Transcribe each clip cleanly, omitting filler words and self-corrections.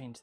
change.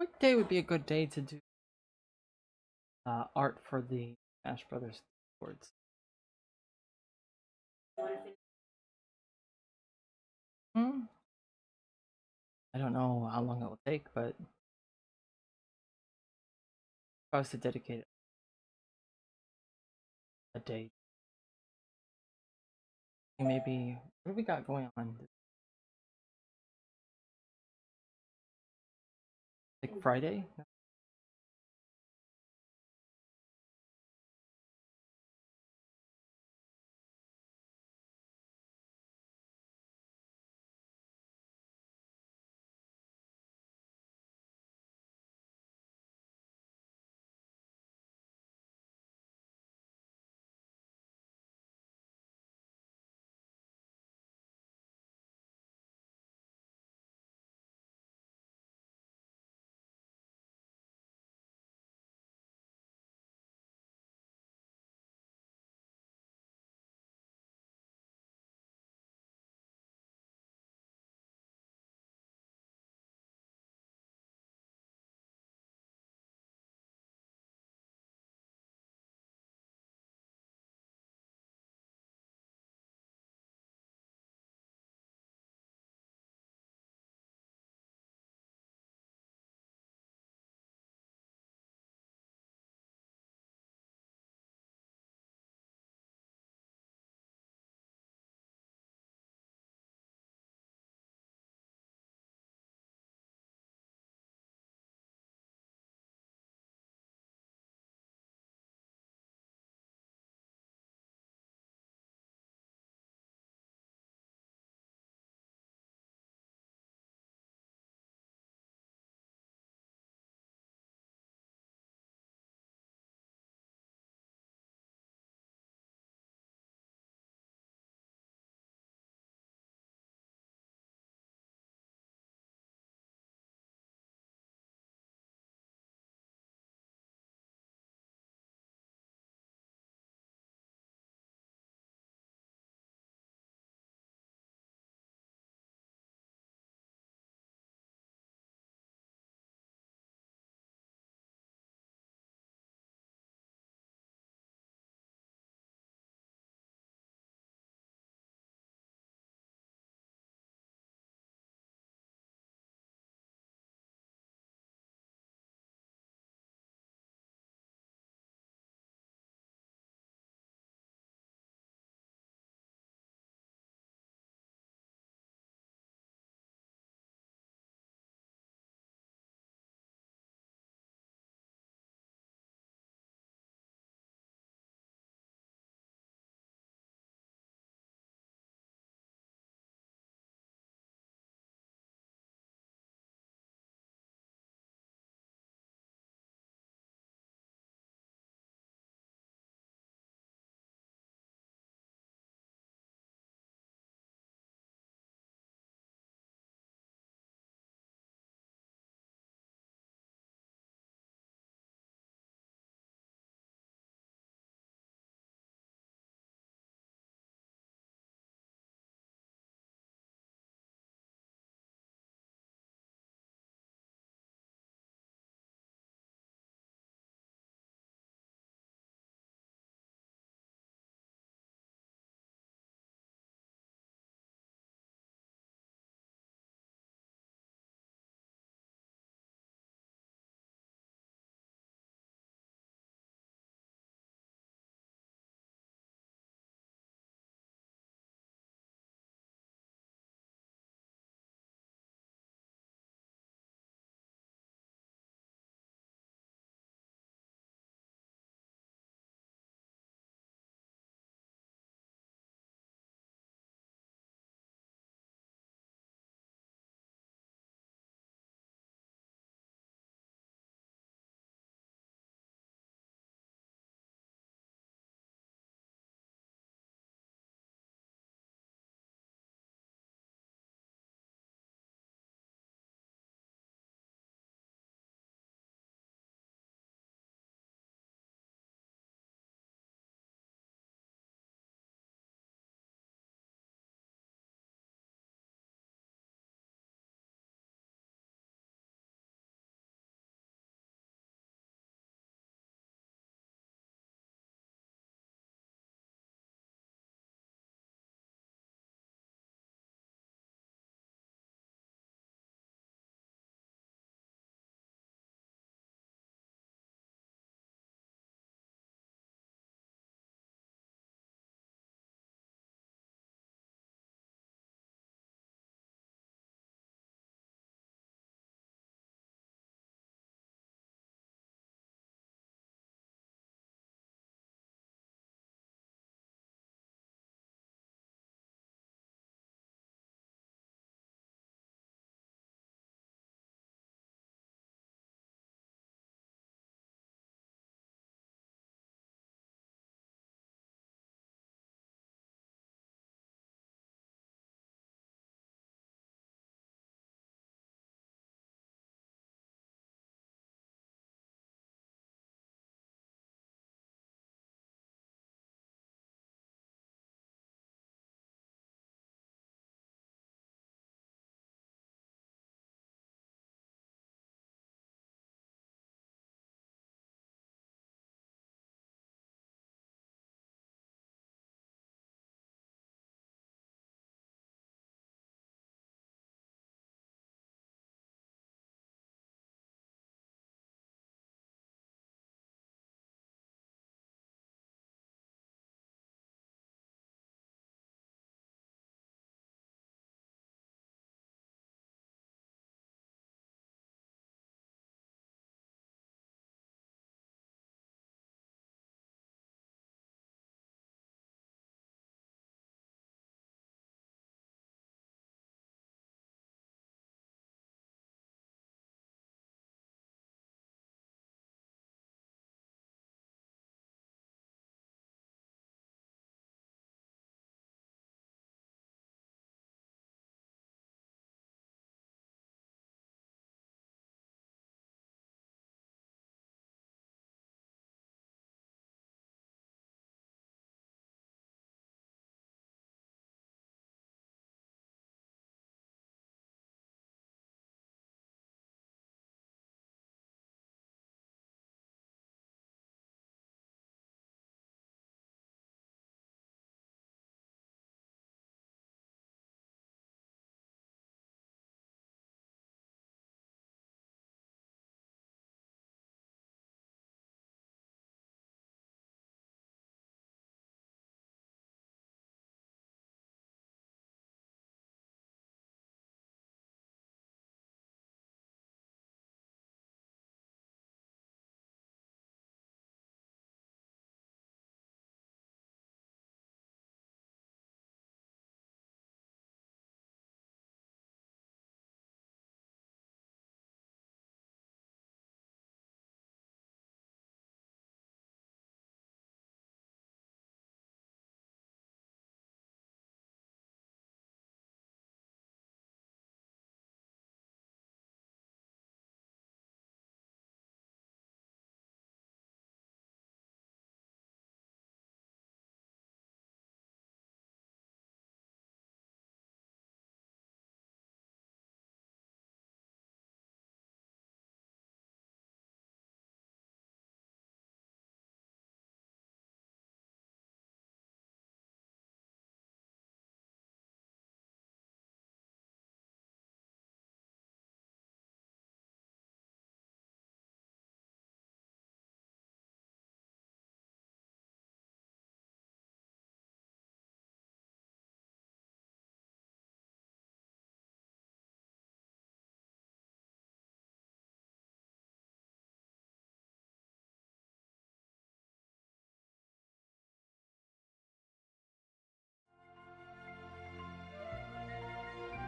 What day would be a good day to do art for the Smash Brothers boards? Hmm? I don't know how long it will take, but if I was to dedicate a day, maybe what do we got going on? Like Friday?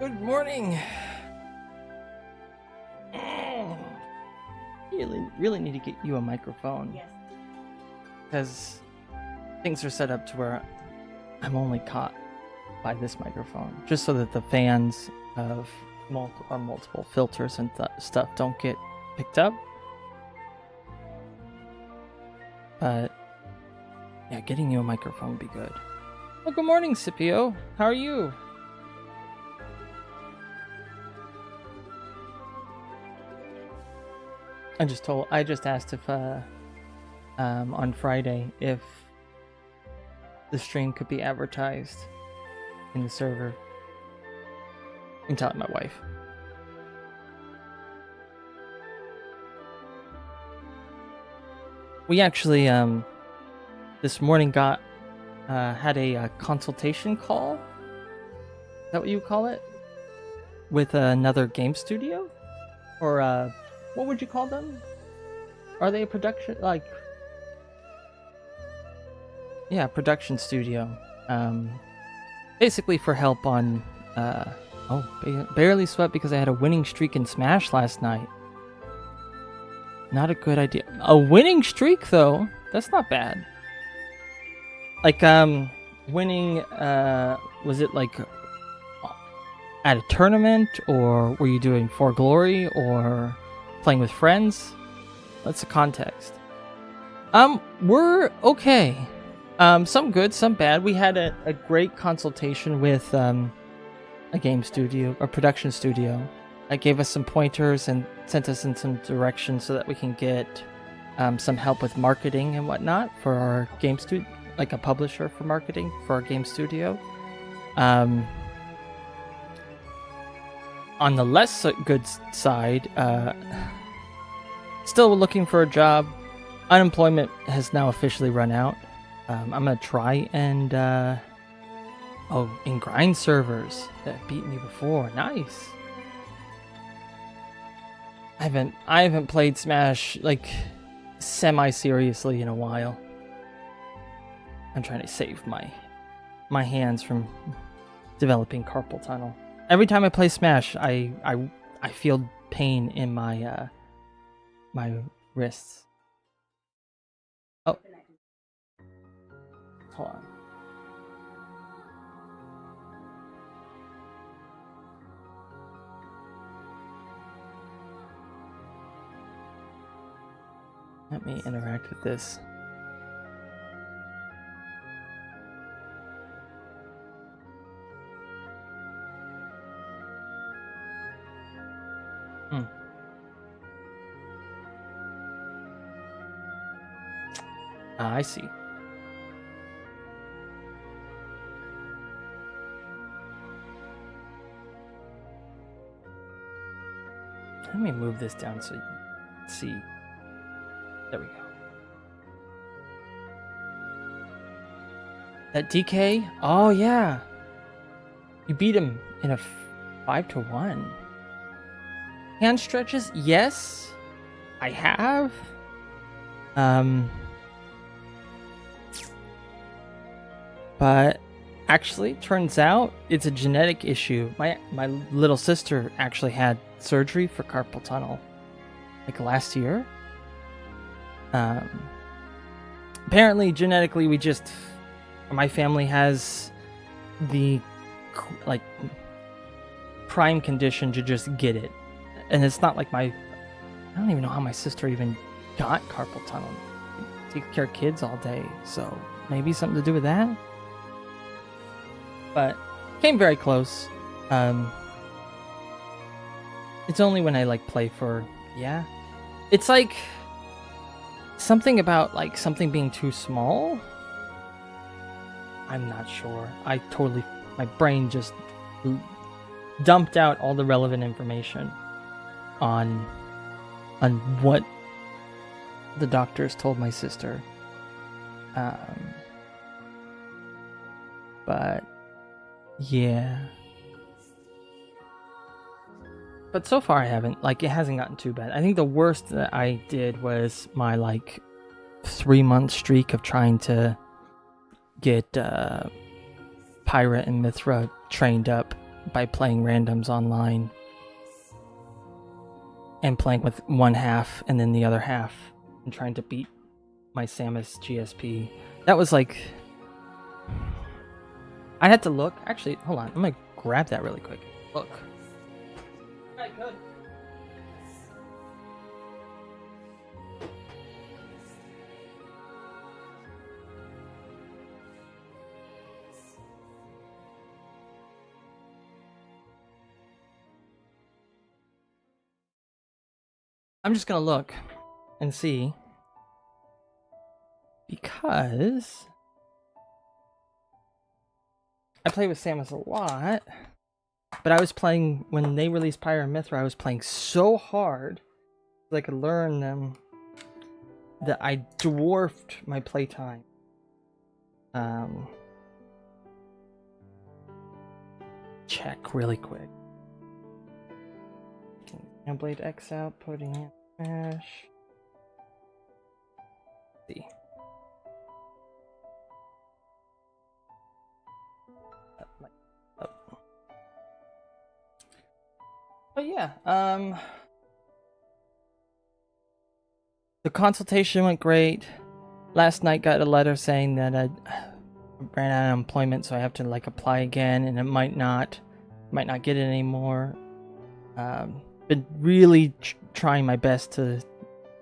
Good morning. Really need to get you a microphone. Yes. Because things are set up to where I'm only caught by this microphone, just so that the fans of multiple filters and stuff don't get picked up. But yeah, getting you a microphone would be good. Well, good morning, Scipio. How are you? I just asked if on Friday if the stream could be advertised in the server. I'm telling my wife. We actually this morning had a consultation call. Is that what you call it? With another game studio, or what would you call them? Are they a production, like? Yeah, production studio. Basically for help on. Barely swept because I had a winning streak in Smash last night. Not a good idea. A winning streak though, that's not bad. Like winning. Was it like at a tournament, or were you doing For Glory, or playing with friends? That's the context. We're okay. Some good, some bad. We had a great consultation with a game studio, or production studio, that gave us some pointers and sent us in some directions so that we can get some help with marketing and whatnot for our game studio, like a publisher for marketing for our game studio. On the less good side, still looking for a job. Unemployment has now officially run out. I'm gonna try and in grind servers that beat me before. Nice. I haven't played Smash like semi-seriously in a while. I'm trying to save my hands from developing carpal tunnel. Every time I play Smash, I feel pain in my my wrists. Oh, hold on. Let me interact with this. I see. Let me move this down so you can see. There we go. That DK? Oh yeah. You beat him in a 5-1. Hand stretches? Yes. I have. But actually, turns out it's a genetic issue. My little sister actually had surgery for carpal tunnel, like last year. Apparently, genetically, my family has the like prime condition to just get it, and it's not like I don't even know how my sister even got carpal tunnel. Take care of kids all day, so maybe something to do with that. But came very close. It's only when I like play for It's like something about like something being too small. I'm not sure. My brain just dumped out all the relevant information on what the doctors told my sister. But yeah. But so far I haven't. Like, it hasn't gotten too bad. I think the worst that I did was my, like, 3-month streak of trying to get Pyra and Mithra trained up by playing randoms online and playing with one half and then the other half and trying to beat my Samus GSP. That was like... I had to look. Actually, hold on. I'm gonna grab that really quick. Look. I could. I'm just gonna look and see, because I play with Samus a lot, but I was playing when they released Pyra and Mythra. I was playing so hard that I could learn them that I dwarfed my playtime. Check really quick. Blade X out, putting in Smash. Let's see. But yeah, the consultation went great. Last night got a letter saying that I ran out of employment, so I have to like apply again, and it might not get it anymore. Been really trying my best to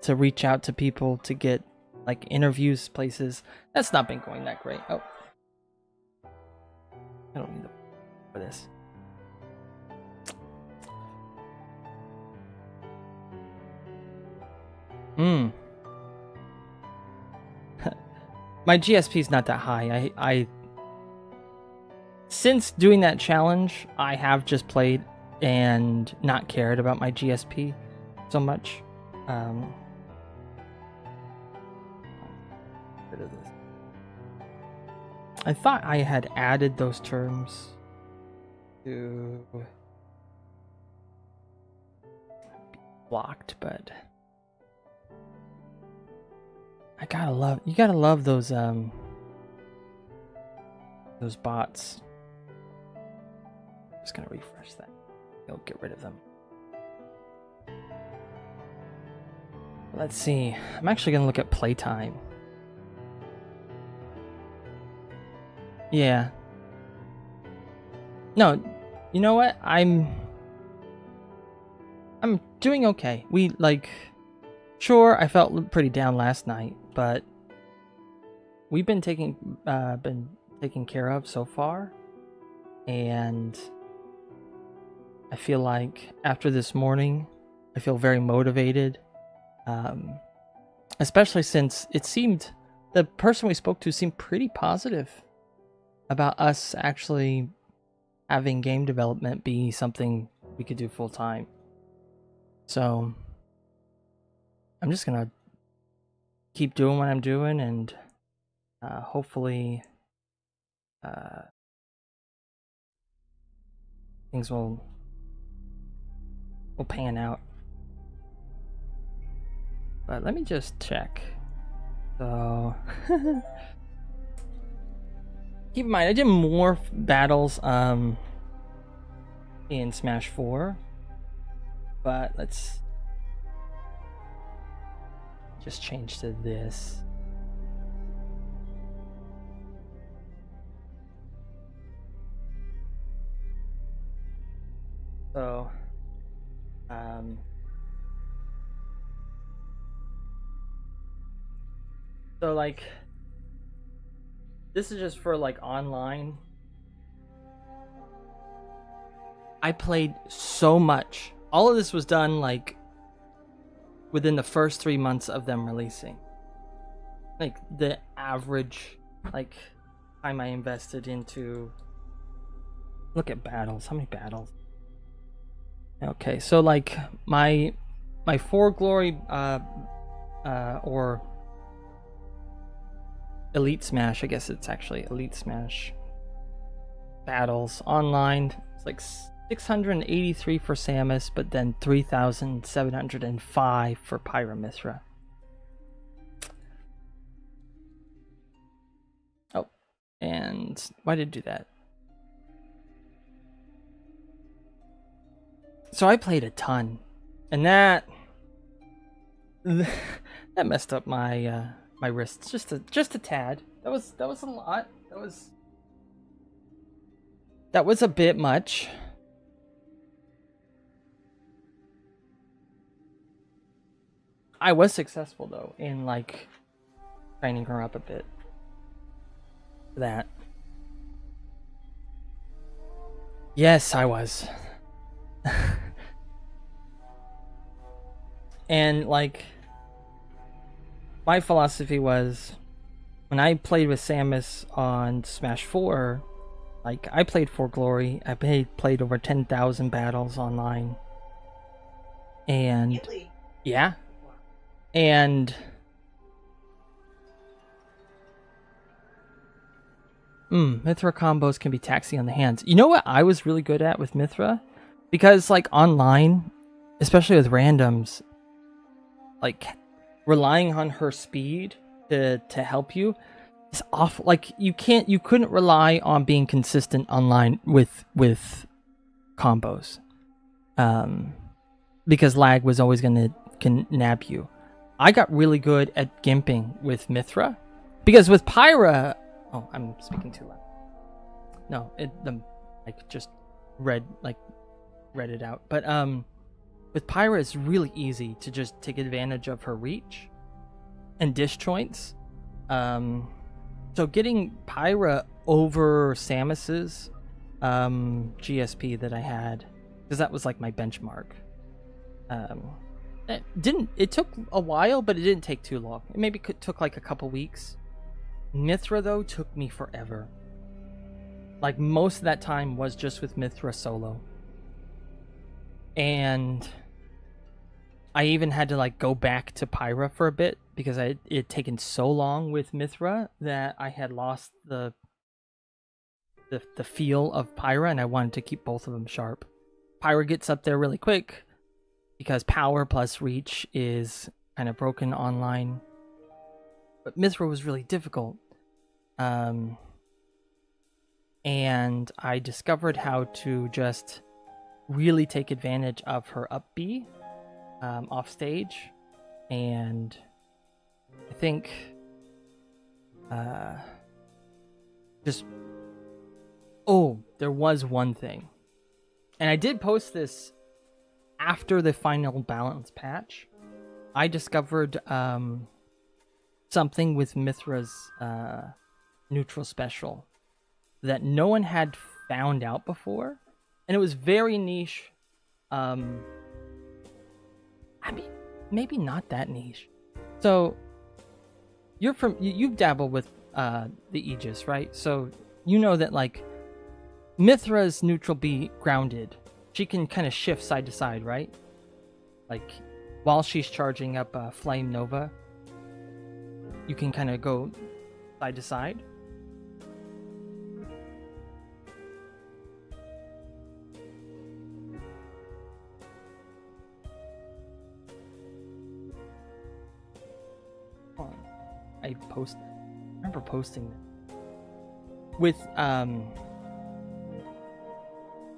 reach out to people to get like interviews, places. That's not been going that great. Oh, I don't need for this. My GSP is not that high. I since doing that challenge, I have just played and not cared about my GSP so much. I thought I had added those terms to blocked, but you gotta love those bots. Just gonna refresh that. You'll get rid of them. Let's see. I'm actually gonna look at playtime. Yeah. No, you know what? I'm doing okay. Sure, I felt pretty down last night, but we've been taken care of so far, and I feel like after this morning, I feel very motivated, especially since it seemed the person we spoke to seemed pretty positive about us actually having game development be something we could do full time. So I'm just gonna keep doing what I'm doing, and hopefully things will pan out. But let me just check. So keep in mind, I did more battles in Smash 4, but let's just change to this. So like, this is just for like online. I played so much. All of this was done like within the first 3 months of them releasing. Like the average like time I invested into. Look at battles. How many battles? Okay, so like my 4 glory or Elite Smash, I guess it's actually Elite Smash battles online. It's like 683 for Samus, but then 3,705 for Pyra Mythra. Oh, and why did it do that? So I played a ton, and that that messed up my my wrists just a tad. That was a lot. That was a bit much. I was successful though in like training her up a bit for that. Yes, I was. And like my philosophy was when I played with Samus on Smash 4, like I played for Glory. I played over 10,000 battles online. And Really? yeah. And Mithra combos can be taxing on the hands. You know what I was really good at with Mithra? Because like online, especially with randoms, like relying on her speed to help you is awful. Like you couldn't rely on being consistent online with combos. Because lag was always can nab you. I got really good at gimping with Mithra. Because with Pyra, oh, I'm speaking too loud. No, like just read it out. But with Pyra, it's really easy to just take advantage of her reach and disjoints. So getting Pyra over Samus's GSP that I had, because that was like my benchmark. It took a while, but it didn't take too long. It maybe took like a couple weeks. Mithra though took me forever. Like most of that time was just with Mithra solo. And I even had to like go back to Pyra for a bit because it had taken so long with Mithra that I had lost the feel of Pyra, and I wanted to keep both of them sharp. Pyra gets up there really quick because power plus reach is kind of broken online. But Mithra was really difficult. And I discovered how to just really take advantage of her up B off stage, and I think there was one thing, and I did post this after the final balance patch. I discovered something with Mithra's neutral special that no one had found out before, and it was very niche. I mean, maybe not that niche. So you've dabbled with the Aegis, right? So you know that like Mithra's neutral B grounded, she can kind of shift side to side, right? Like while she's charging up Flame Nova, you can kind of go side to side. I remember posting that. With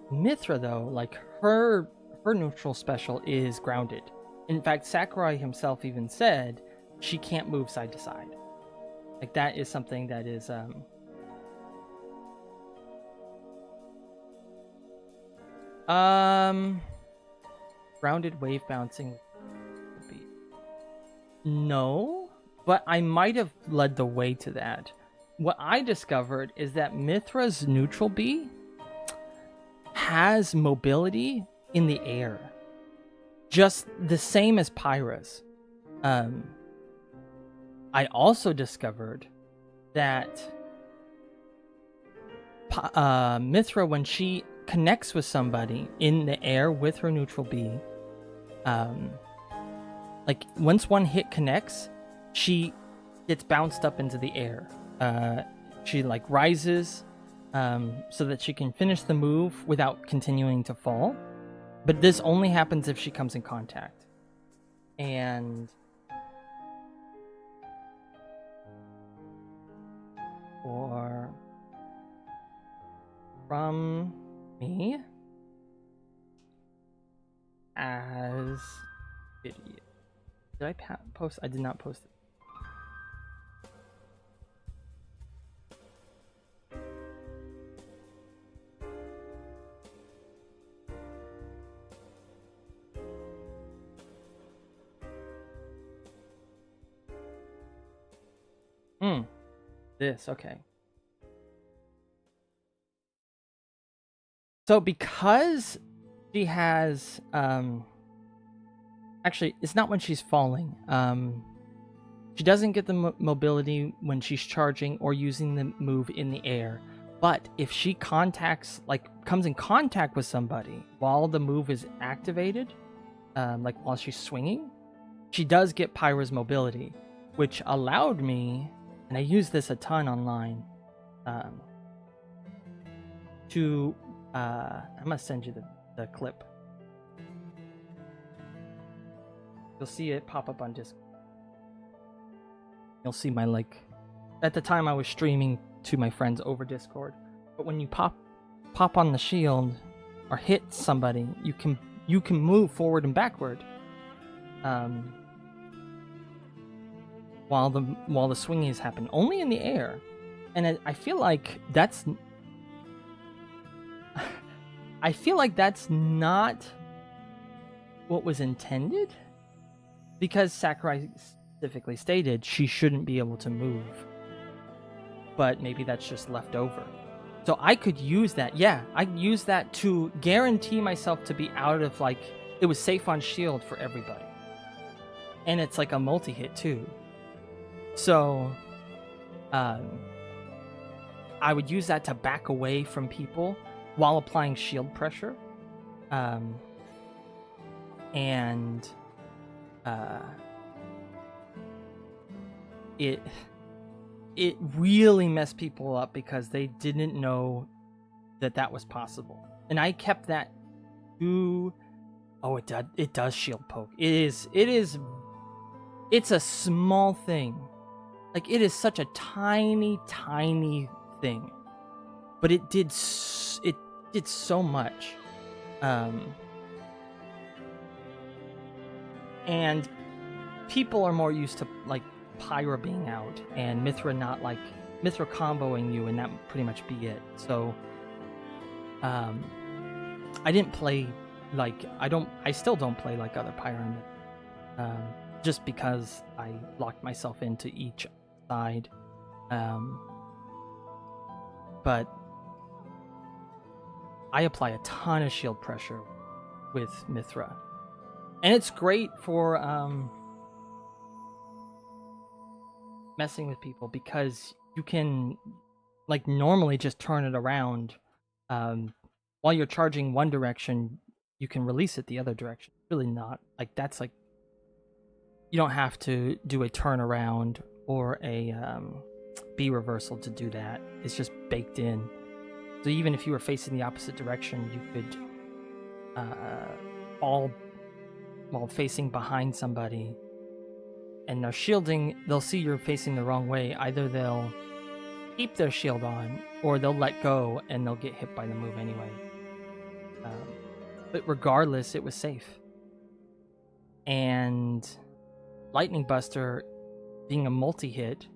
Mithra though, like her neutral special is grounded. In fact, Sakurai himself even said she can't move side to side. Like that is something that is grounded wave bouncing. No, but I might have led the way to that. What I discovered is that Mithra's neutral B has mobility in the air, just the same as Pyra's. I also discovered that Mithra, when she connects with somebody in the air with her neutral B, like once one hit connects, she gets bounced up into the air. She like rises so that she can finish the move without continuing to fall. But this only happens if she comes in contact. And from me, as video. Did I post? I did not post it. This, okay. So because she has, actually, it's not when she's falling. She doesn't get the mobility when she's charging or using the move in the air. But if she comes in contact with somebody while the move is activated, like while she's swinging, she does get Pyra's mobility, which allowed me, and I use this a ton online, to, I'm gonna send you the clip. You'll see it pop up on Discord. You'll see my, like, at the time I was streaming to my friends over Discord, but when you pop on the shield or hit somebody, you can move forward and backward, while the swinging is happening, only in the air. And I feel like that's not what was intended, because Sakurai specifically stated she shouldn't be able to move. But maybe that's just left over. So I could use that. Yeah, I could use that to guarantee myself to be out of, like, it was safe on shield for everybody. And it's like a multi-hit too. So I would use that to back away from people while applying shield pressure. It really messed people up because they didn't know that was possible. And I kept that to... Oh, it does shield poke. It's a small thing. Like, it is such a tiny thing. But it did so much. And people are more used to, like, Pyra being out and Mithra not, like, Mithra comboing you, and that would pretty much be it. So I didn't play, like, I still don't play like other Pyra, just because I locked myself into each side. But I apply a ton of shield pressure with Mithra, and it's great for messing with people, because you can, like, normally just turn it around. While you're charging one direction, you can release it the other direction. Really not, like, that's, like, you don't have to do a turnaround or a B reversal to do that. It's just baked in. So even if you were facing the opposite direction, you could fall while facing behind somebody, and they're shielding, they'll see you're facing the wrong way. Either they'll keep their shield on, or they'll let go and they'll get hit by the move anyway. But regardless, it was safe. And Lightning Buster being a multi-hit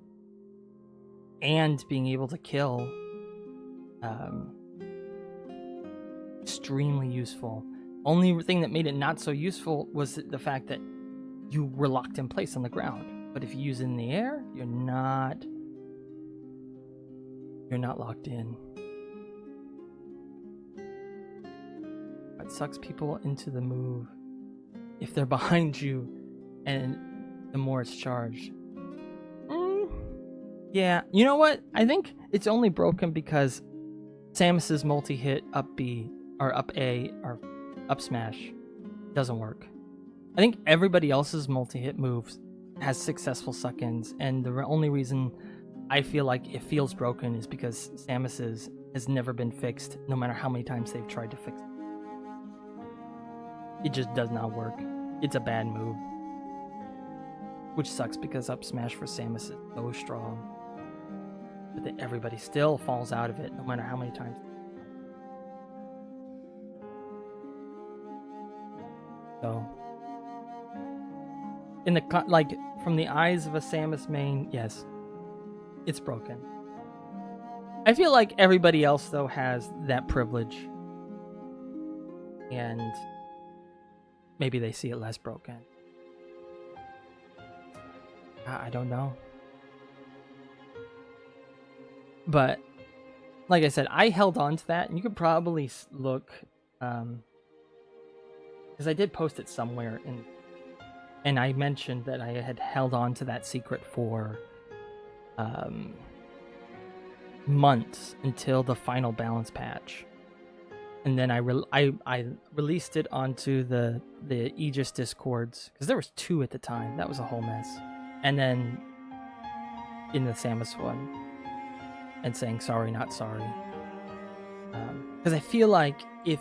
and being able to kill, extremely useful. Only thing that made it not so useful was the fact that you were locked in place on the ground. But if you use it in the air, you're not locked in. It sucks people into the move if they're behind you, and the more it's charged. Yeah, you know what? I think it's only broken because Samus's multi-hit up B or up A or up smash doesn't work. I think everybody else's multi-hit moves has successful suck-ins, and the only reason I feel like it feels broken is because Samus's has never been fixed, no matter how many times they've tried to fix it. It just does not work. It's a bad move. Which sucks, because up smash for Samus is so strong. But then everybody still falls out of it, no matter how many times. So, in the like from the eyes of a Samus main, yes, it's broken. I feel like everybody else though has that privilege, and maybe they see it less broken. I don't know, but like I said, I held on to that, and you could probably look, because I did post it somewhere, and I mentioned that I had held on to that secret for months until the final balance patch, and then I released it onto the Aegis discords, because there was 2 at the time. That was a whole mess. And then in the Samus one, and saying sorry, not sorry, because I feel like if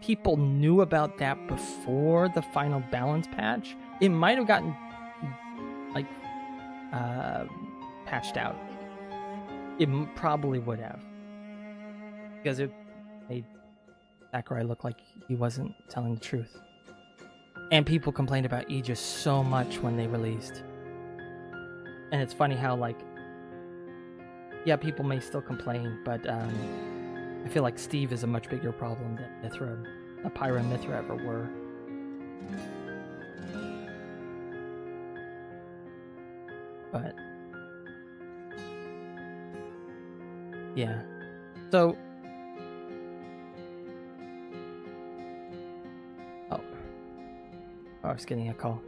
people knew about that before the final balance patch, it might have gotten like patched out. It probably would have, because it made Sakurai look like he wasn't telling the truth. And people complained about Aegis so much when they released. And it's funny how, like, yeah, people may still complain, but I feel like Steve is a much bigger problem than Pyra and Mithra ever were. But yeah, so I was getting a call.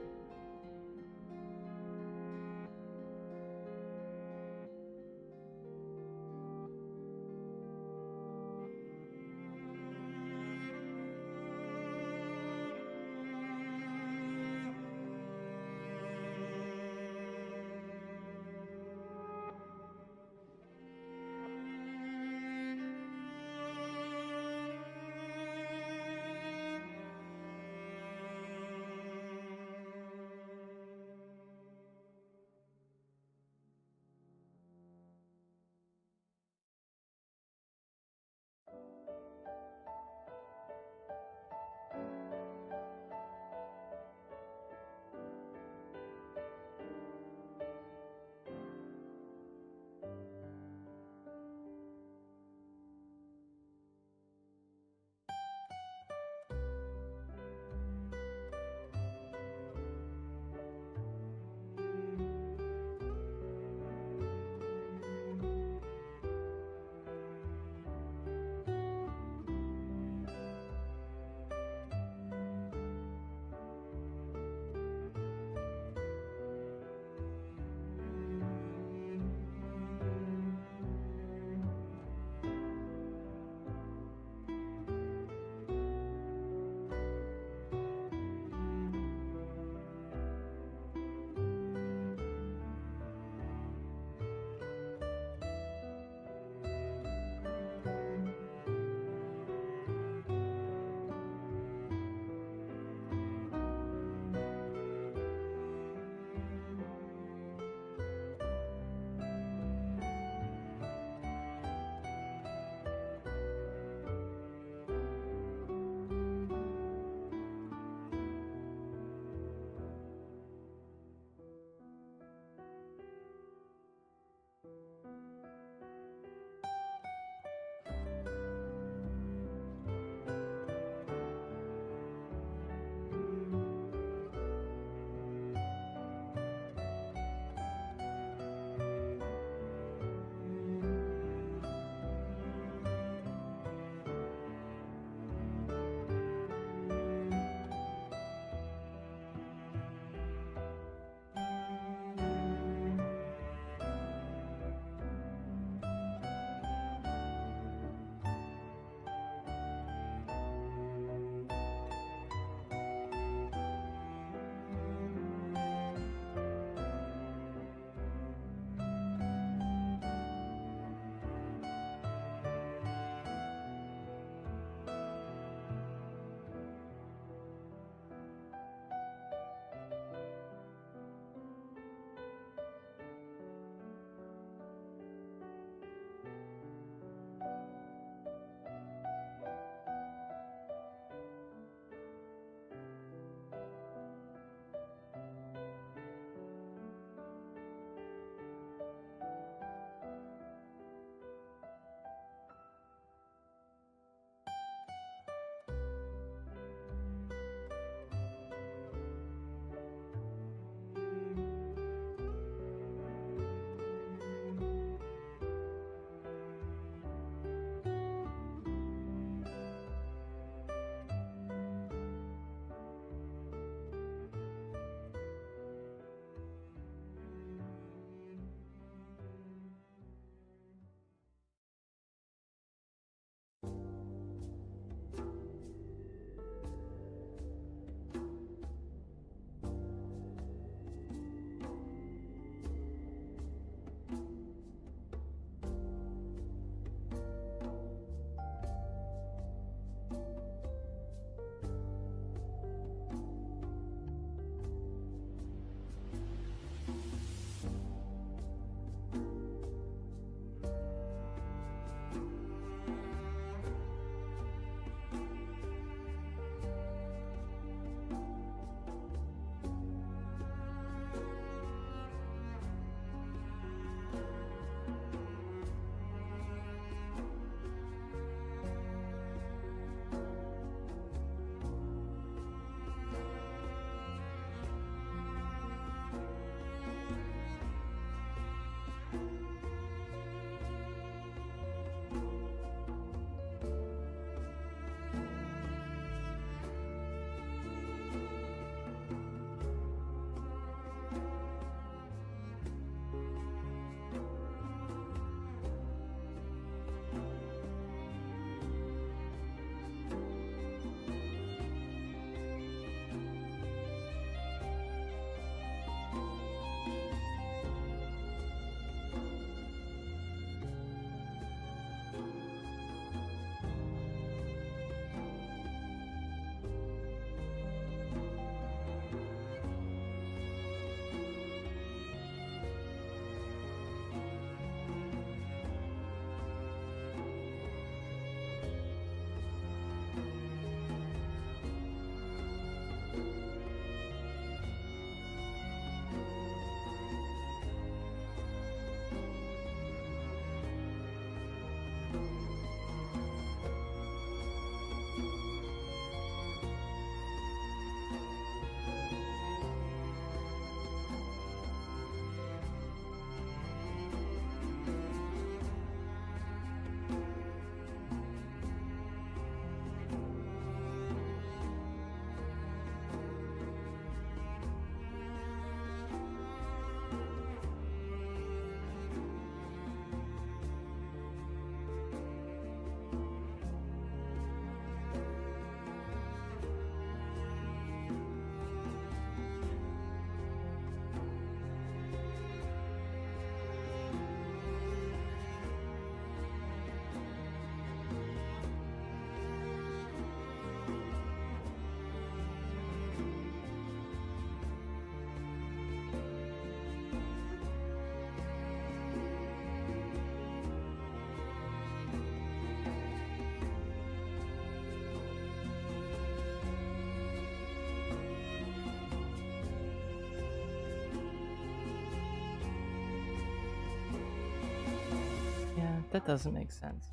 That doesn't make sense.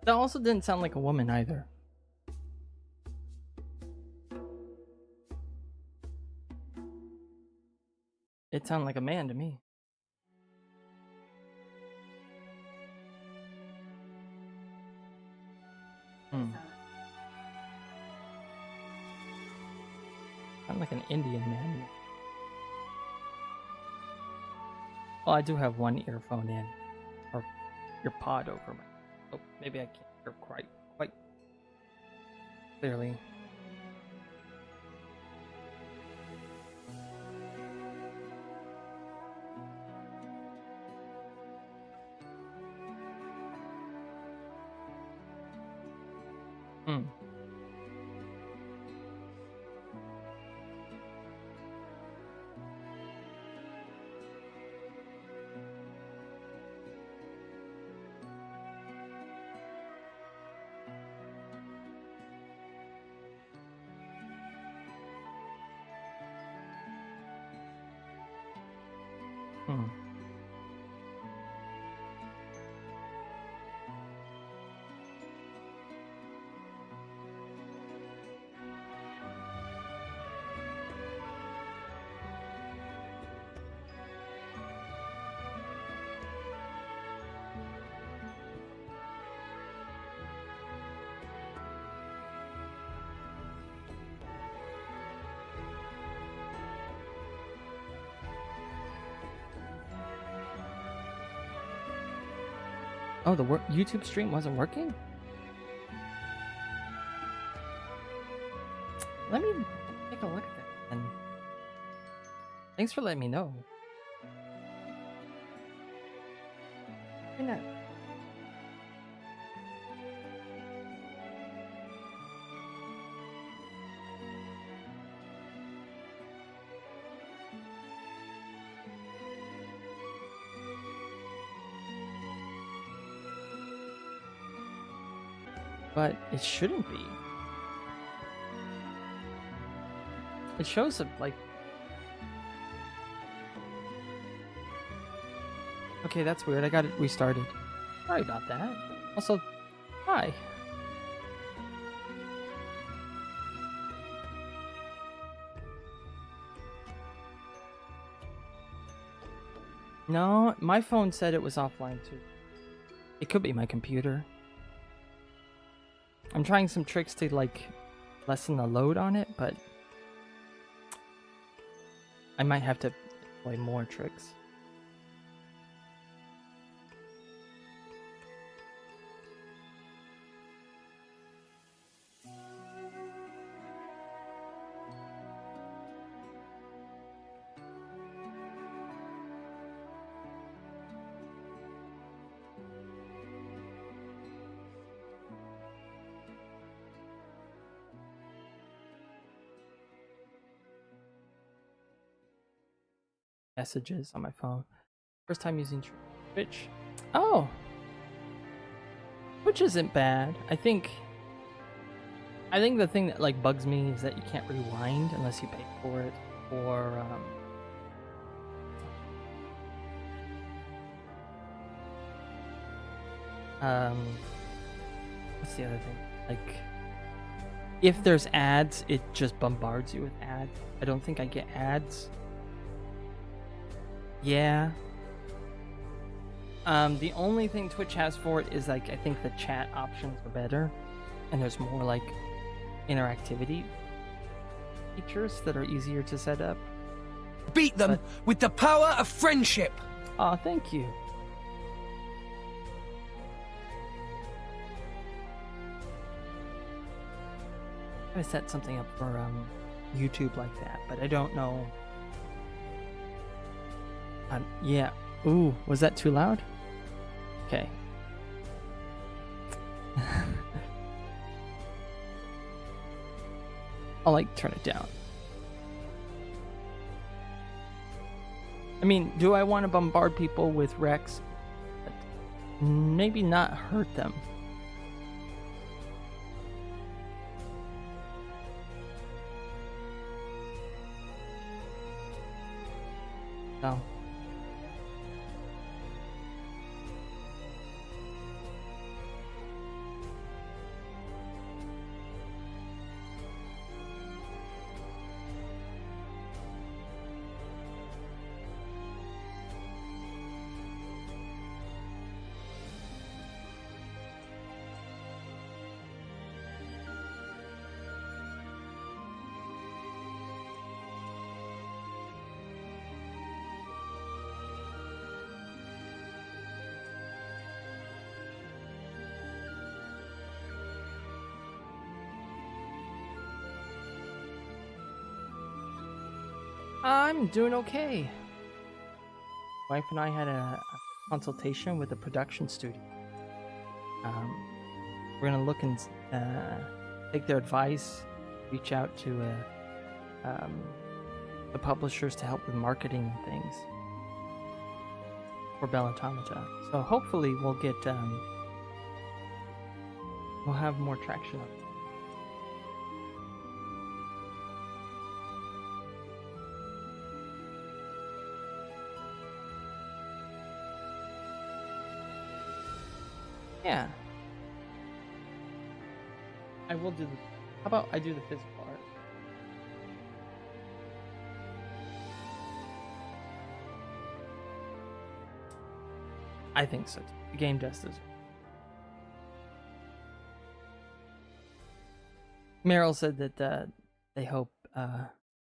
That also didn't sound like a woman either. It sounded like a man to me. Sound like an Indian man. Well, I do have one earphone in, or your pod over my. Oh, maybe I can't hear quite clearly. Hmm. Hmm. Oh, the YouTube stream wasn't working? Let me take a look at that. And thanks for letting me know. Why not? But it shouldn't be. It shows up like... Okay, that's weird. I got it restarted. Sorry about that. Also, hi. No, my phone said it was offline too. It could be my computer. I'm trying some tricks to like lessen the load on it, but I might have to play more tricks. Messages on my phone. First time using Twitch. Oh, Twitch isn't bad. I think the thing that like bugs me is that you can't rewind unless you pay for it, or what's the other thing? Like, if there's ads, it just bombards you with ads. I don't think I get ads. Yeah. The only thing Twitch has for it is like I think the chat options are better, and there's more like interactivity features that are easier to set up. Beat them with the power of friendship. Oh, thank you. I'm gonna set something up for YouTube like that, but I don't know. Yeah. Ooh, was that too loud? Okay. I'll like turn it down. I mean, do I want to bombard people with Rex? But maybe not hurt them. No. I'm doing okay. Wife and I had a consultation with the production studio. We're gonna look and take their advice, reach out to the publishers to help with marketing and things for Belle Automata. So hopefully we'll get we'll have more traction on it. Yeah. I will do the. How about I do the physical art? I think so. The game does this. Meryl said that they hope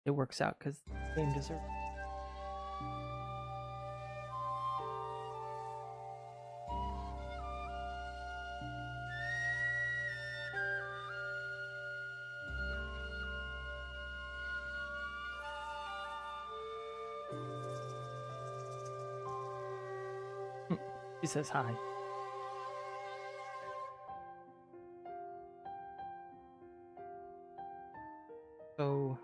it works out because the game deserves. She says hi. So,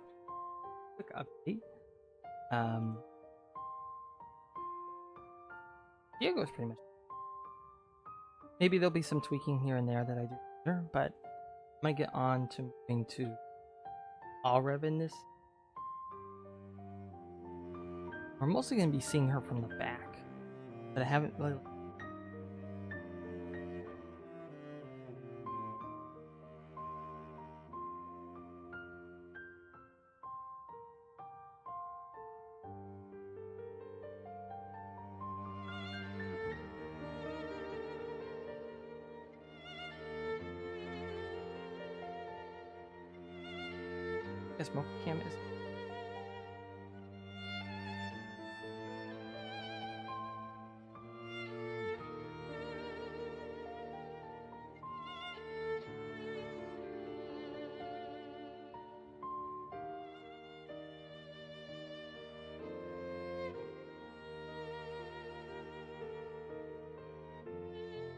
quick update. Diego's pretty much. Maybe there'll be some tweaking here and there that I do later, but I might get on to moving to Alrev in this. We're mostly going to be seeing her from the back, but I haven't really. Guess Mocha Cam is.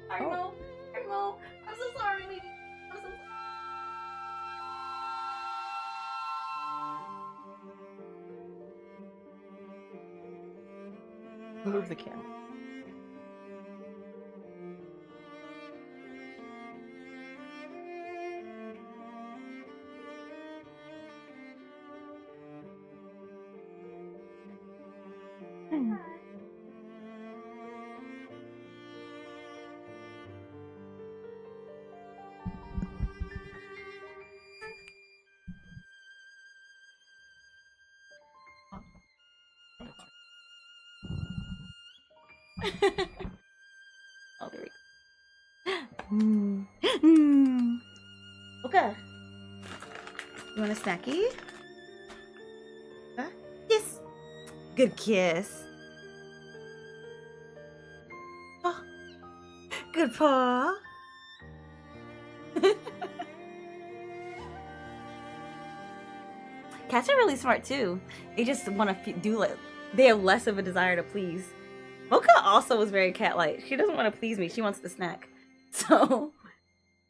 I know. I'm so sorry, lady. I'm so sorry. Move the camera. Oh, there we go. Okay. You want a snacky? Huh? Yes. Good kiss. Oh. Good paw. Cats are really smart too. They just want to do like they have less of a desire to please. Mocha also was very cat-like. She doesn't want to please me. She wants the snack. So,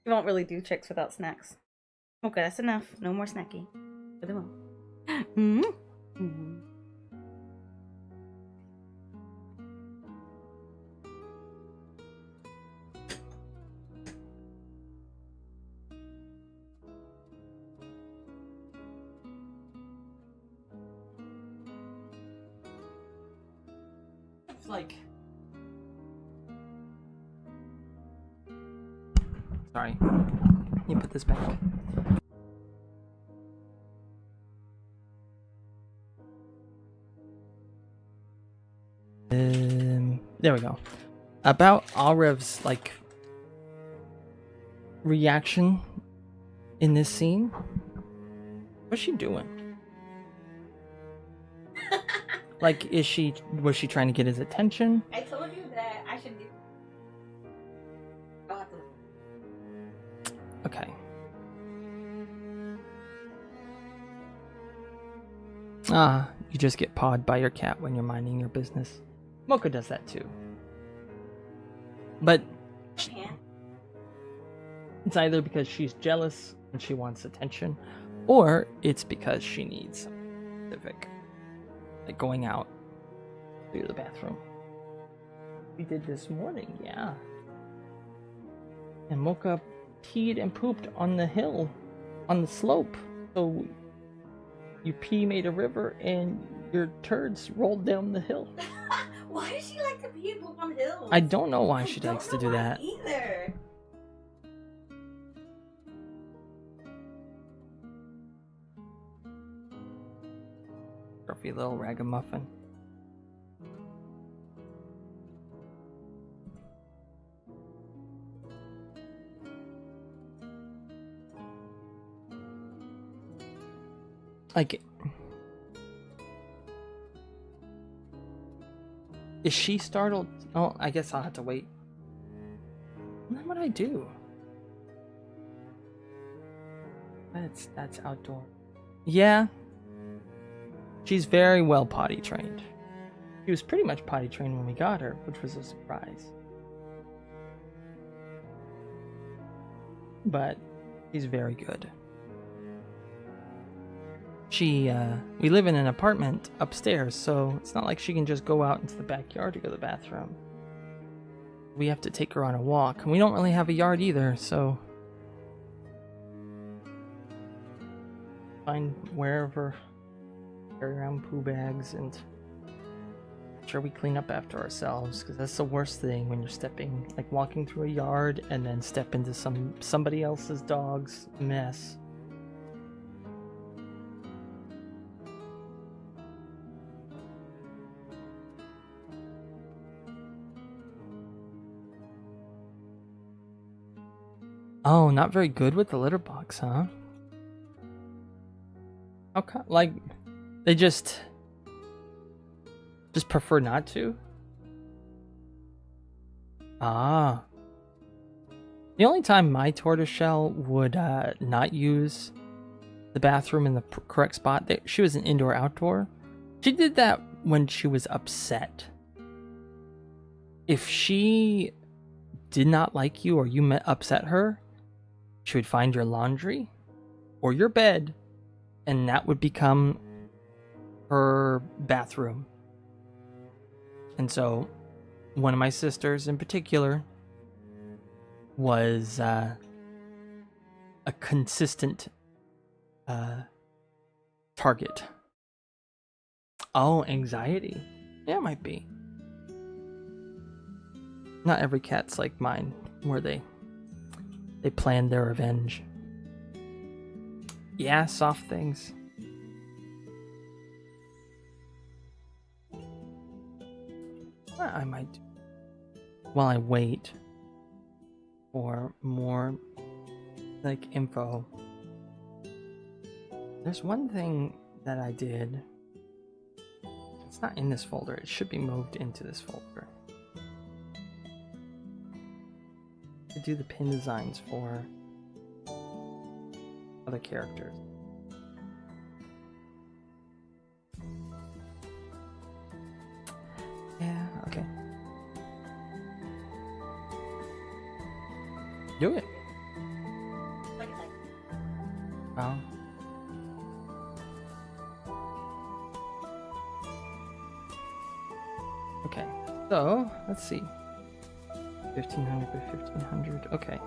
she won't really do tricks without snacks. Okay, that's enough. No more snacky. For the moment. Like. Sorry. You put this back. There we go. About Alrev's like reaction in this scene. What's she doing? Like, was she trying to get his attention? I told you that I should do. I'll have to. Okay. Ah, you just get pawed by your cat when you're minding your business. Mocha does that too. But it's either because she's jealous and she wants attention, or it's because she needs something specific. Like going out to the bathroom. We did this morning, yeah. And Mocha peed and pooped on the hill, on the slope. So your pee made a river and your turds rolled down the hill. Why does she like to pee and poop on hills? I don't know why she likes to do that. Either. Grumpy little ragamuffin. Like, is she startled? Oh, I guess I'll have to wait. Then what do I do? That's outdoor. Yeah. She's very well potty trained. She was pretty much potty trained when we got her, which was a surprise. But she's very good. We live in an apartment upstairs, so it's not like she can just go out into the backyard to go to the bathroom. We have to take her on a walk, and we don't really have a yard either, so find wherever, carry around poo bags, and make sure we clean up after ourselves, because that's the worst thing when you're walking through a yard and then step into somebody else's dog's mess. Oh, not very good with the litter box, huh? Okay, like, they just prefer not to? Ah. The only time my tortoiseshell would not use the bathroom in the correct spot, she was an indoor-outdoor. She did that when she was upset. If she did not like you or you upset her, she would find your laundry or your bed, and that would become her bathroom. And so, one of my sisters in particular was a consistent target. Oh, anxiety. Yeah, it might be. Not every cat's like mine, where they plan their revenge. Yeah, soft things. What I might do while I wait for more info. There's one thing that I did. It's not in this folder. It should be moved into this folder. To do the pin designs for other characters. Yeah, okay. Do it. Oh. Okay, so let's see. 1500 by 1500. Okay.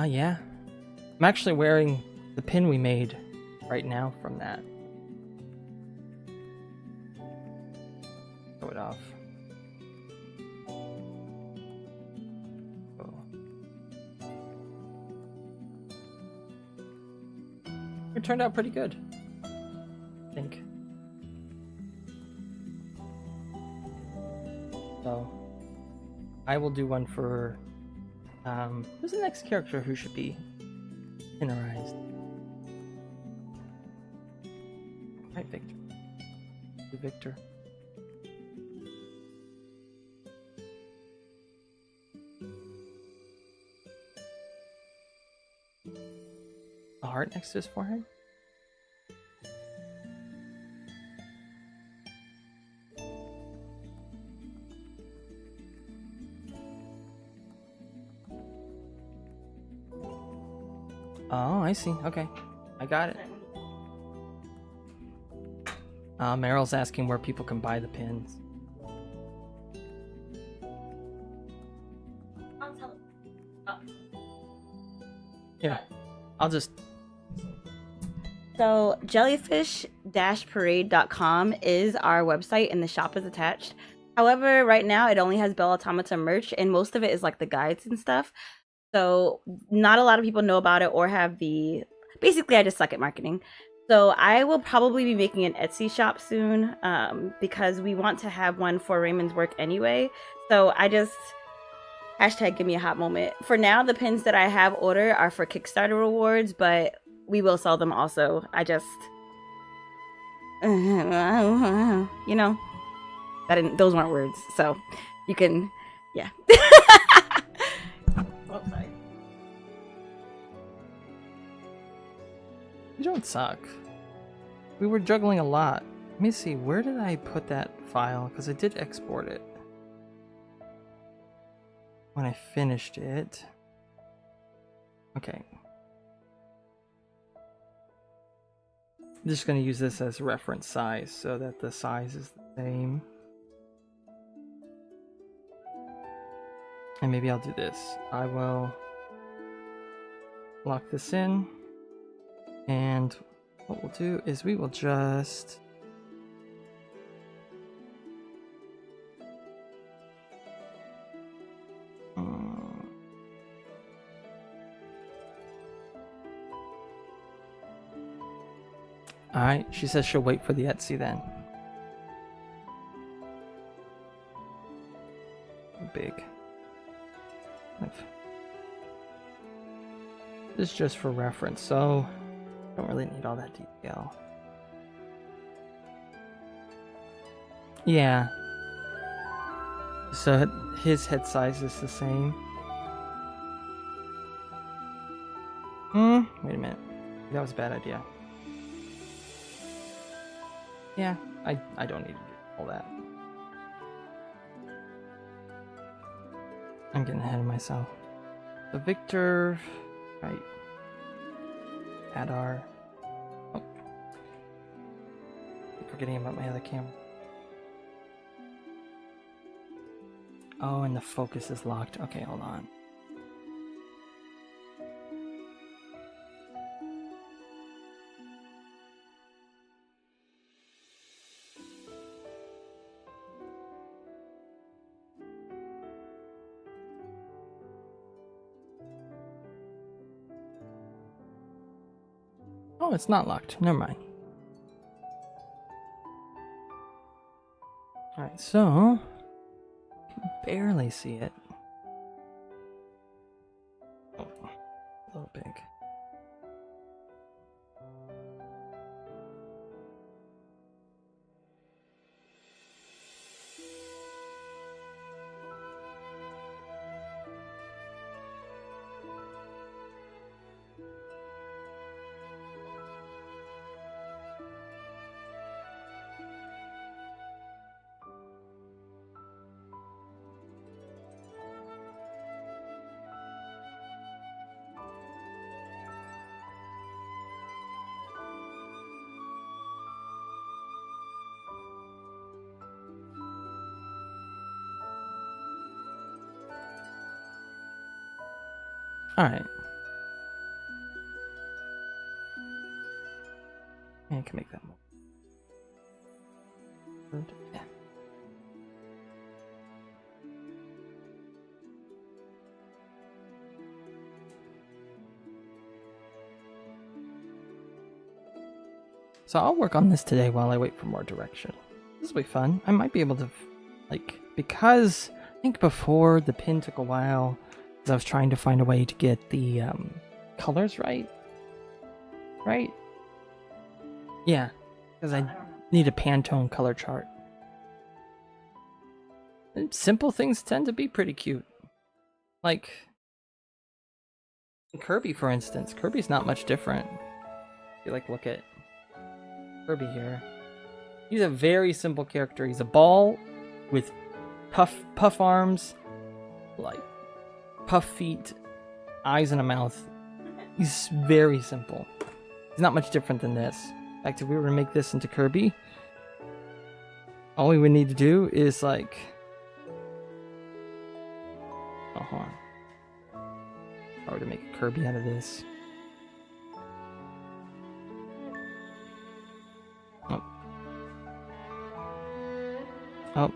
Yeah. I'm actually wearing the pin we made right now from that. Throw it off. Oh. It turned out pretty good, I think. So, I will do one for Who's the next character who should be pinnerized? Right, Victor. Victor. A heart next to his forehead? Oh, I see. Okay. I got it. Meryl's asking where people can buy the pins. I'll tell oh. Yeah. I'll just... So jellyfish-parade.com is our website and the shop is attached. However, right now it only has Belle Automata merch and most of it is like the guides and stuff. So not a lot of people know about it or have the... Basically, I just suck at marketing. So I will probably be making an Etsy shop soon because we want to have one for Raymond's work anyway. So I just... Hashtag give me a hot moment. For now, the pins that I have ordered are for Kickstarter rewards, but we will sell them also. I just... You know? Those weren't words, so you can... Yeah. Oh, sorry. You don't suck. We were juggling a lot. Let me see, where did I put that file? Because I did export it. When I finished it. Okay. I'm just going to use this as reference size so that the size is the same. And maybe I'll do this. I will lock this in. And what we'll do is we will just... Alright, she says she'll wait for the Etsy then. Big. This is just for reference, so don't really need all that detail. Yeah. So his head size is the same. Wait a minute. That was a bad idea. Yeah, I don't need to do all that. I'm getting ahead of myself. So Victor, right. Adar. Oh. I'm forgetting about my other camera. Oh, and the focus is locked. Okay, hold on. Oh, it's not locked. Never mind. Alright, so... I can barely see it. Oh, a little big. Alright. I can make that more. Yeah. So I'll work on this today while I wait for more direction. This will be fun. I might be able to, like, because I think before the pin took a while I was trying to find a way to get the colors right. Right? Yeah, because I need a Pantone color chart. And simple things tend to be pretty cute. Like Kirby, for instance. Kirby's not much different. If you like look at Kirby here. He's a very simple character. He's a ball with puff arms, like puff feet, eyes and a mouth. He's very simple. He's not much different than this. In fact, if we were to make this into Kirby, all we would need to do is like... Oh, hold on. If I were to make a Kirby out of this. Oh. Oh.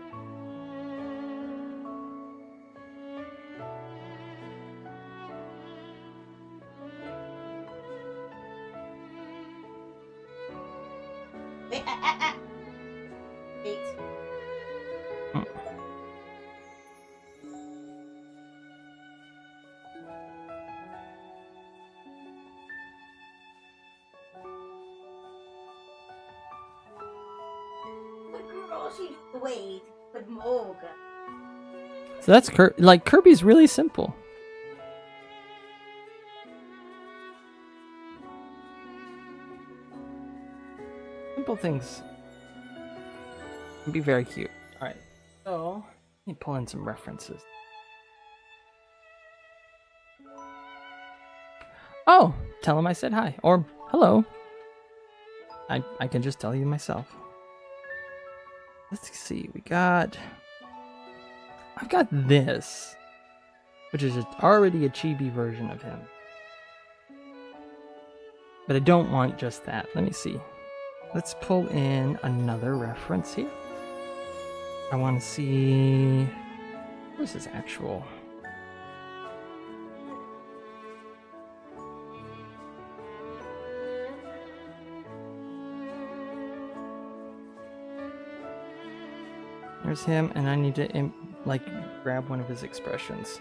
Wait, Wait. Hmm. Wait, but Moog. So that's Kirby's really simple. Simple things can be very cute. All right, so let me pull in some references. Oh, tell him I said hi or hello. I can just tell you myself. Let's see, I've got this, which is already a chibi version of him. But I don't want just that. Let me see. Let's pull in another reference here. I want to see... Where's his actual... There's him, and I need to grab one of his expressions.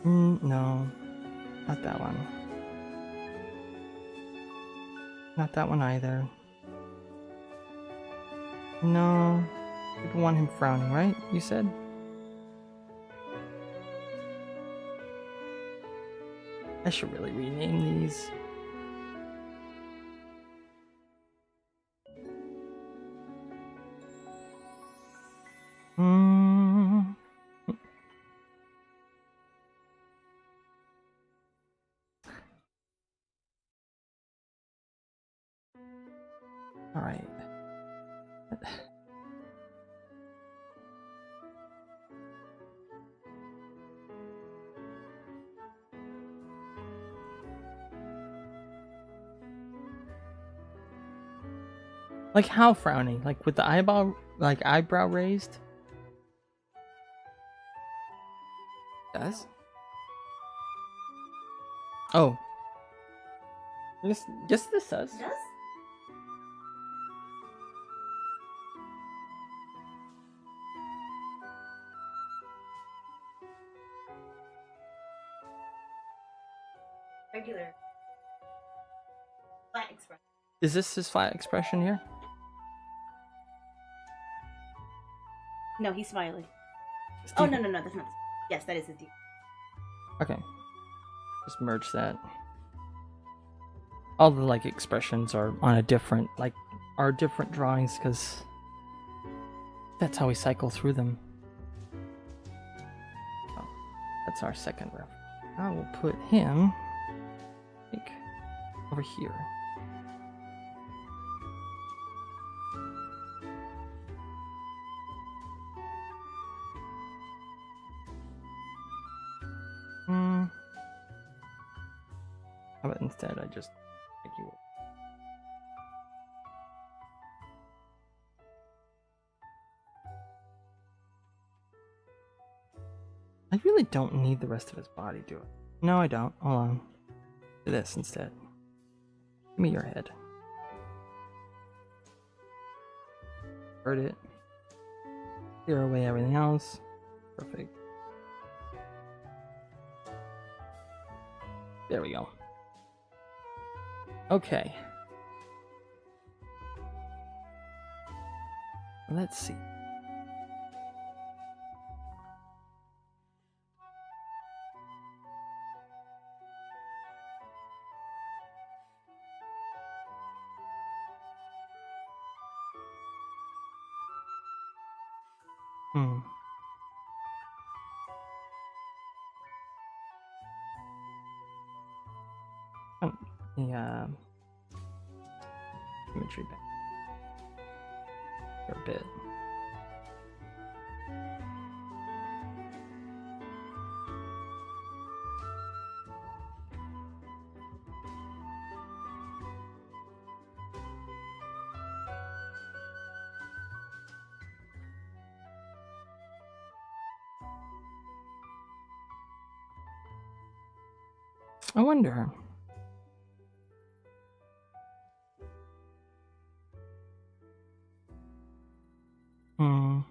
No, not that one. Not that one either. No, people want him frowning, right? You said? I should really rename these. All right. Like how frowning? Like with the eyebrow raised? Does? Oh. Yes, this does. Does? Regular. Flat expression. Is this his flat expression here? No, he's smiling. Steve. Oh, no, that's not. Yes, that is his deep. Okay. Just merge that. All the expressions are on a different are different drawings because that's how we cycle through them. Oh, that's our second ref. I will put him over here. How about instead I just pick you up? I really don't need the rest of his body, do it. No, I don't. Hold on. Do this instead. Give me your head. Heard it. Clear away everything else. Perfect. There we go. Okay. Let's see. Hmm. The imagery back for a bit. I wonder. Hmm.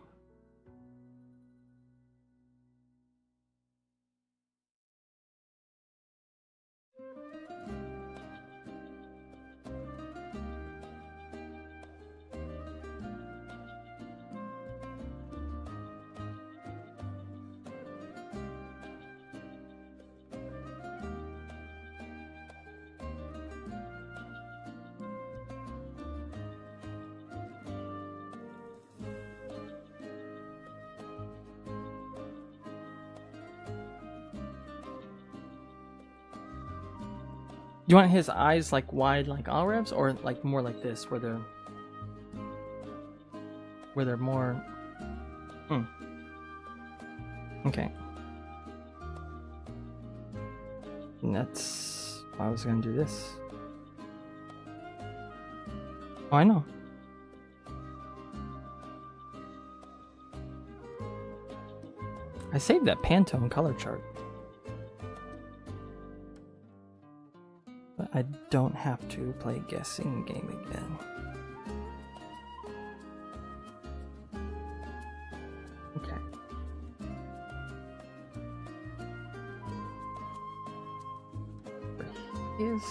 You want his eyes like wide like Alrev's, or like more like this, where they're more. Okay. And that's why I was gonna do this. Oh, I know. I saved that Pantone color chart. But I don't have to play guessing game again. Okay. Where he is.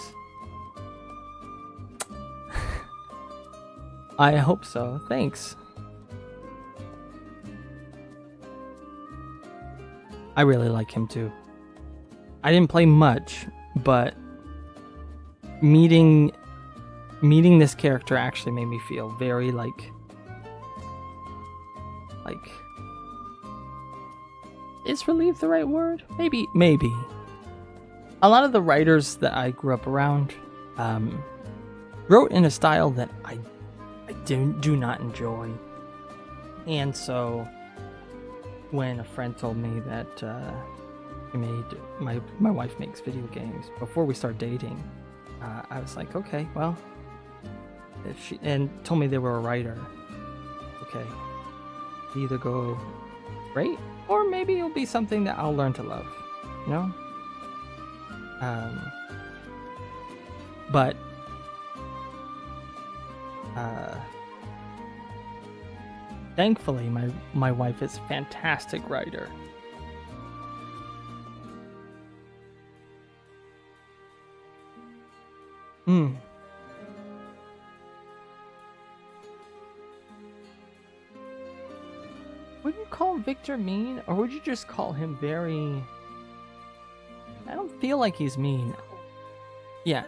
I hope so. Thanks. I really like him too. I didn't play much, but meeting this character actually made me feel very like is relieved the right word? Maybe. A lot of the writers that I grew up around wrote in a style that I do not enjoy. And so when a friend told me that my wife makes video games before we start dating, I was like, okay, well, if she, and told me they were a writer. Okay, either go great, or maybe it'll be something that I'll learn to love, you know. But thankfully, my wife is a fantastic writer. Would you call Victor mean, or would you just call him very... I don't feel like he's mean. Yeah.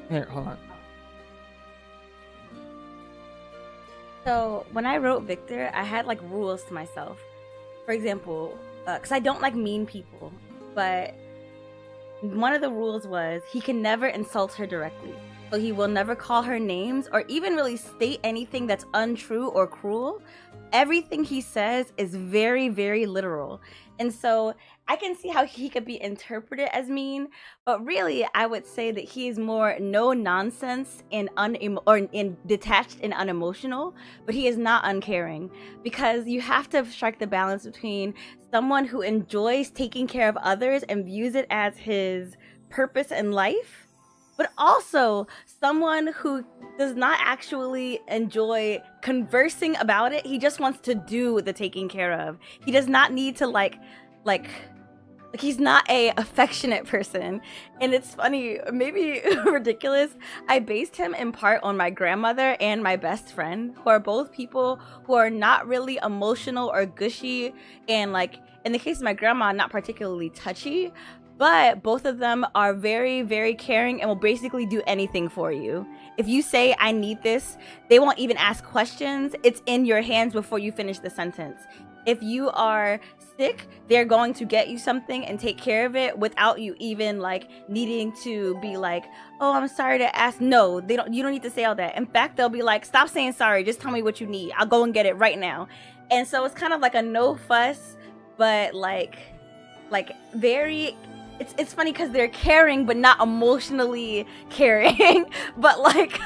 Here, hold on. So when I wrote Victor, I had like rules to myself. For example, because I don't like mean people, but one of the rules was he can never insult her directly. So he will never call her names or even really state anything that's untrue or cruel. Everything he says is very, very literal. And so I can see how he could be interpreted as mean, but really I would say that he is more no nonsense and detached and unemotional, but he is not uncaring, because you have to strike the balance between someone who enjoys taking care of others and views it as his purpose in life, but also someone who does not actually enjoy conversing about it. He just wants to do the taking care of. He does not need to like he's not a affectionate person. And it's funny, maybe ridiculous. I based him in part on my grandmother and my best friend, who are both people who are not really emotional or gushy, and like in the case of my grandma, not particularly touchy, but both of them are very, very caring and will basically do anything for you. If you say, I need this, they won't even ask questions. It's in your hands before you finish the sentence. If you are sick, they're going to get you something and take care of it without you even like needing to be like, oh, I'm sorry to ask. No, they don't. You don't need to say all that. In fact, they'll be like, stop saying sorry. Just tell me what you need. I'll go and get it right now. And so it's kind of like a no fuss, but like very. It's funny because they're caring but not emotionally caring, but like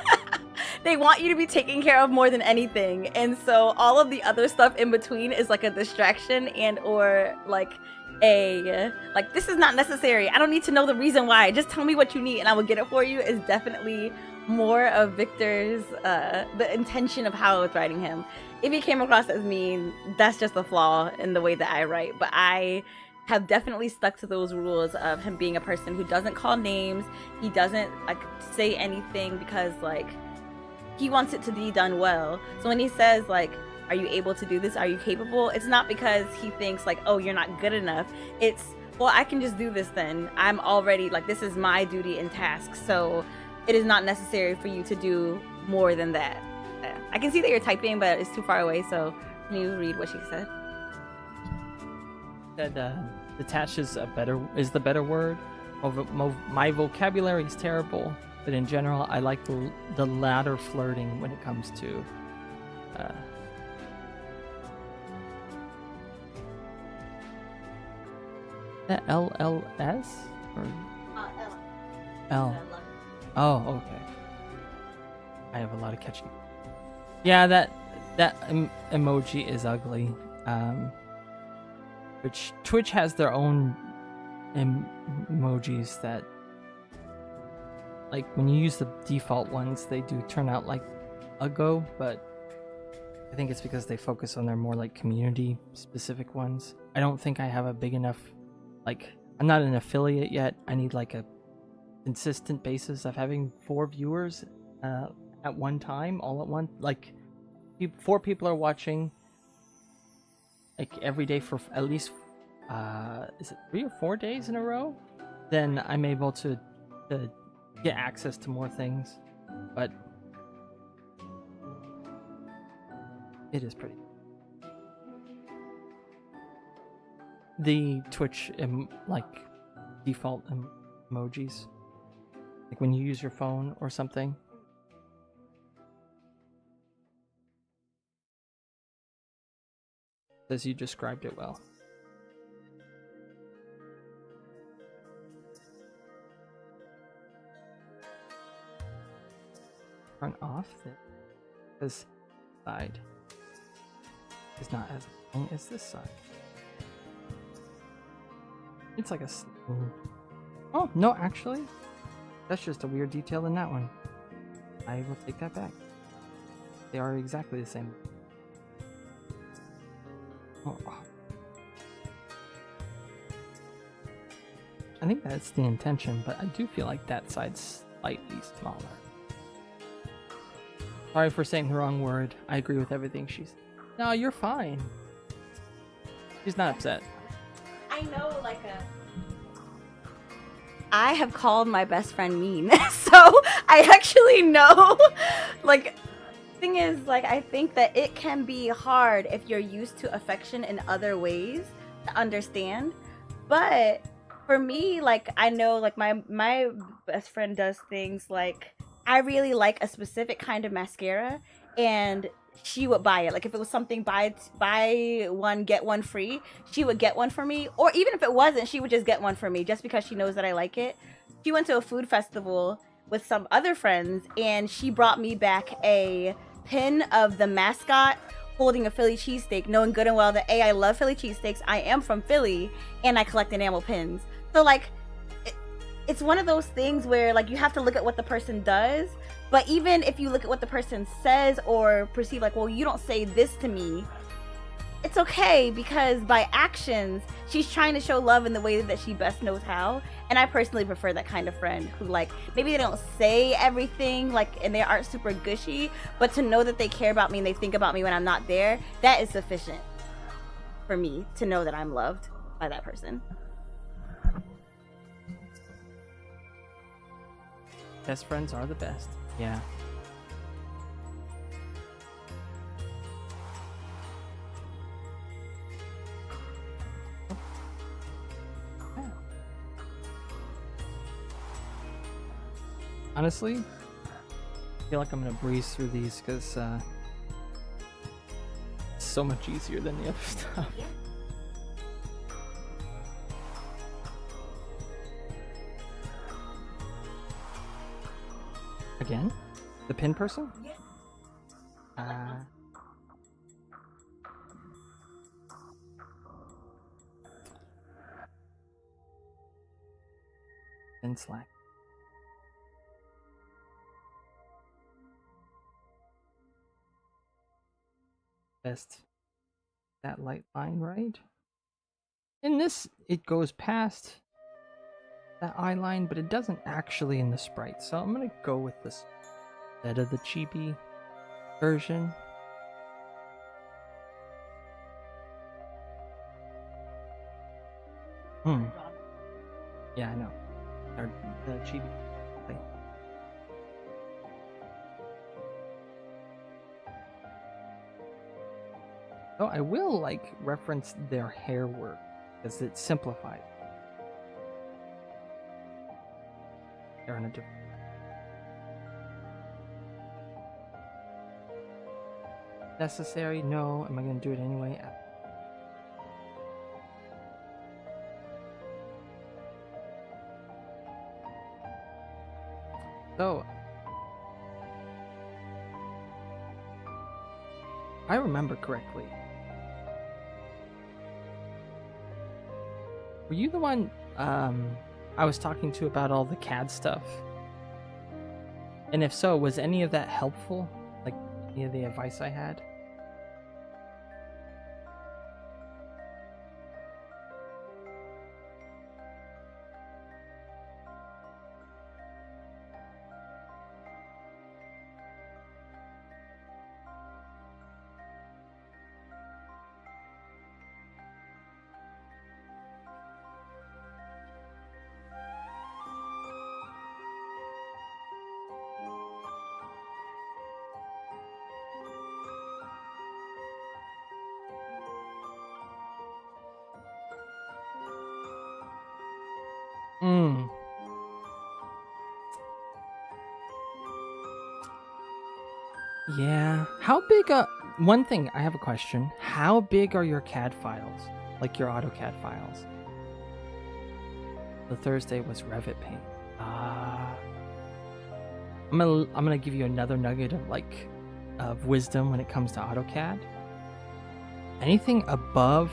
they want you to be taken care of more than anything. And so all of the other stuff in between is like a distraction and or like a like, this is not necessary. I don't need to know the reason why. Just tell me what you need and I will get it for you, is definitely more of Victor's the intention of how I was writing him. If he came across as mean, that's just a flaw in the way that I write. But I have definitely stuck to those rules of him being a person who doesn't call names. He doesn't like say anything because like he wants it to be done well. So when he says like, are you able to do this? Are you capable? It's not because he thinks like, oh, you're not good enough. It's, well, I can just do this then. I'm already like, this is my duty and task. So it is not necessary for you to do more than that. I can see that you're typing, but it's too far away. So can you read what she said? Detached is the better word. My vocabulary is terrible, but in general, I like the latter flirting when it comes to the LLS or L. Oh, okay. I have a lot of catching. Yeah, that emoji is ugly. Which Twitch has their own emojis that, like, when you use the default ones, they do turn out like uggo, but I think it's because they focus on their more like community specific ones. I don't think I have a big enough, like, I'm not an affiliate yet. I need like a consistent basis of having 4 viewers at one time, all at once. Like 4 people are watching like every day for at least is it 3 or 4 days in a row, then I'm able to get access to more things. But it is pretty. The Twitch like default emojis, like when you use your phone or something. As you described it well. Turn off this side is not as long as this side. It's like a. Oh no, actually, that's just a weird detail in that one. I will take that back. They are exactly the same. Oh. I think that's the intention, but I do feel like that side's slightly smaller. Sorry for saying the wrong word. I agree with everything she's. No, you're fine. She's not upset. I know, like I have called my best friend mean, so I actually know. Like, thing is, like, I think that it can be hard if you're used to affection in other ways to understand. But for me, like, I know, like, my best friend does things like, I really like a specific kind of mascara, and she would buy it. Like, if it was something buy one get one free, she would get one for me. Or even if it wasn't, she would just get one for me just because she knows that I like it. She went to a food festival with some other friends, and she brought me back a pin of the mascot holding a Philly cheesesteak, knowing good and well that I love Philly cheesesteaks, I am from Philly, and I collect enamel pins. So like, it's one of those things where like you have to look at what the person does, but even if you look at what the person says or perceive like, well, you don't say this to me, it's okay, because by actions she's trying to show love in the way that she best knows how. And I personally prefer that kind of friend who, like, maybe they don't say everything, like, and they aren't super gushy, but to know that they care about me and they think about me when I'm not there, that is sufficient for me to know that I'm loved by that person. Best friends are the best. Yeah. Honestly, I feel like I'm gonna breeze through these because it's so much easier than the other stuff. Yeah. Again? The pin person? Yeah. Pin slack. Best that light line, right? In this, it goes past that eye line, but it doesn't actually in the sprite. So I'm gonna go with this instead of the chibi version. Yeah, I know. Or the chibi. Wait. Oh, I will like reference their hair work because it's simplified. They're on a different. Necessary? No. Am I gonna do it anyway? So, I remember correctly. Were you the one I was talking to about all the CAD stuff? And if so, was any of that helpful? Like any of the advice I had? Yeah. How big one thing, I have a question. How big are your CAD files? Like your AutoCAD files? The Thursday was Revit Paint. I'm gonna give you another nugget of wisdom when it comes to AutoCAD. Anything above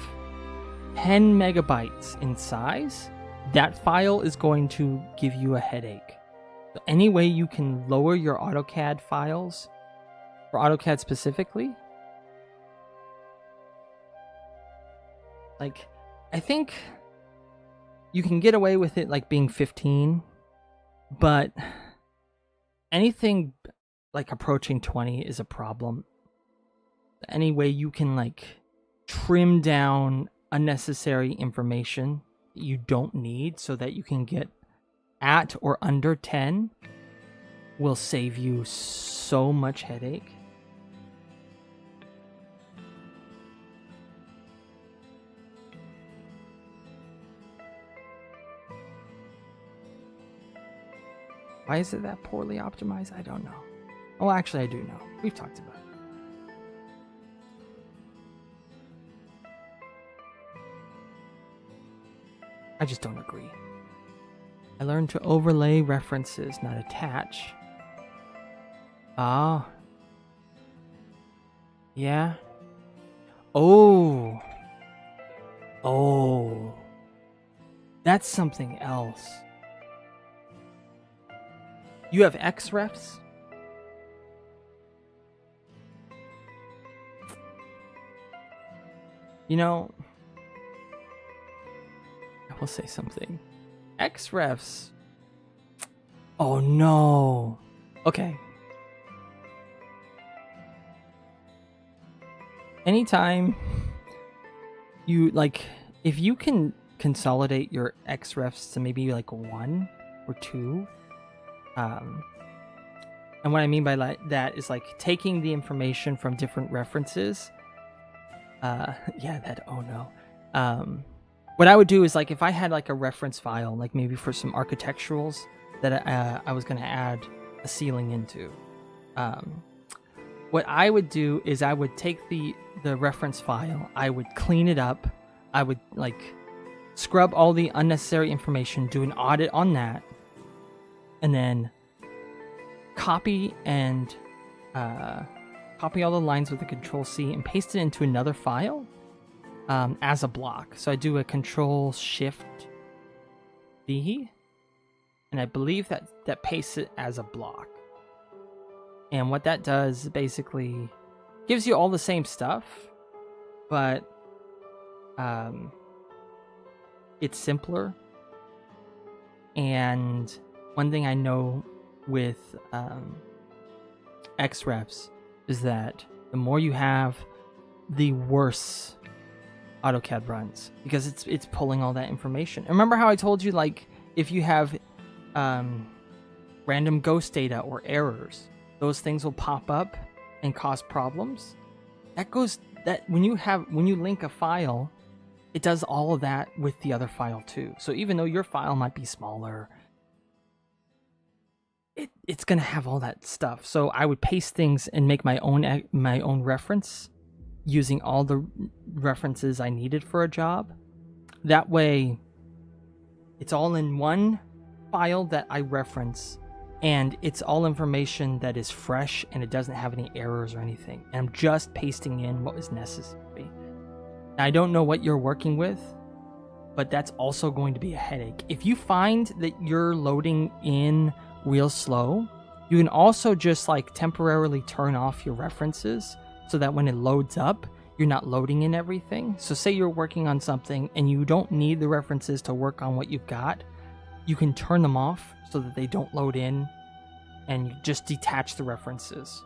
10 megabytes in size, that file is going to give you a headache. So any way you can lower your AutoCAD files, for AutoCAD specifically, like, I think you can get away with it like being 15, but anything like approaching 20 is a problem. Any way you can like trim down unnecessary information that you don't need so that you can get at or under 10 will save you so much headache. Why is it that poorly optimized? I don't know. Oh, actually, I do know. We've talked about it. I just don't agree. I learned to overlay references, not attach. Ah. Yeah. Oh. Oh. That's something else. You have XRefs? You know, I will say something. XRefs. Oh no. Okay. Anytime you like, if you can consolidate your XRefs to maybe like 1 or 2, and what I mean by that is like taking the information from different references. Yeah, that, oh no. What I would do is like if I had like a reference file, like maybe for some architecturals that I was going to add a ceiling into. What I would do is I would take the reference file, I would clean it up, I would like scrub all the unnecessary information, do an audit on that, and then copy all the lines with a Control-C and paste it into another file as a block. So I do a Control-Shift-D, and I believe that pastes it as a block. And what that does basically gives you all the same stuff, but it's simpler. And one thing I know with XRefs is that the more you have, the worse AutoCAD runs, because it's pulling all that information. And remember how I told you, like, if you have random ghost data or errors, those things will pop up and cause problems. When you link a file, it does all of that with the other file too. So even though your file might be smaller, it's gonna have all that stuff. So I would paste things and make my own reference using all the references I needed for a job. That way, it's all in one file that I reference, and it's all information that is fresh and it doesn't have any errors or anything. And I'm just pasting in what was necessary. Now, I don't know what you're working with, but that's also going to be a headache. If you find that you're loading in real slow, you can also just like temporarily turn off your references so that when it loads up, you're not loading in everything. So say you're working on something and you don't need the references to work on what you've got, you can turn them off so that they don't load in, and you just detach the references.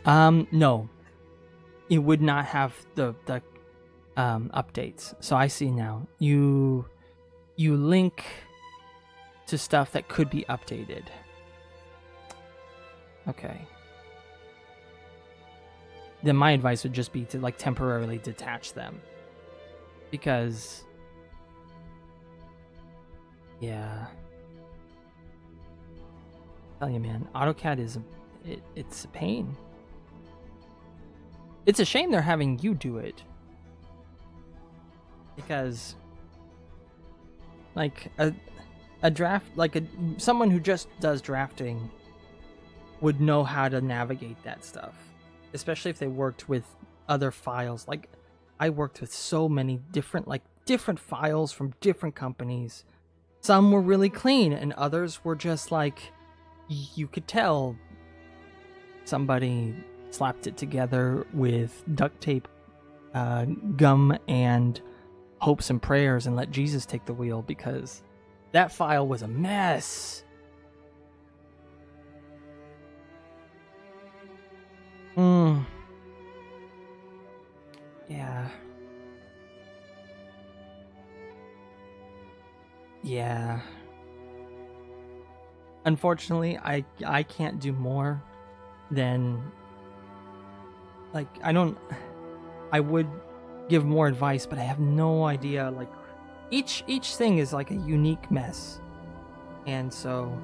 No, it would not have the updates. So I see now. You link to stuff that could be updated. Okay. Then my advice would just be to like temporarily detach them. Because yeah. I tell you, man, AutoCAD it's a pain. It's a shame they're having you do it. Because like a draft, like someone who just does drafting would know how to navigate that stuff, especially if they worked with other files. Like I worked with so many different files from different companies. Some were really clean and others were just like, you could tell somebody slapped it together with duct tape, gum, and hopes and prayers and let Jesus take the wheel, because that file was a mess. Yeah. Yeah. Unfortunately, I can't do more than like I would give more advice, but I have no idea. Like each thing is like a unique mess, and so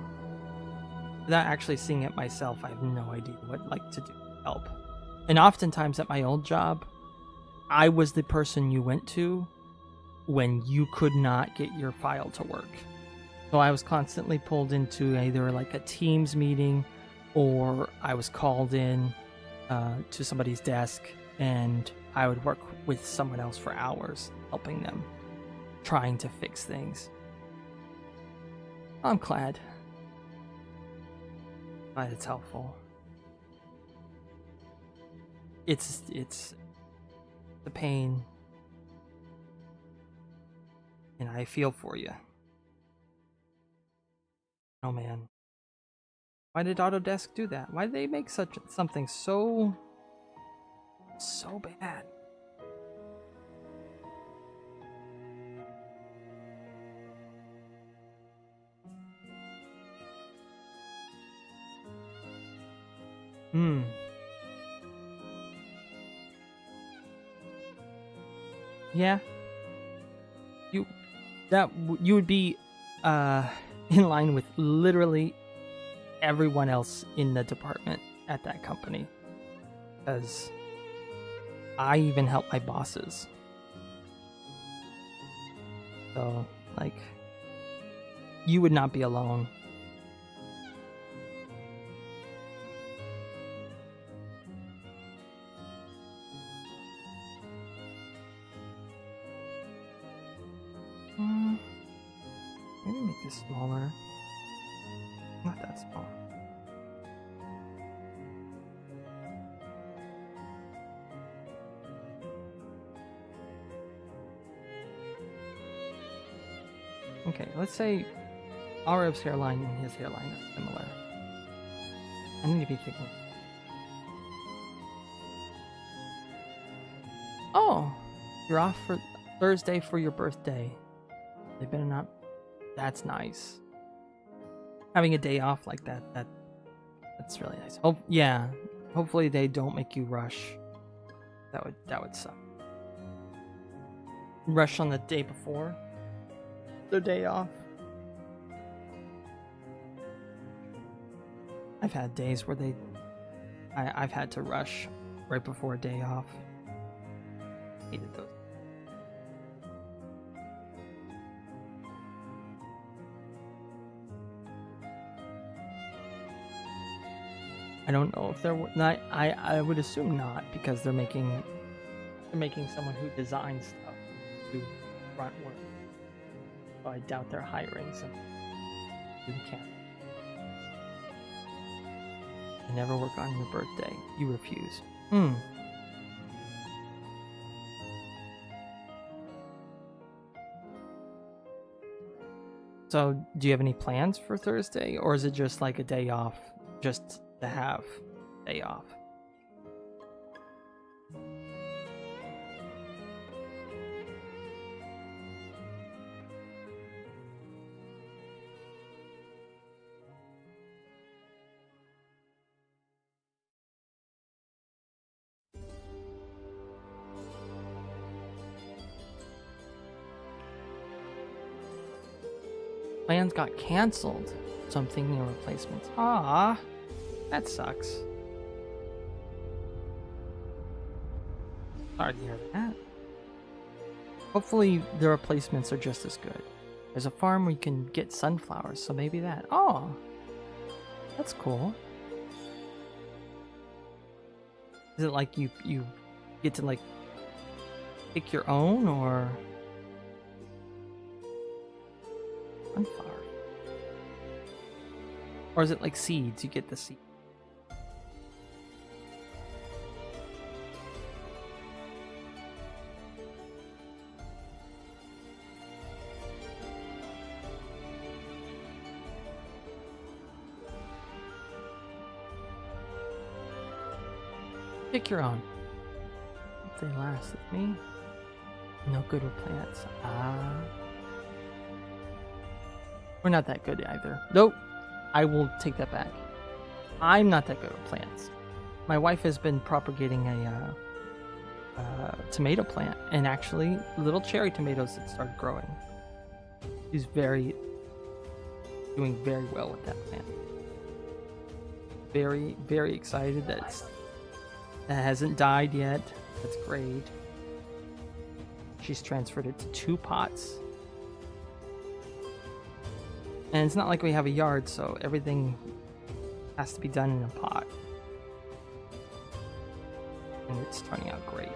without actually seeing it myself, I have no idea what to do to help. And oftentimes at my old job, I was the person you went to when you could not get your file to work. So I was constantly pulled into either like a Teams meeting, or I was called in to somebody's desk, and I would work with someone else for hours, helping them, trying to fix things. I'm glad. Glad it's helpful. It's the pain, and I feel for you. Oh man. Why did Autodesk do that? Why did they make something so bad? Yeah. You would be in line with literally everyone else in the department at that company, because I even help my bosses. So, like, you would not be alone. Maybe make this smaller. Not that small. Okay, let's say Arev's hairline and his hairline are similar. I need to be thinking. Oh, you're off for Thursday for your birthday. They better not. That's nice. Having a day off like that's really nice. Yeah. Hopefully they don't make you rush. That would suck. Rush on the day before their day off. I've had days where I've had to rush right before a day off. Hated those. I don't know if they're not. I would assume not, because they're making someone who designs stuff do front work. So I doubt they're hiring someone who can. I never work on your birthday. You refuse. So, do you have any plans for Thursday, or is it just like a day off, just to have a day off? Plans got canceled, so I'm thinking of replacements. Ah, that sucks. Sorry to hear that. Hopefully the replacements are just as good. There's a farm where you can get sunflowers, so maybe that. Oh, that's cool. Is it like you get to like pick your own, or sunflower? Or is it like seeds? You get the seed. Pick your own. If they last with me. No good with plants. We're not that good either. Nope. I will take that back. I'm not that good with plants. My wife has been propagating a tomato plant, and actually little cherry tomatoes that started growing. She's doing very well with that plant. Very, very excited that hasn't died yet. That's great. She's transferred it to 2 pots. And it's not like we have a yard, so everything has to be done in a pot. And it's turning out great.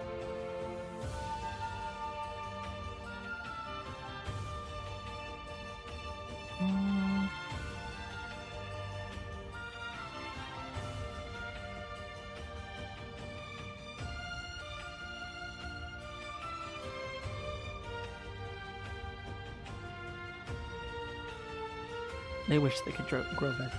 They wish they could grow veg.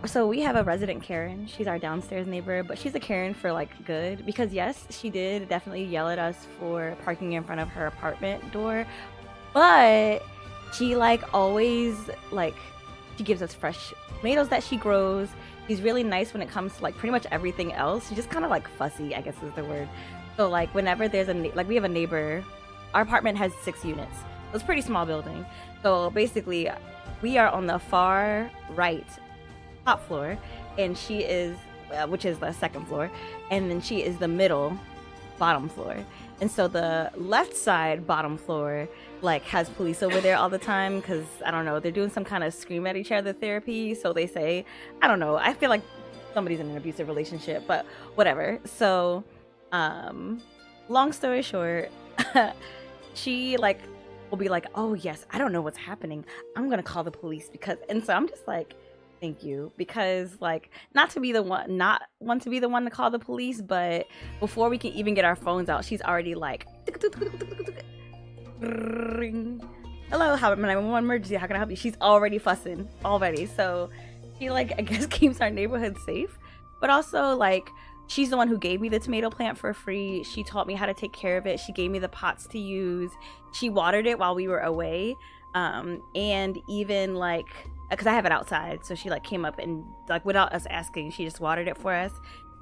So we have a resident Karen. She's our downstairs neighbor, but she's a Karen for like good, because yes, she did definitely yell at us for parking in front of her apartment door, but she like always like she gives us fresh tomatoes that she grows. She's really nice when it comes to like pretty much everything else. She's just kind of like fussy, I guess is the word. So like whenever there's like we have a neighbor, our apartment has 6 units. So it's a pretty small building. So basically we are on the far right top floor, and she is which is the second floor, and then she is the middle bottom floor. And so the left side bottom floor like has police over there all the time, because I don't know, they're doing some kind of scream at each other therapy. So they say, I don't know, I feel like somebody's in an abusive relationship, but whatever. So long story short, she like will be like, oh yes, I don't know what's happening, I'm gonna call the police, because, and so I'm just like, thank you, because like not to be the one to call the police, but before we can even get our phones out, she's already like, hello, how 911 emergency, how can I help you? She's already fussing already. So she like, I guess, keeps our neighborhood safe, but also like she's the one who gave me the tomato plant for free. She taught me how to take care of it. She gave me the pots to use. She watered it while we were away, and even like, because I have it outside, so she like came up and like without us asking, she just watered it for us.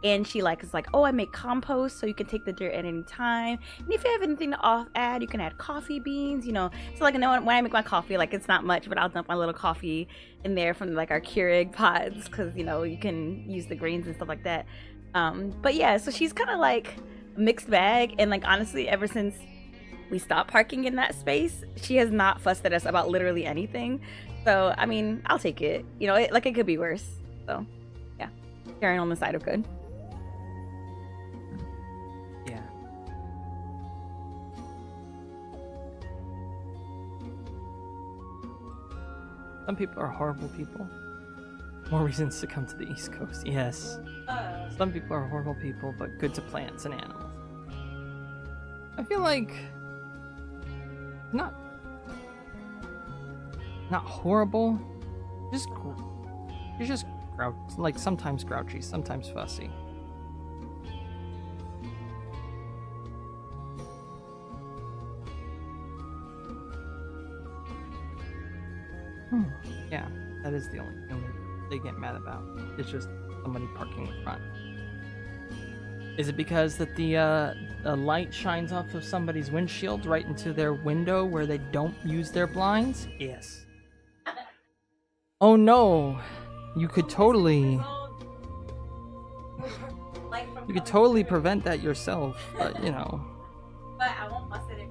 And she like is like, oh, I make compost, so you can take the dirt at any time, and if you have anything to add, you can add coffee beans, you know. So like, when I make my coffee, like it's not much, but I'll dump my little coffee in there from like our Keurig pods, because you know you can use the grains and stuff like that. But yeah, so she's kind of like mixed bag, and like honestly, ever since we stopped parking in that space, she has not fussed at us about literally anything. So I mean, I'll take it. You know, it could be worse. So yeah, carrying on the side of good. Yeah. Some people are horrible people. More reasons to come to the East Coast. Yes. Some people are horrible people, but good to plants and animals. I feel like not horrible. You're just like sometimes grouchy, sometimes fussy. Yeah, that is the only thing they get mad about. It's just somebody parking in front. Is it because that the light shines off of somebody's windshield right into their window where they don't use their blinds? Yes. Oh no! You could totally prevent that yourself, but you know. But I won't bust it in.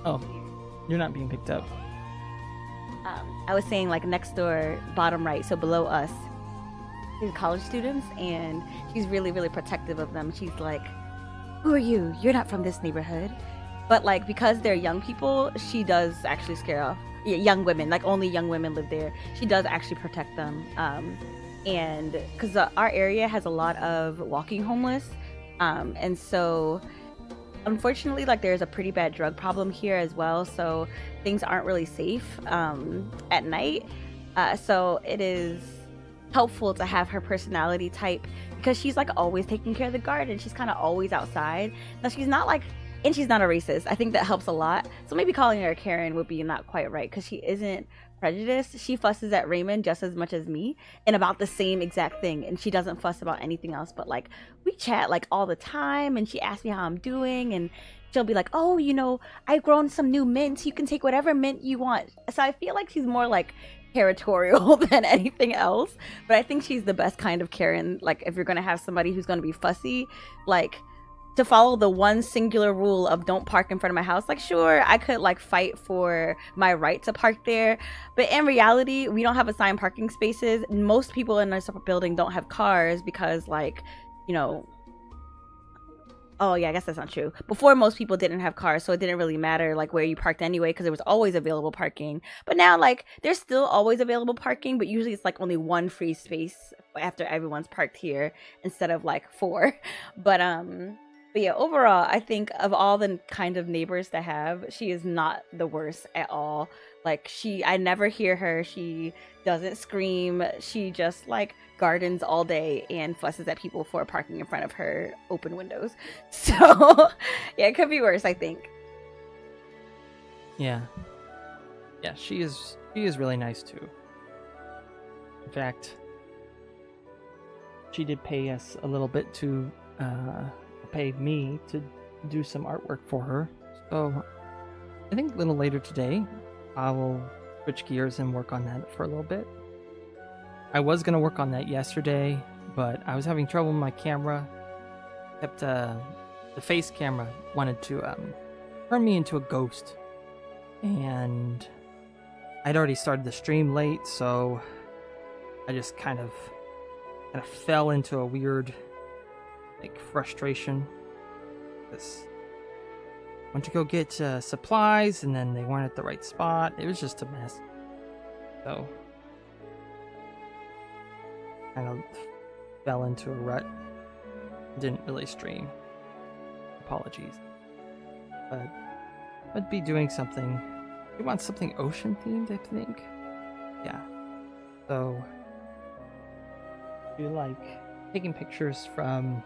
Oh, you're not being picked up. I was saying like next door, bottom right, so below us, these college students, and she's really, really protective of them. She's like, who are you? You're not from this neighborhood. But like, because they're young people, she does actually scare off young women. Like only young women live there. She does actually protect them. And because our area has a lot of walking homeless. And so unfortunately, like there's a pretty bad drug problem here as well, so things aren't really safe at night. So it is helpful to have her personality type, because she's like always taking care of the garden. She's kind of always outside. Now she's not like, and she's not a racist. I think that helps a lot. So maybe calling her a Karen would be not quite right, because she isn't prejudiced. She fusses at Raymond just as much as me, and about the same exact thing, and she doesn't fuss about anything else. But like we chat like all the time, and she asks me how I'm doing, and she'll be like, oh, you know, I've grown some new mints, you can take whatever mint you want. So I feel like she's more like territorial than anything else, but I think she's the best kind of Karen. Like if you're gonna have somebody who's gonna be fussy, like to follow the one singular rule of don't park in front of my house. Like sure, I could like fight for my right to park there, but in reality we don't have assigned parking spaces. Most people in our building don't have cars because, like, you know, Oh yeah, I guess that's not true. Before, most people didn't have cars, so it didn't really matter like where you parked anyway, because there was always available parking. But now, like, there's still always available parking, but usually it's like only one free space after everyone's parked here instead of like four. But yeah, overall, I think of all the kind of neighbors to have, she is not the worst at all. Like I never hear her. She doesn't scream. She just like gardens all day and fusses at people for parking in front of her open windows. So yeah, it could be worse, I think. Yeah. Yeah, she is really nice too. In fact, she did pay us a little bit to pay me to do some artwork for her. So I think a little later today I will switch gears and work on that for a little bit. I was going to work on that yesterday, but I was having trouble with my camera. Except the face camera wanted to turn me into a ghost. And I'd already started the stream late, so I just kind of fell into a weird like frustration. Because I went to go get supplies, and then they weren't at the right spot. It was just a mess. So kind of fell into a rut. Didn't really stream. Apologies. But I'd be doing something. We want something ocean themed, I think. Yeah. So you like taking pictures from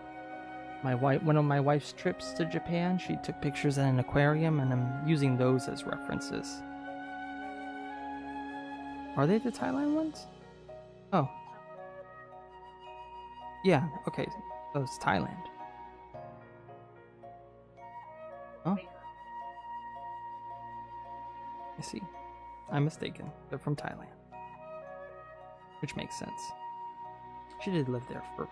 one of my wife's trips to Japan. She took pictures at an aquarium, and I'm using those as references. Are they the Thailand ones? Oh. Yeah, okay. So it's Thailand. Oh. I see. I'm mistaken. They're from Thailand. Which makes sense. She did live there for...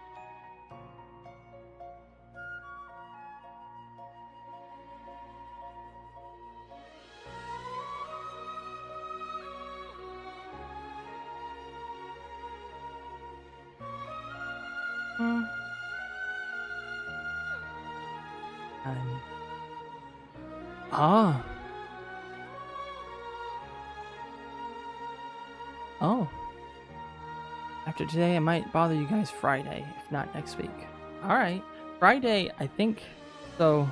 Ah. Oh. After today, I might bother you guys Friday, if not next week. Alright. Friday, I think... So,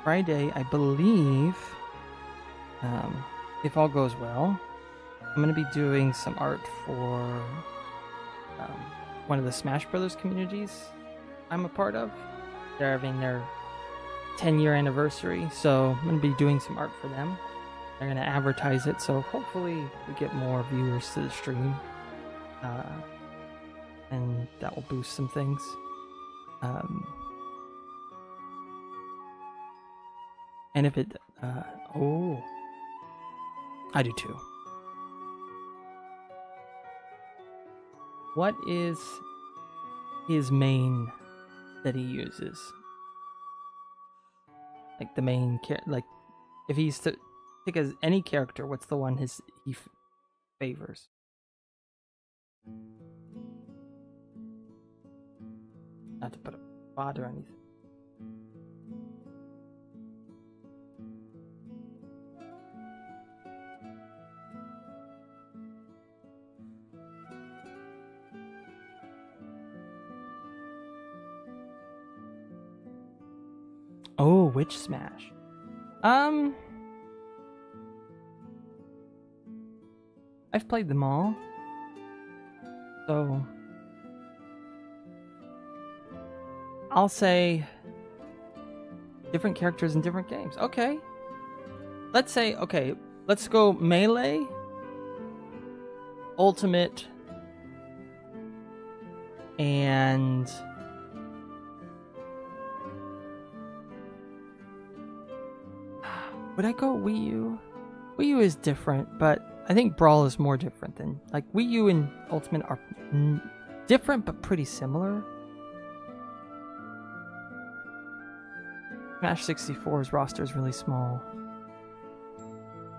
Friday, I believe... if all goes well, I'm going to be doing some art for... one of the Smash Brothers communities I'm a part of. They're having their 10-year anniversary, so I'm going to be doing some art for them. They're going to advertise it, so hopefully we get more viewers to the stream. And that will boost some things. And if it... oh. I do too. What is his main that he uses? Like the main like if he's to pick as any character, what's the one he favors? Not to put a bot or anything. Oh, which Smash? I've played them all. So I'll say different characters in different games. Okay. Let's say, okay, let's go Melee, Ultimate, and would I go Wii U? Wii U is different, but I think Brawl is more different than... Like, Wii U and Ultimate are different, but pretty similar. Smash 64's roster is really small.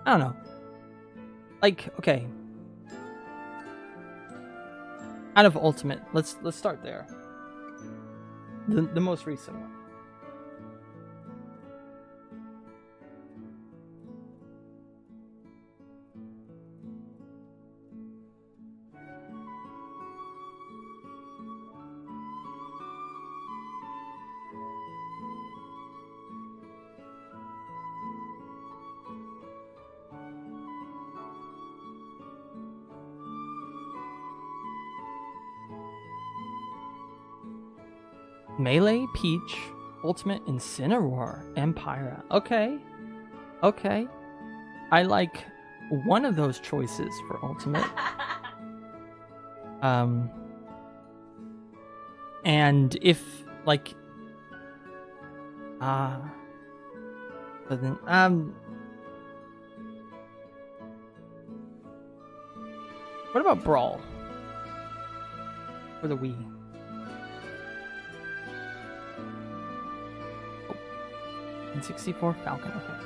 I don't know. Like, okay. Out of Ultimate, let's start there. The most recent one. Melee, Peach, Ultimate, Incineroar, Empyra. Okay. Okay. I like one of those choices for Ultimate. And if, like... but then, what about Brawl? For the Wii. Oh. N64 Falcon, okay.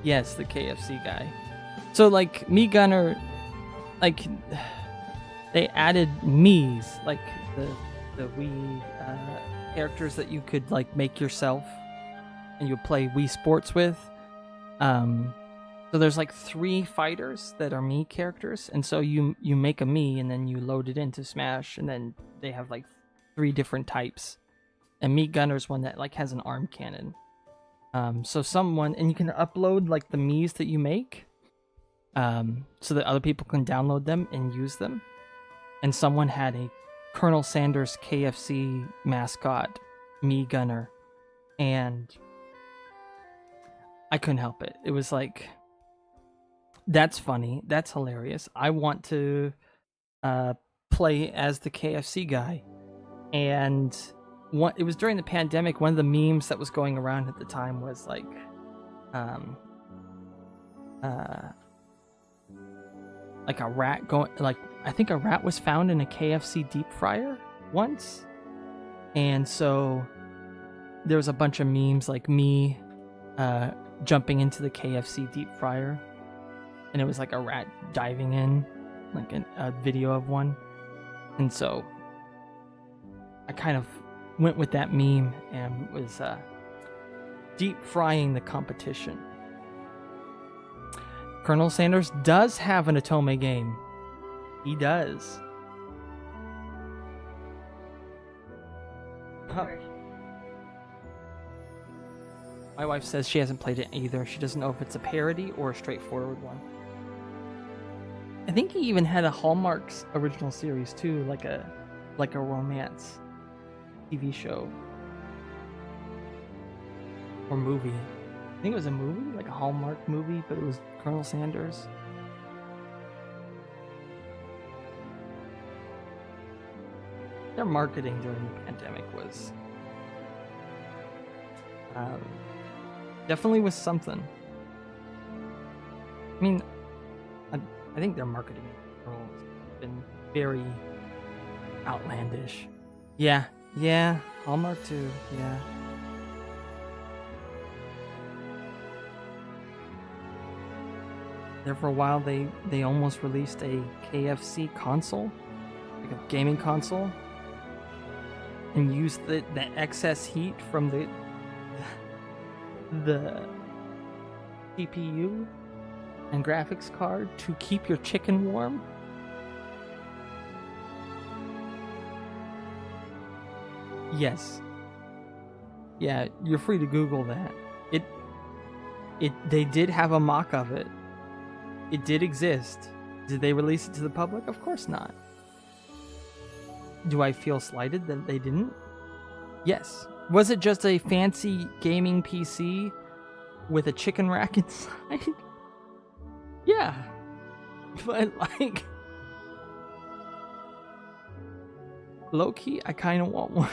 Yes, the KFC guy. So like me Gunner, like they added me's, like the Wii characters that you could like make yourself and you play Wii Sports with. So there's like 3 fighters that are me characters, and so you make a me and then you load it into Smash, and then they have like 3 different types. And me Gunner's one that like has an arm cannon. So someone, and you can upload like the Mii's that you make, so that other people can download them and use them. And someone had a Colonel Sanders KFC mascot, me Gunner, and I couldn't help it. It was like, that's funny, that's hilarious. I want to play as the KFC guy, and it was during the pandemic. One of the memes that was going around at the time was like a rat going, like, I think a rat was found in a KFC deep fryer once, and so there was a bunch of memes like me jumping into the KFC deep fryer, and it was like a rat diving in, like a video of one, and so I kind of went with that meme and was deep frying the competition. Colonel Sanders does have an otome game. He does. My wife says she hasn't played it either. She doesn't know if it's a parody or a straightforward one. I think he even had a Hallmark's original series too, like a romance TV show or movie. I think it was a movie, like a Hallmark movie, but it was Colonel Sanders. Their marketing during the pandemic was definitely was something. I mean, I think their marketing has been very outlandish. Yeah, Hallmark too, yeah. There for a while, they almost released a KFC console, like a gaming console, and used the excess heat from the CPU and graphics card to keep your chicken warm. Yes. Yeah, you're free to Google that. They did have a mock of it. It did exist. Did they release it to the public? Of course not. Do I feel slighted that they didn't? Yes. Was it just a fancy gaming PC with a chicken rack inside? Yeah. But like, low-key, I kind of want one.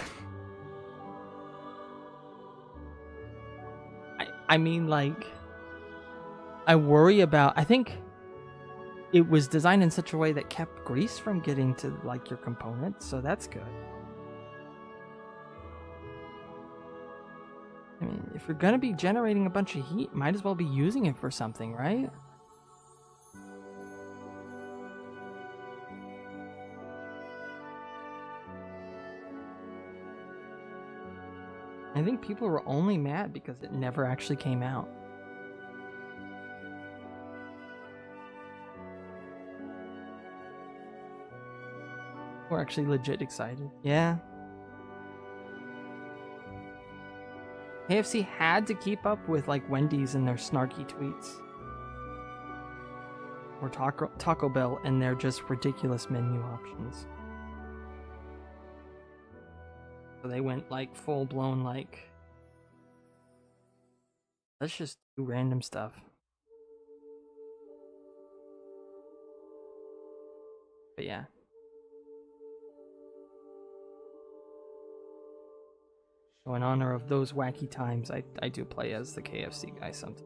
I mean, like, I worry about, I think it was designed in such a way that kept grease from getting to like your components, so that's good. I mean, if you're gonna be generating a bunch of heat, might as well be using it for something, right? I think people were only mad because it never actually came out. We're actually legit excited. Yeah. KFC had to keep up with like Wendy's and their snarky tweets. Or Taco Bell and their just ridiculous menu options. So they went like full blown like, let's just do random stuff. But yeah. So in honor of those wacky times, I do play as the KFC guy sometimes.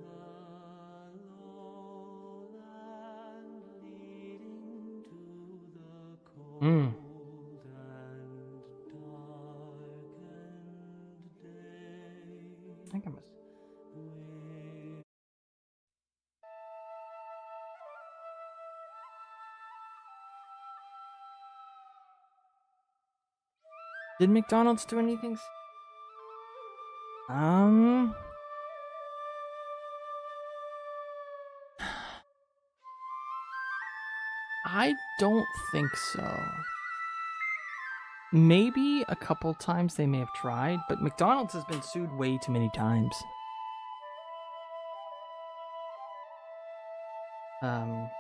I think I must. Did McDonald's do anything? I don't think so. Maybe a couple times they may have tried, but McDonald's has been sued way too many times. I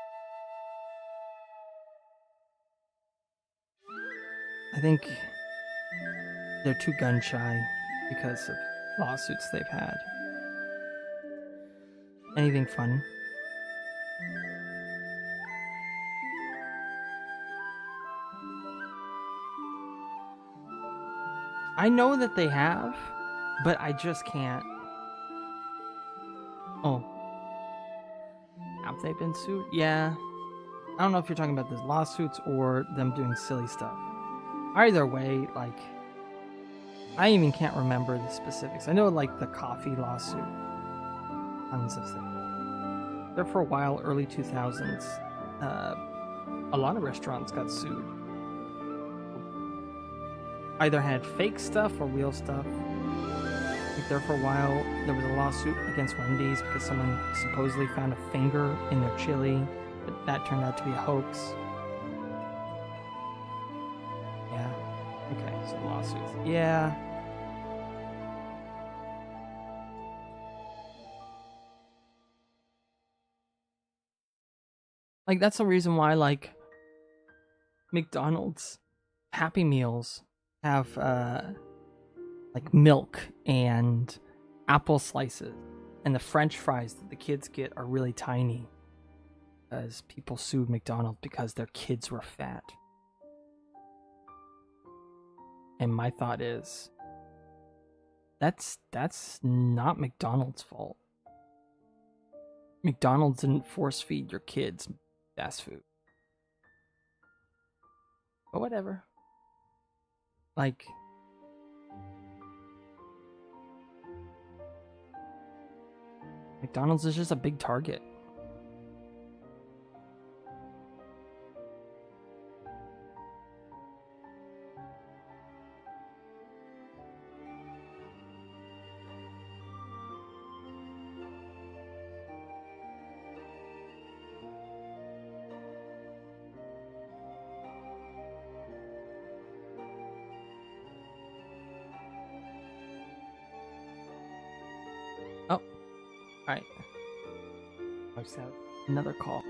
think they're too gun shy because of lawsuits they've had. Anything fun? I know that they have, but I just can't. Oh. Have they been sued? Yeah. I don't know if you're talking about the lawsuits or them doing silly stuff. Either way, like, I even can't remember the specifics. I know, like, the coffee lawsuit. Tons of things. There for a while, early 2000s, a lot of restaurants got sued. Either had fake stuff or real stuff. Like there for a while, there was a lawsuit against Wendy's because someone supposedly found a finger in their chili, but that turned out to be a hoax. Yeah. Okay, so lawsuits. Yeah. Like, that's the reason why, like, McDonald's Happy Meals have, like, milk and apple slices, and the French fries that the kids get are really tiny because people sued McDonald's because their kids were fat. And my thought is, that's not McDonald's fault. McDonald's didn't force feed your kids fast food. But whatever. Like, McDonald's is just a big target. Oh, alright. I just have another call.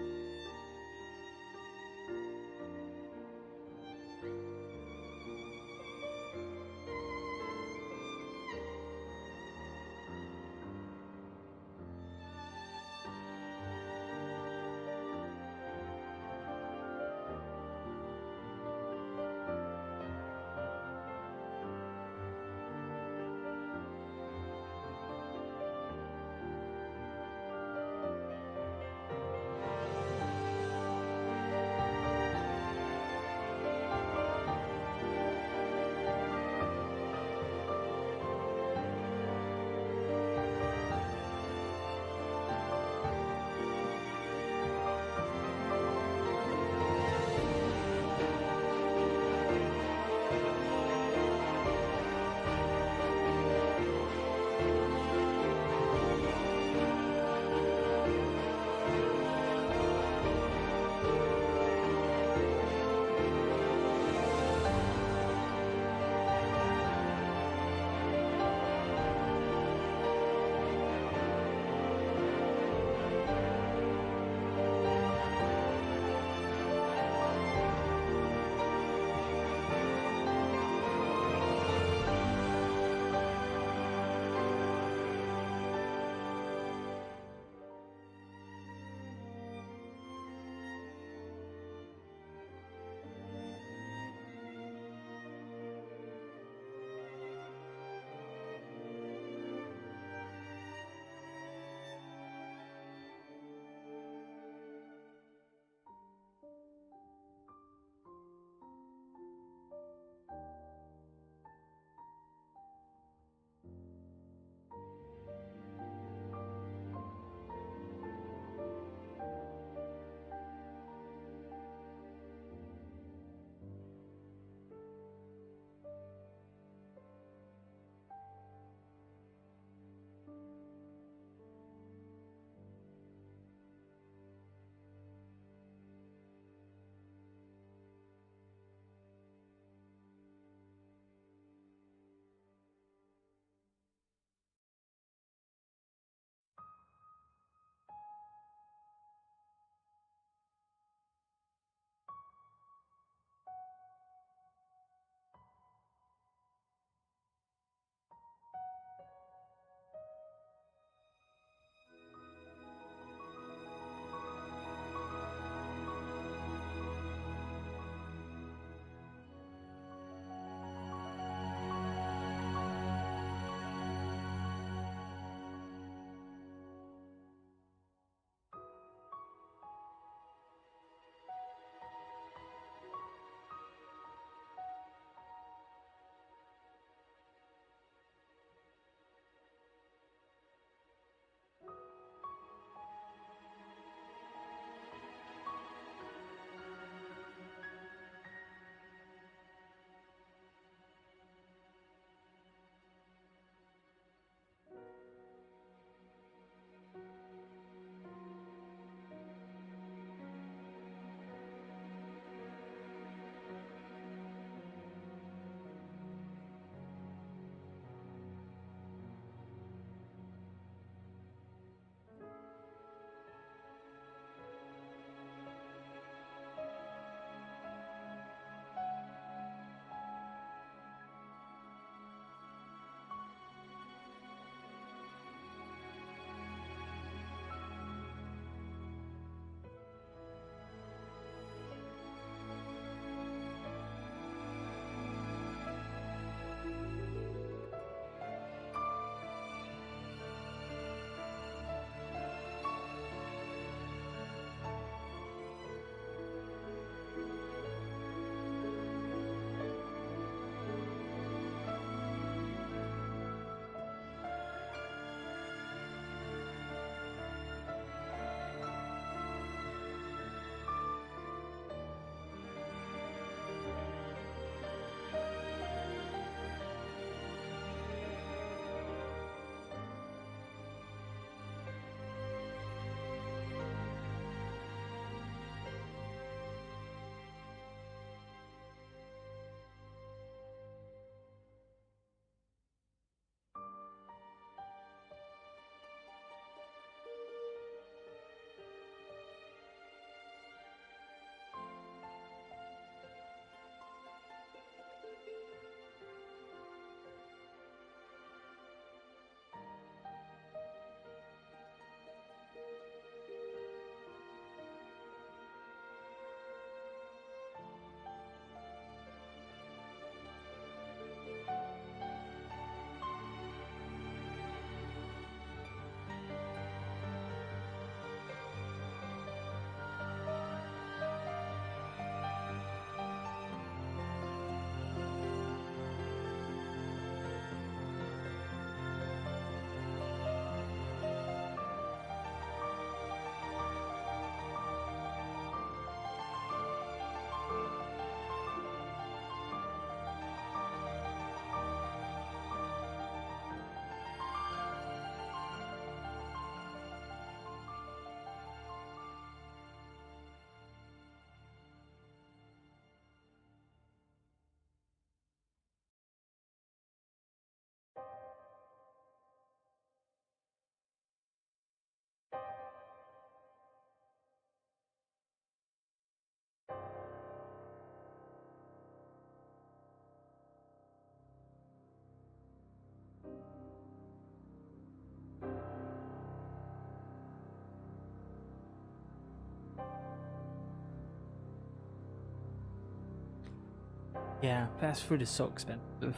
Yeah, fast food is so expensive.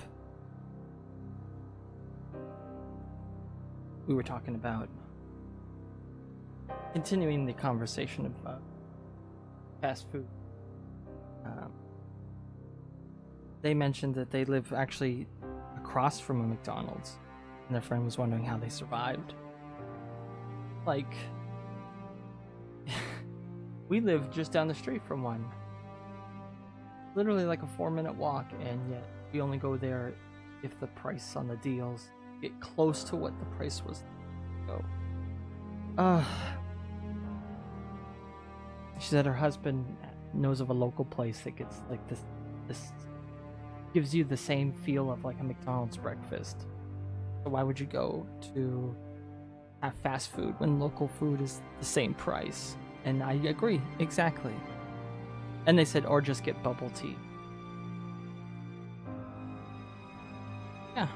We were talking about continuing the conversation of fast food. Um, they mentioned that they live actually across from a McDonald's, and their friend was wondering how they survived. Like, we live just down the street from one. Literally like a 4-minute walk, and yet we only go there if the price on the deals get close to what the price was. Go. She said her husband knows of a local place that gets like this gives you the same feel of like a McDonald's breakfast. So why would you go to have fast food when local food is the same price? And I agree, exactly. And they said, or just get bubble tea. Yeah.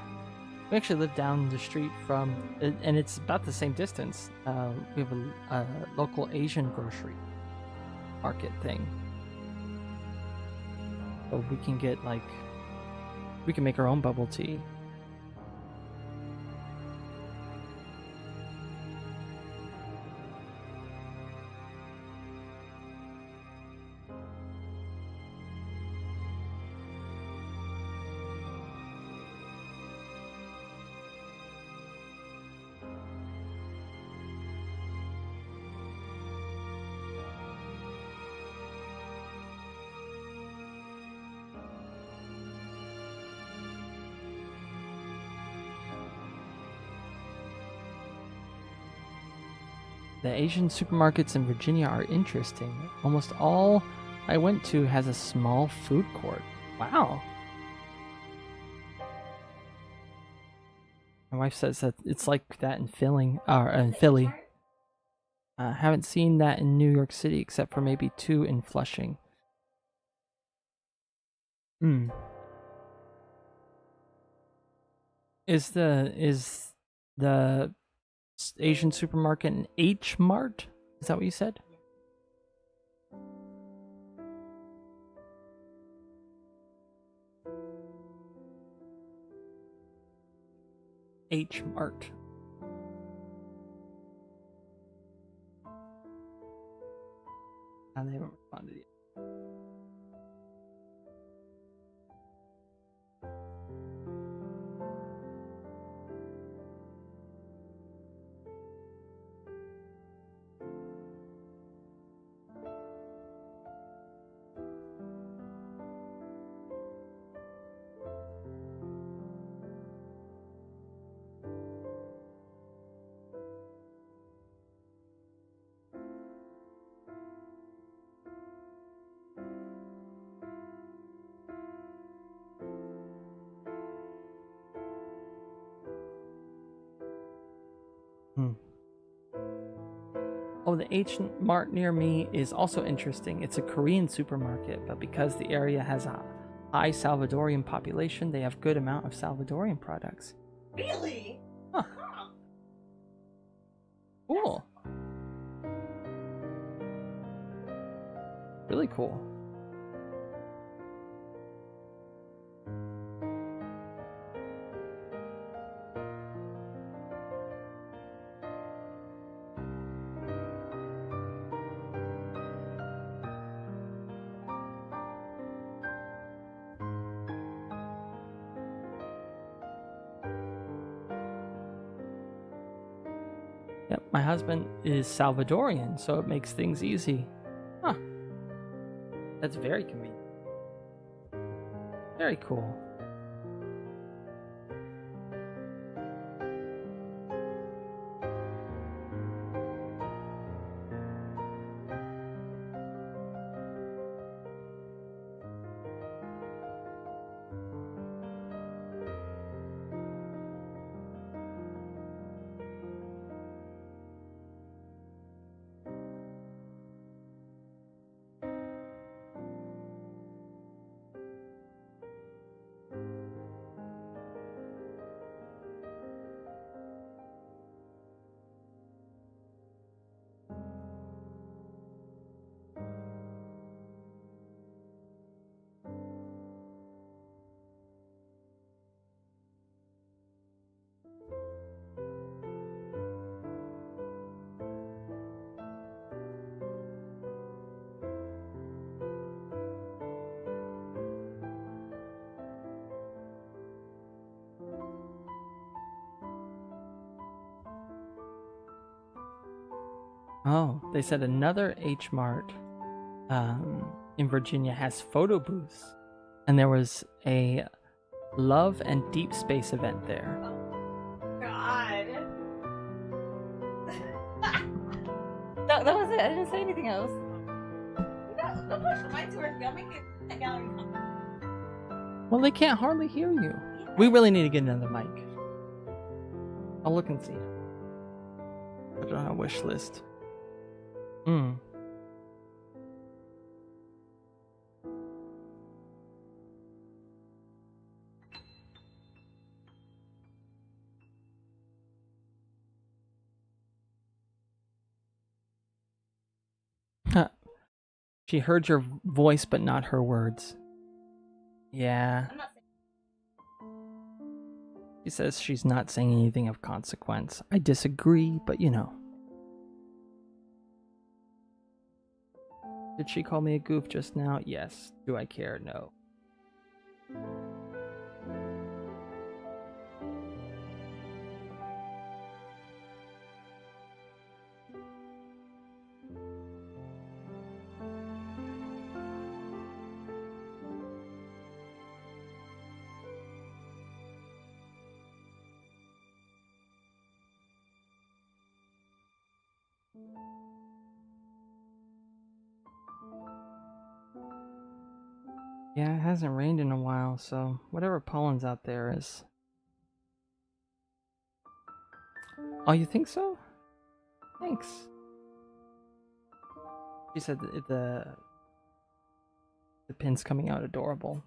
We actually live down the street from, and it's about the same distance. We have a local Asian grocery market thing. So we can get we can make our own bubble tea. The Asian supermarkets in Virginia are interesting. Almost all I went to has a small food court. Wow. My wife says that it's like that in Philly. Haven't seen that in New York City except for maybe 2 in Flushing. Hmm. Is the Asian supermarket an H Mart? Is that what you said? H Mart. They haven't responded yet. Oh, the H Mart near me is also interesting. It's a Korean supermarket, but because the area has a high Salvadorian population, they have good amount of Salvadorian products. Really? Huh. Cool. Really cool. Yep, my husband is Salvadorian, so it makes things easy. Huh. That's very convenient. Very cool. Oh, they said another H Mart in Virginia has photo booths, and there was a Love and Deep Space event there. God. That was it. I didn't say anything else. Don't push the mic towards me. I'll make it gallery come. Well, they can't hardly hear you. We really need to get another mic. I'll look and see. Put it on a wish list. Hmm. She heard your voice, but not her words. Yeah. I'm not She says she's not saying anything of consequence. I disagree, but you know. Did she call me a goof just now? Yes. Do I care? No. Yeah, it hasn't rained in a while, so whatever pollen's out there is... Oh, you think so? Thanks. She said that the pin's coming out adorable.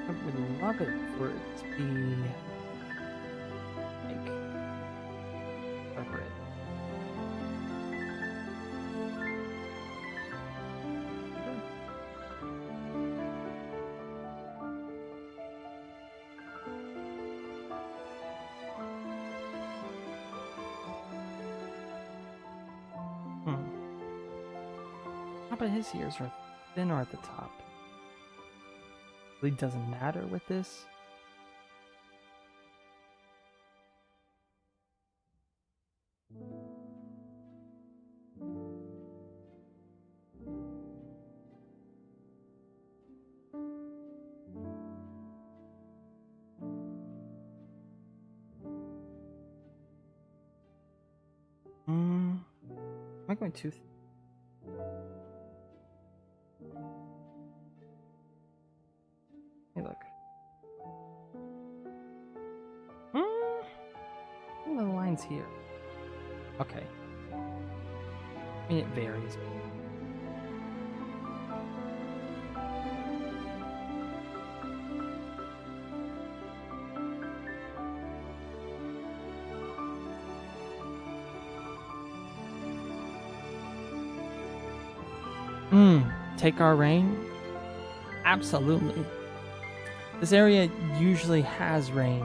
I would love it for it to be like separate. How about his ears are thinner at the top? Really doesn't matter with this. Am I going too? Hey, look. What are the lines here? Okay. I mean, it varies. Take our rain? Absolutely. This area usually has rain,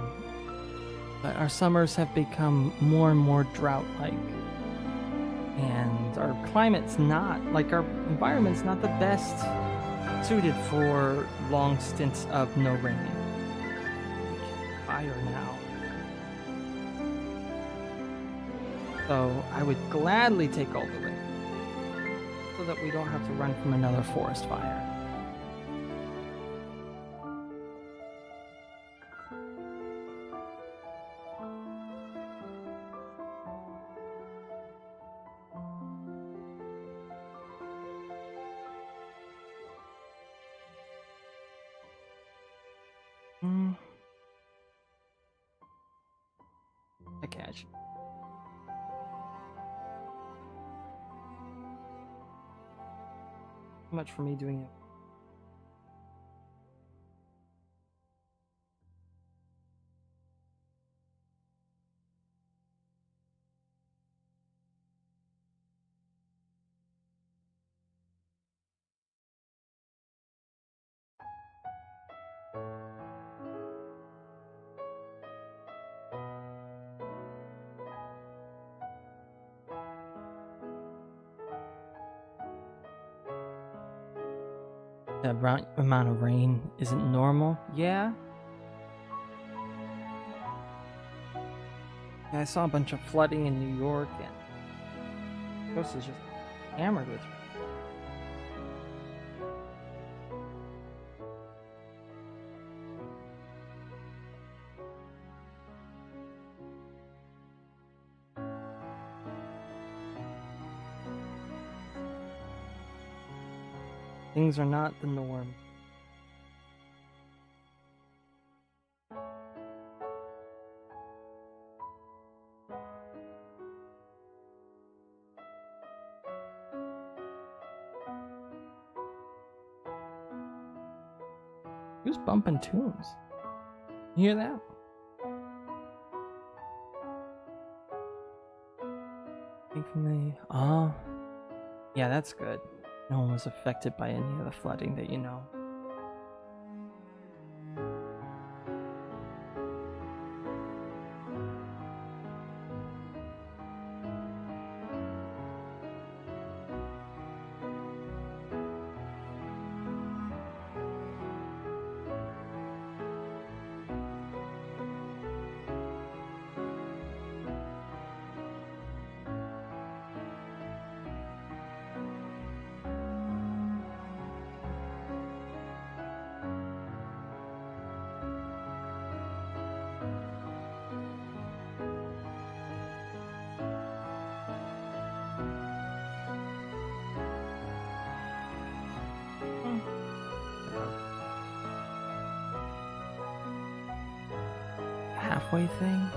but our summers have become more and more drought-like. And our climate's not, like our environment's not the best suited for long stints of no rain. Fire now. So I would gladly take all the rain, so that we don't have to run from another forest fire. I catch. How much for me doing it? the amount of rain isn't normal. Yeah. I saw a bunch of flooding in New York, and the coast is just hammered with rain. Things are not the norm. Who's bumping tunes? You hear that? Thankfully, yeah, that's good. No one was affected by any of the flooding that you know. Halfway thing?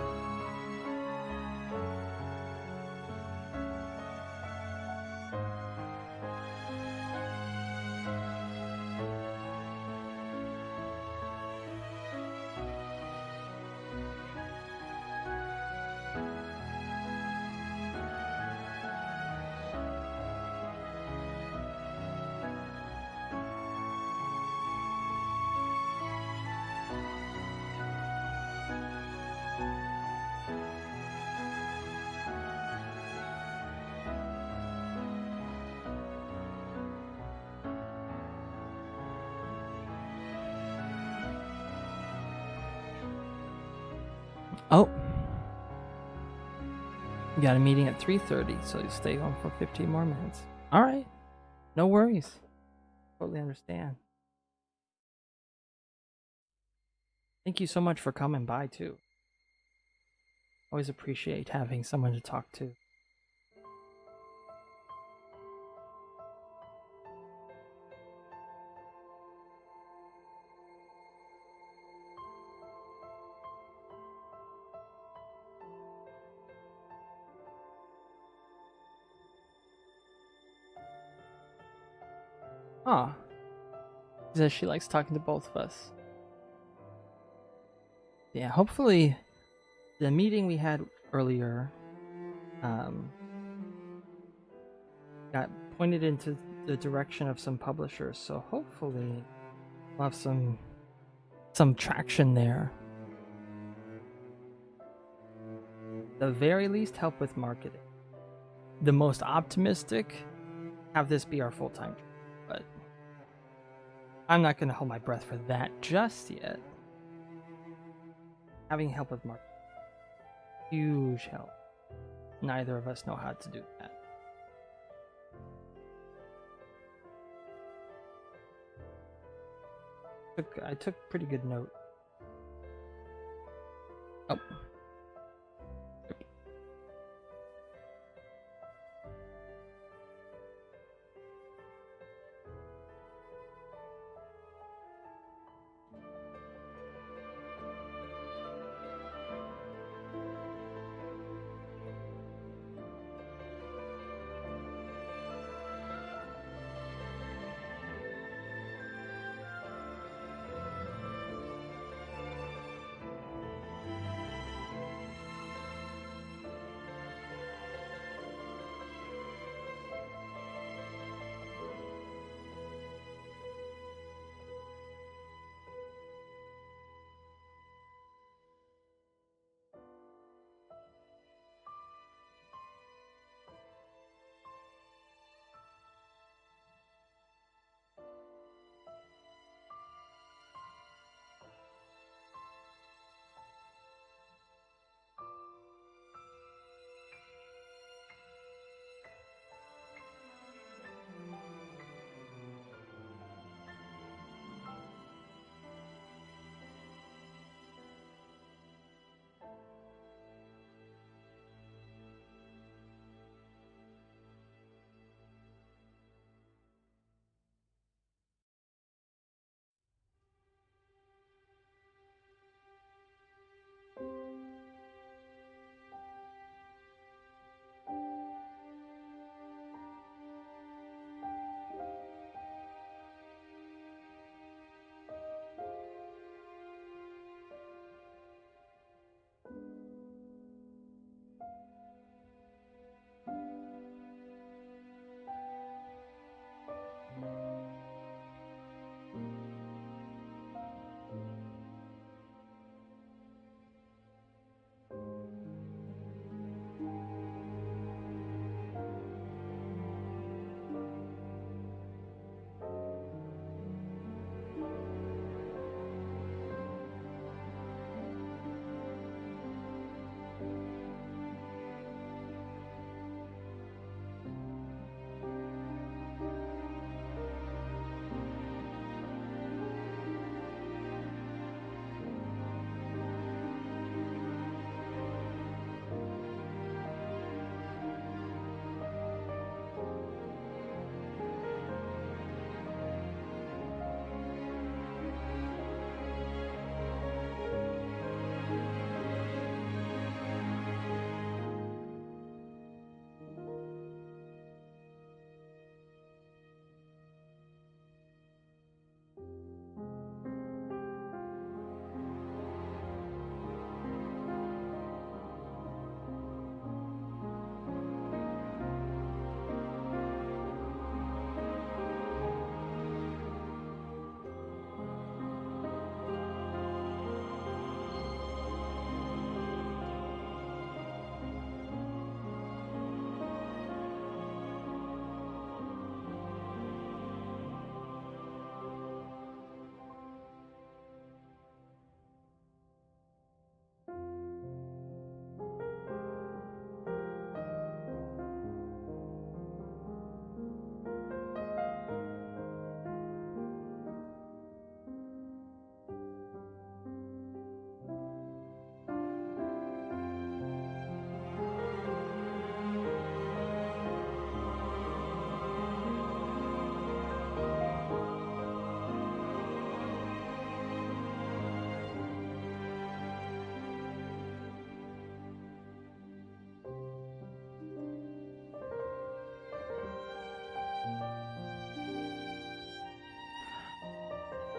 Oh. You got a meeting at 3:30, so you stay home for 15 more minutes. Alright. No worries. Totally understand. Thank you so much for coming by, too. Always appreciate having someone to talk to. Ah. She says she likes talking to both of us. Yeah, hopefully the meeting we had earlier got pointed into the direction of some publishers, so hopefully we'll have some traction there. The very least, help with marketing. The most optimistic, have this be our full-time job, but I'm not going to hold my breath for that just yet. Having help with marketing, huge help. Neither of us know how to do that. I took pretty good note. Oh.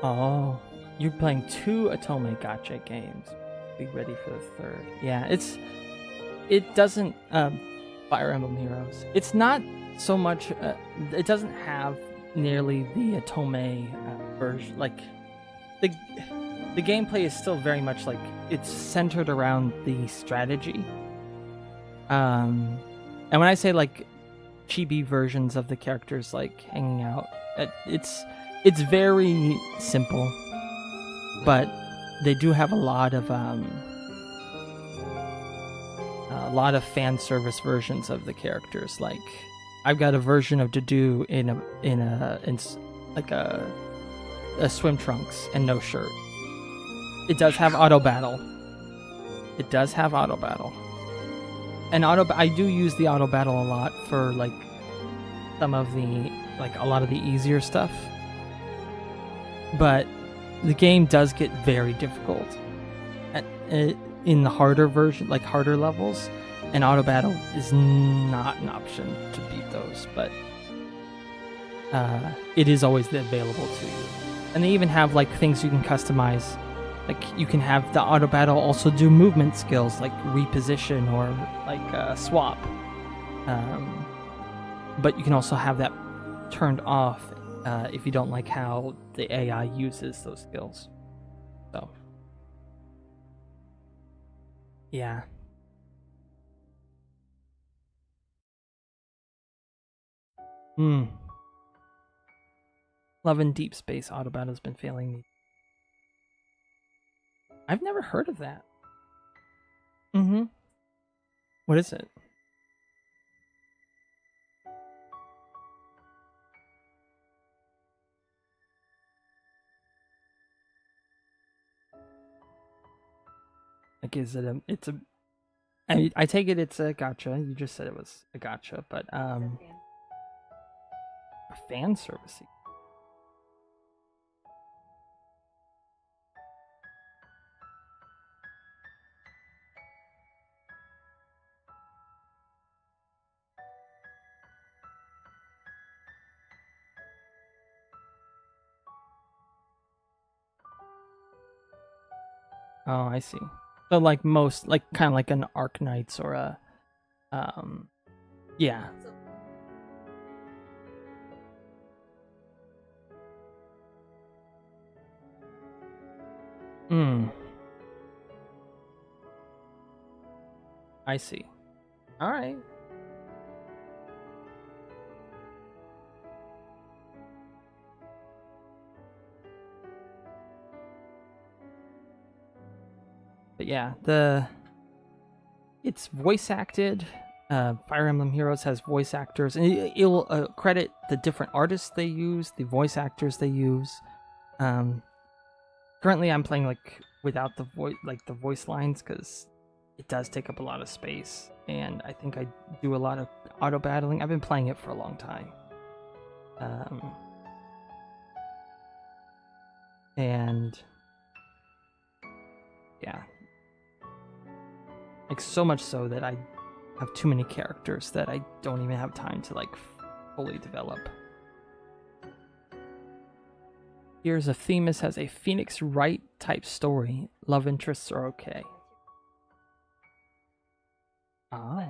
Oh, you're playing 2 Otome Gacha games. Be ready for the 3rd. Yeah, it doesn't Fire Emblem Heroes. It's not so much. It doesn't have nearly the Otome version. Like the gameplay is still very much like it's centered around the strategy. And when I say like chibi versions of the characters like hanging out, it's very simple, but they do have a lot of fan service versions of the characters. Like I've got a version of Dedue in a swim trunks and no shirt. It does have auto battle. And I do use the auto battle a lot for like a lot of the easier stuff. But the game does get very difficult in the harder version, like harder levels, and auto battle is not an option to beat those, but it is always available to you. And they even have like things you can customize. Like you can have the auto battle also do movement skills like reposition or like swap. But you can also have that turned off if you don't like how the AI uses those skills. So, yeah. Love in Deep Space auto battle has been failing me. I've never heard of that. What is it? Like, is it I take it it's a gacha. You just said it was a gacha, but a fan service. Oh, I see. So like most, like kind of like an Arc Knights or a, yeah. I see. All right. But yeah, it's voice acted. Fire Emblem Heroes has voice actors, and it'll credit the different artists they use, the voice actors they use. Currently, I'm playing like without the voice lines because it does take up a lot of space, and I think I do a lot of auto battling. I've been playing it for a long time, and yeah. Like so much so that I have too many characters that I don't even have time to like fully develop. Here's a Themis has a Phoenix Wright type story. Love interests are okay. Ah.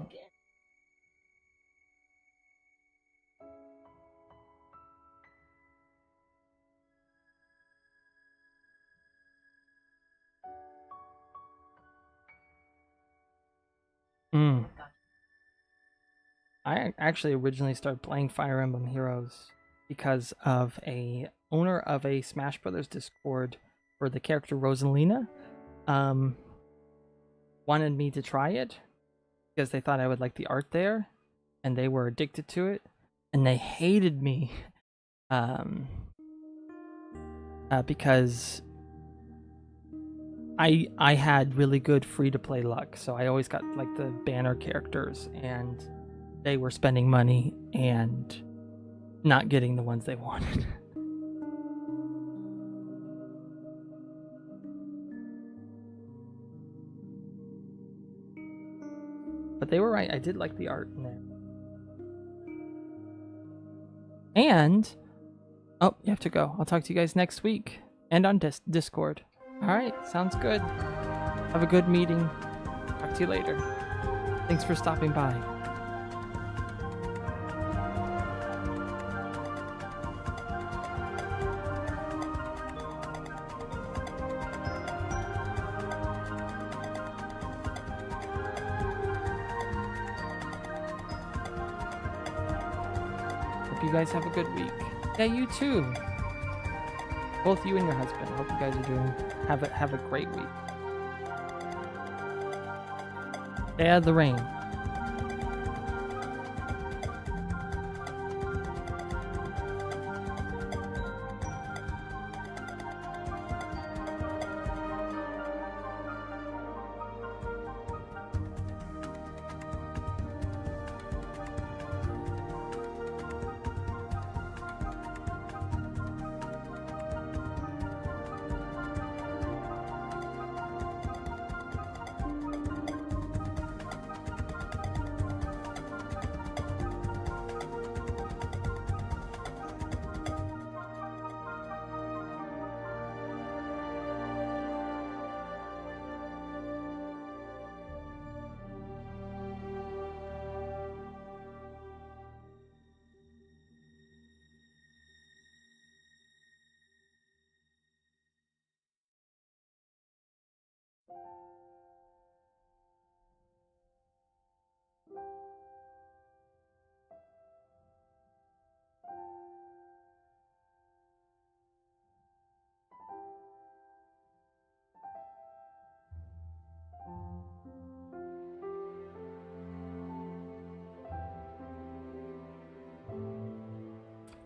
I actually originally started playing Fire Emblem Heroes because of a owner of a Smash Brothers Discord for the character Rosalina wanted me to try it because they thought I would like the art there, and they were addicted to it, and they hated me because I had really good free-to-play luck, so I always got like the banner characters, and they were spending money and not getting the ones they wanted. But they were right. I did like the art in there. And, oh, you have to go. I'll talk to you guys next week. and on Discord. All right, sounds good. Have a good meeting. Talk to you later. Thanks for stopping by. Hope you guys have a good week. Yeah, you too. Both you and your husband. Hope you guys are doing have a great week. Stay out of the rain.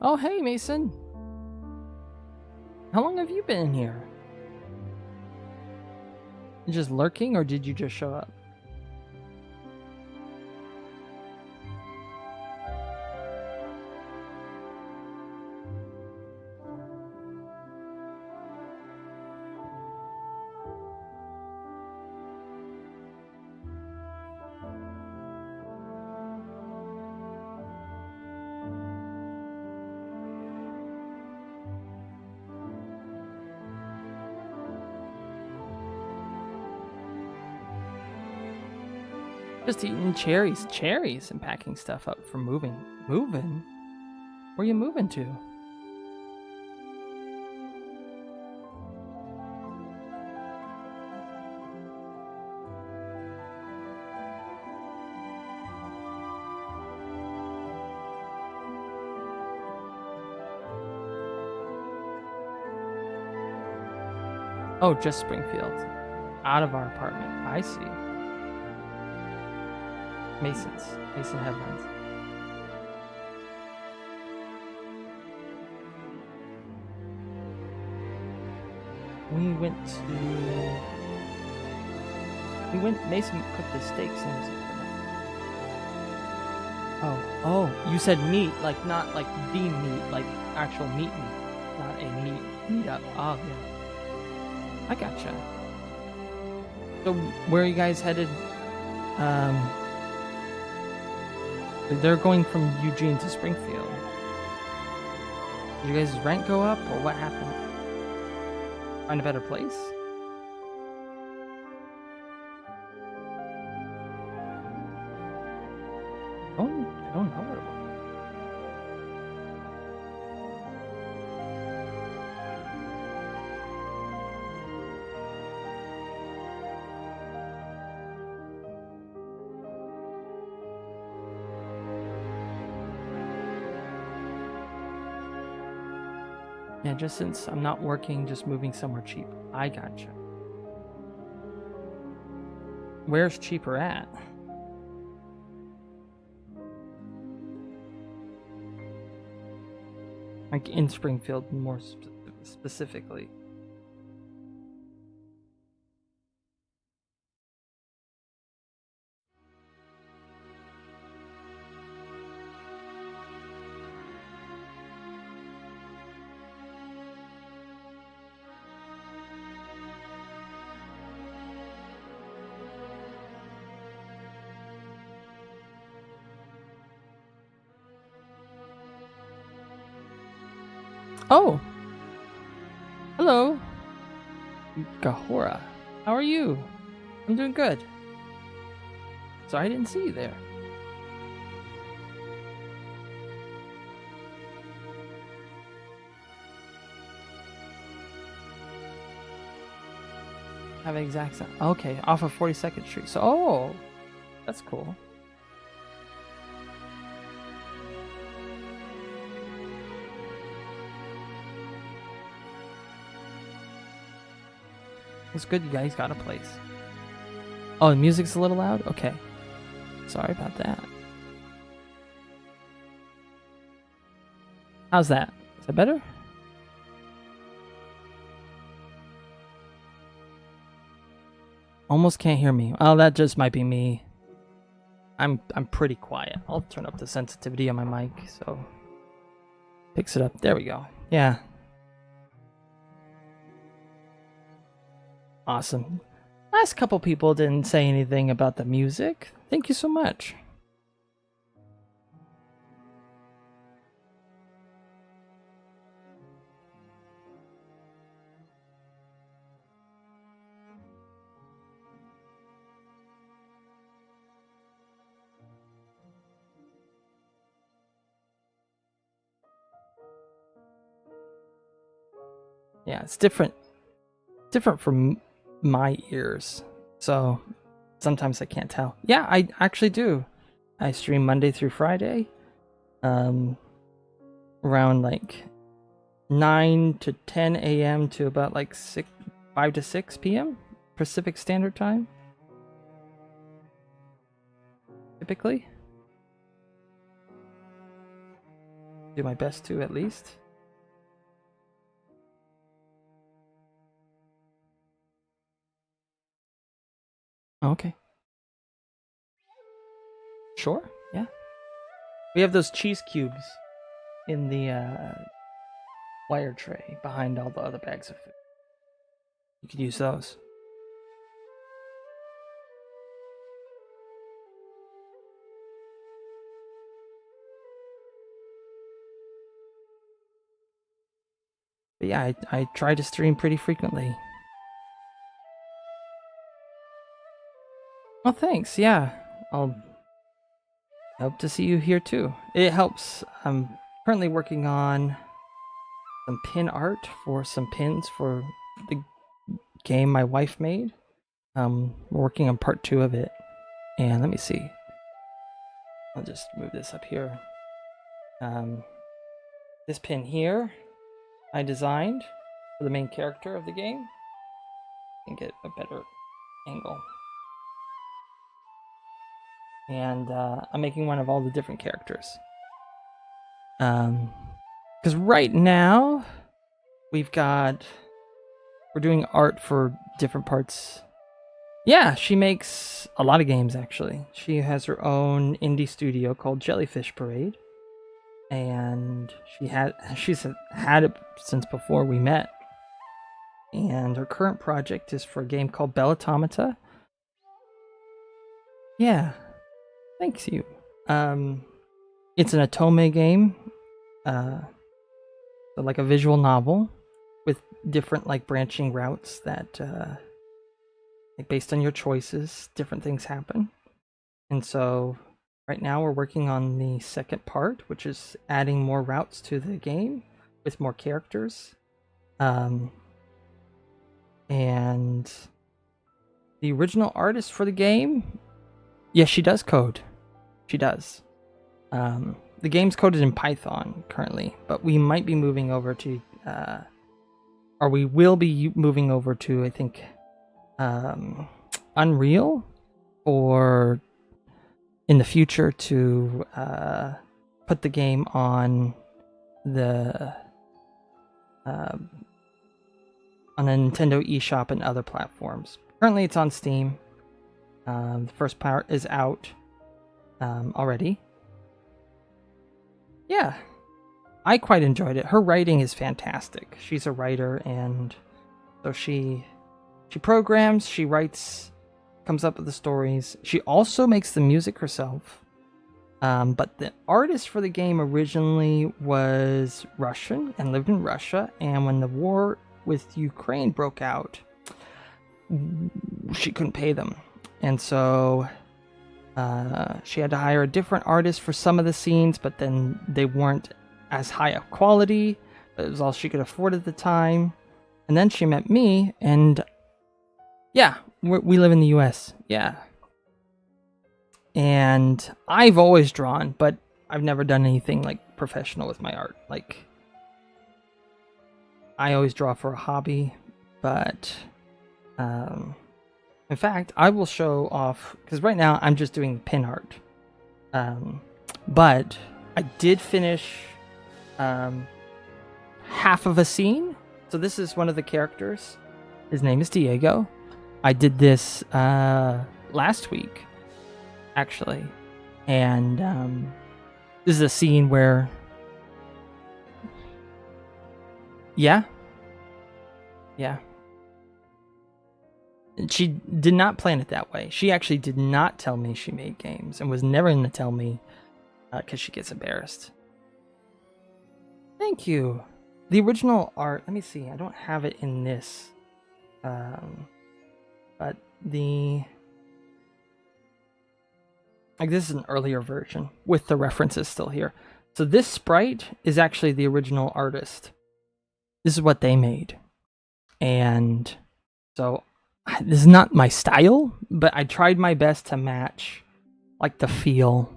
Oh, hey, Mason. How long have you been in here? Just lurking, or did you just show up? Just eating cherries, and packing stuff up for moving. Moving? Where you moving to? Oh, just Springfield. Out of our apartment. I see. Mason headlines. Mason cooked the steaks in his apartment. Oh, you said meat, like not like the meat, like actual meat, not a meat up. Oh, yeah. I gotcha. So, where are you guys headed? They're going from Eugene to Springfield. Did you guys' rent go up, or what happened? Find a better place? Oh, I don't know where it was. Yeah, just since I'm not working, just moving somewhere cheap. I gotcha. Where's cheaper at? Like in Springfield, more specifically. Oh, hello. Gahora. How are you? I'm doing good. Sorry I didn't see you there. Have an exact sound. Okay, off of 42nd Street. So, oh, that's cool. It's good you guys got a place. Oh, the music's a little loud? Okay. Sorry about that. How's that? Is that better? Almost can't hear me. Oh, that just might be me. I'm pretty quiet. I'll turn up the sensitivity on my mic so picks it up. There we go. Yeah. Awesome. Last couple people didn't say anything about the music. Thank you so much. Yeah, it's different from my ears, so sometimes I can't tell. Yeah, I actually do. I stream Monday through Friday, around like 9 to 10 a.m. to about like 5 to 6 p.m. Pacific Standard Time. Typically, do my best to at least. Okay. Sure, yeah. We have those cheese cubes in the wire tray behind all the other bags of food. You could use those. But yeah, I try to stream pretty frequently. Well, thanks. Yeah, I'll hope to see you here too. It helps. I'm currently working on some pin art for some pins for the game my wife made. We're working on part 2 of it. And let me see. I'll just move this up here. This pin here I designed for the main character of the game. I can get a better angle. And I'm making one of all the different characters. Because right now we're doing art for different parts. Yeah, she makes a lot of games actually. She has her own indie studio called Jellyfish Parade, and she's had it since before we met. And her current project is for a game called Belle Automata. Yeah. Thanks you. It's an otome game, so like a visual novel with different like branching routes that, like based on your choices, different things happen. And so right now we're working on the second part, which is adding more routes to the game with more characters. And the original artist for the game, yes, she does code. She does. The game's coded in Python currently, but we might be moving over to, or we will be moving over to, I think, Unreal, or in the future to put the game on the on a Nintendo eShop and other platforms. Currently, it's on Steam. The first part is out already. Yeah, I quite enjoyed it. Her writing is fantastic. She's a writer, and so she programs, she writes, comes up with the stories. She also makes the music herself. But the artist for the game originally was Russian and lived in Russia, and when the war with Ukraine broke out, she couldn't pay them. And so she had to hire a different artist for some of the scenes, but then they weren't as high of quality. It was all she could afford at the time. And then she met me, and yeah, we live in the US. Yeah. And I've always drawn, but I've never done anything like professional with my art. Like, I always draw for a hobby, but in fact, I will show off, because right now I'm just doing pin art. But I did finish half of a scene. So this is one of the characters. His name is Diego. I did this last week, actually. And this is a scene where... Yeah. And she did not plan it that way. She actually did not tell me she made games and was never going to tell me because she gets embarrassed. Thank you. The original art, let me see. I don't have it in this. But the... Like, this is an earlier version with the references still here. So this sprite is actually the original artist. This is what they made. And so this is not my style, but I tried my best to match like the feel.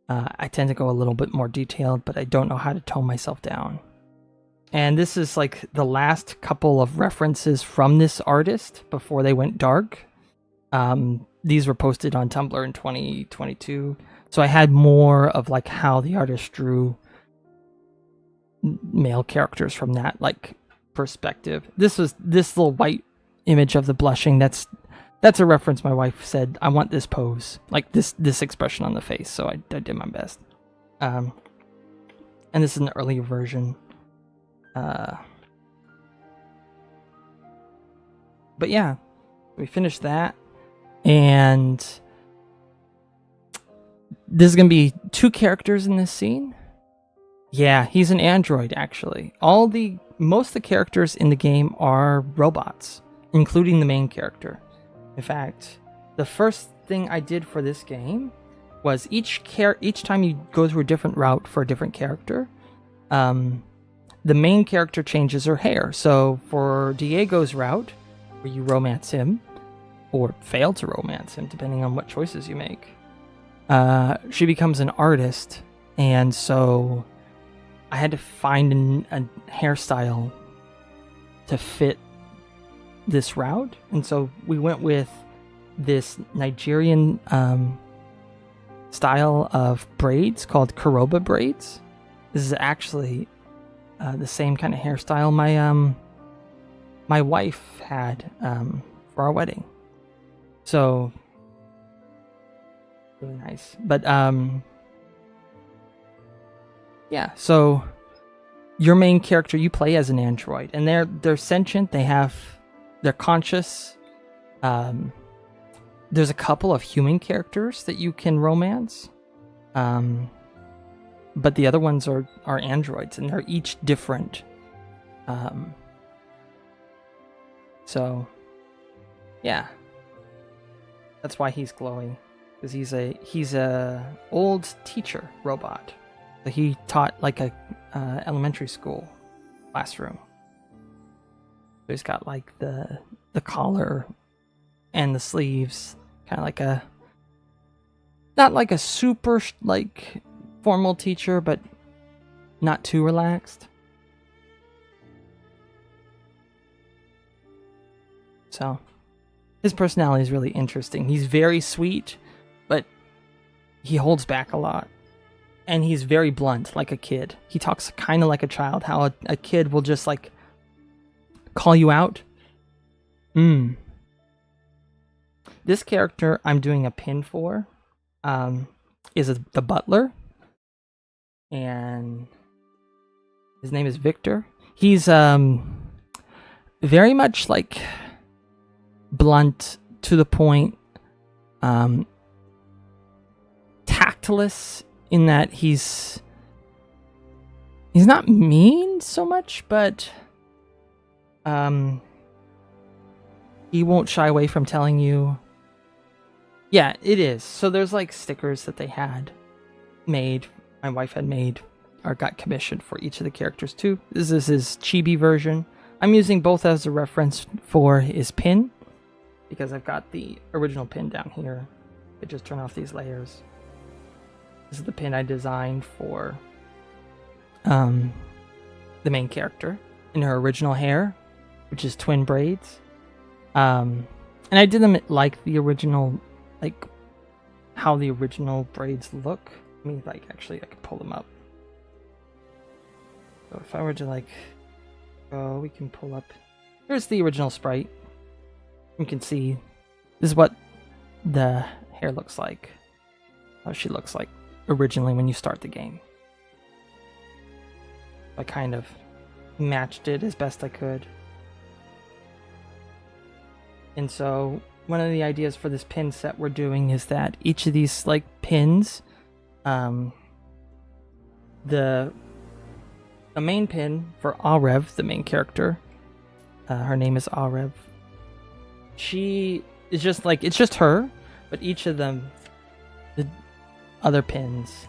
I tend to go a little bit more detailed, but I don't know how to tone myself down. And this is like the last couple of references from this artist before they went dark. These were posted on Tumblr in 2022. So I had more of like how the artist drew male characters from that like perspective. This little white image of the blushing. That's a reference. My wife said, I want this pose, like this expression on the face. So I did my best. And this is an earlier version. But yeah, we finished that, and there's gonna be 2 characters in this scene. Yeah, he's an android actually. Most of the characters in the game are robots, including the main character. In fact, the first thing I did for this game was each time you go through a different route for a different character, the main character changes her hair. So for Diego's route, where you romance him, or fail to romance him, depending on what choices you make, she becomes an artist. And so I had to find a hairstyle to fit this route. And so we went with this Nigerian style of braids called Koroba braids. This is actually the same kind of hairstyle my wife had for our wedding. So really nice. But yeah, so your main character, you play as an android, and they're sentient, they're conscious. There's a couple of human characters that you can romance. But the other ones are androids, and they're each different. So, yeah, that's why he's glowing, because he's a old teacher robot. So he taught like a elementary school classroom. So he's got like the collar and the sleeves, kind of like not like a super like formal teacher, but not too relaxed. So his personality is really interesting. He's very sweet, but he holds back a lot. And he's very blunt, like a kid. He talks kind of like a child, how a kid will just like call you out. This character I'm doing a pin for is the butler. And his name is Victor. He's very much like blunt, to the point, tactless, in that he's not mean so much, but he won't shy away from telling you. Yeah, it is. So there's like stickers that they had made, my wife had made, or got commissioned for each of the characters too. This is his chibi version. I'm using both as a reference for his pin, because I've got the original pin down here. I just turn off these layers. This is the pin I designed for the main character in her original hair, which is twin braids. And I did them like the original, like how the original braids look. I mean, like, actually, I could pull them up. So if I were to, like, go, we can pull up. Here's the original sprite. You can see this is what the hair looks like. How she looks like originally when you start the game. I kind of matched it as best I could. And so one of the ideas for this pin set we're doing is that each of these like pins, the main pin for Arev, the main character, her name is Arev. She is just like, it's just her, but each of them, the other pins,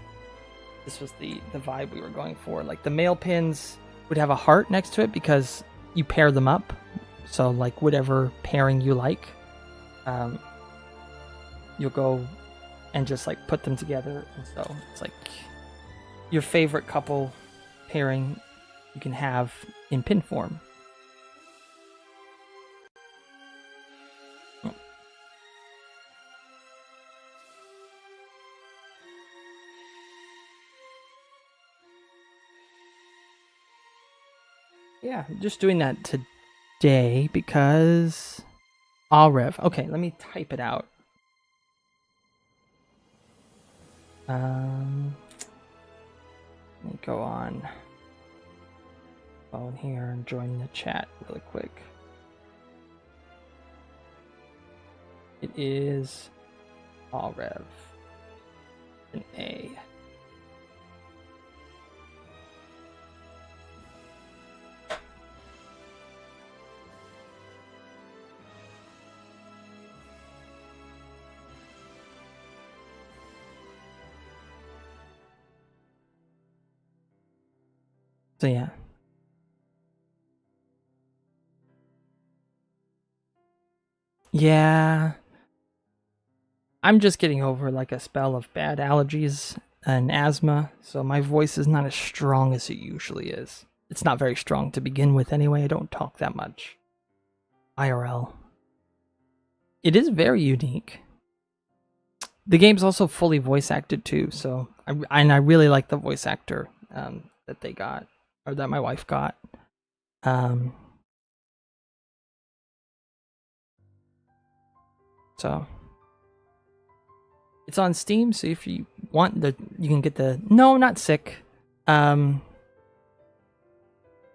this was the vibe we were going for. Like the male pins would have a heart next to it because you pair them up. So like whatever pairing you like, you'll go and just like put them together. And so it's like your favorite couple pairing you can have in pin form. Yeah, just doing that today because Arev. Okay, let me type it out. Let me go on phone here and join the chat really quick. It is Arev. An A. So yeah. Yeah. I'm just getting over like a spell of bad allergies and asthma, so my voice is not as strong as it usually is. It's not very strong to begin with anyway. I don't talk that much. IRL. It is very unique. The game's also fully voice acted too, so I really like the voice actor that they got, or that my wife got. So it's on Steam, so if you want you can get the. No, not sick. I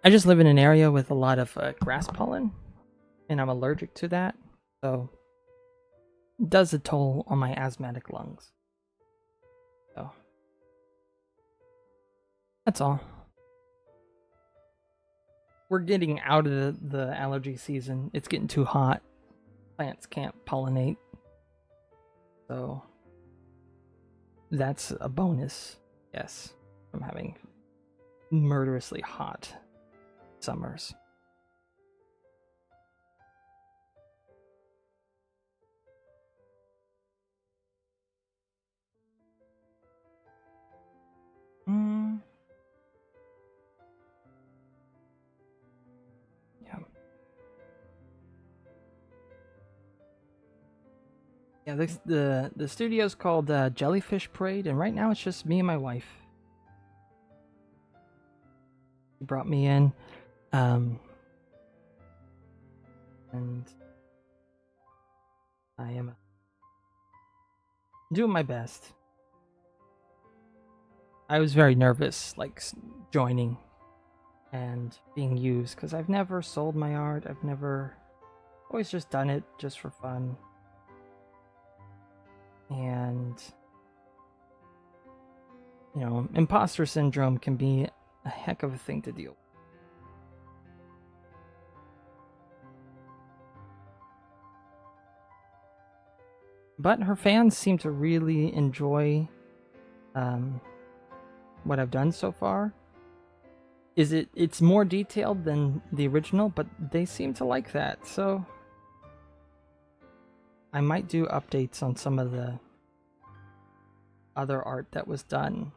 just live in an area with a lot of grass pollen, and I'm allergic to that, so it does a toll on my asthmatic lungs. So that's all. We're getting out of the allergy season. It's getting too hot. Plants can't pollinate. So that's a bonus, yes, from having murderously hot summers. Yeah. Yeah, the studio's called Jellyfish Parade, and right now it's just me and my wife. She brought me in, and I am doing my best. I was very nervous, like joining and being used, because I've never sold my art. I've never, always just done it just for fun. And, you know, imposter syndrome can be a heck of a thing to deal with. But her fans seem to really enjoy what I've done so far. It's more detailed than the original, but they seem to like that, so I might do updates on some of the other art that was done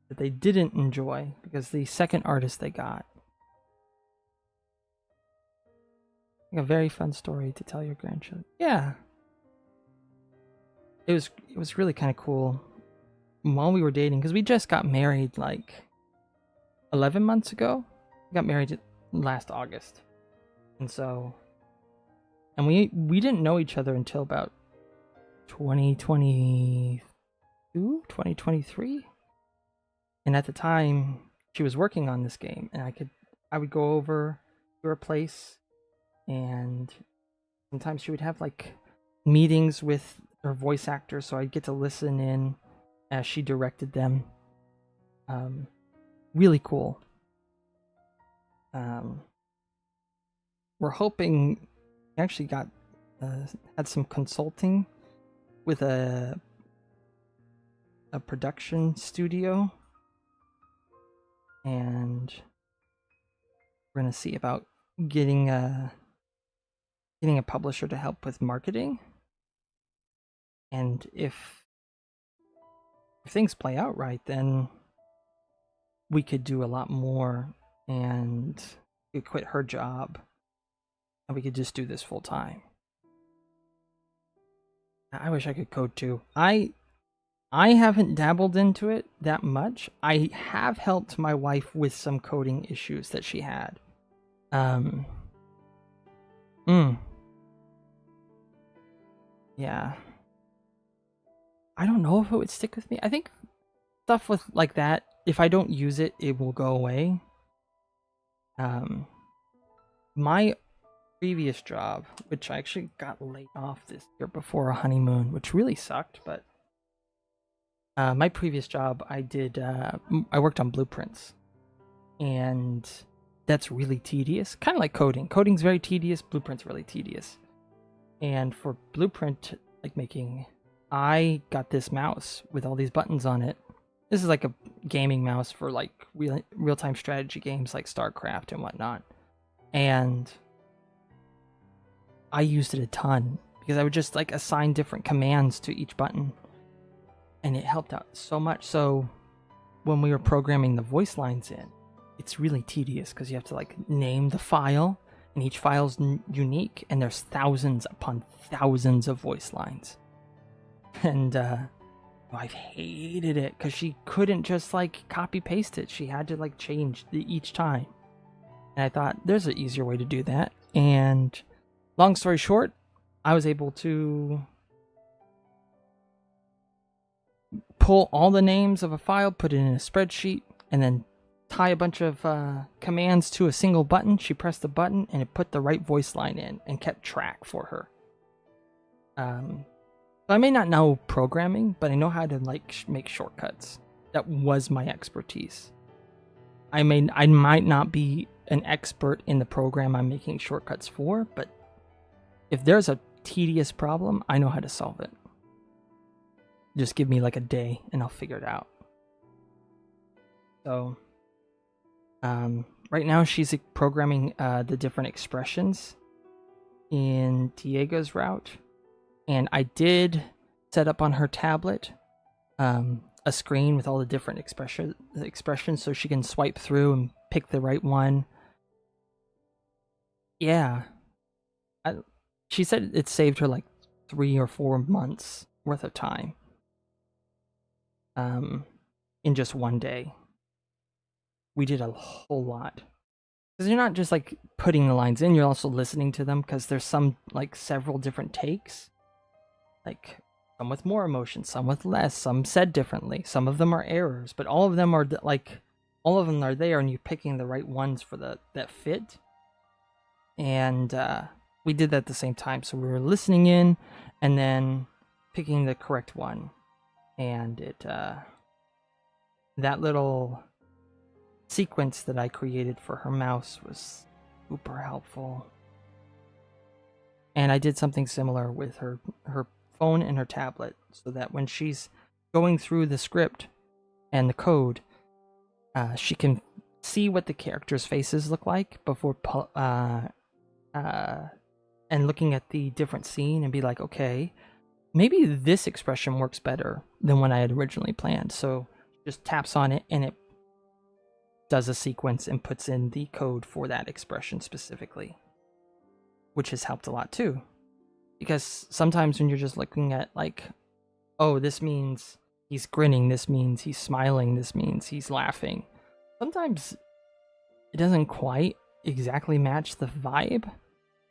that they didn't enjoy, because the second artist they got. A very fun story to tell your grandchildren. Yeah. It was really kind of cool while we were dating, because we just got married like 11 months ago. We got married last August. And so, and we didn't know each other until about 2022, 2023. And at the time, she was working on this game, and I would go over to her place, and sometimes she would have like meetings with her voice actors, so I'd get to listen in as she directed them. Really cool. We're hoping, actually got had some consulting with a production studio, and we're gonna see about getting a publisher to help with marketing. And if things play out right, then we could do a lot more, and we could quit her job, and we could just do this full time. I wish I could code too. I haven't dabbled into it that much. I have helped my wife with some coding issues that she had. Yeah. I don't know if it would stick with me. I think stuff with like that, if I don't use it, it will go away. My previous job, which I actually got laid off this year before a honeymoon, which really sucked, but my previous job, I worked on blueprints, and that's really tedious. Kind of like coding. Coding's very tedious. Blueprint's really tedious. And for blueprint like making, I got this mouse with all these buttons on it. This is like a gaming mouse for like real-time strategy games like StarCraft and whatnot. And I used it a ton because I would just like assign different commands to each button, and it helped out so much. So when we were programming the voice lines in, it's really tedious because you have to like name the file, and each file's unique, and there's thousands upon thousands of voice lines. And I've hated it because she couldn't just like copy paste it. She had to like change each time. And I thought there's an easier way to do that. And long story short, I was able to pull all the names of a file, put it in a spreadsheet, and then tie a bunch of commands to a single button. She pressed the button and it put the right voice line in and kept track for her. So I may not know programming, but I know how to like make shortcuts. That was my expertise. I might not be an expert in the program I'm making shortcuts for, but if there's a tedious problem, I know how to solve it. Just give me like a day and I'll figure it out. So right now she's programming the different expressions in Diego's route. And I did set up on her tablet a screen with all the different expressions so she can swipe through and pick the right one. Yeah. She said it saved her like 3 or 4 months worth of time in just one day. We did a whole lot. Because you're not just like putting the lines in, you're also listening to them, because there's some like several different takes. Like some with more emotion, some with less, some said differently. Some of them are errors, but all of them are like, all of them are there, and you're picking the right ones for that fit. And we did that at the same time. So we were listening in and then picking the correct one. And it that little sequence that I created for her mouse was super helpful. And I did something similar with her phone and her tablet, so that when she's going through the script and the code, she can see what the characters' faces look like before and looking at the different scene and be like, okay, maybe this expression works better than what I had originally planned. So just taps on it and it does a sequence and puts in the code for that expression specifically, which has helped a lot too. Because sometimes when you're just looking at like, oh, this means he's grinning, this means he's smiling, this means he's laughing, sometimes it doesn't quite exactly match the vibe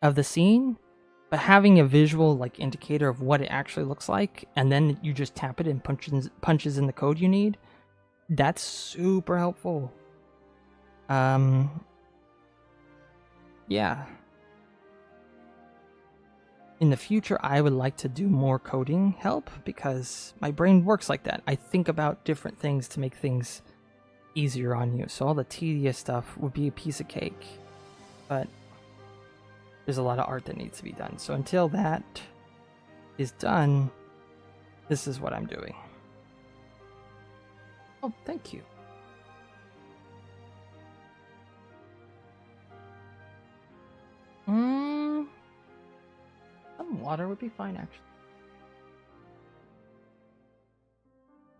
of the scene, but having a visual like indicator of what it actually looks like, and then you just tap it and punches in the code you need, that's super helpful. Yeah. In the future, I would like to do more coding help because my brain works like that. I think about different things to make things easier on you. So all the tedious stuff would be a piece of cake. But there's a lot of art that needs to be done. So until that is done, this is what I'm doing. Oh, thank you. Some water would be fine, actually.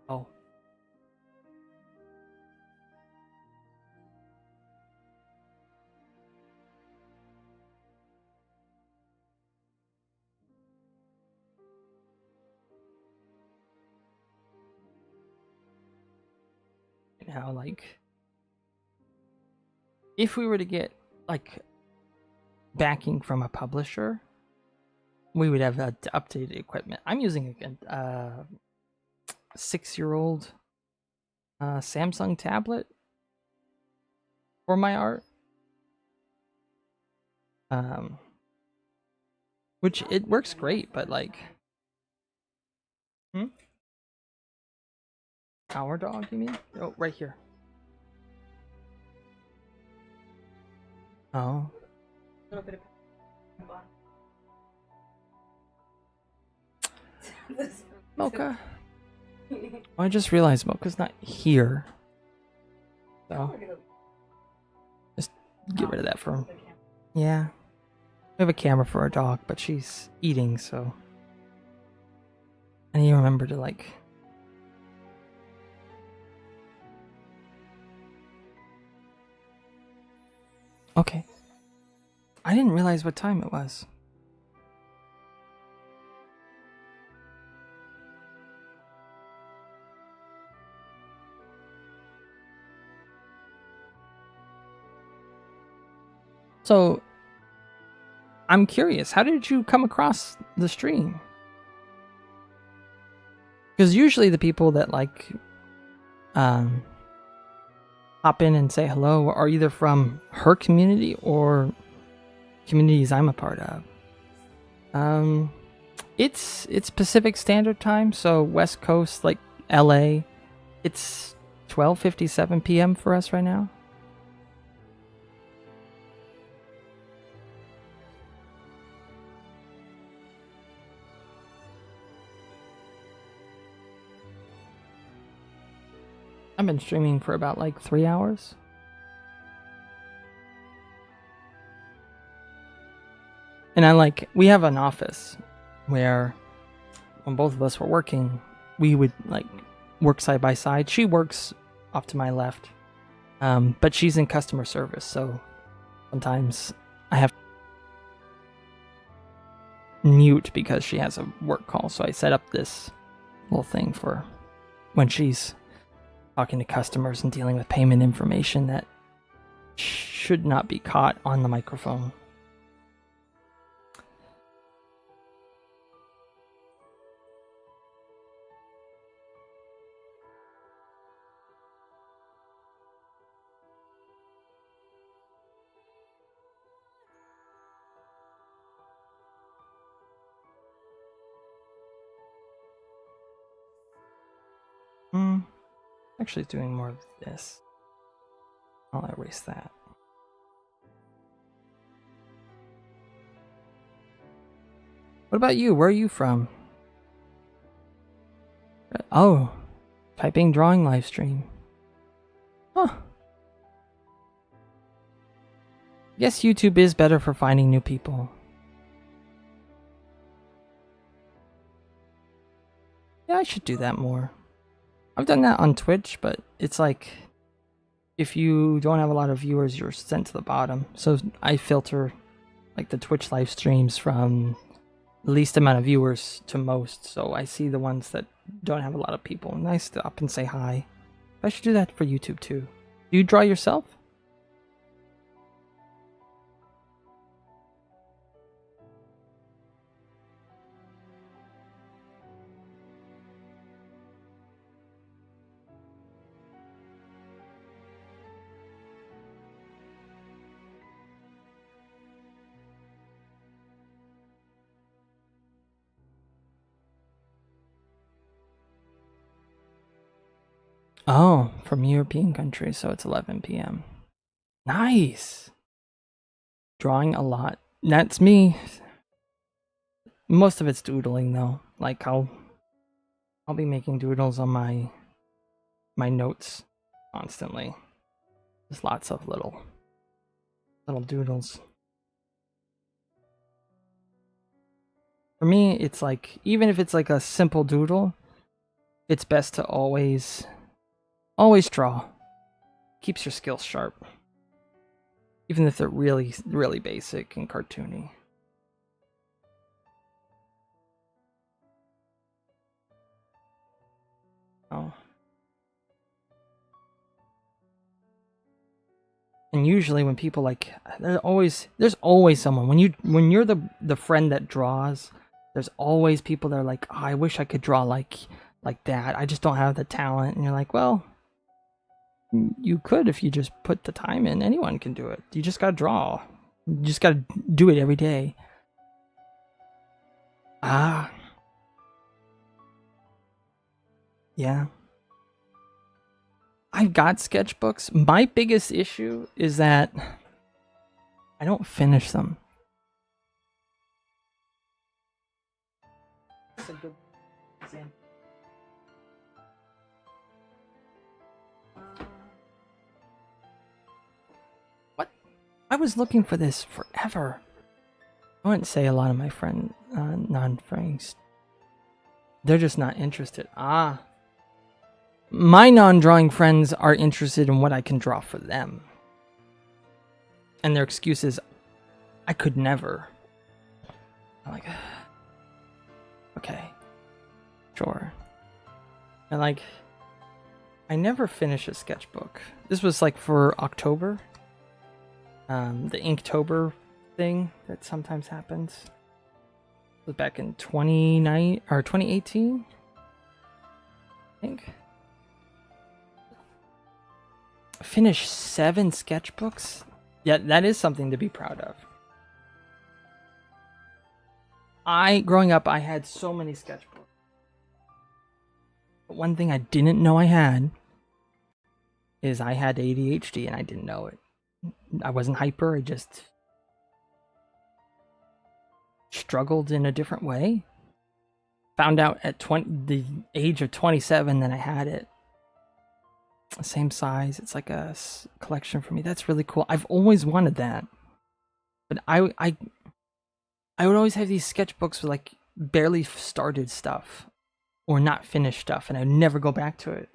Oh. Now, like, if we were to get like backing from a publisher, we would have updated equipment. I'm using a 6-year-old Samsung tablet for my art, which it works great, but like, our dog, you mean? Oh, right here. Oh. A little bit of Mocha. Oh, I just realized Mocha's not here. So just get rid of that for him. Yeah. We have a camera for our dog, but she's eating, so I need to remember to like okay. I didn't realize what time it was. So, I'm curious, how did you come across the stream? Because usually the people that like hop in and say hello are either from her community or communities I'm a part of. It's Pacific Standard Time, so West Coast, like LA, it's 12:57 p.m. for us right now. I've been streaming for about like 3 hours. And we have an office where when both of us were working, we would like work side by side. She works off to my left, but she's in customer service, so sometimes I have to mute because she has a work call. So I set up this little thing for when she's talking to customers and dealing with payment information that should not be caught on the microphone. Actually doing more of this. I'll erase that. What about you? Where are you from? Oh, typing drawing live stream. Huh. Guess YouTube is better for finding new people. Yeah, I should do that more. I've done that on Twitch, but it's like if you don't have a lot of viewers, you're sent to the bottom. So I filter like the Twitch live streams from least amount of viewers to most. So I see the ones that don't have a lot of people, and I stop and say hi. I should do that for YouTube too. Do you draw yourself? Oh, from European countries, so it's 11 p.m. Nice! Drawing a lot. That's me. Most of it's doodling though. Like I'll be making doodles on my notes constantly. There's lots of little doodles. For me, it's like even if it's like a simple doodle, it's best to always draw. Keeps your skills sharp. Even if they're really, really basic and cartoony. Oh. And usually when people like there's always someone when you're the friend that draws, there's always people that are like, oh, I wish I could draw like that. I just don't have the talent. And you're like, well, you could if you just put the time in. Anyone can do it. You just gotta draw. You just gotta do it every day. Ah. Yeah. I've got sketchbooks. My biggest issue is that I don't finish them. That's a good example. What? I was looking for this forever. I wouldn't say a lot of my non-friends. They're just not interested. Ah. My non-drawing friends are interested in what I can draw for them. And their excuse is, I could never. I'm like, okay, sure. And like, I never finish a sketchbook. This was like for October. The Inktober thing that sometimes happens. It was back in 2018, I think. Finish 7 sketchbooks? Yeah, that is something to be proud of. Growing up, I had so many sketchbooks. But one thing I didn't know I had is I had ADHD and I didn't know it. I wasn't hyper, I just struggled in a different way. Found out at the age of 27 that I had it. Same size. It's like a collection for me. That's really cool. I've always wanted that. But I would always have these sketchbooks with like barely started stuff or not finished stuff, and I'd never go back to it.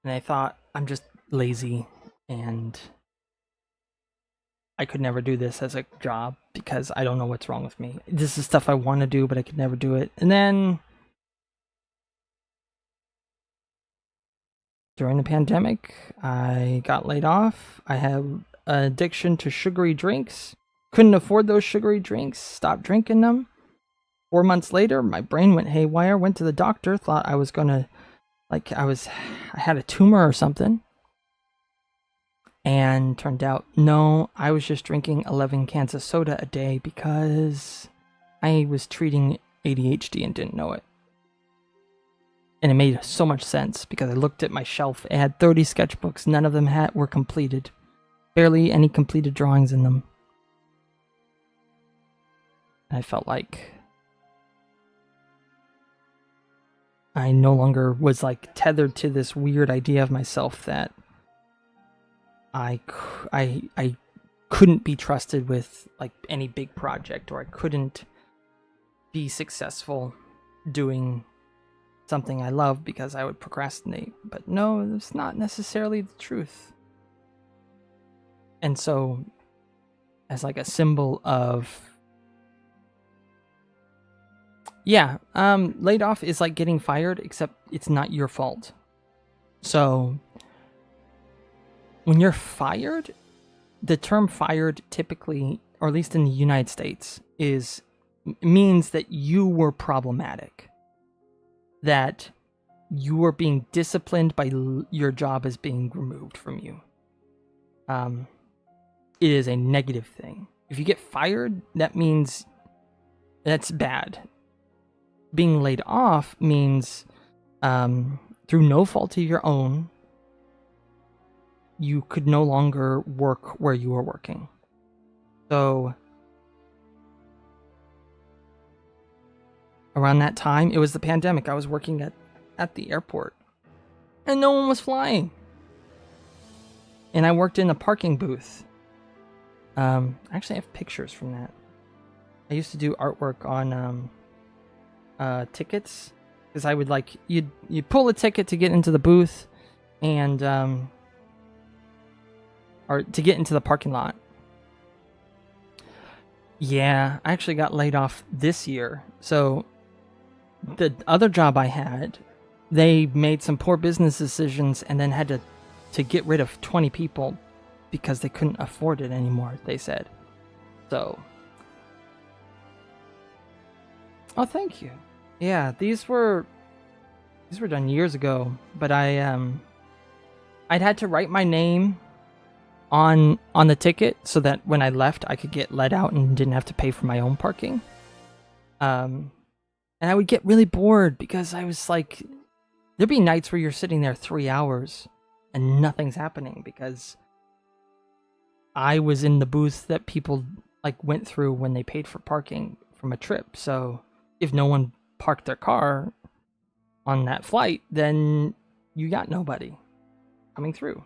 And I thought, I'm just lazy and I could never do this as a job because I don't know what's wrong with me. This is stuff I want to do, but I could never do it. And then during the pandemic, I got laid off. I have an addiction to sugary drinks. Couldn't afford those sugary drinks. Stopped drinking them. 4 months later, my brain went haywire. Went to the doctor. Thought I was gonna, I had a tumor or something. And turned out, no, I was just drinking 11 cans of soda a day because I was treating ADHD and didn't know it. And it made so much sense because I looked at my shelf. It had 30 sketchbooks. None of them were completed. Barely any completed drawings in them. And I felt like I no longer was like tethered to this weird idea of myself that I couldn't be trusted with like any big project, or I couldn't be successful doing something I love because I would procrastinate. But no, that's not necessarily the truth. And so, as like a symbol of, laid off is like getting fired, except it's not your fault. So when you're fired, the term fired typically, or at least in the United States, means that you were problematic, that you were being disciplined by your job as being removed from you. It is a negative thing. If you get fired, that means that's bad. Being laid off means, through no fault of your own, you could no longer work where you were working. So around that time, it was the pandemic. I was working at the airport, and no one was flying. And I worked in a parking booth. Actually, I have pictures from that. I used to do artwork on tickets, because I would like you'd pull a ticket to get into the booth, and or to get into the parking lot. Yeah, I actually got laid off this year. So the other job I had, they made some poor business decisions and then had to get rid of 20 people because they couldn't afford it anymore, they said. So, oh, thank you. Yeah, these were done years ago, but I'd had to write my name on the ticket so that when I left, I could get let out and didn't have to pay for my own parking. And I would get really bored because I was like, there'd be nights where you're sitting there 3 hours and nothing's happening because I was in the booth that people like went through when they paid for parking from a trip. So if no one parked their car on that flight, then you got nobody coming through.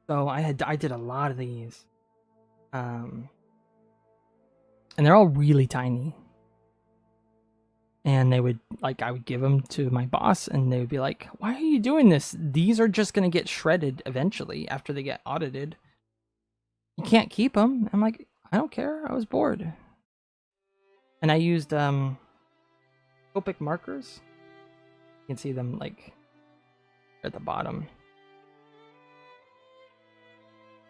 So I did a lot of these, and they're all really tiny. And I would give them to my boss, and they would be like, "Why are you doing this? These are just gonna get shredded eventually after they get audited. You can't keep them." I'm like, "I don't care. I was bored." And I used Copic markers. You can see them like at the bottom.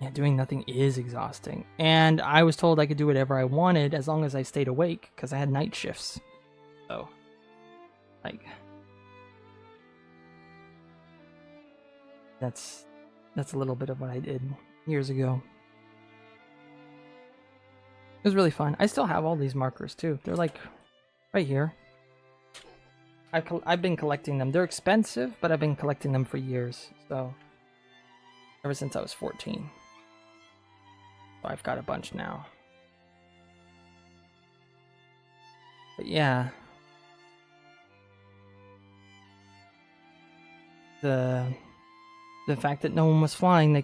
Yeah, doing nothing is exhausting. And I was told I could do whatever I wanted as long as I stayed awake because I had night shifts. So, like, that's a little bit of what I did years ago. It was really fun. I still have all these markers too. They're like right here. I've been collecting them. They're expensive, but I've been collecting them for years. So, ever since I was 14. So I've got a bunch now. But yeah. The fact that no one was flying,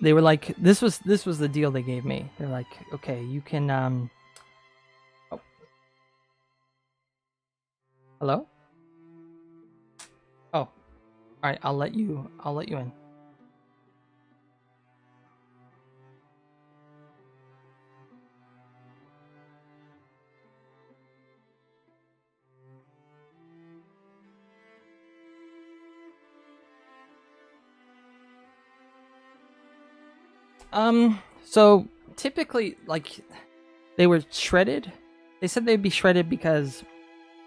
they were like, this was the deal they gave me. They're like, okay, you can oh. Hello? Oh. Alright, I'll let you in. So typically, like, they were shredded. They said they'd be shredded because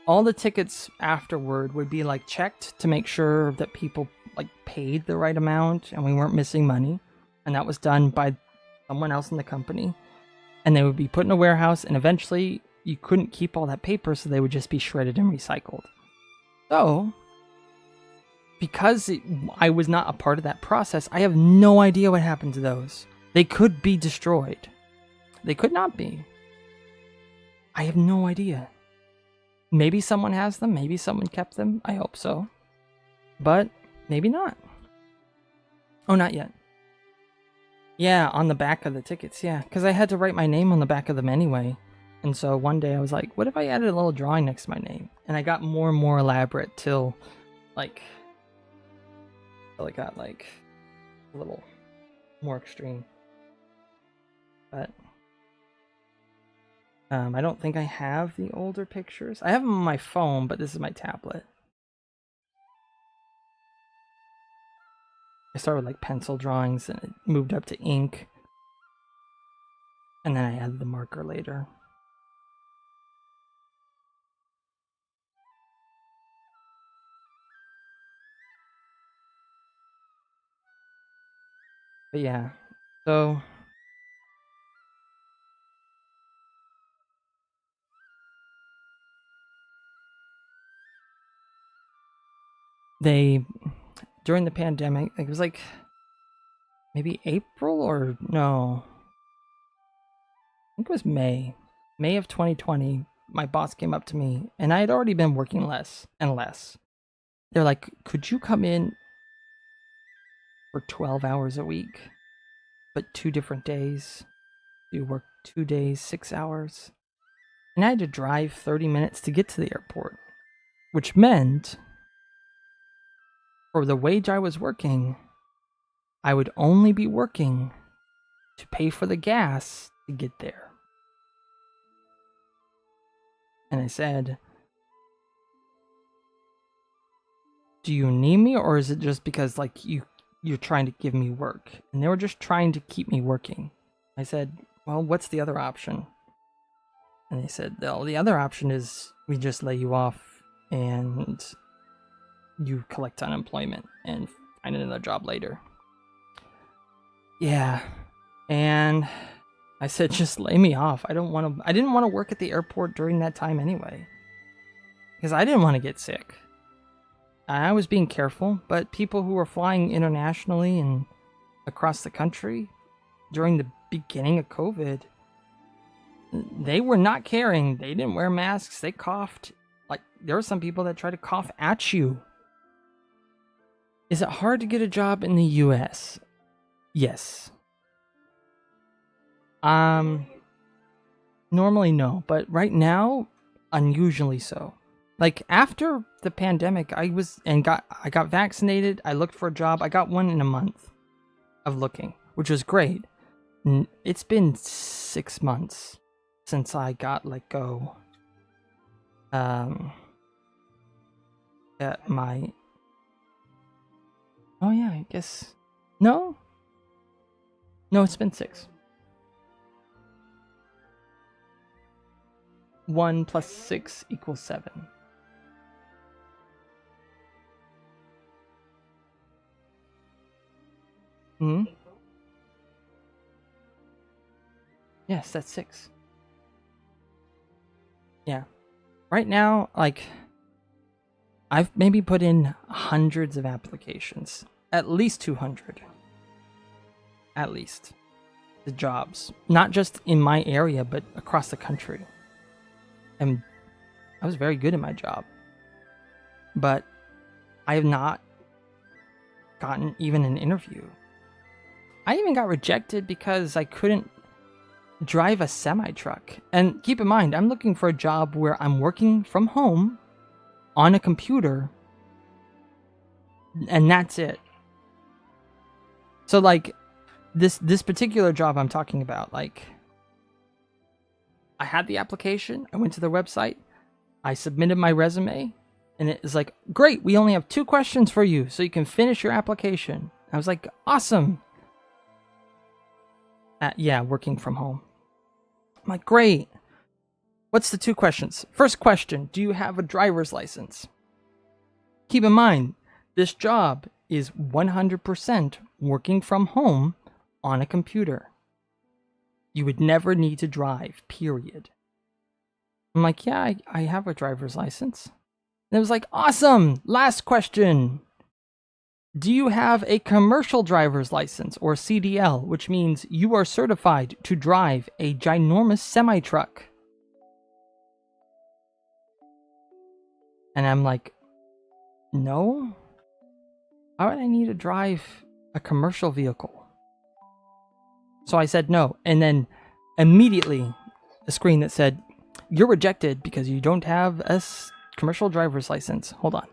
all the tickets afterward would be like checked to make sure that people like paid the right amount and we weren't missing money. And that was done by someone else in the company. And they would be put in a warehouse, and eventually you couldn't keep all that paper, so they would just be shredded and recycled. So, because I was not a part of that process, I have no idea what happened to those. They could be destroyed. They could not be. I have no idea. Maybe someone has them. Maybe someone kept them. I hope so. But maybe not. Oh, not yet. Yeah, on the back of the tickets, yeah. Because I had to write my name on the back of them anyway. And so one day I was like, what if I added a little drawing next to my name? And I got more and more elaborate till I got like a little more extreme. But I don't think I have the older pictures. I have them on my phone, but this is my tablet. I started with like pencil drawings and it moved up to ink. And then I added the marker later. But yeah, so during the pandemic, it was like maybe April or no, I think it was May of 2020. My boss came up to me and I had already been working less and less. They're like, could you come in for 12 hours a week, but 2 different days? You work 2 days, 6 hours. And I had to drive 30 minutes to get to the airport, which meant for the wage I was working, I would only be working to pay for the gas to get there. And I said, do you need me, or is it just because like you're trying to give me work? And they were just trying to keep me working. I said, well, what's the other option? And they said, well, the other option is we just lay you off and you collect unemployment and find another job later. Yeah. And I said, just lay me off. I didn't want to work at the airport during that time anyway. Because I didn't want to get sick. I was being careful, but people who were flying internationally and across the country during the beginning of COVID, they were not caring. They didn't wear masks. They coughed. Like, there were some people that tried to cough at you. Is it hard to get a job in the US? Yes. Normally no, but right now, unusually so. Like, after the pandemic, I got vaccinated. I looked for a job. I got one in a month of looking, which was great. It's been 6 months since I got let go. At my... Oh yeah, I guess... No, it's been 6. 1 plus 6 equals 7. Hmm? Yes, that's 6. Yeah. Right now, like, I've maybe put in hundreds of applications. At least 200. At least. The jobs. Not just in my area, but across the country. And I was very good at my job. But I have not gotten even an interview. I even got rejected because I couldn't drive a semi-truck. And keep in mind, I'm looking for a job where I'm working from home on a computer, and that's it. So like this particular job I'm talking about, like, I had the application, I went to their website, I submitted my resume, and it was like, great, we only have 2 questions for you so you can finish your application. I was like, awesome. Yeah, working from home. I'm like, great. What's the 2 questions? First question, do you have a driver's license? Keep in mind, this job is 100% working from home on a computer. You would never need to drive, period. I'm like, yeah, I have a driver's license. And it was like, awesome! Last question. Do you have a commercial driver's license, or CDL, which means you are certified to drive a ginormous semi-truck? And I'm like, no? Why would I need to drive a commercial vehicle? So I said no. And then immediately a screen that said, you're rejected because you don't have a commercial driver's license. Hold on.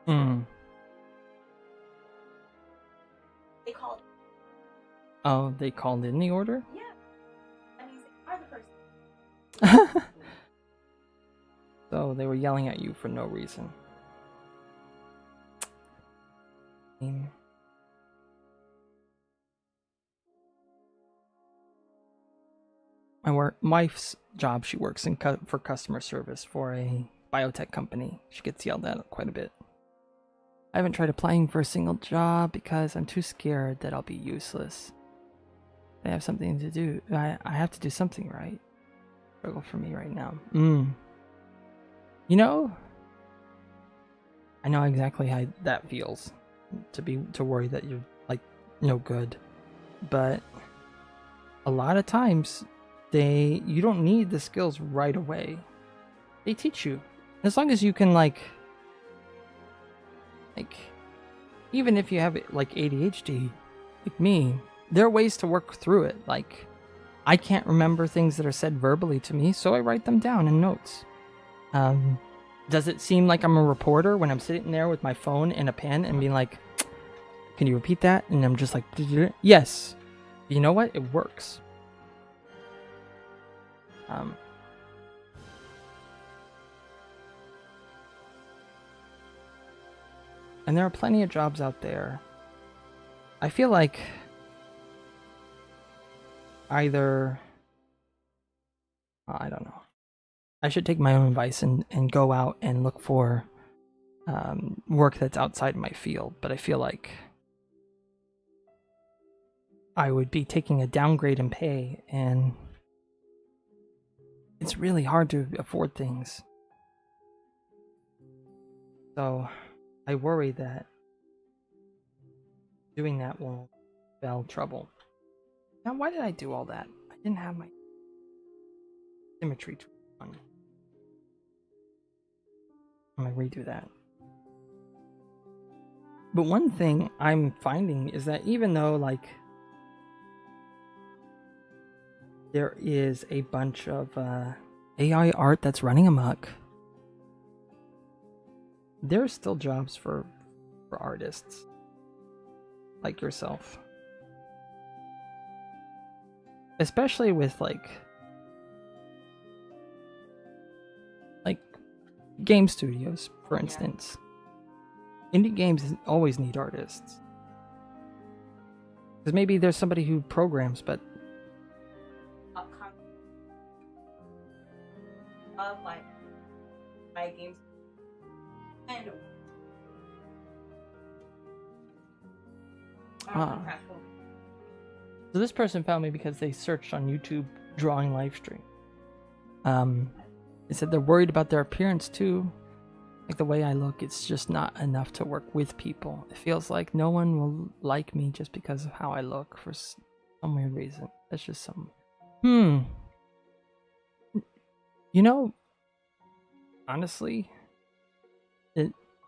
Hmm. They called. Oh, they called in the order? Yeah. That means they are the person. So they were yelling at you for no reason. my wife's job, she works for customer service for a biotech company. She gets yelled at quite a bit. I haven't tried applying for a single job because I'm too scared that I'll be useless. I have something to do. I have to do something right. Struggle for me right now. You know, I know exactly how that feels. To worry that you're like no good. But a lot of times you don't need the skills right away. They teach you. As long as you can like even if you have like ADHD like me, there are ways to work through it. Like I can't remember things that are said verbally to me, so I write them down in notes. Does it seem like I'm a reporter when I'm sitting there with my phone and a pen and being like, can you repeat that? And I'm just like, yes. You know what? It works. And there are plenty of jobs out there. I feel like either, I don't know. I should take my own advice and go out and look for work that's outside my field. But I feel like I would be taking a downgrade in pay, and it's really hard to afford things. So I worry that doing that will spell trouble. Now, why did I do all that? I didn't have my symmetry tool on. I'm gonna redo that. But one thing I'm finding is that even though like there is a bunch of AI art that's running amok, there are still jobs for artists like yourself. Especially with like game studios, for instance. Indie games always need artists. Because maybe there's somebody who programs, but of like games and so this person found me because they searched on YouTube drawing live stream. They said they're worried about their appearance too. Like the way I look, it's just not enough to work with people. It feels like no one will like me just because of how I look for some weird reason. That's just some... You know, honestly,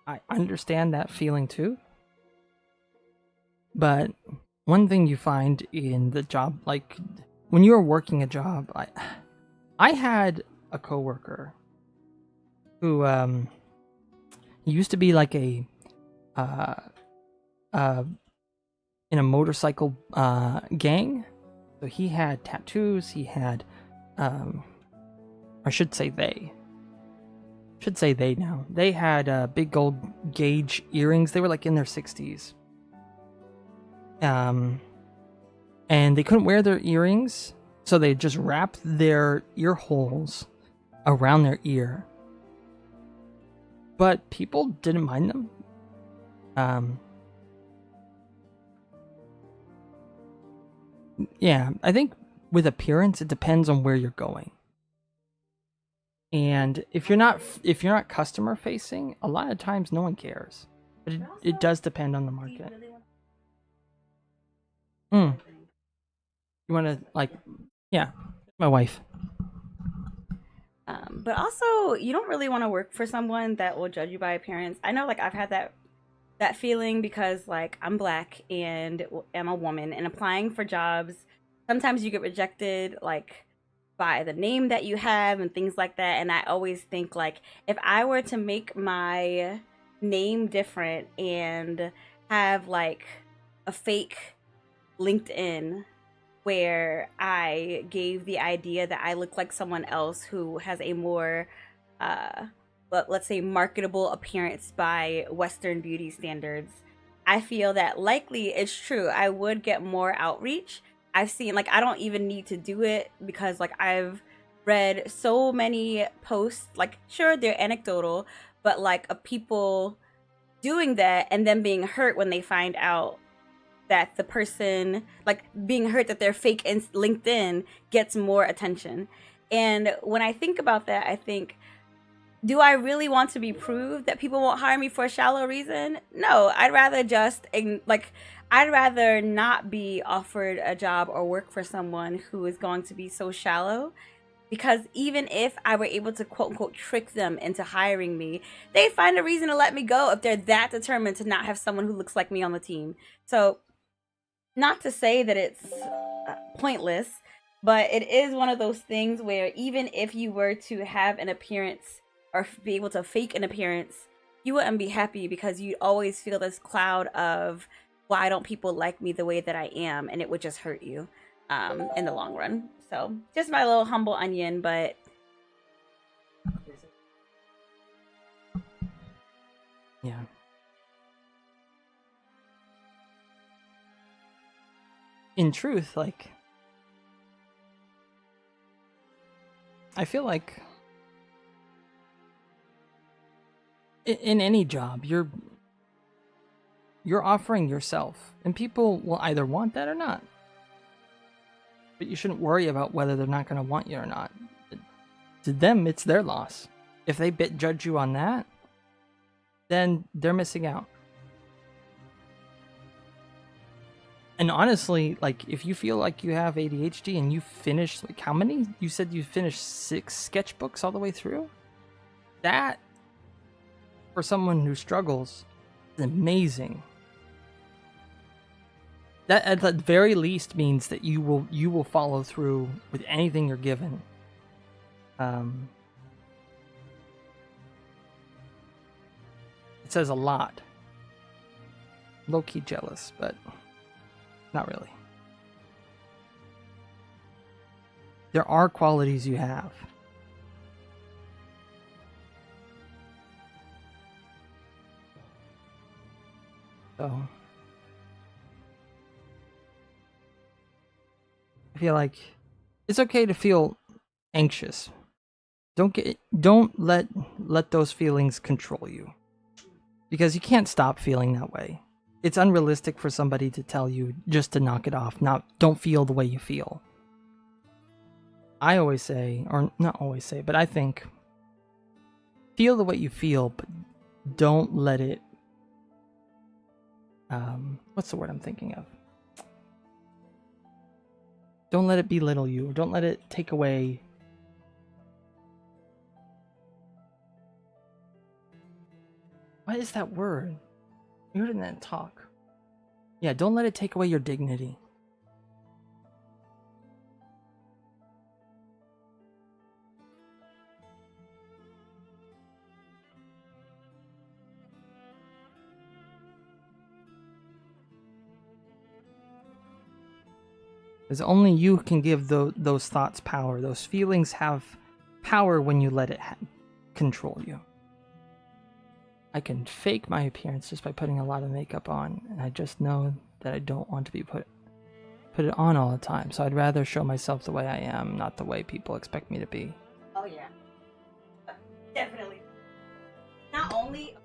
I understand that feeling too. But one thing you find in the job, like when you're working a job, I had a coworker who he used to be like a in a motorcycle gang. So he had tattoos, he had I should say they now. They had big gold gauge earrings. They were like in their 60s. And they couldn't wear their earrings, so they just wrapped their ear holes around their ear. But people didn't mind them. Yeah, I think with appearance, it depends on where you're going. And if you're not customer facing, a lot of times no one cares. But it does depend on the market. You want to yeah, my wife. But also, you don't really want to work for someone that will judge you by appearance. I know, like, I've had that feeling because, like, I'm black and am a woman, and applying for jobs, sometimes you get rejected, like, by the name that you have and things like that. And I always think, like, if I were to make my name different and have, like, a fake LinkedIn where I gave the idea that I look like someone else who has a more, let's say, marketable appearance by Western beauty standards, I feel that likely it's true. I would get more outreach. I've seen, like, I don't even need to do it because, like, I've read so many posts, like, sure, they're anecdotal, but like of people doing that and then being hurt when they find out that the person, like, being hurt that their fake LinkedIn gets more attention. And when I think about that, I think, do I really want to be proved that people won't hire me for a shallow reason? No, I'd rather just like, I'd rather not be offered a job or work for someone who is going to be so shallow, because even if I were able to quote unquote trick them into hiring me, they find a reason to let me go if they're that determined to not have someone who looks like me on the team. So, not to say that it's pointless, but it is one of those things where even if you were to have an appearance or be able to fake an appearance, you wouldn't be happy because you'd always feel this cloud of, why don't people like me the way that I am? And it would just hurt you in the long run. So just my little humble onion, but Yeah. In truth, like, I feel like in any job, you're offering yourself, and people will either want that or not. But you shouldn't worry about whether they're not going to want you or not. To them, it's their loss. If they judge you on that, then they're missing out. And honestly, like, if you feel like you have ADHD and you finish, like, how many? You said you finished 6 sketchbooks all the way through? That, for someone who struggles, is amazing. That at the very least means that you will follow through with anything you're given. It says a lot. Low-key jealous, but not really. There are qualities you have. So I feel like it's okay to feel anxious. Don't let those feelings control you. Because you can't stop feeling that way. It's unrealistic for somebody to tell you just to knock it off. Don't feel the way you feel. I always say, or not always say, but I think, feel the way you feel, but don't let it, what's the word I'm thinking of? Don't let it belittle you, or don't let it take away. What is that word? You heard that talk. Yeah, don't let it take away your dignity. Because only you can give those thoughts power. Those feelings have power when you let it control you. I can fake my appearance just by putting a lot of makeup on, and I just know that I don't want to be put it on all the time. So I'd rather show myself the way I am, not the way people expect me to be. oh yeah, definitely. Not only,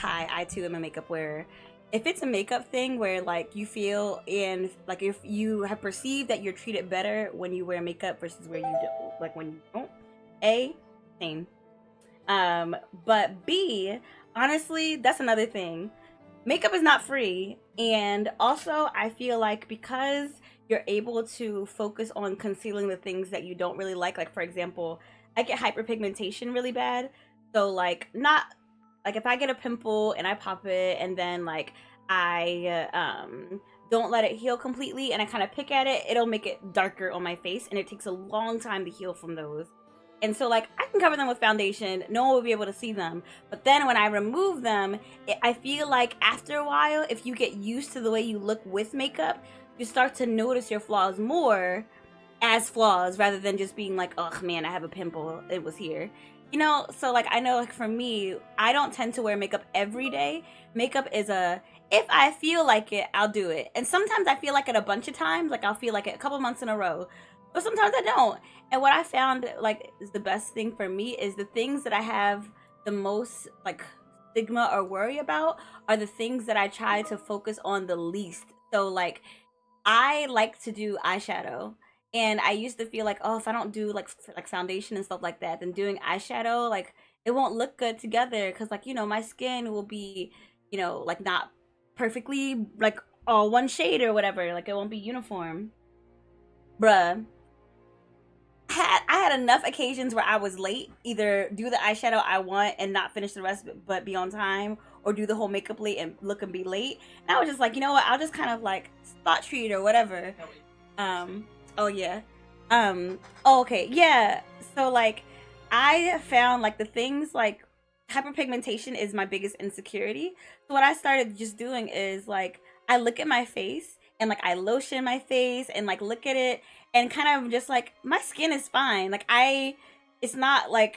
I too am a makeup wearer. If it's a makeup thing where, like, you feel, and like, if you have perceived that you're treated better when you wear makeup versus where you don't, like when you don't, same. But B, honestly, that's another thing. Makeup is not free, and also I feel like because you're able to focus on concealing the things that you don't really like for example, I get hyperpigmentation really bad. So like, not like, if I get a pimple and I pop it and then like I don't let it heal completely and I kind of pick at it, it'll make it darker on my face, and it takes a long time to heal from those. And so, like, I can cover them with foundation, no one will be able to see them. But then when I remove them, I feel like after a while, if you get used to the way you look with makeup, you start to notice your flaws more as flaws rather than just being like, oh man, I have a pimple, it was here. You know, so like I know like for me, I don't tend to wear makeup every day. Makeup is a if I feel like it, I'll do it. And sometimes I feel like it a bunch of times, like I'll feel like it a couple months in a row. But sometimes I don't. And what I found like is the best thing for me is the things that I have the most like stigma or worry about are the things that I try to focus on the least. So like I like to do eyeshadow. And I used to feel like, oh, if I don't do like like foundation and stuff like that, then doing eyeshadow, like it won't look good together because like, you know, my skin will be, you know, like not perfectly like all one shade or whatever. Like it won't be uniform. Bruh, I had enough occasions where I was late, either do the eyeshadow I want and not finish the rest but be on time, or do the whole makeup late and look and be late. And I was just like, you know what, I'll just kind of like spot treat or whatever. Um oh yeah. Oh, okay, yeah. So like I found like the things like hyperpigmentation is my biggest insecurity. So what I started just doing is like I look at my face and like I lotion my face and like look at it and kind of just like my skin is fine. Like I it's not like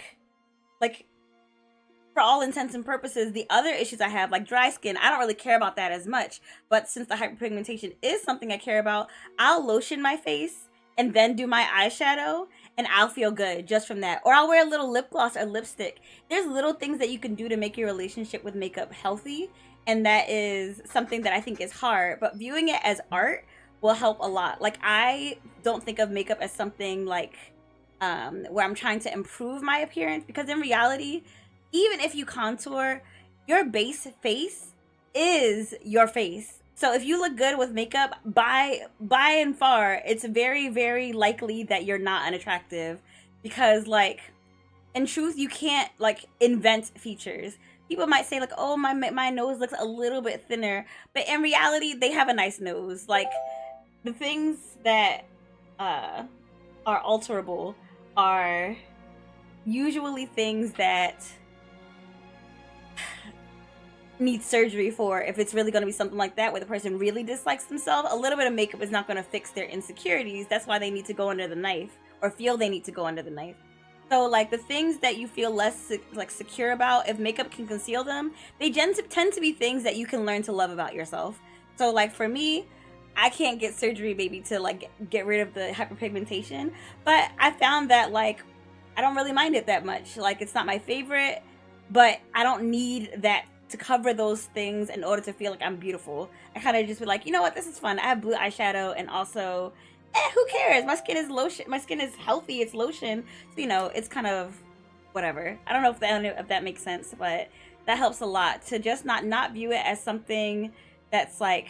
for all intents and purposes, the other issues I have, like dry skin, I don't really care about that as much. But since the hyperpigmentation is something I care about, I'll lotion my face and then do my eyeshadow, and I'll feel good just from that. Or I'll wear a little lip gloss or lipstick. There's little things that you can do to make your relationship with makeup healthy, and that is something that I think is hard. But viewing it as art will help a lot. Like I don't think of makeup as something like where I'm trying to improve my appearance, because in reality, even if you contour, your base face is your face. So if you look good with makeup, by and far, it's very likely that you're not unattractive, because like in truth, you can't like invent features. People might say like, "Oh, my nose looks a little bit thinner," but in reality, they have a nice nose. Like the things that uh are alterable are usually things that need surgery for. If it's really going to be something like that where the person really dislikes themselves, a little bit of makeup is not going to fix their insecurities. That's why they need to go under the knife, or feel they need to go under the knife. So like the things that you feel less like secure about, if makeup can conceal them, they tend to be things that you can learn to love about yourself. So like for me, I can't get surgery maybe to like get rid of the hyperpigmentation, but I found that like I don't really mind it that much. Like it's not my favorite, but I don't need that to cover those things in order to feel like I'm beautiful. I kind of just be like, you know what, this is fun. I have blue eyeshadow, and also, who cares? My skin is lotion. My skin is healthy. It's lotion. So you know, it's kind of whatever. I don't know if that makes sense, but that helps a lot to just not view it as something that's like,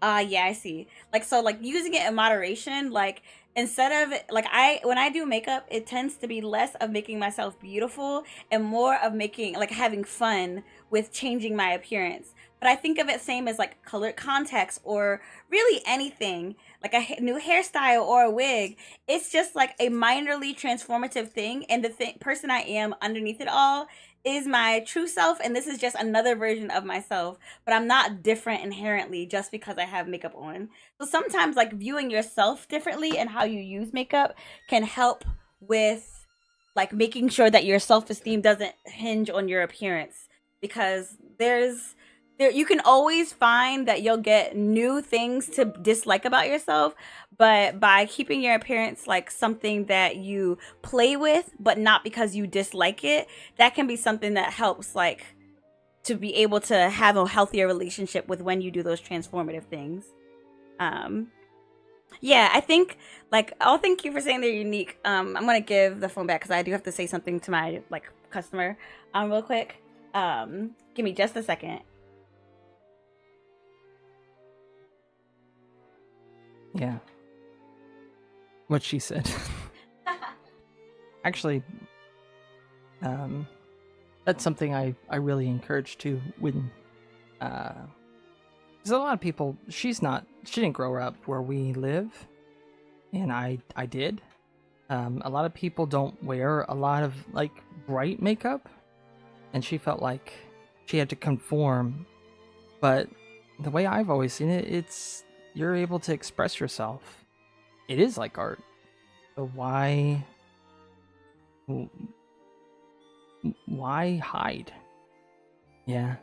yeah, I see. Like so like using it in moderation, like instead of like I when I do makeup, it tends to be less of making myself beautiful and more of making like having fun with changing my appearance. But I think of it same as like colored contacts or really anything, like a new hairstyle or a wig. It's just like a minorly transformative thing, and the person I am underneath it all is my true self, and this is just another version of myself, but I'm not different inherently just because I have makeup on. So sometimes like viewing yourself differently and how you use makeup can help with like making sure that your self-esteem doesn't hinge on your appearance, because there you can always find that you'll get new things to dislike about yourself, but by keeping your appearance like something that you play with but not because you dislike it, that can be something that helps like to be able to have a healthier relationship with when you do those transformative things. Um, yeah, I think like I'll thank you for saying they're unique. I'm gonna give the phone back because I do have to say something to my like customer, real quick. Give me just a second. Yeah. What she said. Actually, that's something I really encourage too. When, there's a lot of people. She didn't grow up where we live, and I did. A lot of people don't wear a lot of like bright makeup, and she felt like she had to conform. But the way I've always seen it, it's you're able to express yourself. It is like art. So why why hide? Yeah.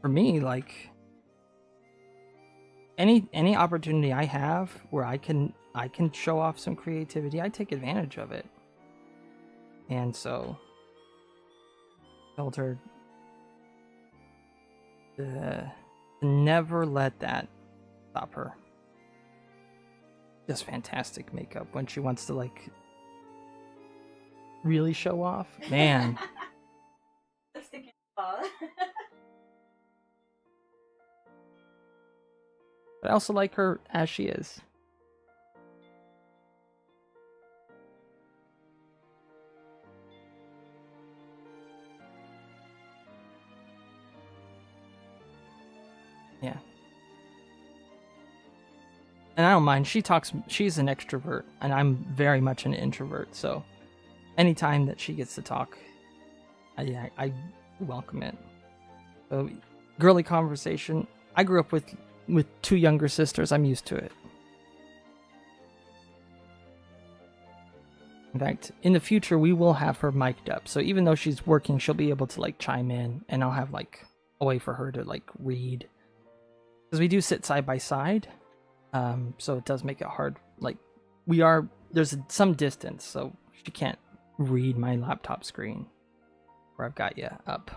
For me, like any opportunity I have where I can show off some creativity, I take advantage of it. And so told her to never let that stop her. Just fantastic makeup when she wants to like really show off. Man. Lipstick and all. But I also like her as she is. Yeah. And I don't mind. She's an extrovert, and I'm very much an introvert, so anytime that she gets to talk, I welcome it. So, girly conversation. I grew up with 2 younger sisters. I'm used to it. In fact, in the future, we will have her mic'd up. So even though she's working, she'll be able to like chime in, and I'll have like a way for her to like read. Because we do sit side by side, so it does make it hard. Like there's some distance, so she can't read my laptop screen where I've got you up.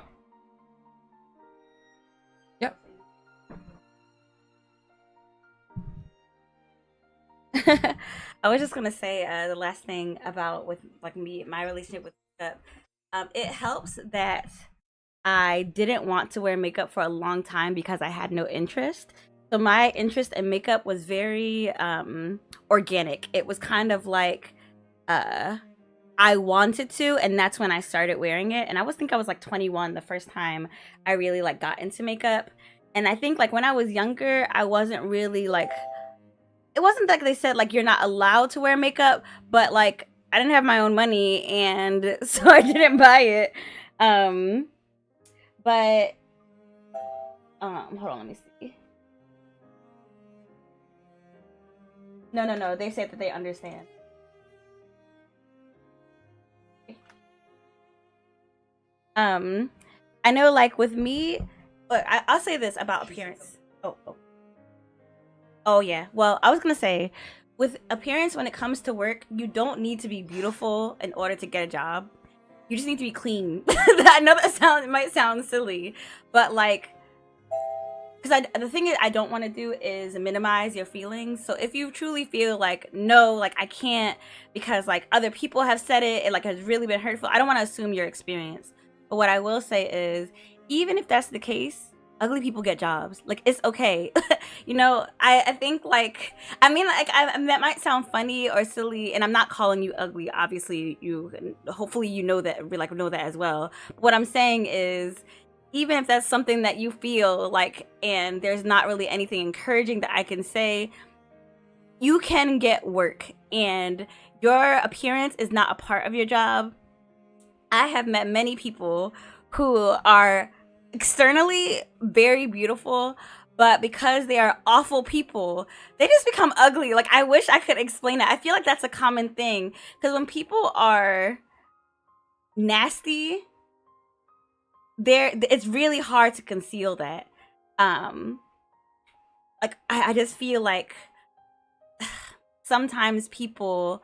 Yep. I was just gonna say the last thing about with like my relationship with makeup. It helps that I didn't want to wear makeup for a long time because I had no interest. So my interest in makeup was very organic. It was kind of like I wanted to, and that's when I started wearing it. And I think I was like 21 the first time I really like got into makeup. And I think like when I was younger, I wasn't really like, it wasn't like they said like you're not allowed to wear makeup, but like I didn't have my own money, and so I didn't buy it. But hold on, let me see. No, they said that they understand. I know like with me, but I'll say this about appearance. Oh yeah. Well, I was gonna say, with appearance, when it comes to work, you don't need to be beautiful in order to get a job. You just need to be clean. I know that might sound silly, but like, because the thing is, I don't want to do is minimize your feelings. So if you truly feel like, no, like I can't because like other people have said it like has really been hurtful, I don't want to assume your experience. But what I will say is, even if that's the case, ugly people get jobs. Like, it's okay. You know, I think like, I mean, like that might sound funny or silly, and I'm not calling you ugly. Obviously, hopefully you know that, know that as well. But what I'm saying is, even if that's something that you feel like, and there's not really anything encouraging that I can say, you can get work, and your appearance is not a part of your job. I have met many people who are externally very beautiful, but because they are awful people, they just become ugly. Like, I wish I could explain it. I feel like that's a common thing, because when people are nasty, it's really hard to conceal that. Like I just feel like sometimes people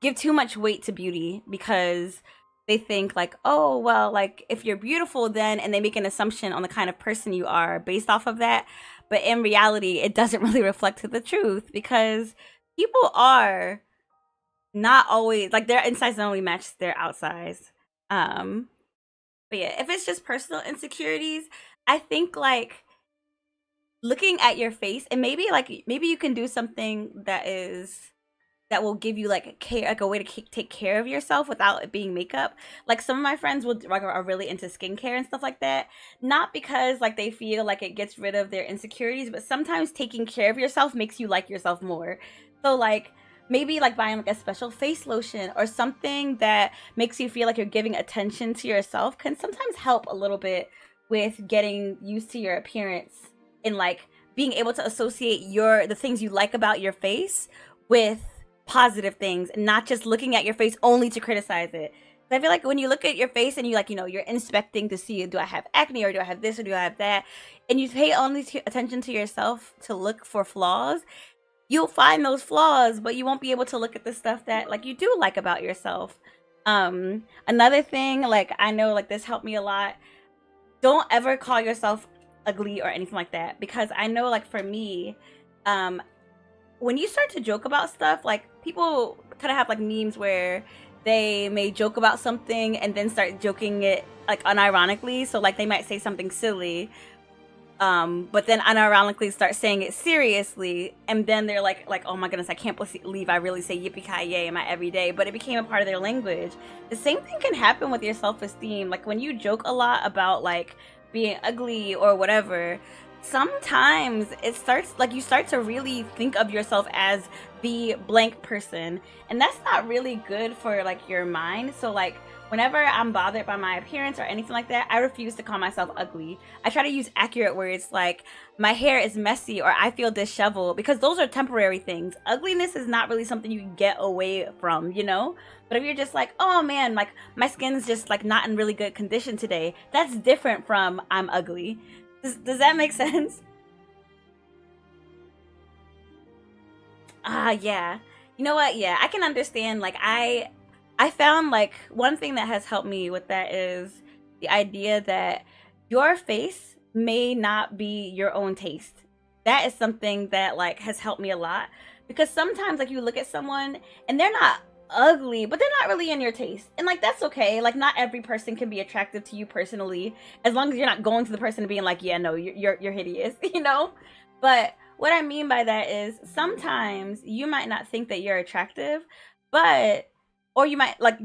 give too much weight to beauty because they think like, oh, well, like if you're beautiful then, and they make an assumption on the kind of person you are based off of that. But in reality, it doesn't really reflect the truth, because people are not always like, their insides don't only match their outsides. But yeah, if it's just personal insecurities, I think like looking at your face, and maybe you can do something that will give you like a way to take care of yourself without it being makeup. Like some of my friends are really into skincare and stuff like that. Not because like they feel like it gets rid of their insecurities, but sometimes taking care of yourself makes you like yourself more. So like maybe like buying like a special face lotion or something that makes you feel like you're giving attention to yourself can sometimes help a little bit with getting used to your appearance, and like being able to associate the things you like about your face with positive things and not just looking at your face only to criticize it. I feel like when you look at your face and you like, you're inspecting to see, do I have acne or do I have this or do I have that? And you pay only attention to yourself to look for flaws, you'll find those flaws, but you won't be able to look at the stuff that like you do like about yourself. Another thing, like I know like this helped me a lot. Don't ever call yourself ugly or anything like that, because I know like for me, when you start to joke about stuff, like people kind of have like memes where they may joke about something and then start joking it like unironically. So like they might say something silly, but then unironically start saying it seriously, and then they're like, oh my goodness, I can't believe I really say yippee-ki-yay in my everyday, but it became a part of their language. The same thing can happen with your self-esteem. Like when you joke a lot about like being ugly or whatever, sometimes it starts like you start to really think of yourself as the blank person, and that's not really good for like your mind. So like whenever I'm bothered by my appearance or anything like that, I refuse to call myself ugly. I try to use accurate words like my hair is messy or I feel disheveled, because those are temporary things. Ugliness is not really something you can get away from, But if you're just like, oh man, like my skin's just like not in really good condition today, that's different from I'm ugly. Does that make sense? Yeah. You know what? Yeah, I can understand. Like I found like one thing that has helped me with that is the idea that your face may not be your own taste. That is something that like has helped me a lot, because sometimes like you look at someone and they're not ugly, but they're not really in your taste, and like that's okay. Like not every person can be attractive to you personally, as long as you're not going to the person and being like, yeah, no, you're hideous, But what I mean by that is sometimes you might not think that you're attractive, but or you might like,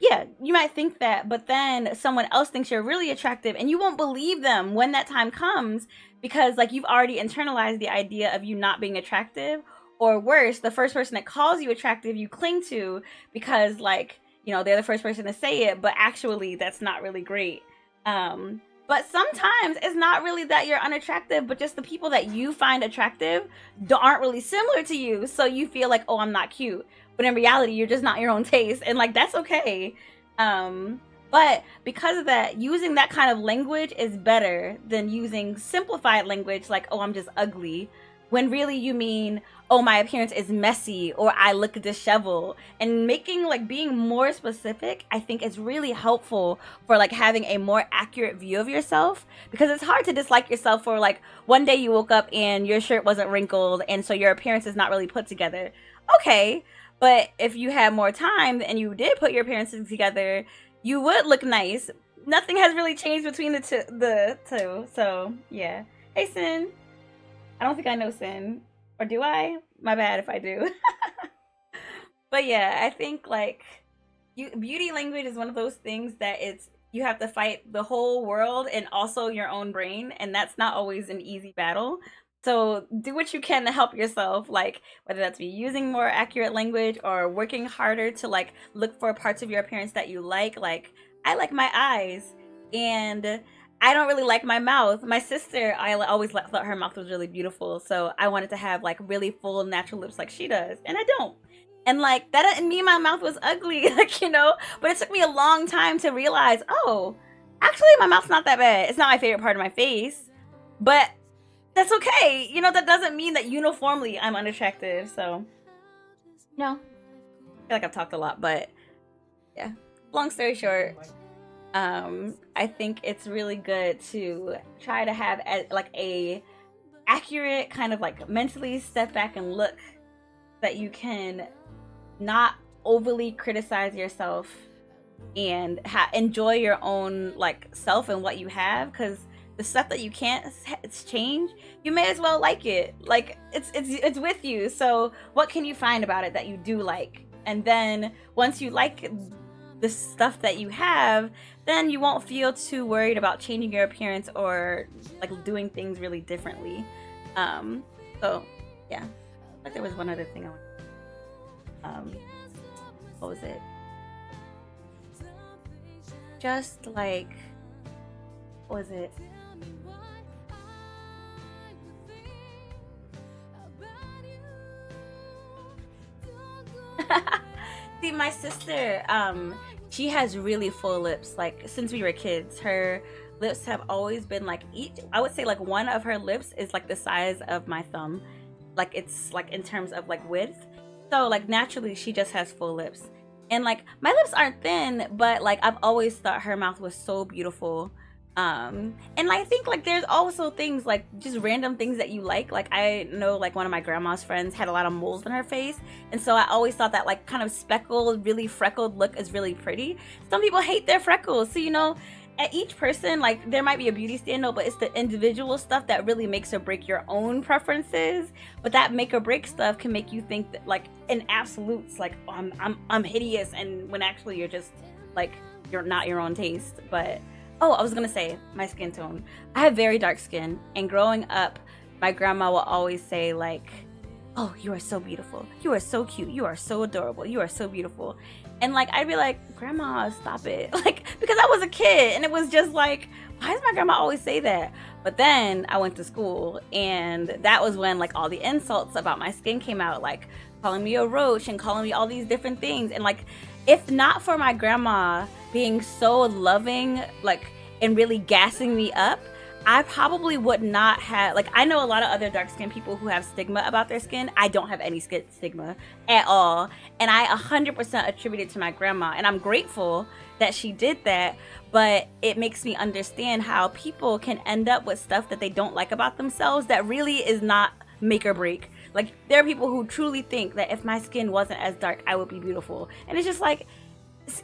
yeah, you might think that, but then someone else thinks you're really attractive and you won't believe them when that time comes, because like you've already internalized the idea of you not being attractive. Or worse, the first person that calls you attractive you cling to, because like they're the first person to say it, but actually that's not really great. But sometimes it's not really that you're unattractive, but just the people that you find attractive aren't really similar to you, so you feel like, oh, I'm not cute, but in reality you're just not your own taste, and like that's okay. But because of that, using that kind of language is better than using simplified language like, oh, I'm just ugly, when really you mean, oh, my appearance is messy or I look disheveled. And making like being more specific, I think is really helpful for like having a more accurate view of yourself, because it's hard to dislike yourself for like one day you woke up and your shirt wasn't wrinkled and so your appearance is not really put together. Okay, but if you had more time and you did put your appearances together, you would look nice. Nothing has really changed between the two. So yeah. Hey Sin. I don't think I know Sin. Or do I? My bad if I do. But yeah, I think like beauty language is one of those things that you have to fight the whole world and also your own brain, and that's not always an easy battle. So do what you can to help yourself, like whether that's be using more accurate language or working harder to like look for parts of your appearance that you like. Like I like my eyes, and I don't really like my mouth. My sister, I always thought her mouth was really beautiful, so I wanted to have like really full natural lips like she does, and I don't. And like that didn't mean my mouth was ugly, like but it took me a long time to realize, oh, actually my mouth's not that bad. It's not my favorite part of my face, but that's okay. That doesn't mean that uniformly I'm unattractive. So no, I feel like I've talked a lot, but yeah, long story short, I think it's really good to try to have a accurate kind of like mentally step back and look, that you can not overly criticize yourself and enjoy your own like self and what you have, because the stuff that you can't change, you may as well like it. Like it's with you, so what can you find about it that you do like? And then once you like the stuff that you have, then you won't feel too worried about changing your appearance or like doing things really differently. So yeah, like there was one other thing I wanted. What was it? Just like, what was it? See, my sister, she has really full lips. Like since we were kids, her lips have always been like I would say like one of her lips is like the size of my thumb. Like it's like in terms of like width. So like naturally she just has full lips. And like my lips aren't thin, but like I've always thought her mouth was so beautiful. And I think like there's also things like just random things that you like I know like one of my grandma's friends had a lot of moles in her face, and so I always thought that like kind of speckled, really freckled look is really pretty. Some people hate their freckles, so you know, at each person like there might be a beauty standard, but it's the individual stuff that really makes or break your own preferences. But that make or break stuff can make you think that like in absolutes like, oh, I'm hideous, and when actually you're just like you're not your own taste. But oh, I was gonna say my skin tone. I have very dark skin, and growing up, my grandma will always say like, "Oh, you are so beautiful. You are so cute. You are so adorable. You are so beautiful." And like I'd be like, "Grandma, stop it!" Like because I was a kid, and it was just like, why does my grandma always say that? But then I went to school, and that was when like all the insults about my skin came out, like calling me a roach and calling me all these different things, and like. If not for my grandma being so loving, like, and really gassing me up, I probably would not have, like, I know a lot of other dark skinned people who have stigma about their skin. I don't have any stigma at all. And I 100% attribute it to my grandma. And I'm grateful that she did that. But it makes me understand how people can end up with stuff that they don't like about themselves that really is not make or break. Like there are people who truly think that if my skin wasn't as dark, I would be beautiful. And it's just like,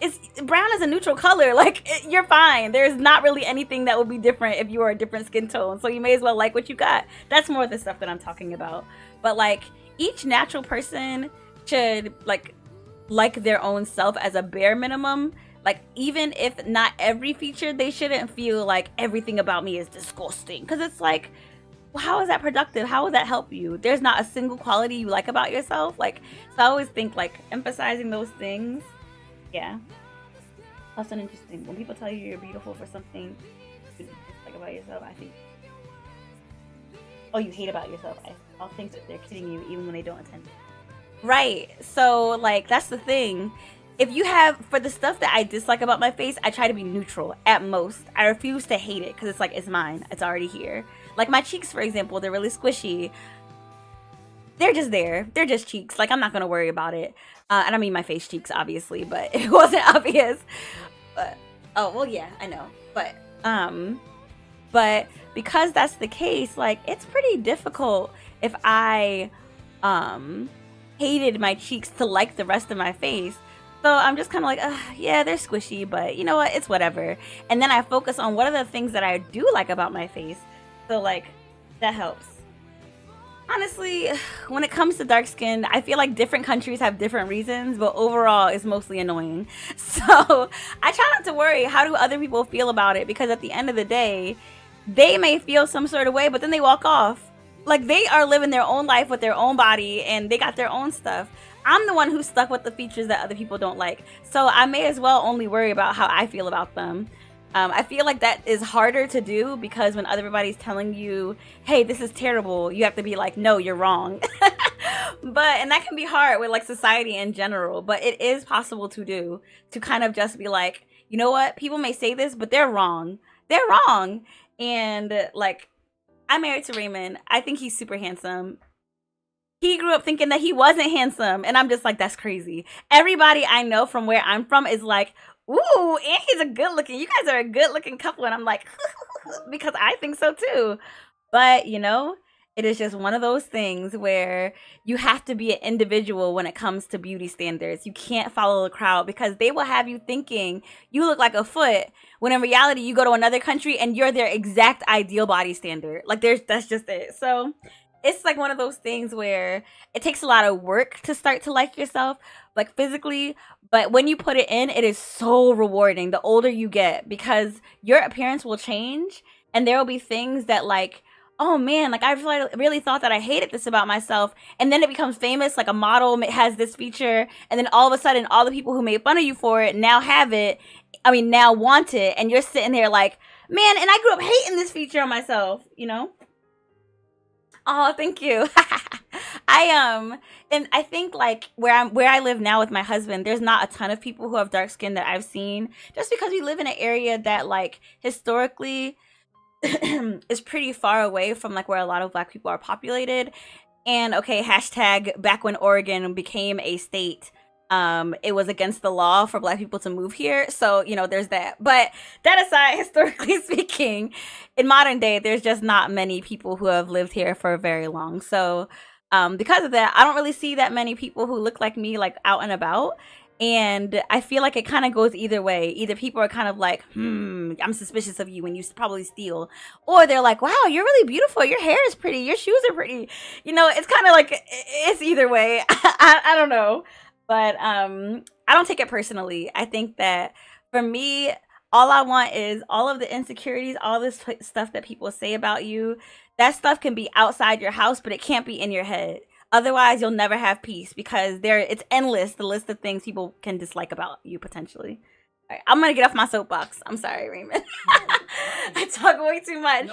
it's brown is a neutral color. Like you're fine. There's not really anything that would be different if you were a different skin tone. So you may as well like what you got. That's more the stuff that I'm talking about. But like each natural person should like their own self as a bare minimum. Like even if not every feature, they shouldn't feel like everything about me is disgusting. Because it's like, well, how is that productive? How will that help you? There's not a single quality you like about yourself. Like, so I always think like emphasizing those things. Yeah. That's an interesting. When people tell you you're beautiful for something you dislike about yourself, I think, oh, you hate about yourself. I'll think that they're kidding you even when they don't intend to. Right. So like, that's the thing. If you have, for the stuff that I dislike about my face, I try to be neutral at most. I refuse to hate it because it's like, it's mine. It's already here. Like my cheeks, for example, they're really squishy. They're just there. They're just cheeks. Like I'm not going to worry about it. And I mean my face cheeks, obviously, but it wasn't obvious. But, oh, well, yeah, I know. But because that's the case, like it's pretty difficult if I hated my cheeks to like the rest of my face. So I'm just kind of like, yeah, they're squishy, but you know what? It's whatever. And then I focus on what are the things that I do like about my face. So like, that helps. Honestly, when it comes to dark skin, I feel like different countries have different reasons, but overall it's mostly annoying. So I try not to worry how do other people feel about it, because at the end of the day, they may feel some sort of way, but then they walk off. Like they are living their own life with their own body and they got their own stuff. I'm the one who's stuck with the features that other people don't like. So I may as well only worry about how I feel about them. I feel like that is harder to do because when everybody's telling you, hey, this is terrible, you have to be like, no, you're wrong. And that can be hard with like society in general, but it is possible to do, to kind of just be like, you know what? People may say this, but they're wrong. They're wrong. And like, I'm married to Raymond. I think he's super handsome. He grew up thinking that he wasn't handsome. And I'm just like, that's crazy. Everybody I know from where I'm from is like, ooh, and he's a good looking. You guys are a good looking couple. And I'm like, because I think so too. But, you know, it is just one of those things where you have to be an individual when it comes to beauty standards. You can't follow the crowd because they will have you thinking you look like a foot when in reality you go to another country and you're their exact ideal body standard. Like that's just it. So it's like one of those things where it takes a lot of work to start to like yourself, like physically. But when you put it in, it is so rewarding the older you get, because your appearance will change and there will be things that like, oh man, like I really thought that I hated this about myself. And then it becomes famous, like a model has this feature. And then all of a sudden, all the people who made fun of you for it now have it. I mean, now want it. And you're sitting there like, man, and I grew up hating this feature on myself, you know? Oh, thank you. And I think like where I live now with my husband, there's not a ton of people who have dark skin that I've seen, just because we live in an area that like historically is pretty far away from like where a lot of black people are populated. And okay, hashtag back when Oregon became a state, it was against the law for black people to move here. So, you know, there's that. But that aside, historically speaking, in modern day, there's just not many people who have lived here for very long. So, because of that, I don't really see that many people who look like me, like out and about. And I feel like it kind of goes either way. Either people are kind of like, I'm suspicious of you and you probably steal. Or they're like, wow, you're really beautiful. Your hair is pretty. Your shoes are pretty. You know, it's kind of like, it's either way. I don't know. But I don't take it personally. I think that for me, all I want is all of the insecurities, all this stuff that people say about you. That stuff can be outside your house, but it can't be in your head. Otherwise, you'll never have peace because it's endless, the list of things people can dislike about you potentially. All right, I'm gonna get off my soapbox. I'm sorry, Raymond. I talk way too much,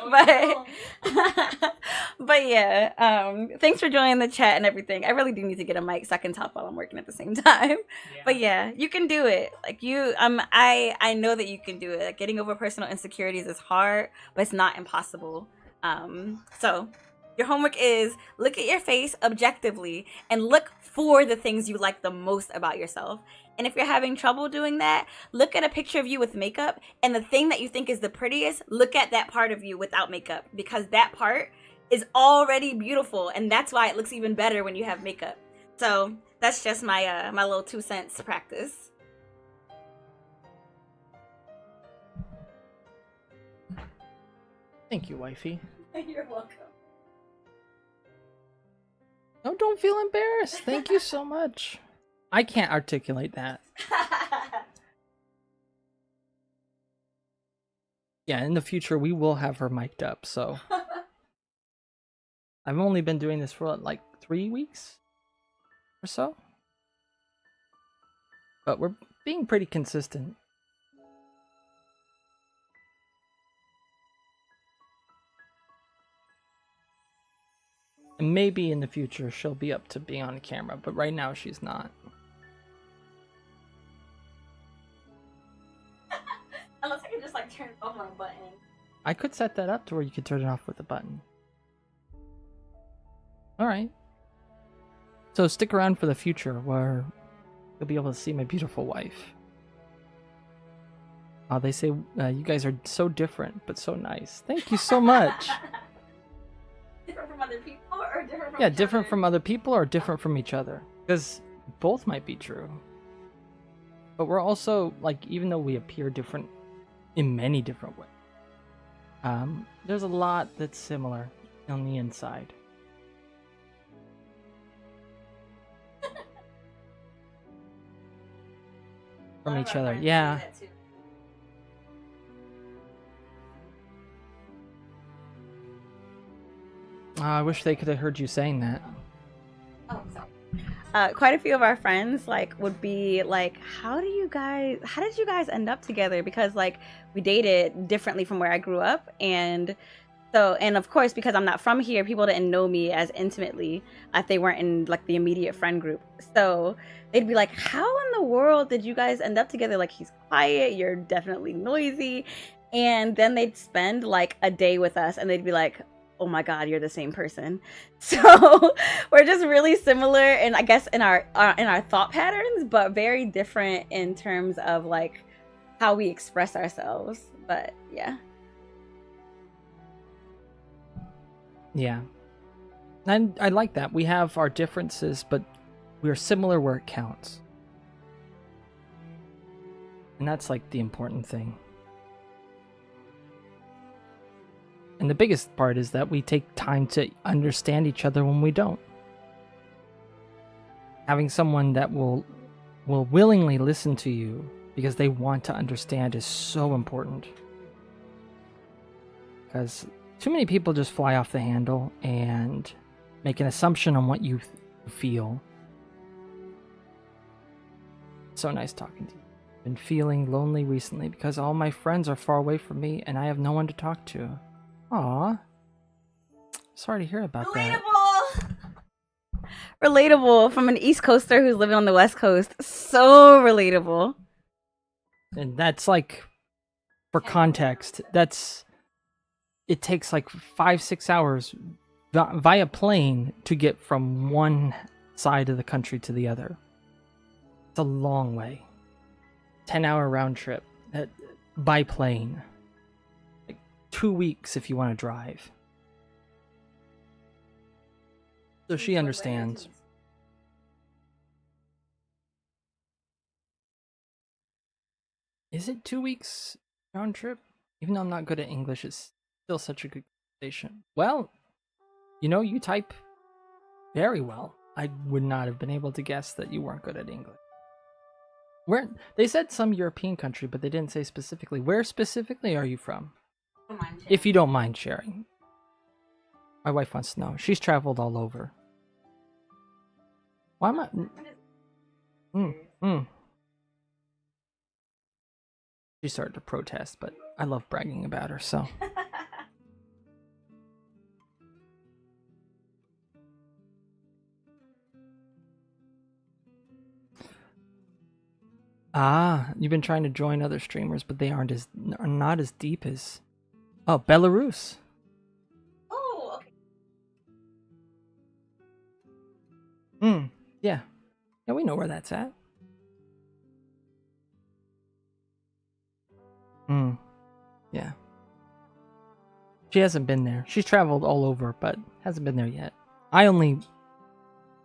but yeah. Thanks for joining the chat and everything. I really do need to get a mic so I can talk while I'm working at the same time. Yeah. But yeah, you can do it. Like I know that you can do it. Like, getting over personal insecurities is hard, but it's not impossible. So your homework is look at your face objectively and look for the things you like the most about yourself. And if you're having trouble doing that, look at a picture of you with makeup, and the thing that you think is the prettiest, look at that part of you without makeup, because that part is already beautiful, and that's why it looks even better when you have makeup. So that's just my my little 2 cents practice. Thank you, wifey. You're welcome. No, don't feel embarrassed. Thank you so much. I can't articulate that. Yeah, in the future we will have her mic'd up, so. I've only been doing this for like 3 weeks or so. But we're being pretty consistent. And maybe in the future she'll be up to being on camera, but right now she's not. Unless I can just like turn it off on a button. I could set that up to where you could turn it off with a button. Alright. So stick around for the future where you'll be able to see my beautiful wife. They say you guys are so different, but so nice. Thank you so much. Different from other people or different from Yeah, different from other people or different from each other. Because both might be true. But we're also, like, even though we appear different in many different ways, there's a lot that's similar on the inside. From each other, yeah. I wish they could have heard you saying that. Oh, sorry. Quite a few of our friends like would be like, how did you guys end up together? Because like we dated differently from where I grew up, and of course, because I'm not from here, people didn't know me as intimately if they weren't in like the immediate friend group. So they'd be like, how in the world did you guys end up together? Like, he's quiet, you're definitely noisy. And then they'd spend like a day with us and they'd be like, oh my god, you're the same person. So we're just really similar, and I guess in our thought patterns, but very different in terms of like how we express ourselves. But yeah. Yeah. And I like that. We have our differences, but we're similar where it counts. And that's like the important thing. And the biggest part is that we take time to understand each other when we don't. Having someone that will willingly listen to you because they want to understand is so important. Because too many people just fly off the handle and make an assumption on what you feel. So nice talking to you. Been feeling lonely recently because all my friends are far away from me and I have no one to talk to. Aw. Sorry to hear about that. relatable from an East Coaster who's living on the West Coast. So relatable. And that's like, for context, it takes like 5-6 hours via plane to get from one side of the country to the other. It's a long way. 10-hour round trip by plane. Like 2 weeks if you want to drive. So she understands. Is it 2 weeks round trip? Even though I'm not good at English, it's still such a good conversation. Well, you type very well. I would not have been able to guess that you weren't good at English. They said some European country, but they didn't say specifically. Where specifically are you from? If you don't mind sharing. My wife wants to know. She's traveled all over. Why am I... She started to protest, but I love bragging about her, so... You've been trying to join other streamers, but they are not as deep as... Oh, Belarus. Oh, okay. Yeah. Yeah, we know where that's at. Yeah. She hasn't been there. She's traveled all over, but hasn't been there yet. I only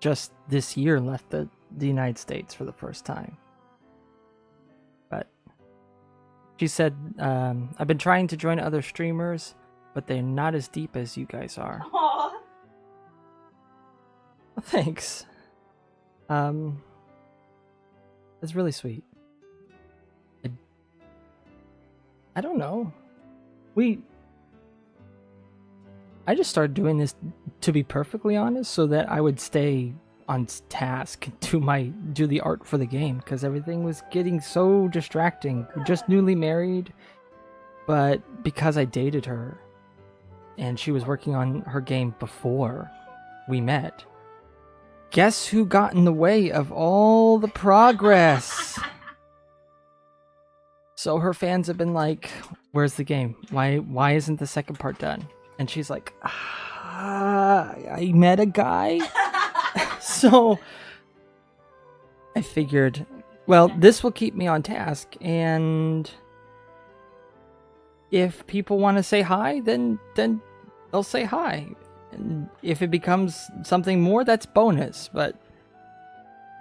just this year left the United States for the first time. But she said, I've been trying to join other streamers, but they're not as deep as you guys are. Aww. Thanks. That's really sweet. I don't know. I just started doing this, to be perfectly honest, so that I would stay on task to do the art for the game, because everything was getting so distracting. Just newly married, but because I dated her, and she was working on her game before we met, guess who got in the way of all the progress? So her fans have been like, where's the game? Why isn't the second part done? And she's like, I met a guy. So I figured, well, this will keep me on task. And if people want to say hi, then they'll say hi. And if it becomes something more, that's bonus. But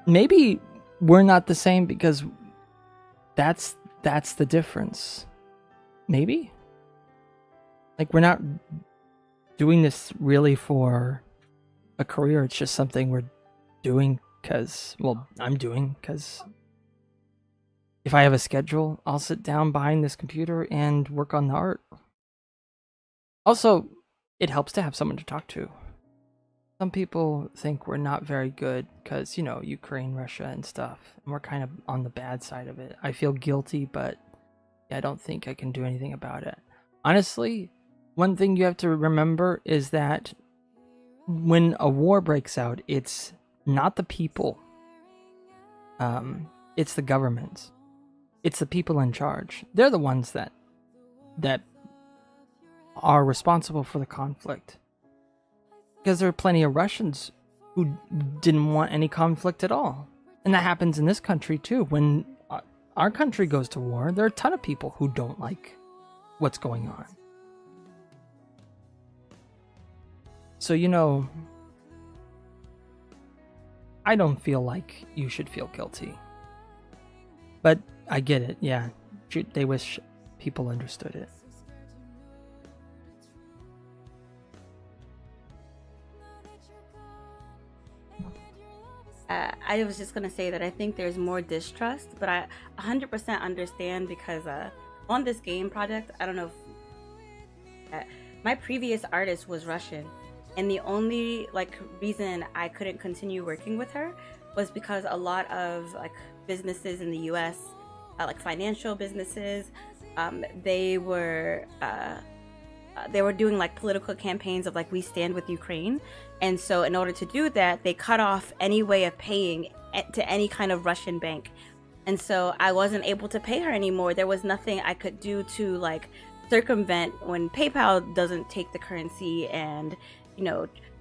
maybe we're not the same because that's the difference. Maybe? Like, we're not doing this really for a career. It's just something we're doing because, well, I'm doing because if I have a schedule, I'll sit down behind this computer and work on the art. Also, it helps to have someone to talk to. Some people think we're not very good because, Ukraine, Russia, and stuff. And we're kind of on the bad side of it. I feel guilty, but I don't think I can do anything about it. Honestly, one thing you have to remember is that when a war breaks out, it's not the people. It's the governments. It's the people in charge. They're the ones that are responsible for the conflict. Because there are plenty of Russians who didn't want any conflict at all. And that happens in this country too. When our country goes to war, there are a ton of people who don't like what's going on. So, I don't feel like you should feel guilty. But I get it, yeah. They wish people understood it. I was just gonna say that I think there's more distrust, but I 100% understand because on this game project, I don't know if my previous artist was Russian, and the only reason I couldn't continue working with her was because a lot of businesses in the U.S., financial businesses, they were they were doing like political campaigns of like we stand with Ukraine, and so in order to do that, they cut off any way of paying to any kind of Russian bank. And so I wasn't able to pay her anymore. There was nothing I could do to like circumvent when PayPal doesn't take the currency, and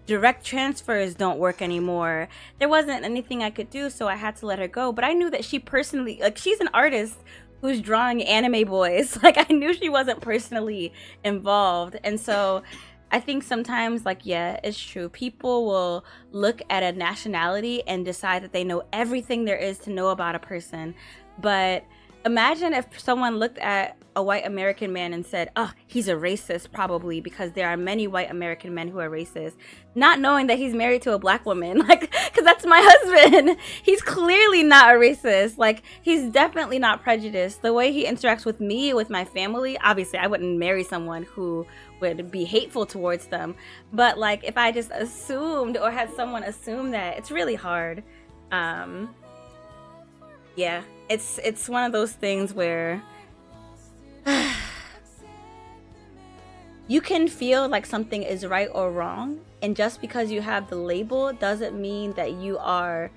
direct transfers don't work anymore. There wasn't anything I could do, so I had to let her go. But I knew that she personally, like, she's an artist who's drawing anime boys. Like, I knew she wasn't personally involved. And so I think sometimes, like, yeah, it's true. People will look at a nationality and decide that they know everything there is to know about a person. But imagine if someone looked at a white American man and said, oh, he's a racist, probably, because there are many white American men who are racist, not knowing that he's married to a black woman. Like, because that's my husband. He's clearly not a racist. Like, he's definitely not prejudiced. The way he interacts with me, with my family, obviously I wouldn't marry someone who would be hateful towards them. But like, if I just assumed or had someone assume that, it's really hard. Yeah, it's one of those things where you can feel like something is right or wrong, and just because you have the label doesn't mean that you are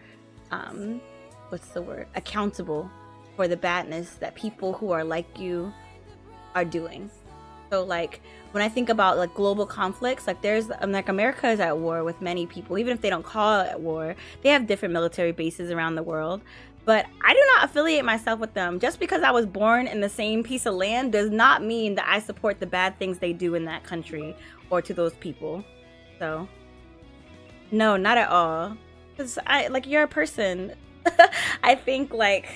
accountable for the badness that people who are like you are doing. So like, when I think about like global conflicts, like there's like America is at war with many people. Even if they don't call it war, they have different military bases around the world. But I do not affiliate myself with them. Just because I was born in the same piece of land does not mean that I support the bad things they do in that country or to those people. So, no, not at all. Because you're a person. I think like,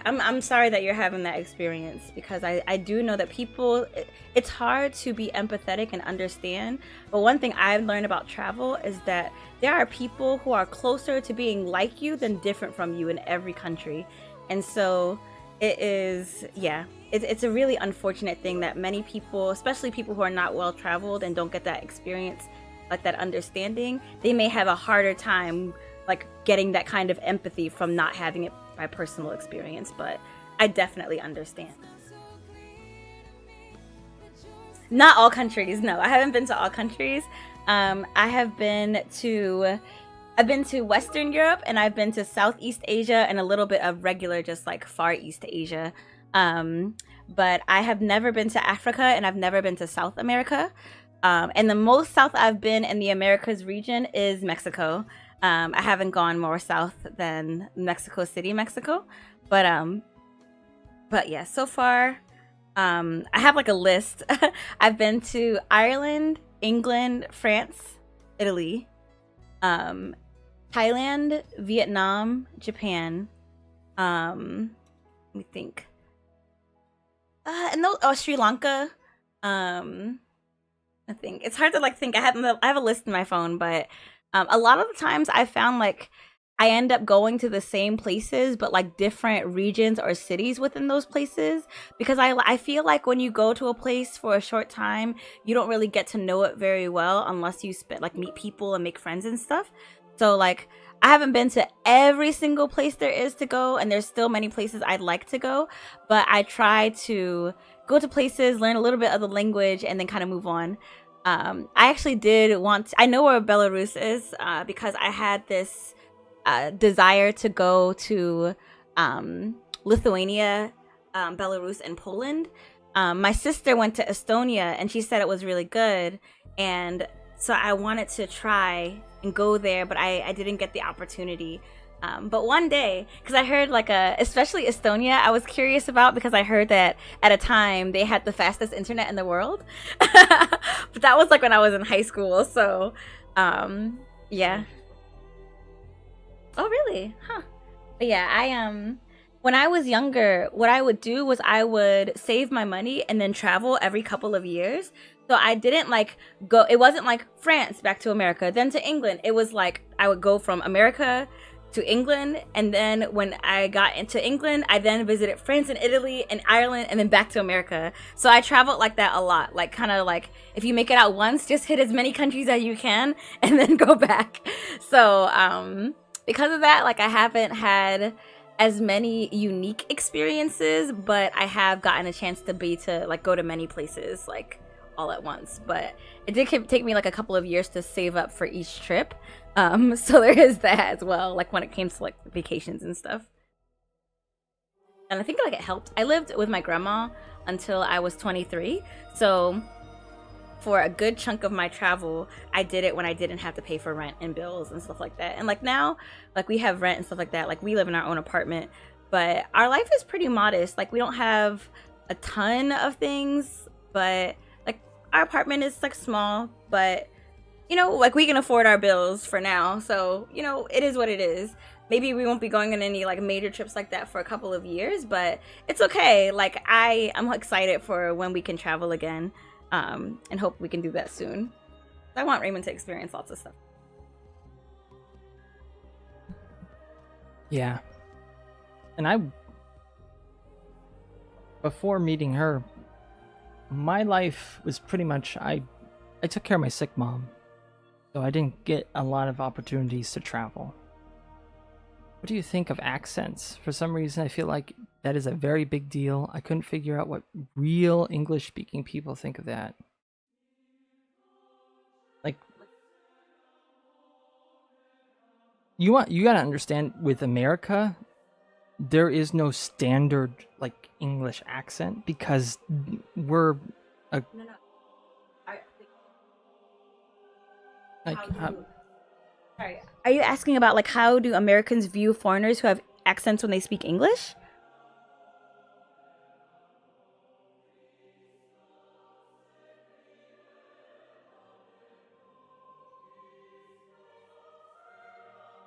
I'm sorry that you're having that experience, because I do know that people, it's hard to be empathetic and understand. But one thing I've learned about travel is that there are people who are closer to being like you than different from you in every country. And so it is, yeah, it's a really unfortunate thing that many people, especially people who are not well traveled and don't get that experience, like that understanding, they may have a harder time like getting that kind of empathy from not having it by personal experience. But I definitely understand. Not all countries, no, I haven't been to all countries. I've been to Western Europe, and I've been to Southeast Asia, and a little bit of regular just like Far East Asia. But I have never been to Africa, and I've never been to South America. And the most south I've been in the Americas region is Mexico. I haven't gone more south than Mexico City, Mexico. But yeah, so far, I have like a list. I've been to Ireland, England, France, Italy, Thailand, Vietnam, Japan. Let me think. Sri Lanka. I think it's hard to like think. I have a list in my phone, but a lot of the times I found like I end up going to the same places, but like different regions or cities within those places, because I feel like when you go to a place for a short time, you don't really get to know it very well unless you meet people and make friends and stuff. So like, I haven't been to every single place there is to go, and there's still many places I'd like to go, but I try to go to places, learn a little bit of the language, and then kind of move on. I actually I know where Belarus is, because I had this desire to go to Lithuania, Belarus, and Poland. My sister went to Estonia, and she said it was really good, and so I wanted to try and go there, but I didn't get the opportunity. But one day, because I heard especially Estonia, I was curious about, because I heard that at a time they had the fastest internet in the world. But that was like when I was in high school. So, yeah. Oh, really? Huh. But yeah, when I was younger, what I would do was I would save my money and then travel every couple of years. So I didn't go, it wasn't like France back to America, then to England. It was like I would go from America to England, and then when I got into England, I then visited France and Italy and Ireland, and then back to America. So I traveled like that a lot, like kind of like if you make it out once, just hit as many countries as you can and then go back. So because of that, like I haven't had as many unique experiences, but I have gotten a chance to go to many places like all at once. But it did take me like a couple of years to save up for each trip. So there is that as well, like when it came to like vacations and stuff. And I think like it helped. I lived with my grandma until I was 23. So for a good chunk of my travel, I did it when I didn't have to pay for rent and bills and stuff like that. And like now, like we have rent and stuff like that. Like we live in our own apartment, but our life is pretty modest. Like we don't have a ton of things, but like our apartment is like small, but you know, like we can afford our bills for now. So, you know, it is what it is. Maybe we won't be going on any like major trips like that for a couple of years, but it's okay. Like I'm excited for when we can travel again. And hope we can do that soon. I want Raymond to experience lots of stuff. Yeah. And before meeting her, my life was pretty much, I took care of my sick mom. So I didn't get a lot of opportunities to travel. What do you think of accents? For some reason, I feel like that is a very big deal. I couldn't figure out what real English-speaking people think of that. Like, you gotta understand, with America, there is no standard like English accent because we're a No. like Sorry. Are you asking about like how do Americans view foreigners who have accents when they speak English?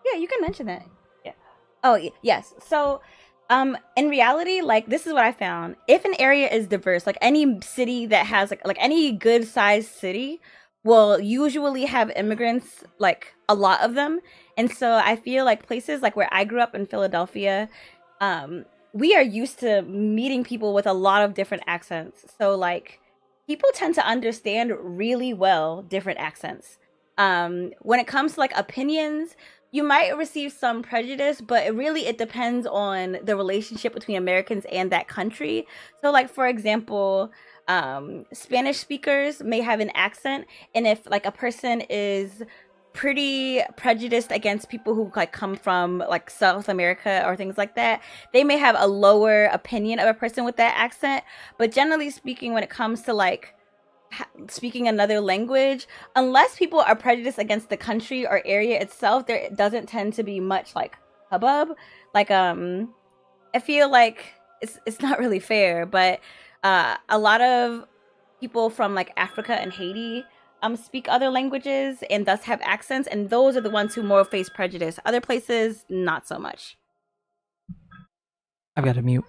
Yeah, you can mention that. Yeah. Oh, yes. So, in reality, like this is what I found. If an area is diverse, like any city that has like any good sized city will usually have immigrants, like a lot of them. And so I feel like places like where I grew up in Philadelphia, we are used to meeting people with a lot of different accents. So like people tend to understand really well different accents. When it comes to like opinions, you might receive some prejudice, but it depends on the relationship between Americans and that country. So like for example, Spanish speakers may have an accent, and if like a person is pretty prejudiced against people who like come from like South America or things like that, they may have a lower opinion of a person with that accent. But generally speaking, when it comes to like speaking another language, unless people are prejudiced against the country or area itself, there doesn't tend to be much like hubbub. Like I feel like it's not really fair, but a lot of people from like Africa and Haiti speak other languages and thus have accents, and those are the ones who more face prejudice. Other places, not so much. I've got to mute.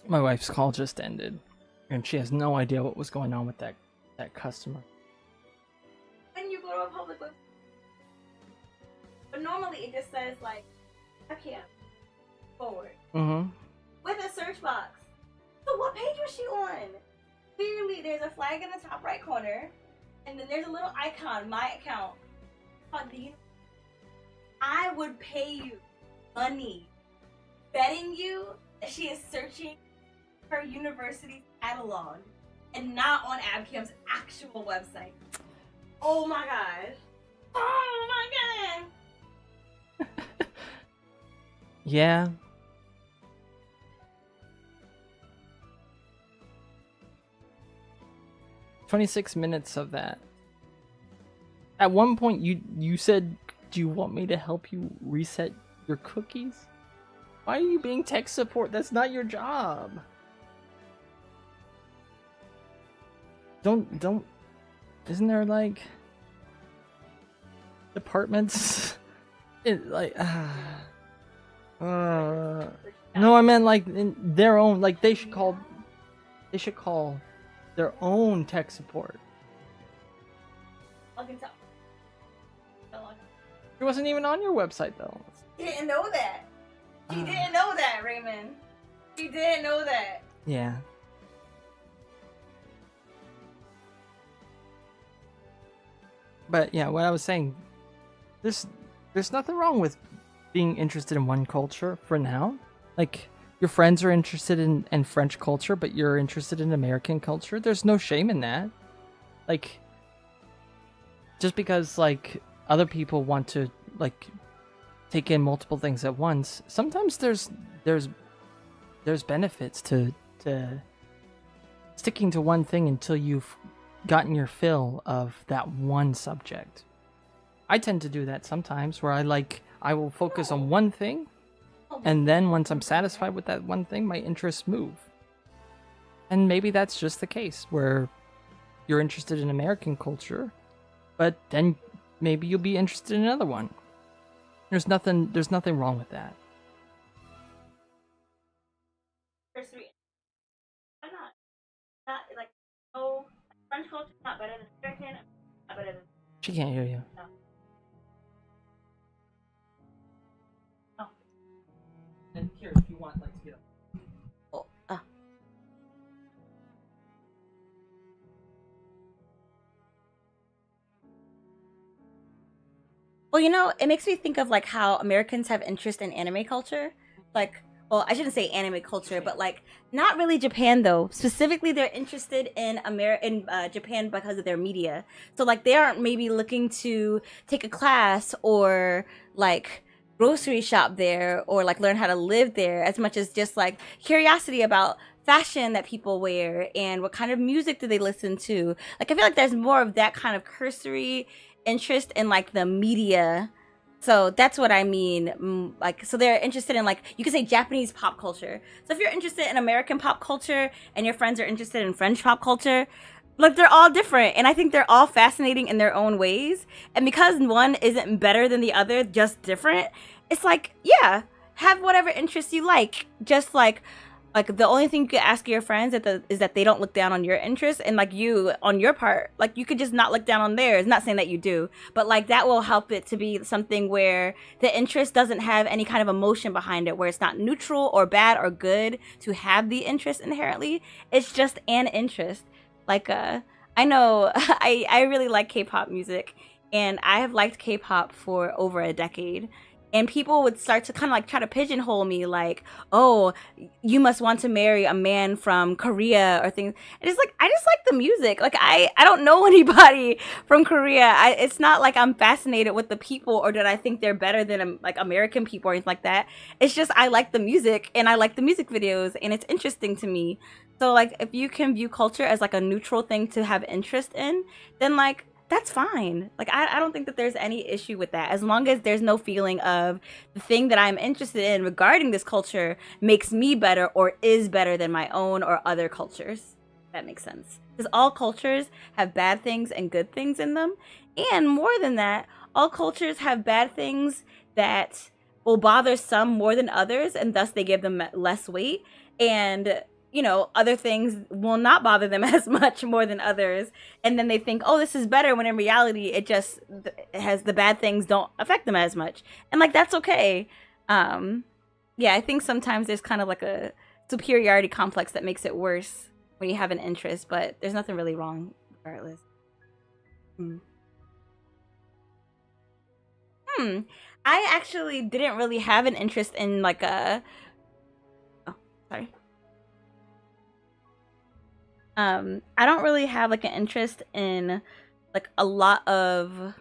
My wife's call just ended, and she has no idea what was going on with that customer. When you go to a public website, but normally it just says like, I can't forward with a search box. So what page was she on? Clearly, there's a flag in the top right corner, and then there's a little icon, my account. I would pay you money betting you that she is searching her university catalog and not on Abcam's actual website. Oh my gosh. Oh my god. Yeah. "26 minutes of that. At one point, you said, do you want me to help you reset your cookies? Why are you being tech support? That's not your job. Don't... Isn't there, like... departments? No, I meant, like, in their own... Like, they should call their own tech support. It wasn't even on your website, though. She didn't know that. She didn't know that, Raymond. She didn't know that. Yeah. But yeah, what I was saying, there's nothing wrong with being interested in one culture for now. Like, your friends are interested in French culture, but you're interested in American culture. There's no shame in that. Like, just because, like, other people want to, like, take in multiple things at once, sometimes there's benefits to sticking to one thing until you've gotten your fill of that one subject. I tend to do that sometimes, where I will focus on one thing, and then once I'm satisfied with that one thing, my interests move. And maybe that's just the case, where you're interested in American culture, but then maybe you'll be interested in another one. There's nothing wrong with that. Why not? Not like, oh, French culture is not better than American. Not better than. She can't hear you. No. Oh. And here, if you want, like, to get up. Oh. Well, you know, it makes me think of like how Americans have interest in anime culture. Like, well, I shouldn't say anime culture, but like not really Japan though. Specifically, they're interested in Japan because of their media. So like they aren't maybe looking to take a class or like grocery shop there or like learn how to live there as much as just like curiosity about fashion that people wear and what kind of music do they listen to. Like I feel like there's more of that kind of cursory interest in like the media. So that's what I mean. Like, so they're interested in like, you could say Japanese pop culture. So if you're interested in American pop culture and your friends are interested in French pop culture, like they're all different. And I think they're all fascinating in their own ways. And because one isn't better than the other, just different, it's like, yeah, have whatever interests you like. Just like the only thing you could ask your friends is that they don't look down on your interests, and like you on your part, like you could just not look down on theirs. Not saying that you do, but like that will help it to be something where the interest doesn't have any kind of emotion behind it, where it's not neutral or bad or good to have the interest inherently. It's just an interest. Like I know I really like K-pop music, and I have liked K-pop for over a decade. And people would start to kind of like try to pigeonhole me like, oh, you must want to marry a man from Korea or things. And it's like, I just like the music. Like, I don't know anybody from Korea. It's not like I'm fascinated with the people or that I think they're better than like American people or anything like that. It's just I like the music and I like the music videos and it's interesting to me. So like, if you can view culture as like a neutral thing to have interest in, then like, that's fine. Like, I don't think that there's any issue with that. As long as there's no feeling of the thing that I'm interested in regarding this culture makes me better or is better than my own or other cultures. That makes sense. Because all cultures have bad things and good things in them. And more than that, all cultures have bad things that will bother some more than others, and thus they give them less weight. And other things will not bother them as much more than others. And then they think, oh, this is better, when in reality, it has the bad things don't affect them as much. And like, that's okay. Yeah, I think sometimes there's kind of like a superiority complex that makes it worse when you have an interest, but there's nothing really wrong regardless. Hmm. I actually didn't really have an interest in like a. Oh, sorry. I don't really have like an interest in like a lot of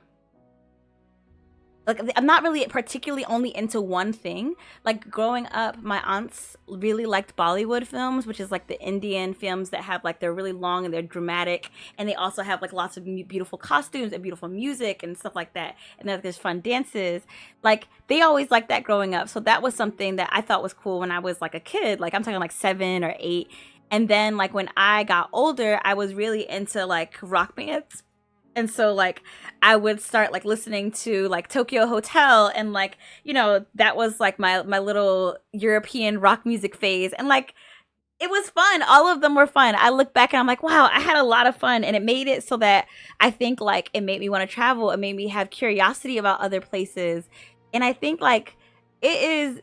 like I'm not really particularly only into one thing. Like growing up, my aunts really liked Bollywood films, which is like the Indian films that have like they're really long and they're dramatic, and they also have like lots of beautiful costumes and beautiful music and stuff like that. And then there's fun dances. Like they always liked that growing up, so that was something that I thought was cool when I was like a kid. Like I'm talking like 7 or 8. And then like when I got older, I was really into like rock bands. And so like I would start like listening to like Tokyo Hotel, and like that was like my little European rock music phase, and like it was fun. All of them were fun. I look back and I'm like, wow, I had a lot of fun, and it made it so that I think like it made me want to travel. It made me have curiosity about other places, and I think like it is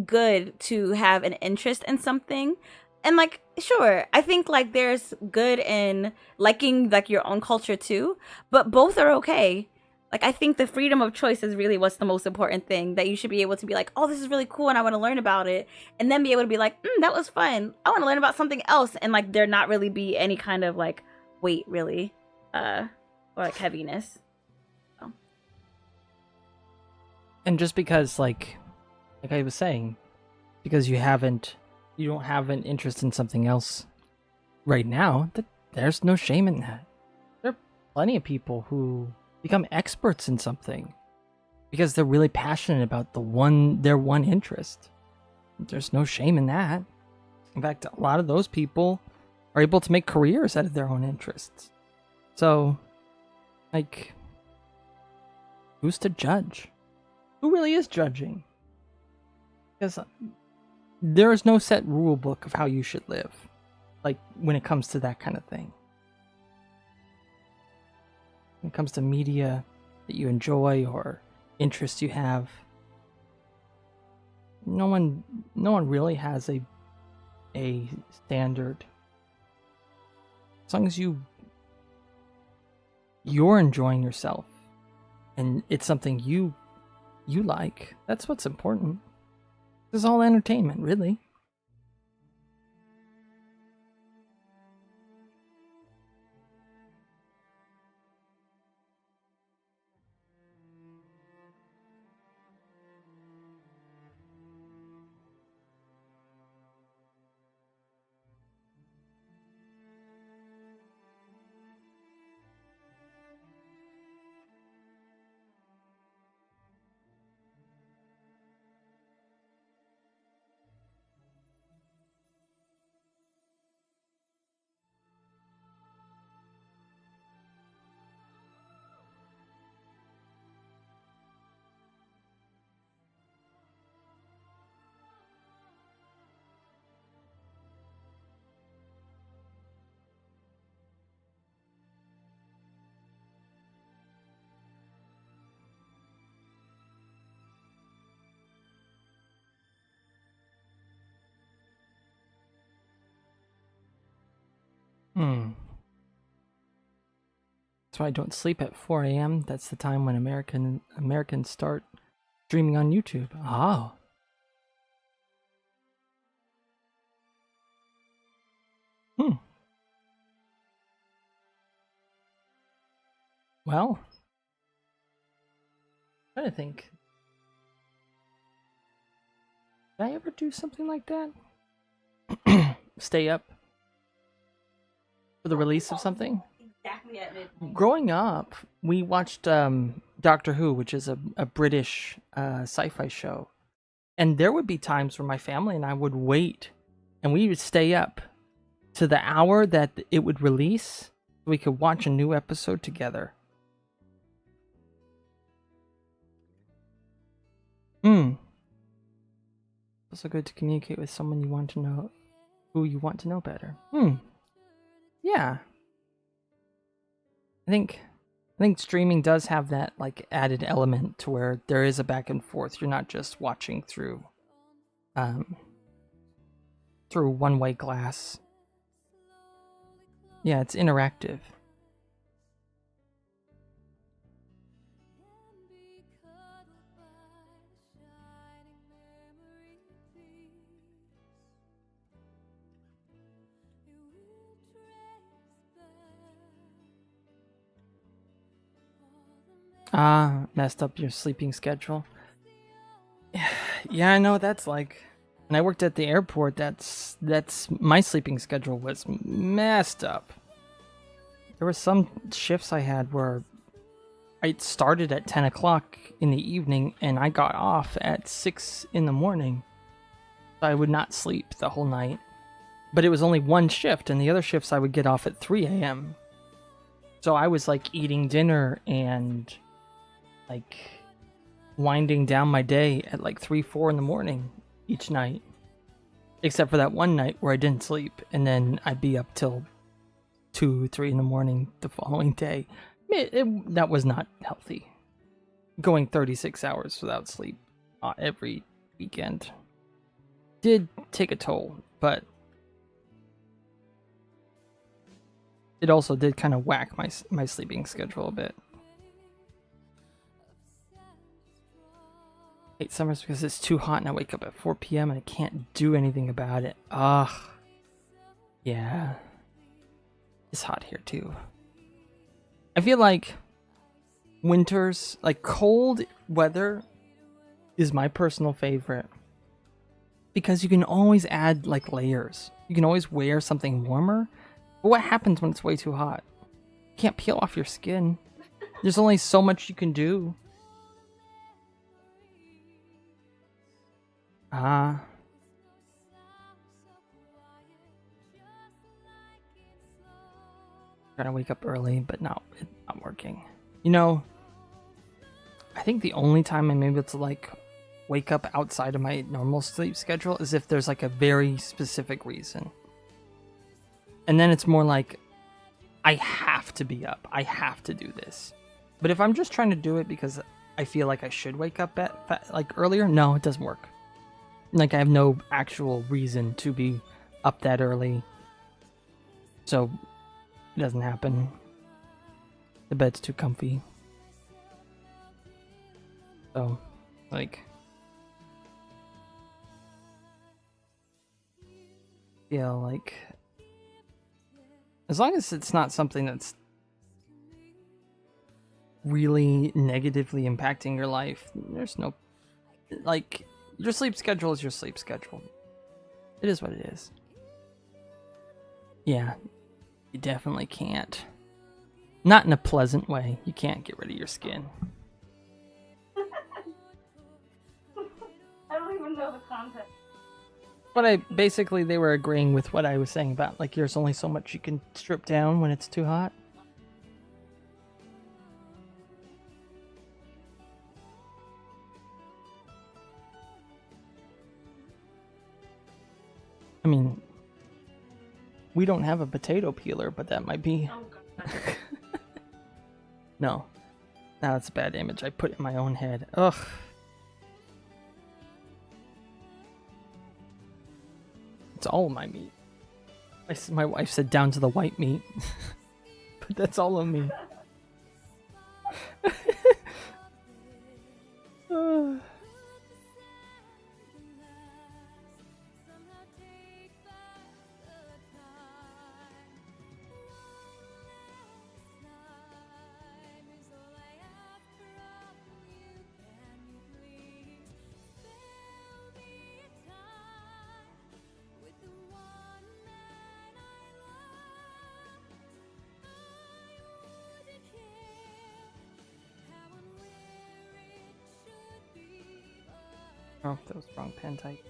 good to have an interest in something. And like sure, I think like there's good in liking like your own culture too, but both are okay. Like I think the freedom of choice is really what's the most important thing, that you should be able to be like, oh, this is really cool and I want to learn about it, and then be able to be like, that was fun, I want to learn about something else, and like there not really be any kind of like weight really, or like heaviness. So. And just because like I was saying, because you don't have an interest in something else right now, there's no shame in that. There are plenty of people who become experts in something because they're really passionate about their one interest. There's no shame in that. In fact, a lot of those people are able to make careers out of their own interests. So, like, who's to judge? Who really is judging? Because there is no set rule book of how you should live, like when it comes to that kind of thing. When it comes to media that you enjoy or interests you have, no one really has a standard. As long as you're enjoying yourself and it's something you like, that's what's important. This is all entertainment, really. That's why I don't sleep at 4 a.m. That's the time when Americans start streaming on YouTube. Oh. Well, I'm trying to think. Did I ever do something like that? Stay up for the release of something? Exactly at midnight. Growing up, we watched Doctor Who, which is a British sci-fi show. And there would be times where my family and I would wait, and we would stay up to the hour that it would release so we could watch a new episode together. Also good to communicate with someone you want to know who you want to know better. Yeah. I think streaming does have that like added element to where there is a back and forth. You're not just watching through one-way glass. Yeah, it's interactive. Messed up your sleeping schedule. Yeah, I know that's like. When I worked at the airport, that's my sleeping schedule was messed up. There were some shifts I had where I started at 10 o'clock in the evening and I got off at 6 in the morning. So I would not sleep the whole night. But it was only one shift, and the other shifts I would get off at 3 a.m. So I was like eating dinner and like winding down my day at like 3, 4 in the morning each night. Except for that one night where I didn't sleep, and then I'd be up till 2, 3 in the morning the following day. That was not healthy. Going 36 hours without sleep every weekend did take a toll, but it also did kind of whack my sleeping schedule a bit. I hate summers because it's too hot and I wake up at 4 p.m. and I can't do anything about it. Ugh. Yeah. It's hot here too. I feel like winters, like cold weather, is my personal favorite. Because you can always add like layers. You can always wear something warmer. But what happens when it's way too hot? You can't peel off your skin. There's only so much you can do. Trying to wake up early, but no, it's not working. You know, I think the only time I'm able to like wake up outside of my normal sleep schedule is if there's like a very specific reason. And then it's more like, I have to be up. I have to do this. But if I'm just trying to do it because I feel like I should wake up at like earlier, no, it doesn't work. Like I have no actual reason to be up that early. So it doesn't happen. The bed's too comfy. So, like, feel like as long as it's not something that's really negatively impacting your life, there's no, like, your sleep schedule is your sleep schedule. It is what it is. Yeah, you definitely can't. Not in a pleasant way. You can't get rid of your skin. I don't even know the context. But basically they were agreeing with what I was saying about like there's only so much you can strip down when it's too hot. I mean, we don't have a potato peeler, but that might be. Oh, God. No, that's a bad image I put in my own head. Ugh. It's all my meat. My wife said down to the white meat, but that's all of me. Oh, that was wrong pen type.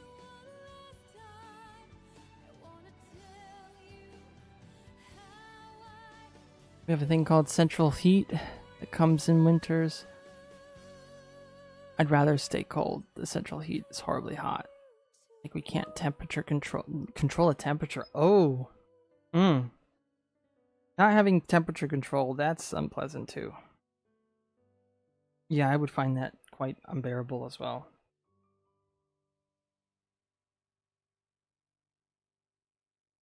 We have a thing called central heat that comes in winters. I'd rather stay cold. The central heat is horribly hot. Like we can't temperature control a temperature. Oh. Hmm. Not having temperature control, that's unpleasant too. Yeah, I would find that quite unbearable as well.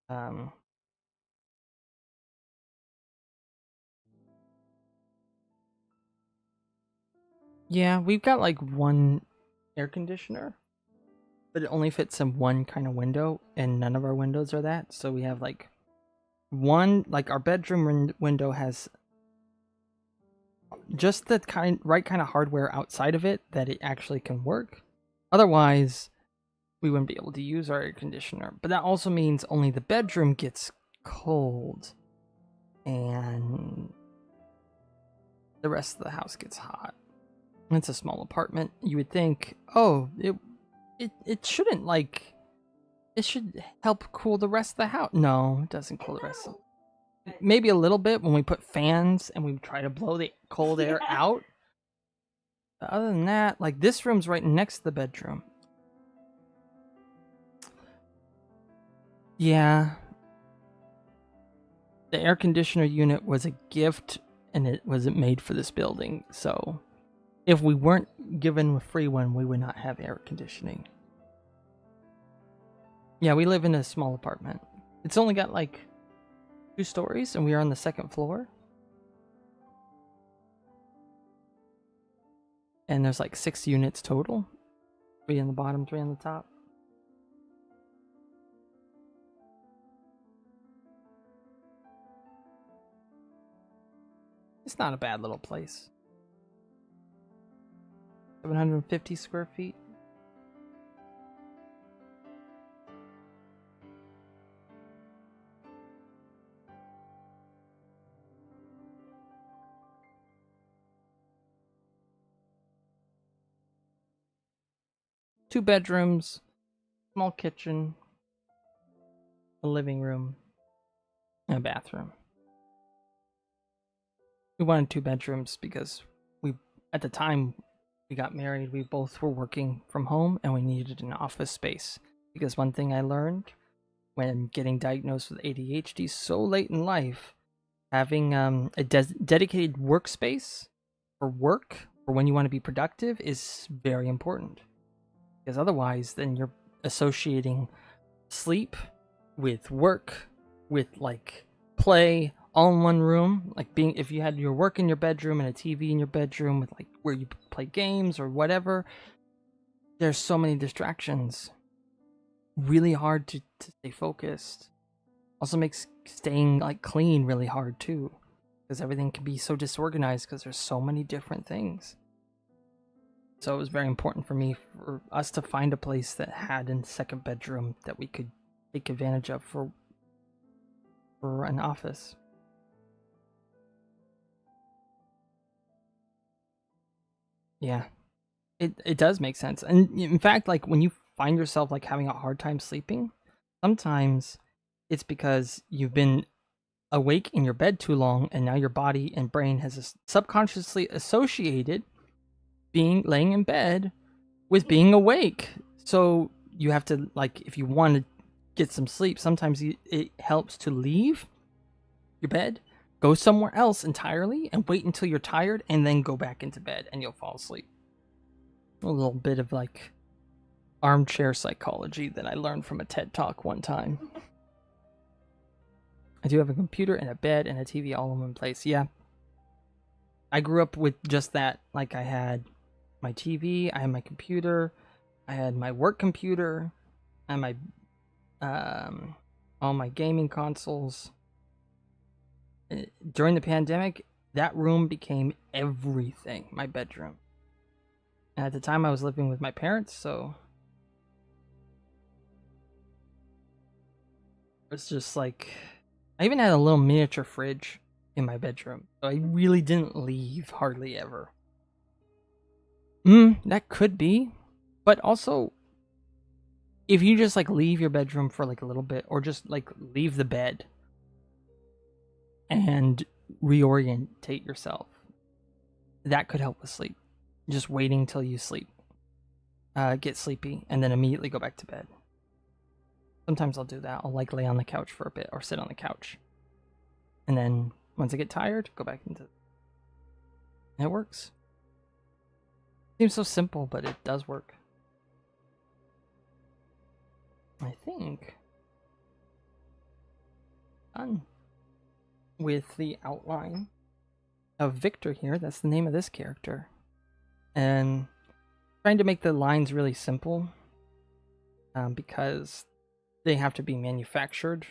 Um, yeah, we've got like one air conditioner, but it only fits in one kind of window, and none of our windows are that. So we have like one, like our bedroom window has just the right kind of hardware outside of it that it actually can work. Otherwise, we wouldn't be able to use our air conditioner. But that also means only the bedroom gets cold, and the rest of the house gets hot. It's a small apartment. You would think, oh, it shouldn't like it should help cool the rest of the house. No, it doesn't cool the rest of maybe a little bit when we put fans and we try to blow the cold air out. But other than that, like this room's right next to the bedroom. Yeah. The air conditioner unit was a gift and it wasn't made for this building. So if we weren't given a free one, we would not have air conditioning. Yeah, we live in a small apartment. It's only got like 2 stories and we are on the 2nd floor. And there's like 6 units total. 3 on the bottom, 3 on the top. It's not a bad little place. 750 square feet. Two bedrooms, small kitchen, a living room, and a bathroom. We wanted 2 bedrooms because at the time we got married, we both were working from home and we needed an office space. Because one thing I learned when getting diagnosed with ADHD so late in life, having a dedicated workspace for work, for when you want to be productive, is very important. Because otherwise, then you're associating sleep with work, with like play, all in one room. Like being, if you had your work in your bedroom and a TV in your bedroom with like where you play games or whatever, there's so many distractions. Really hard to stay focused. Also makes staying like clean really hard too, because everything can be so disorganized because there's so many different things. So it was very important for me, for us to find a place that had a 2nd bedroom that we could take advantage of for an office. Yeah, it does make sense. And in fact, like when you find yourself like having a hard time sleeping, sometimes it's because you've been awake in your bed too long, and now your body and brain has subconsciously associated being laying in bed with being awake. So you have to, like, if you want to get some sleep, sometimes it helps to leave your bed, go somewhere else entirely, and wait until you're tired, and then go back into bed, and you'll fall asleep. A little bit of like armchair psychology that I learned from a TED Talk one time. I do have a computer and a bed and a TV all in one place. Yeah. I grew up with just that. Like I had my TV, I had my computer, I had my work computer, and my all my gaming consoles. During the pandemic, that room became everything, my bedroom. And at the time I was living with my parents, so it's just like I even had a little miniature fridge in my bedroom. So I really didn't leave hardly ever. That could be. But also, if you just like leave your bedroom for like a little bit, or just like leave the bed and reorientate yourself, that could help with sleep. Just waiting till you sleep, get sleepy, and then immediately go back to bed. Sometimes I'll do that. I'll like lay on the couch for a bit or sit on the couch. And then once I get tired, go back into it. And it works. Seems so simple, but it does work. I think done with the outline of Victor here. That's the name of this character. And trying to make the lines really simple because they have to be manufactured.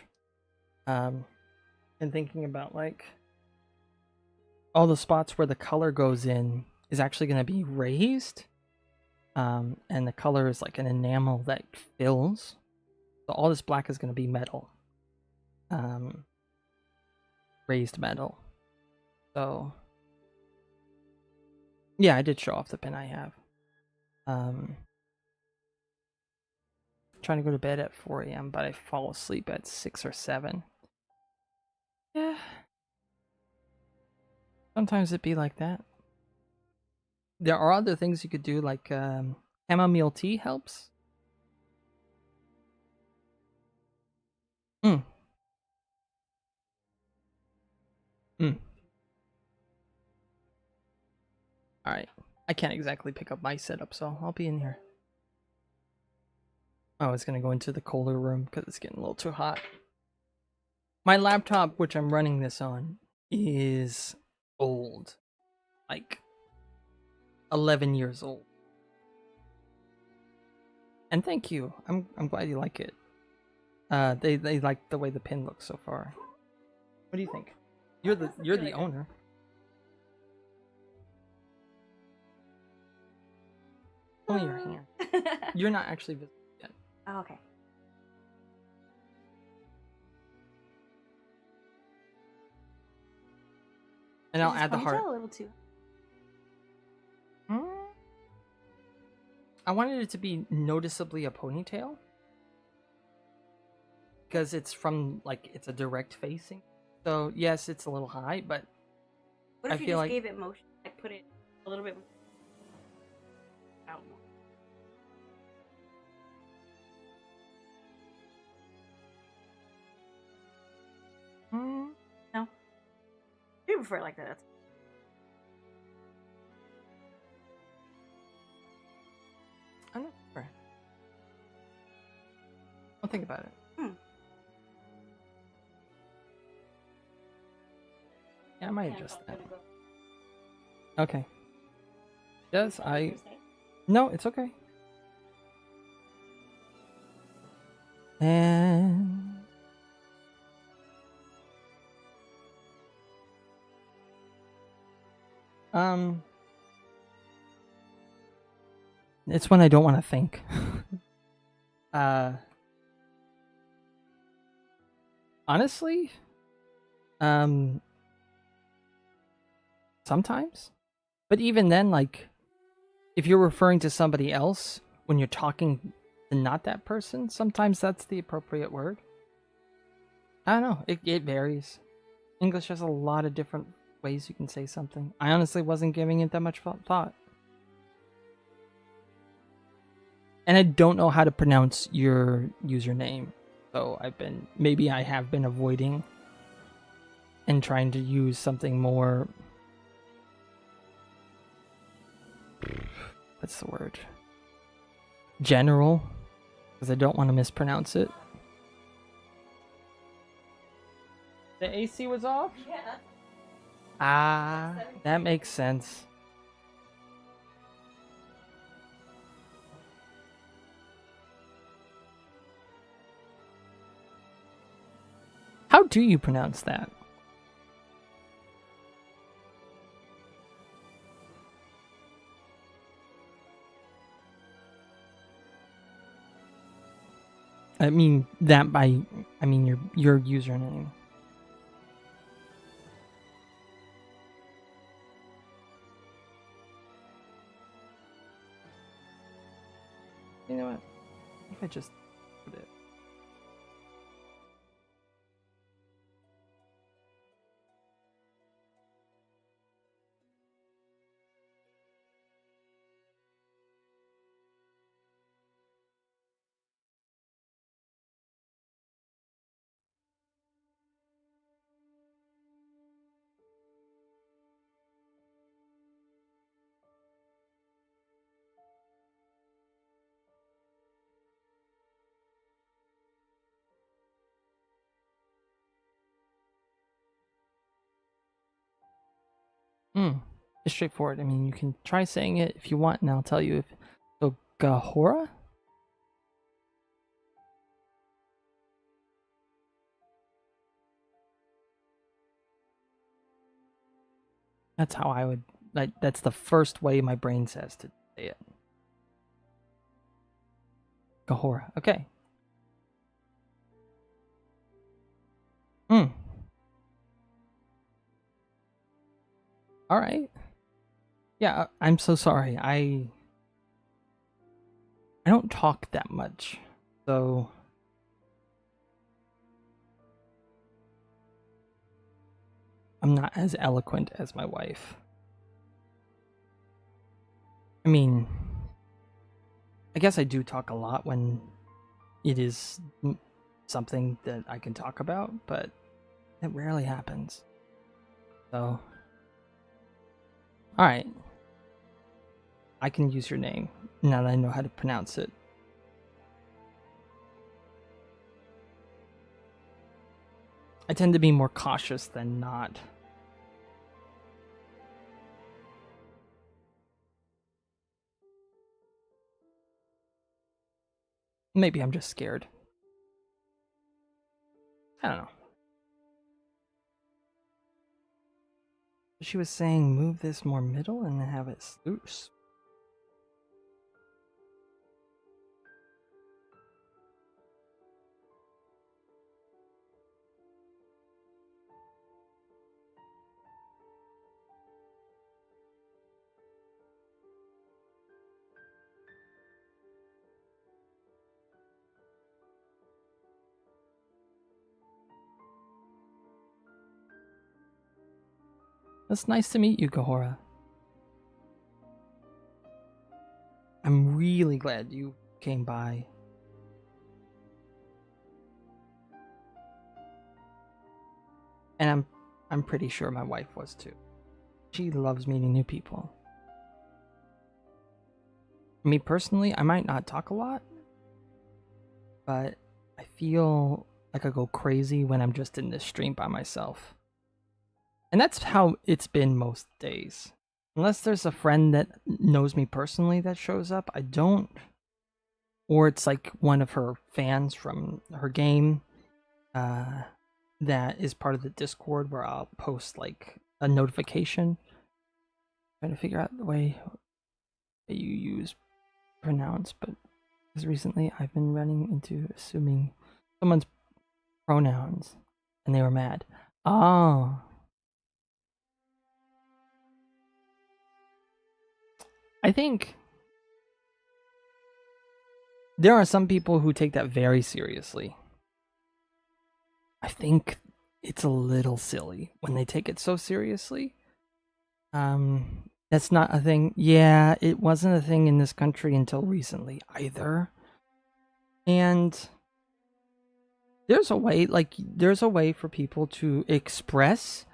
And thinking about like all the spots where the color goes in is actually going to be raised. And the color is like an enamel that fills. So all this black is going to be metal. Raised metal. So yeah, I did show off the pin I have. Trying to go to bed at 4 a.m., but I fall asleep at 6 or 7. Yeah. Sometimes it be like that. There are other things you could do, like chamomile tea helps. Mm. Alright. I can't exactly pick up my setup, so I'll be in here. Oh, I was gonna go into the colder room because it's getting a little too hot. My laptop, which I'm running this on, is old. Like 11 years old. And thank you. I'm glad you like it. They like the way the pin looks so far. What do you think? You're the owner. Only your hand. You're not actually visible yet. Oh, okay. And I'll add the heart. A little too. I wanted it to be noticeably a ponytail. Because it's from, like, it's a direct facing. So, yes, it's a little high, but What if I you feel just like gave it motion? Like, put it a little bit out more. No. You prefer it like that. That's I'm not sure. I'll think about it. Yeah, I might adjust that. Okay. Yes, No, it's okay. And it's when I don't want to think. Honestly, sometimes. But even then, like, if you're referring to somebody else when you're talking to not that person, sometimes that's the appropriate word. I don't know. It varies. English has a lot of different ways you can say something. I honestly wasn't giving it that much thought. And I don't know how to pronounce your username. So maybe I have been avoiding and trying to use something more, what's the word? General, because I don't want to mispronounce it. The AC was off? Yeah. Ah, that makes sense. How do you pronounce that? I mean your username. You know what? If I just put it It's straightforward. I mean, you can try saying it if you want, and I'll tell you if. So, Gahora? That's how I would. Like, that's the first way my brain says to say it. Gahora. Okay. All right. Yeah, I'm so sorry. I don't talk that much, so I'm not as eloquent as my wife. I mean, I guess I do talk a lot when it is something that I can talk about, but it rarely happens. So, alright. I can use your name now that I know how to pronounce it. I tend to be more cautious than not. Maybe I'm just scared. I don't know. She was saying move this more middle and then have it loose. It's nice to meet you, Gahora. I'm really glad you came by. And I'm pretty sure my wife was too. She loves meeting new people. Me personally, I might not talk a lot, but I feel like I go crazy when I'm just in this stream by myself. And that's how it's been most days. Unless there's a friend that knows me personally that shows up, I don't. Or it's like one of her fans from her game that is part of the Discord where I'll post like a notification. Trying to figure out the way that you use pronounce, but because recently I've been running into assuming someone's pronouns and they were mad. Oh. I think there are some people who take that very seriously. I think it's a little silly when they take it so seriously. That's not a thing. Yeah, it wasn't a thing in this country until recently either. And there's a way for people to express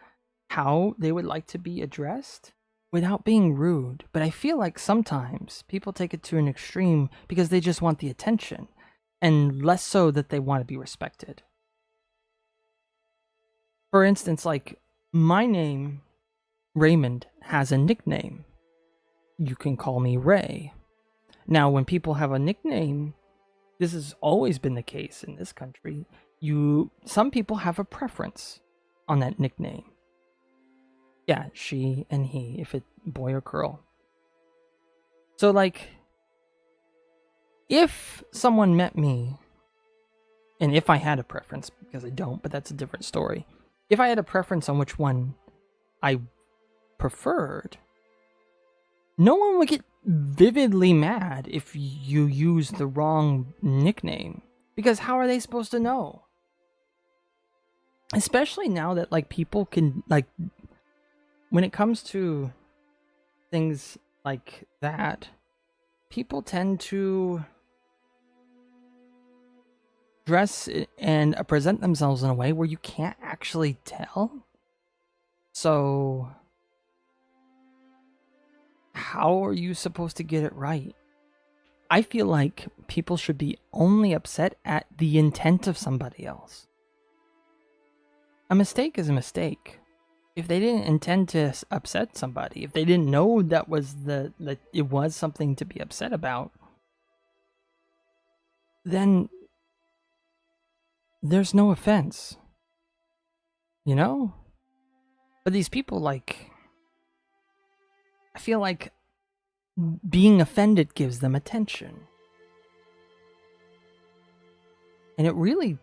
how they would like to be addressed without being rude. But I feel like sometimes people take it to an extreme because they just want the attention, and less so that they want to be respected. For instance, like my name, Raymond, has a nickname. You can call me Ray. Now, when people have a nickname, this has always been the case in this country. Some people have a preference on that nickname. Yeah, she and he, if it's boy or girl. So, like, if someone met me, and if I had a preference, because I don't, but that's a different story. If I had a preference on which one I preferred, no one would get vividly mad if you use the wrong nickname. Because how are they supposed to know? Especially now that, like, people can, like, when it comes to things like that, people tend to dress and present themselves in a way where you can't actually tell. So, how are you supposed to get it right? I feel like people should be only upset at the intent of somebody else. A mistake is a mistake. if they didn't intend to upset somebody, if they didn't know that it was something to be upset about, then there's no offense, you know? But these people, like, I feel like being offended gives them attention. And it really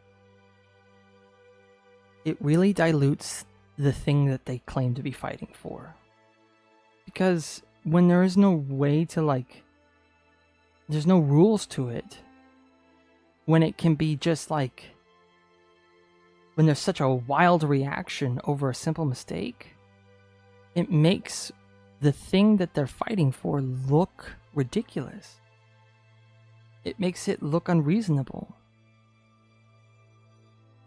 dilutes the thing that they claim to be fighting for. Because when there is no way to, like, there's no rules to it, when it can be just like, when there's such a wild reaction over a simple mistake, it makes the thing that they're fighting for look ridiculous. It makes it look unreasonable.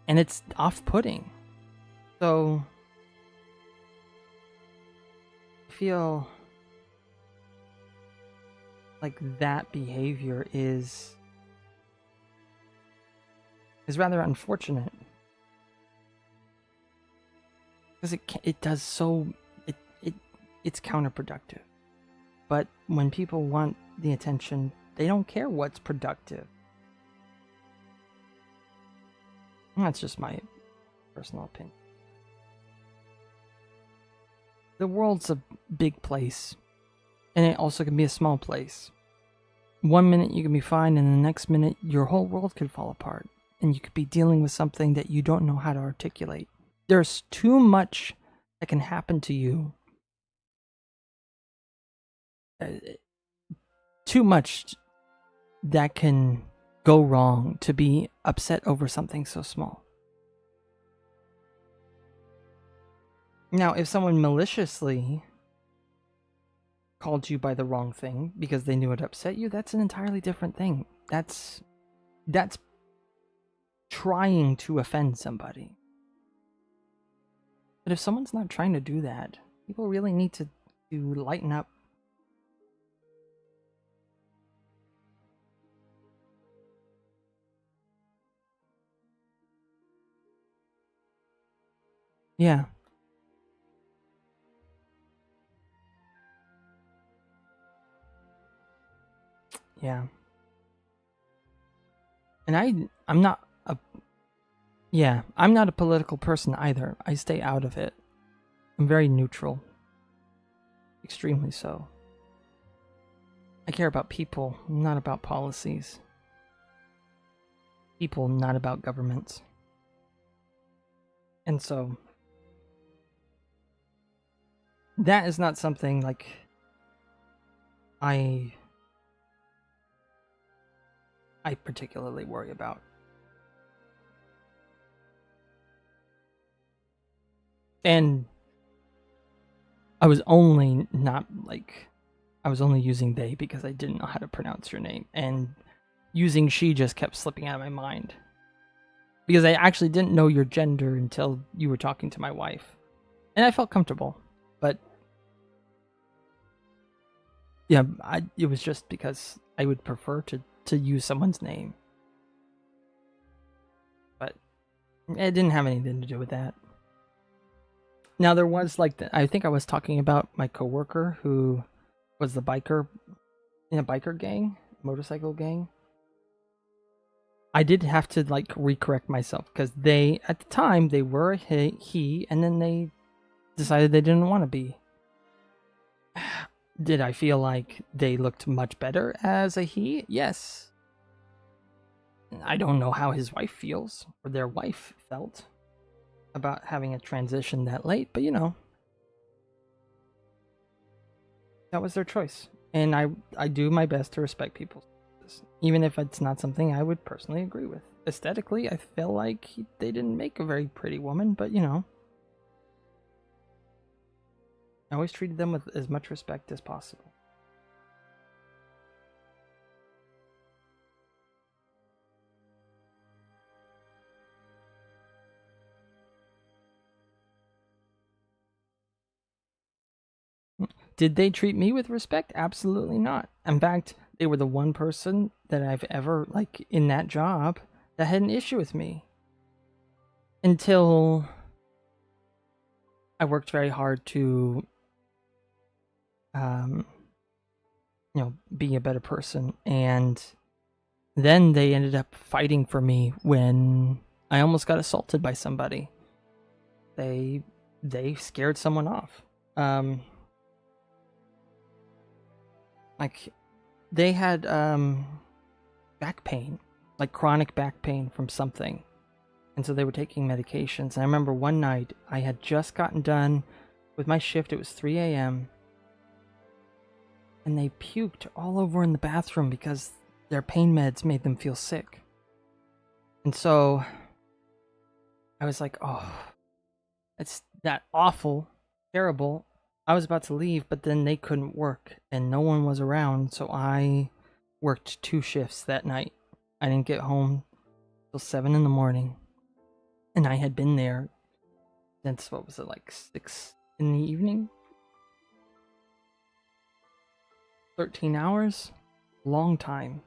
And it's off-putting. So I feel like that behavior is rather unfortunate. Because it's counterproductive. But when people want the attention, they don't care what's productive. That's just my personal opinion. The world's a big place, and it also can be a small place. 1 minute you can be fine, and the next minute your whole world could fall apart, and you could be dealing with something that you don't know how to articulate. There's too much that can happen to you. Too much that can go wrong to be upset over something so small. Now, if someone maliciously called you by the wrong thing because they knew it upset you, that's an entirely different thing. That's trying to offend somebody. But if someone's not trying to do that, people really need to lighten up. Yeah. Yeah. And I'm not a political person either. I stay out of it. I'm very neutral. Extremely so. I care about people, not about policies. People, not about governments. And so that is not something like I particularly worry about. And I was only using they because I didn't know how to pronounce your name, and using she just kept slipping out of my mind. Because I actually didn't know your gender until you were talking to my wife. And I felt comfortable. But yeah, it was just because I would prefer to use someone's name. But it didn't have anything to do with that. Now there was I think I was talking about my coworker who was the biker in a biker gang, motorcycle gang. I did have to recorrect myself because they, at the time, they were a he, and then they decided they didn't want to be. Did I feel like they looked much better as a he? Yes. I don't know how his wife feels, or their wife felt, about having a transition that late, but that was their choice. And I do my best to respect people's choices, even if it's not something I would personally agree with. Aesthetically, I feel like they didn't make a very pretty woman, but I always treated them with as much respect as possible. Did they treat me with respect? Absolutely not. In fact, they were the one person that I've ever, in that job, that had an issue with me. Until I worked very hard to, um, be a better person. And then they ended up fighting for me when I almost got assaulted by somebody. They scared someone off. Like they had back pain, like chronic back pain from something. And so they were taking medications. And I remember one night I had just gotten done with my shift. It was 3 a.m. And they puked all over in the bathroom because their pain meds made them feel sick. And so I was like, oh, it's that awful, terrible. I was about to leave, but then they couldn't work and no one was around. So I worked 2 shifts that night. I didn't get home till 7 in the morning. And I had been there since, what was it, like 6 in the evening? 13 hours? Long time.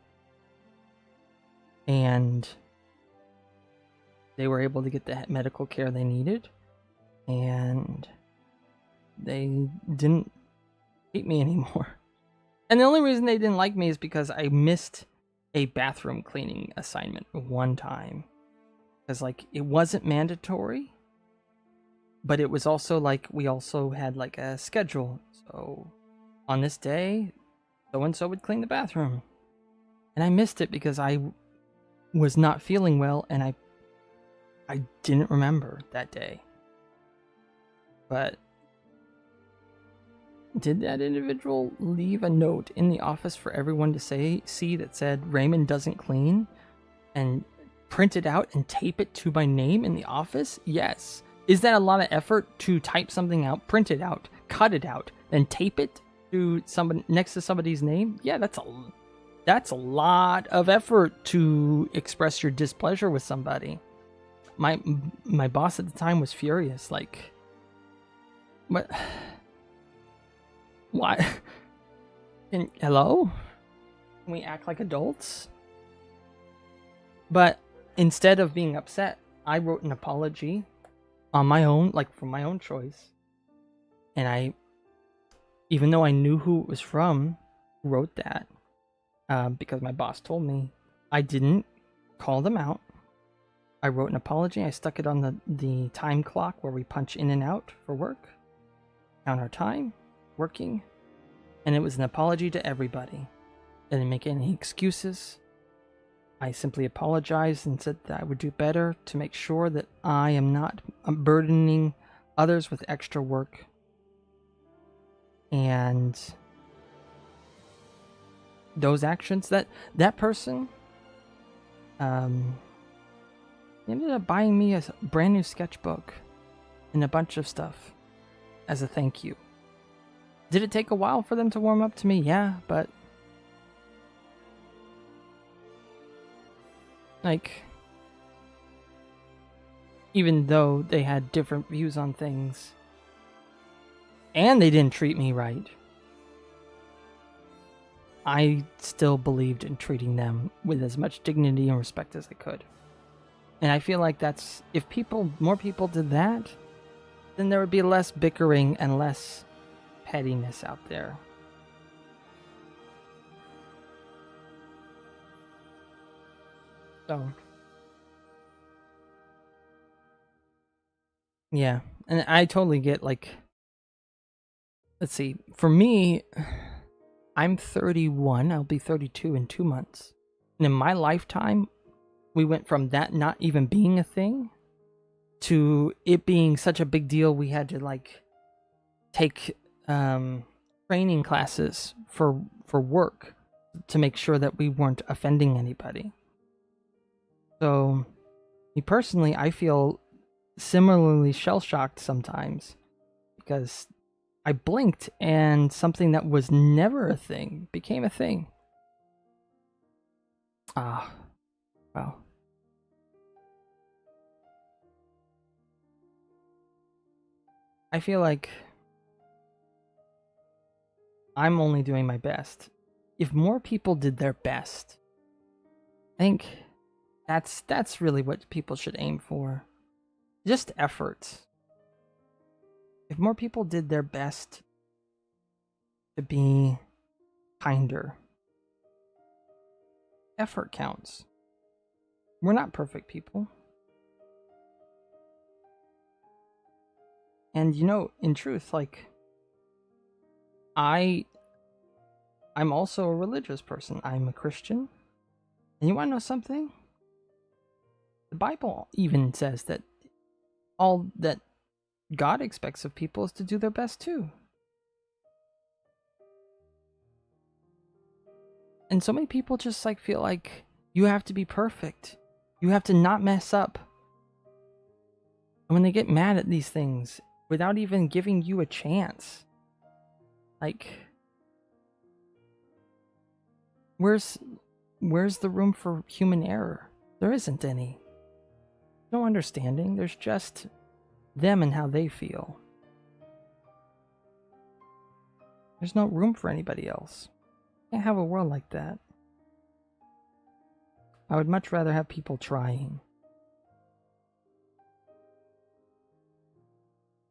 And they were able to get the medical care they needed. And they didn't hate me anymore. And the only reason they didn't like me is because I missed a bathroom cleaning assignment one time. Because, like, it wasn't mandatory, but it was also, like, we also had, like, a schedule. So, on this day, so-and-so would clean the bathroom. And I missed it because I was not feeling well, and I didn't remember that day. But did that individual leave a note in the office for everyone to see that said, Raymond doesn't clean? And print it out and tape it to my name in the office? Yes. Is that a lot of effort to type something out, print it out, cut it out, then tape it to somebody next to somebody's name? Yeah, that's a lot of effort to express your displeasure with somebody. My boss at the time was furious. Like, what? Why? Hello? Can we act like adults? But instead of being upset, I wrote an apology on my own, like from my own choice. And even though I knew who it was from, wrote that, because my boss told me, I didn't call them out. I wrote an apology. I stuck it on the time clock where we punch in and out for work, count our time, working. And it was an apology to everybody. I didn't make any excuses. I simply apologized and said that I would do better to make sure that I am not burdening others with extra work. And those actions, that person ended up buying me a brand new sketchbook and a bunch of stuff as a thank you. Did it take a while for them to warm up to me? Yeah, but like, even though they had different views on things and they didn't treat me right, I still believed in treating them with as much dignity and respect as I could. And I feel like that's, if more people did that, then there would be less bickering and less pettiness out there. So, yeah. And I totally get, like, let's see, for me, I'm 31, I'll be 32 in 2 months. And in my lifetime, we went from that not even being a thing to it being such a big deal we had to, like, take training classes for work to make sure that we weren't offending anybody. So, me personally, I feel similarly shell-shocked sometimes because I blinked and something that was never a thing became a thing. Ah, wow. I feel like I'm only doing my best. If more people did their best, I think that's really what people should aim for. Just efforts. If more people did their best to be kinder, effort counts. We're not perfect people. And in truth, like, I'm also a religious person. I'm a Christian. And you want to know something? The Bible even says that all that God expects of people is to do their best too. And so many people just like feel like you have to be perfect. You have to not mess up. And when they get mad at these things without even giving you a chance, like, where's the room for human error? There isn't any. No understanding. There's just them and how they feel. There's no room for anybody else. Can't have a world like that. I would much rather have people trying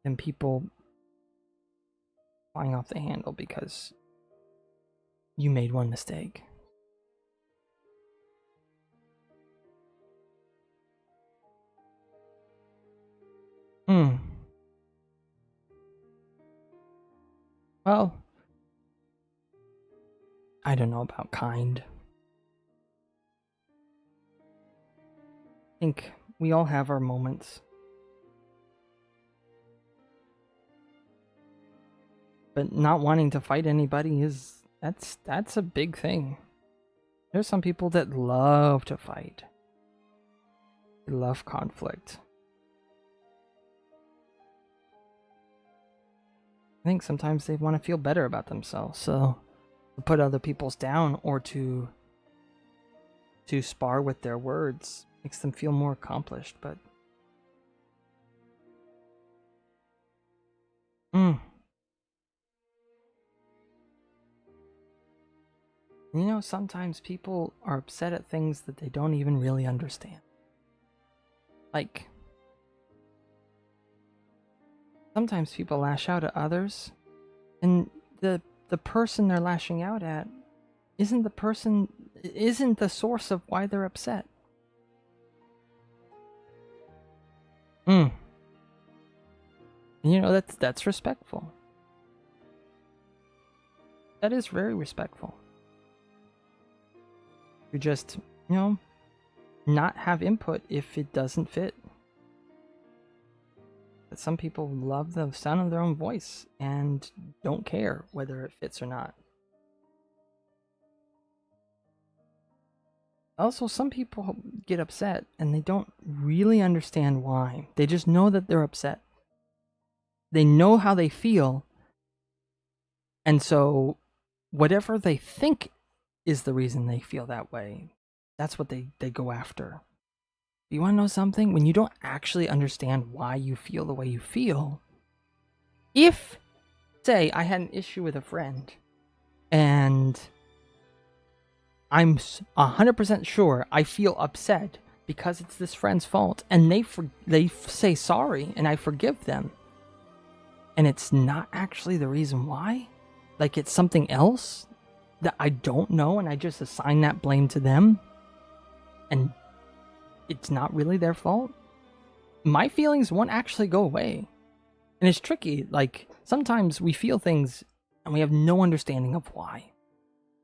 than people flying off the handle because you made one mistake. Well, I don't know about kind. I think we all have our moments. But not wanting to fight anybody that's a big thing. There's some people that love to fight. They love conflict. I think sometimes they want to feel better about themselves, so to put other people's down or to spar with their words makes them feel more accomplished, but sometimes people are upset at things that they don't even really understand. Like, sometimes people lash out at others, and the person they're lashing out at isn't the source of why they're upset. That's respectful. That is very respectful. You just, not have input if it doesn't fit. But some people love the sound of their own voice and don't care whether it fits or not. Also, some people get upset and they don't really understand why. They just know that they're upset. They know how they feel. And so whatever they think is the reason they feel that way, that's what they go after. You want to know something? When you don't actually understand why you feel the way you feel, if, say, I had an issue with a friend and I'm 100% sure I feel upset because it's this friend's fault, and they say sorry and I forgive them, and it's not actually the reason why, like it's something else that I don't know, and I just assign that blame to them, and it's not really their fault, my feelings won't actually go away. And it's tricky. Like, sometimes we feel things and we have no understanding of why.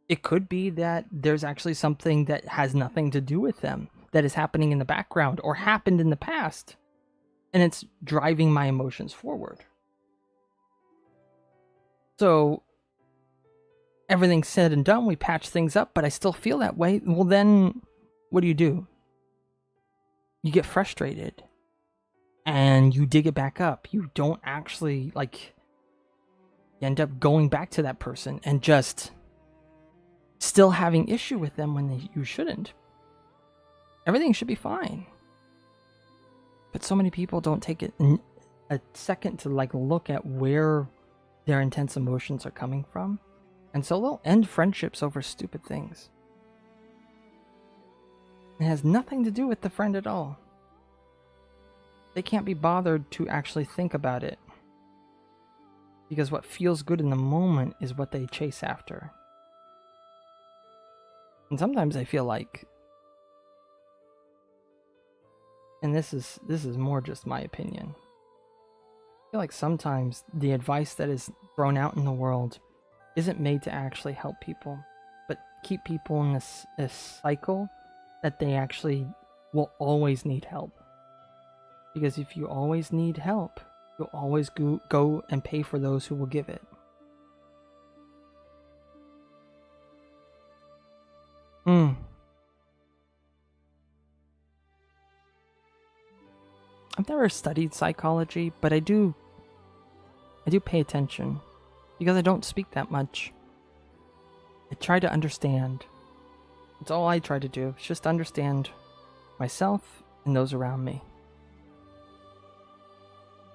It could be that there's actually something that has nothing to do with them that is happening in the background or happened in the past, and it's driving my emotions forward. So everything's said and done, we patch things up, but I still feel that way. Well, then what do? You get frustrated and you dig it back up. You don't actually, you end up going back to that person and just still having issue with them when you shouldn't. Everything should be fine. But so many people don't take it a second to look at where their intense emotions are coming from. And so they'll end friendships over stupid things. It has nothing to do with the friend at all. They can't be bothered to actually think about it. Because what feels good in the moment is what they chase after. And sometimes I feel like, and this is more just my opinion, I feel like sometimes the advice that is thrown out in the world isn't made to actually help people, but keep people in this cycle that they actually will always need help. Because if you always need help, you'll always go and pay for those who will give it. I've never studied psychology, but I do pay attention because I don't speak that much. I try to understand. It's all I try to do. It's just understand myself and those around me.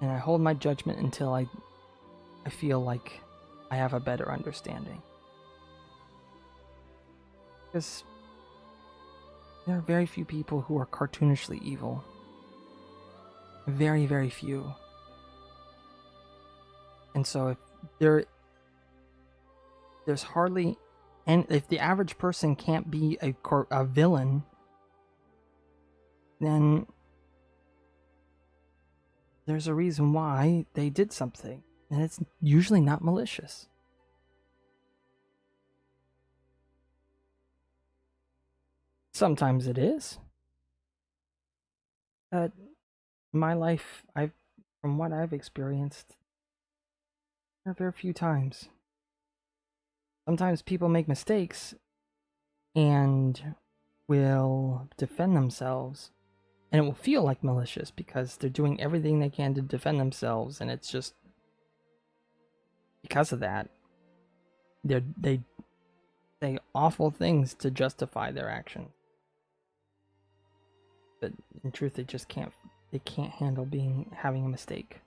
And I hold my judgment until I feel like I have a better understanding. Because there are very few people who are cartoonishly evil. Very, very few. And so if there's hardly, and if the average person can't be a villain, then there's a reason why they did something, and it's usually not malicious. Sometimes it is. But in my life, from what I've experienced, there are very few times. Sometimes people make mistakes and will defend themselves, and it will feel like malicious because they're doing everything they can to defend themselves, and it's just because of that they say awful things to justify their actions. But in truth, they can't handle having a mistake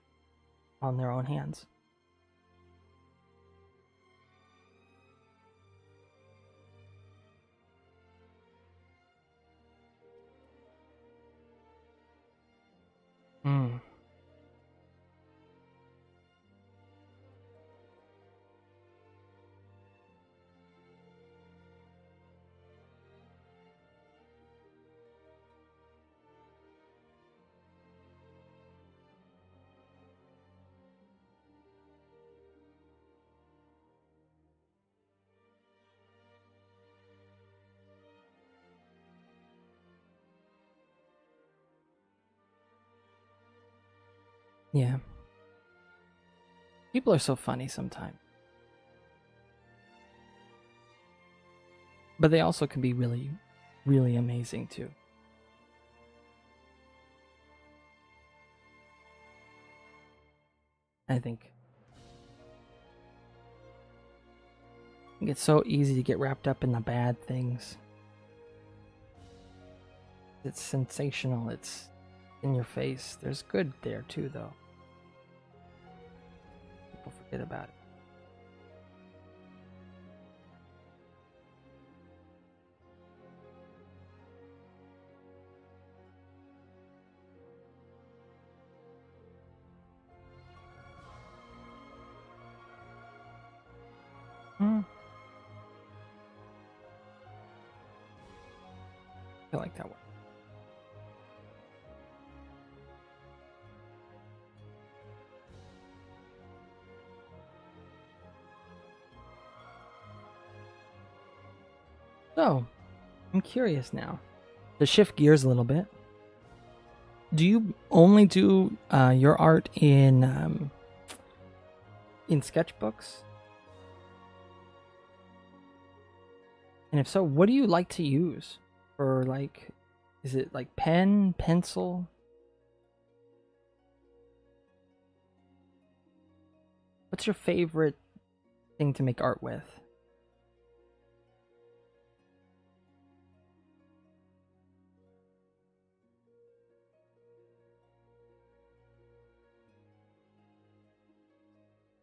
on their own hands. Yeah. People are so funny sometimes. But they also can be really, really amazing too. I think it's so easy to get wrapped up in the bad things. It's sensational. It's in your face. There's good there too, though. People forget about it. I like that one. So, I'm curious now. To shift gears a little bit, do you only do your art in sketchbooks? And if so, what do you like to use? Or like, is it like pen, pencil? What's your favorite thing to make art with?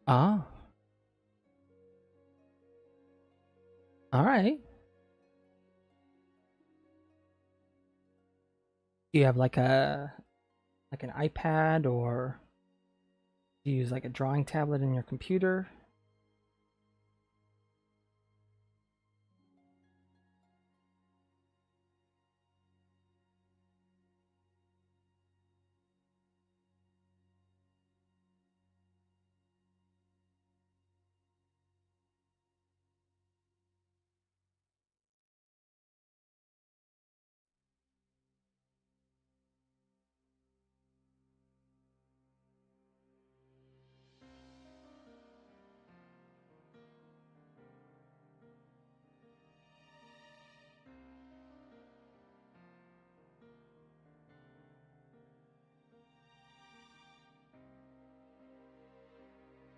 Ah. All right. Do you have like an iPad or You use like a drawing tablet in your computer.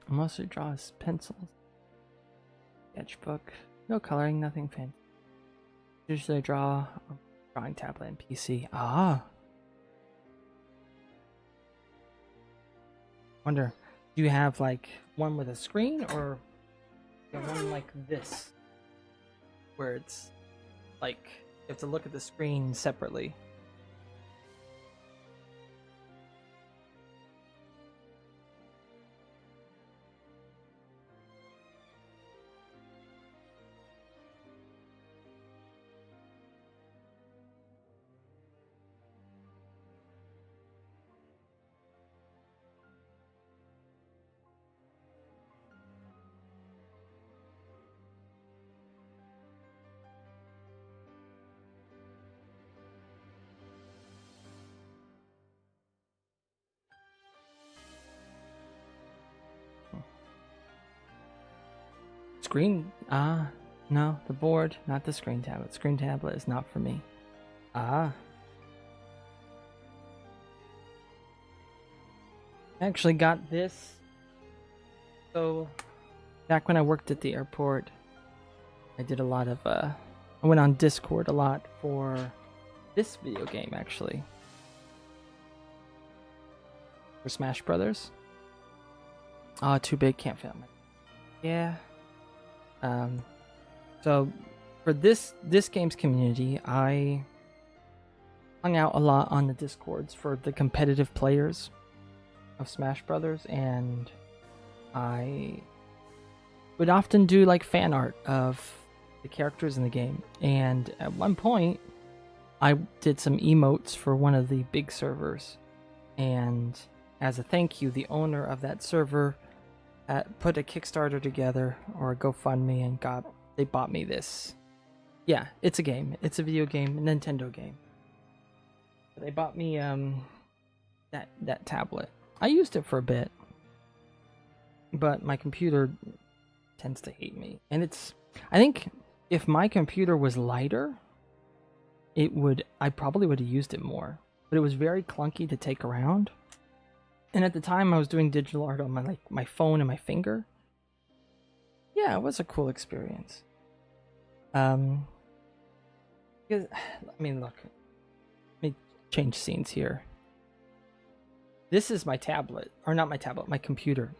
Mostly draws pencils, sketchbook, no coloring, nothing fancy. Usually I draw on drawing tablet and PC. Ah. Wonder, do you have like one with a screen or one like this? Where it's like you have to look at the screen separately. Screen? No, the board, not the screen tablet. Screen tablet is not for me. Ah. I actually got this. So, back when I worked at the airport, I did a lot of, I went on Discord a lot for this video game, actually. For Smash Brothers. Oh, too big, can't fit my... Yeah. So for this game's community, I hung out a lot on the Discords for the competitive players of Smash Brothers, and I would often do like fan art of the characters in the game. And at one point, I did some emotes for one of the big servers, and as a thank you, the owner of that server put a Kickstarter together or a GoFundMe, and they bought me this. Yeah, it's a game. It's a video game, a Nintendo game. They bought me that tablet. I used it for a bit, but my computer tends to hate me. And I think if my computer was lighter, I probably would have used it more. But it was very clunky to take around. And at the time I was doing digital art on my phone and my finger. Yeah, it was a cool experience. Because, I mean, look, let me change scenes here. This is my tablet, or not my tablet, my computer.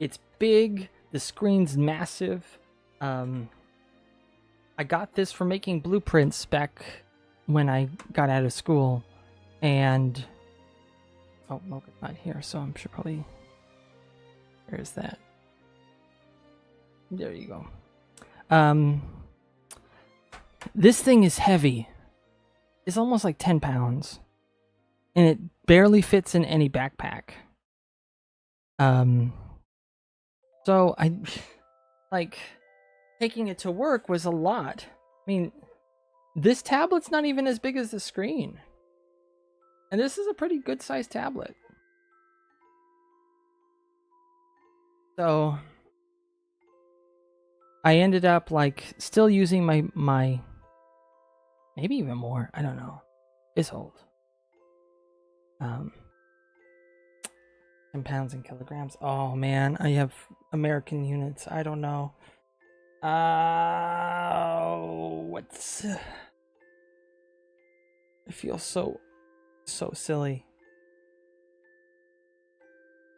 It's big, the screen's massive. I got this for making blueprints back when I got out of school, and oh, Mocha's not here, so I'm sure probably... Where is that? There you go. This thing is heavy. It's almost like 10 pounds. And it barely fits in any backpack. So I... Like, taking it to work was a lot. I mean, this tablet's not even as big as the screen. And this is a pretty good sized tablet. So I ended up like still using my maybe even more, I don't know. It's old. 10 pounds in kilograms. Oh man, I have American units. I don't know. What's I feel so silly.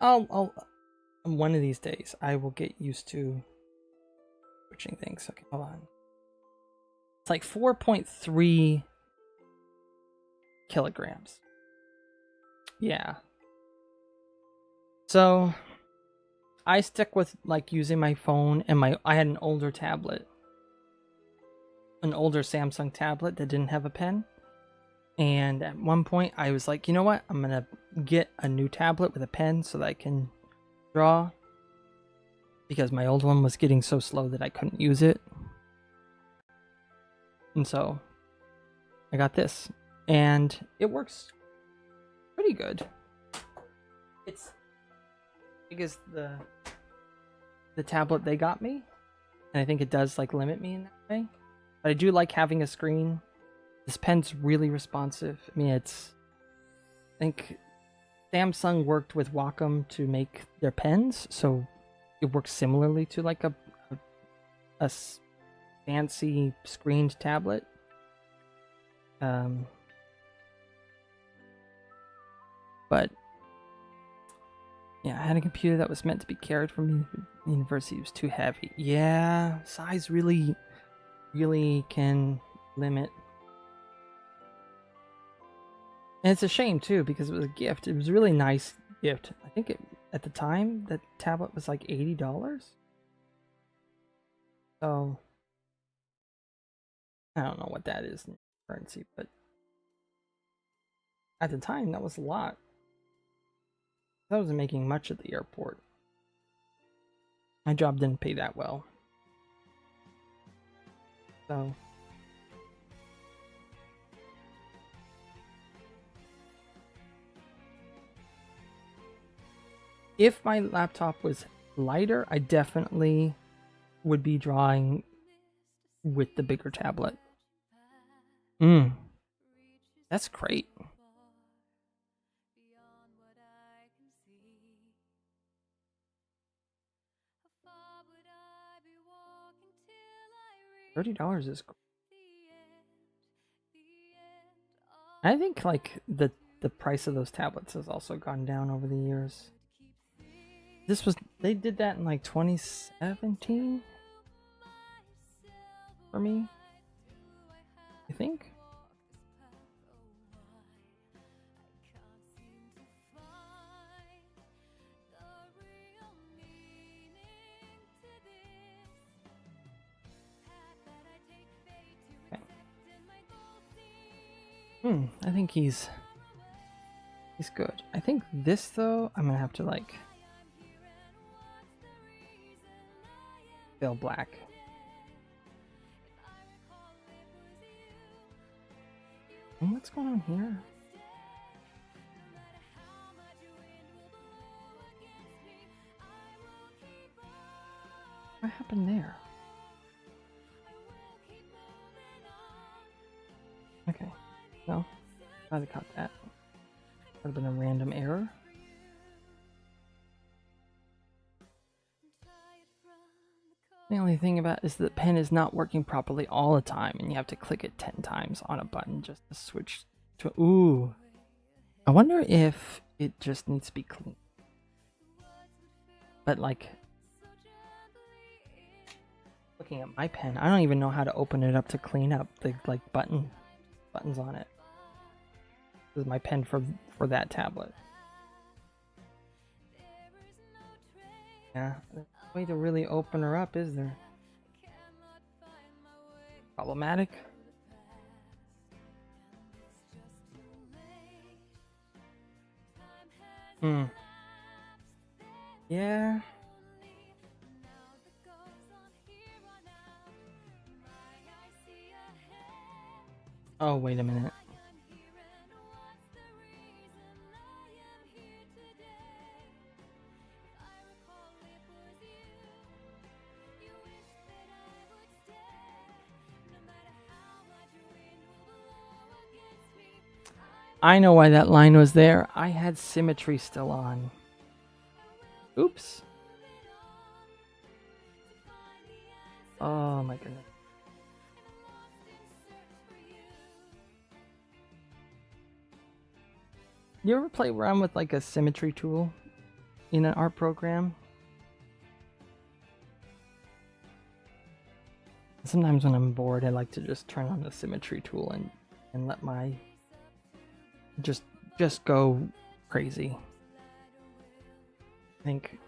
I'll one of these days I will get used to switching things. Okay, hold on. It's like 4.3 kilograms. Yeah. So I stick with like using my phone and I had an older tablet. An older Samsung tablet that didn't have a pen. And at one point I was like, you know what? I'm gonna get a new tablet with a pen so that I can draw. Because my old one was getting so slow that I couldn't use it. And so I got this. And it works pretty good. It's because the tablet they got me. And I think it does like limit me in that way. But I do like having a screen. This pen's really responsive. I mean, I think Samsung worked with Wacom to make their pens, so it works similarly to like a fancy screened tablet. But yeah, I had a computer that was meant to be carried from university. It was too heavy. Yeah, size really can limit. And it's a shame too because it was a gift. It was a really nice gift. I think at the time that tablet was like $80. So I don't know what that is in currency, but at the time that was a lot. I wasn't making much at the airport. My job didn't pay that well. So if my laptop was lighter, I definitely would be drawing with the bigger tablet. That's great. $30 is cool. I think like the price of those tablets has also gone down over the years. They did that in like 2017 for me, I think. Okay. I think he's good. I think this though, I'm gonna have to like fill black. And what's going on here? What happened there? Okay, well, glad I caught that. Would have been a random error. The only thing about it is the pen is not working properly all the time, and you have to click it 10 times on a button just to switch to. Ooh, I wonder if it just needs to be clean. But like, looking at my pen, I don't even know how to open it up to clean up the like buttons on it. This is my pen for that tablet. Yeah, there's no way to really open her up, is there? Problematic. Yeah. Oh, wait a minute. I know why that line was there. I had symmetry still on. Oops. Oh my goodness. You ever play around with like a symmetry tool in an art program? Sometimes when I'm bored, I like to just turn on the symmetry tool and let my just go crazy. I think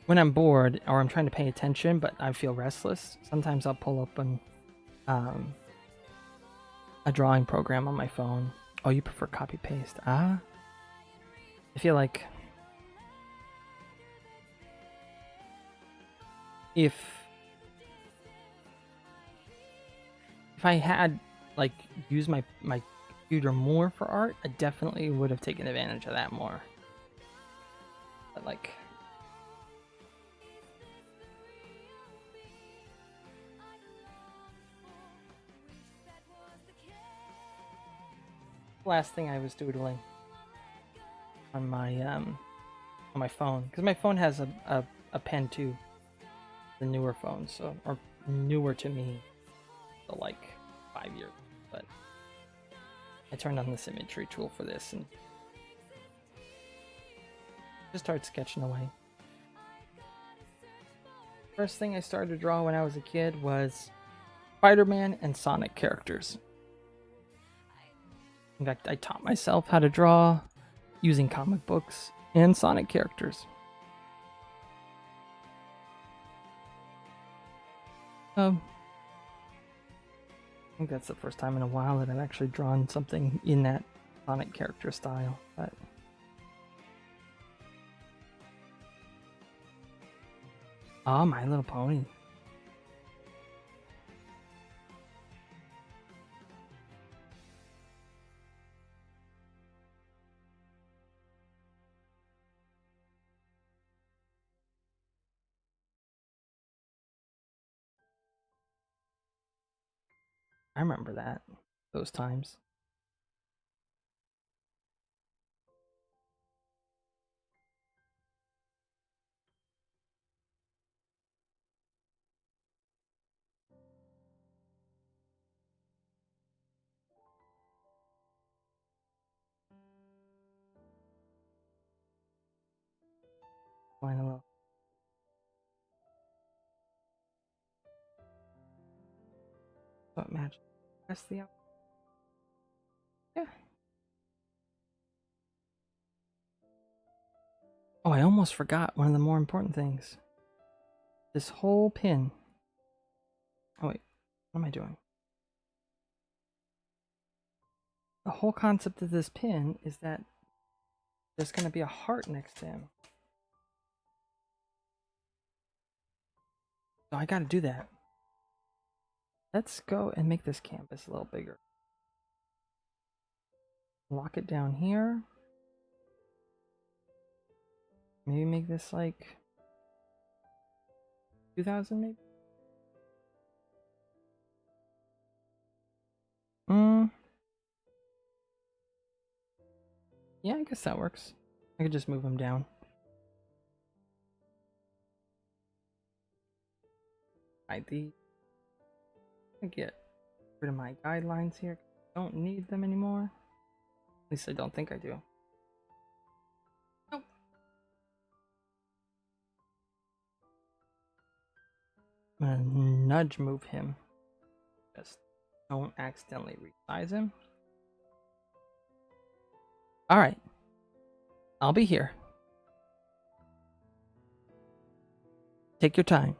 when I'm bored or I'm trying to pay attention, but I feel restless, sometimes I'll pull up um, a drawing program on my phone. Oh, you prefer copy paste? Ah, I feel like if I had like used my computer more for art, I definitely would have taken advantage of that more. But like, last thing I was doodling on my phone, because my phone has a pen too, the newer phones, so, or newer to me, so like 5 years. But I turned on this imagery tool for this and just started sketching away. First thing I started to draw when I was a kid was Spider-Man and Sonic characters. In fact, I taught myself how to draw using comic books and Sonic characters. I think that's the first time in a while that I've actually drawn something in that Sonic character style. But oh, My Little Pony. I remember that. Those times. Find a little. What magic? Press the. Yeah. Oh, I almost forgot one of the more important things. This whole pin. Oh wait, what am I doing? The whole concept of this pin is that there's going to be a heart next to him. So I got to do that. Let's go and make this canvas a little bigger. Lock it down here. Maybe make this like 2000 maybe? Yeah, I guess that works. I could just move them down. Hide these. I get rid of my guidelines here. Don't need them anymore. At least I don't think I do. Nope. I'm gonna nudge move him. Just don't accidentally resize him. Alright. I'll be here. Take your time.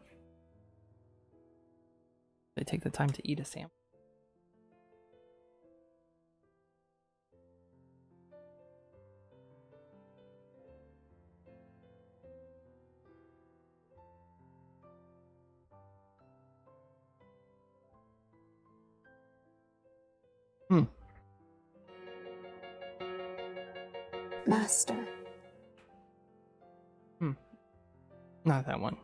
They take the time to eat a sample. Master. Not that one.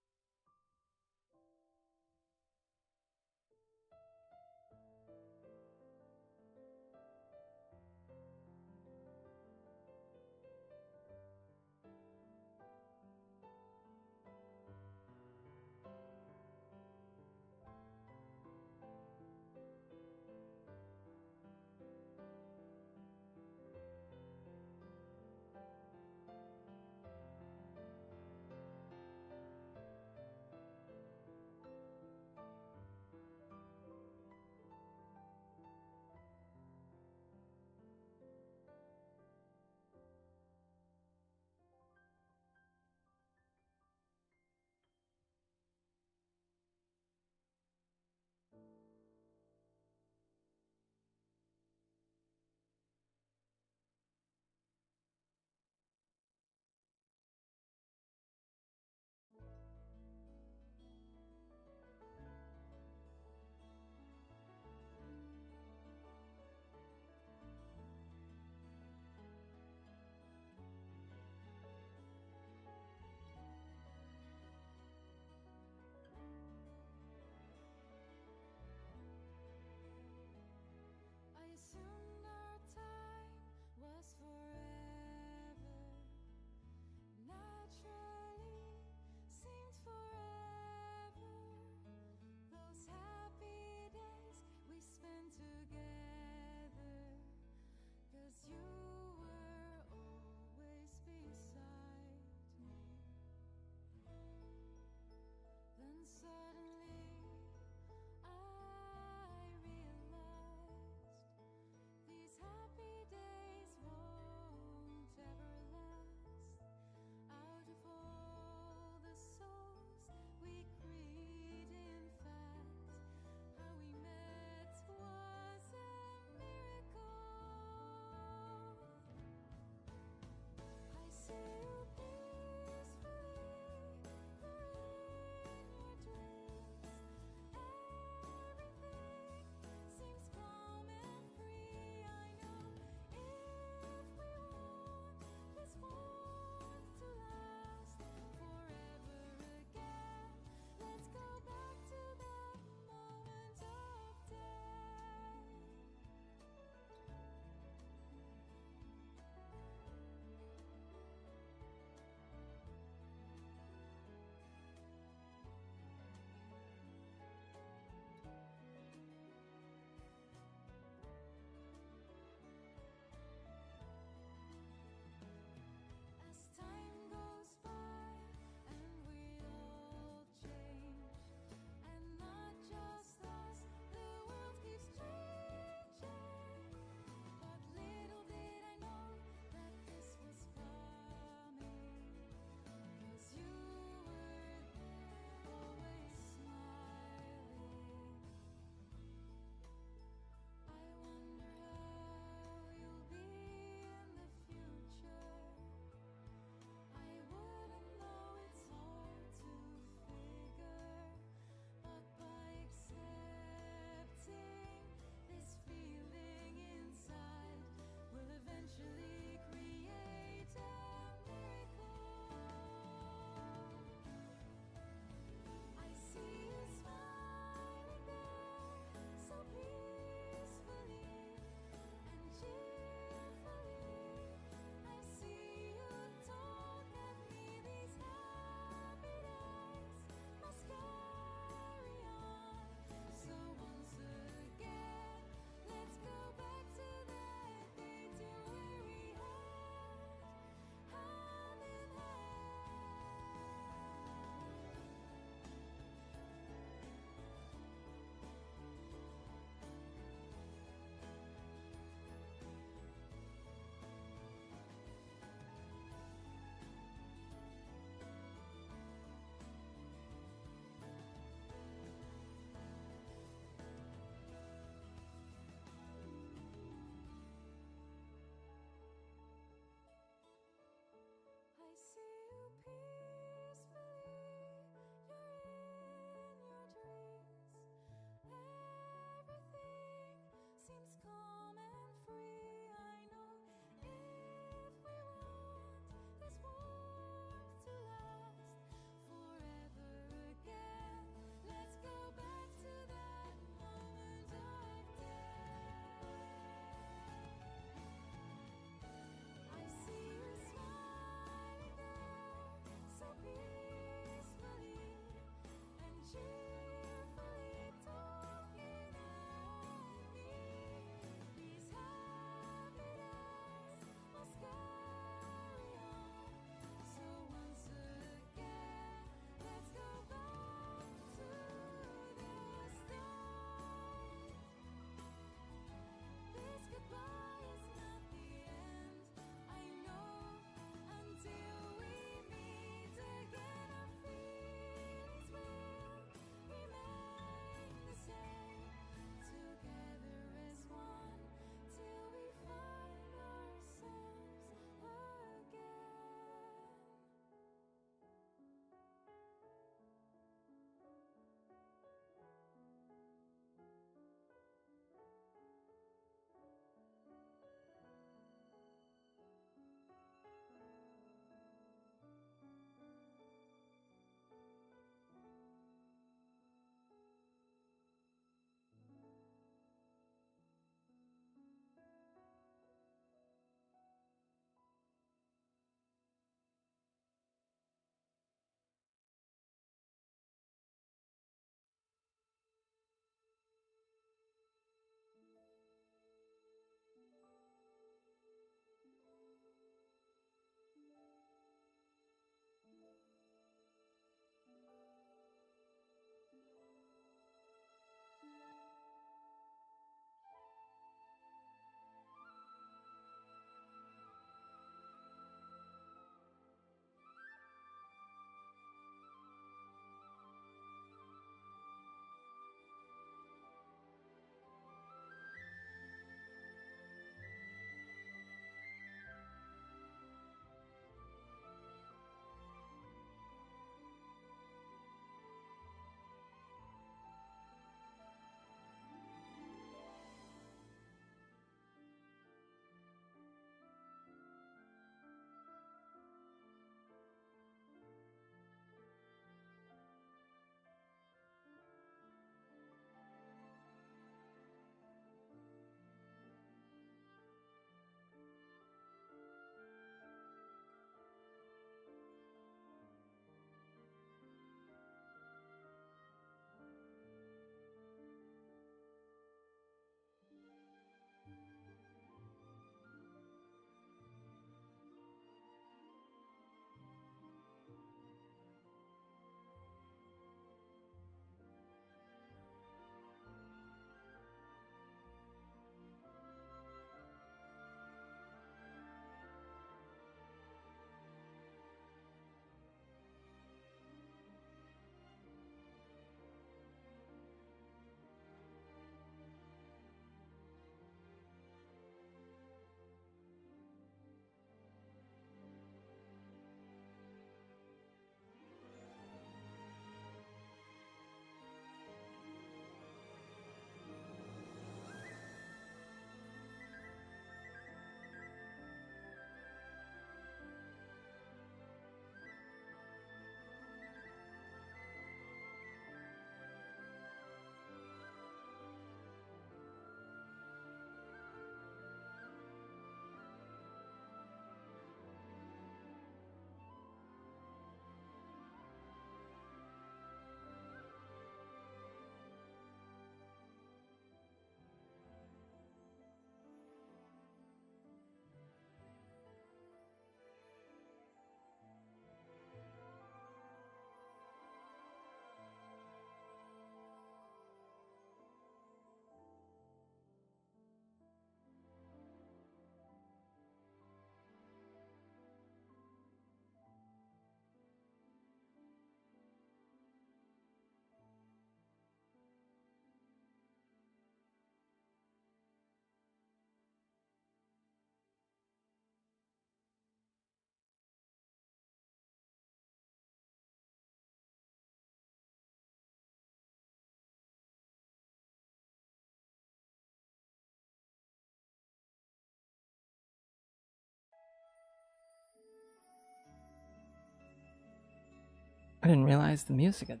I didn't realize the music had...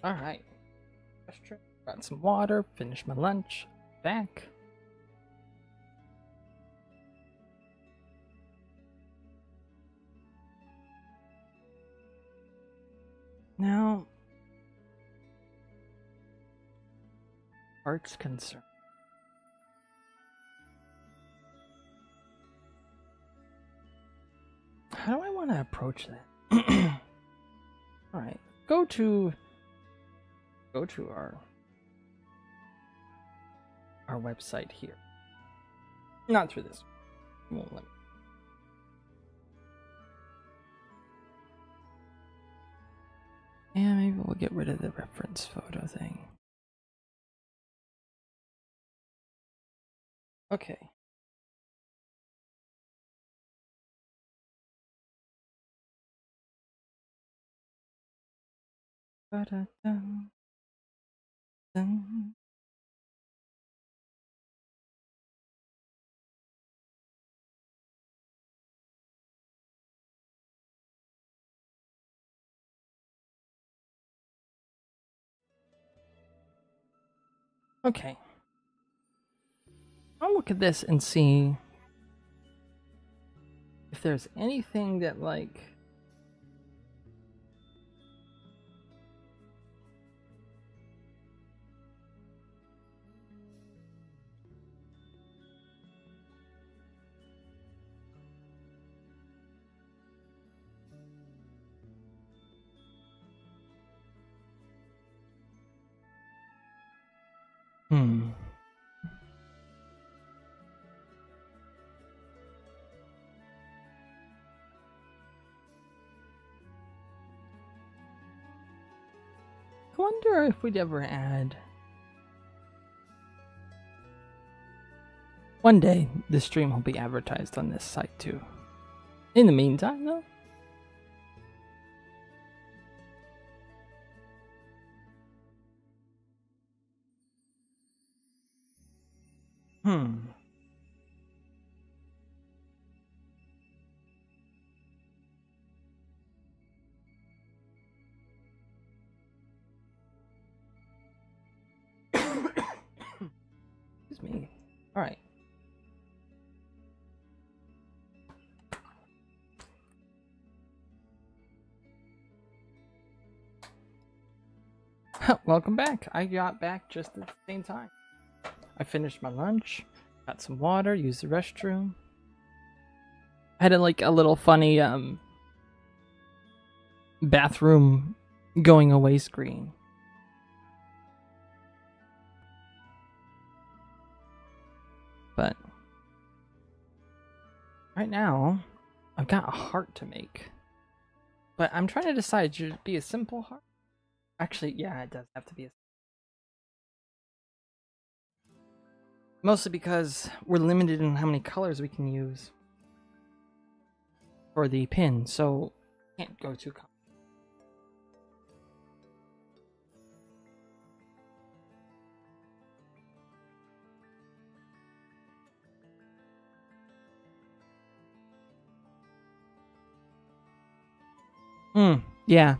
Alright. Got some water, finished my lunch, back. Now, arts concern. How do I want to approach that? All right, go to our website here. Not through this. It won't let me. Yeah, maybe we'll get rid of the reference photo thing. Okay. Ba-da-dum, dum. Okay. I'll look at this and see if there's anything that, like... Hmm. I wonder if we'd ever add... One day, this stream will be advertised on this site too. In the meantime, though... Hmm. Excuse me. Alright. Welcome back. I got back just at the same time. I finished my lunch, got some water, used the restroom. I had a little funny bathroom going away screen. But right now, I've got a heart to make. But I'm trying to decide, should it be a simple heart? Actually, yeah, it does have to be a... Mostly because we're limited in how many colors we can use for the pin, so can't go too common. Yeah.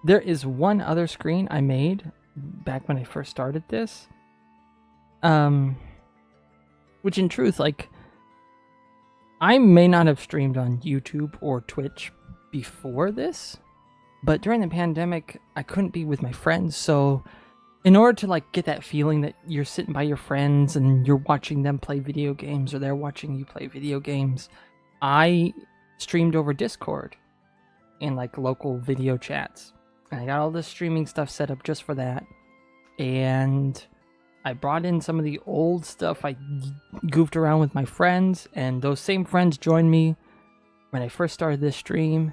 There is one other screen I made back when I first started this. Which in truth, like, I may not have streamed on YouTube or Twitch before this, but during the pandemic, I couldn't be with my friends, so in order to, like, get that feeling that you're sitting by your friends and you're watching them play video games or they're watching you play video games, I streamed over Discord and, like, local video chats. And I got all this streaming stuff set up just for that. And I brought in some of the old stuff I goofed around with my friends, and those same friends joined me when I first started this stream,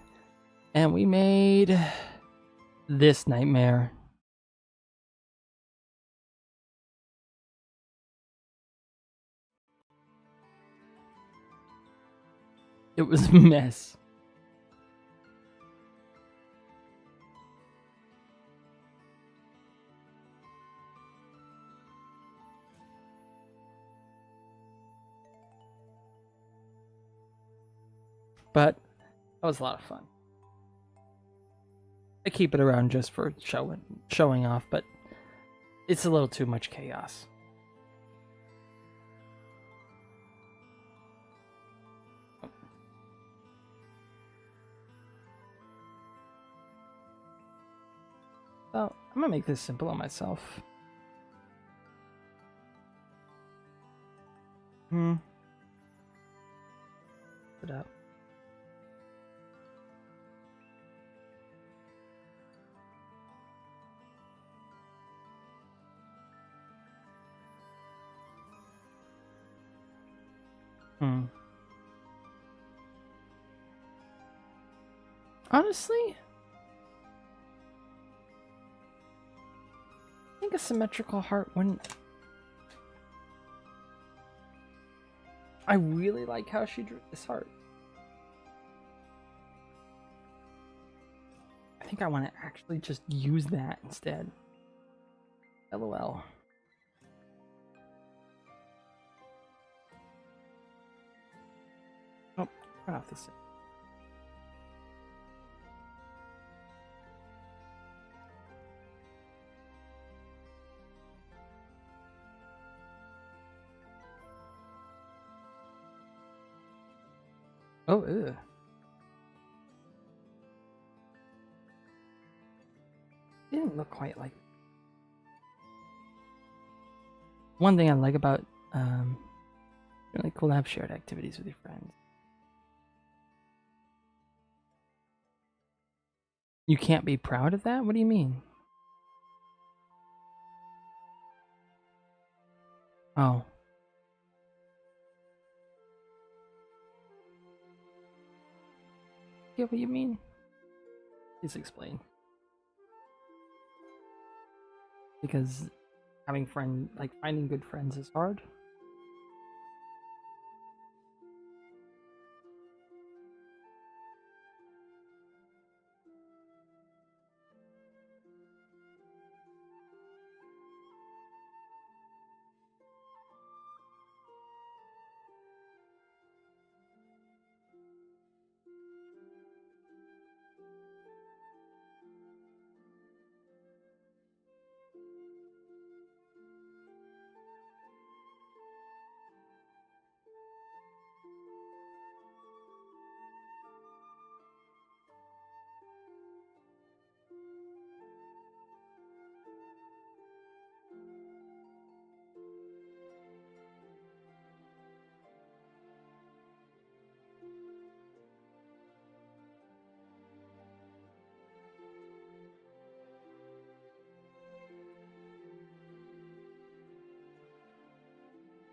and we made this nightmare. It was a mess. but that was a lot of fun. I keep it around just for showing off, but it's a little too much chaos. So I'm gonna make this simple on myself. Put up. Honestly, I think a symmetrical heart wouldn't. I really like how she drew this heart. I think I want to actually just use that instead. LOL. Oh, turn off this. Oh, ew. Didn't look quite like. One thing I like about really cool to have shared activities with your friends. You can't be proud of that? What do you mean? Oh. Yeah, what do you mean? Please explain. Because finding good friends is hard.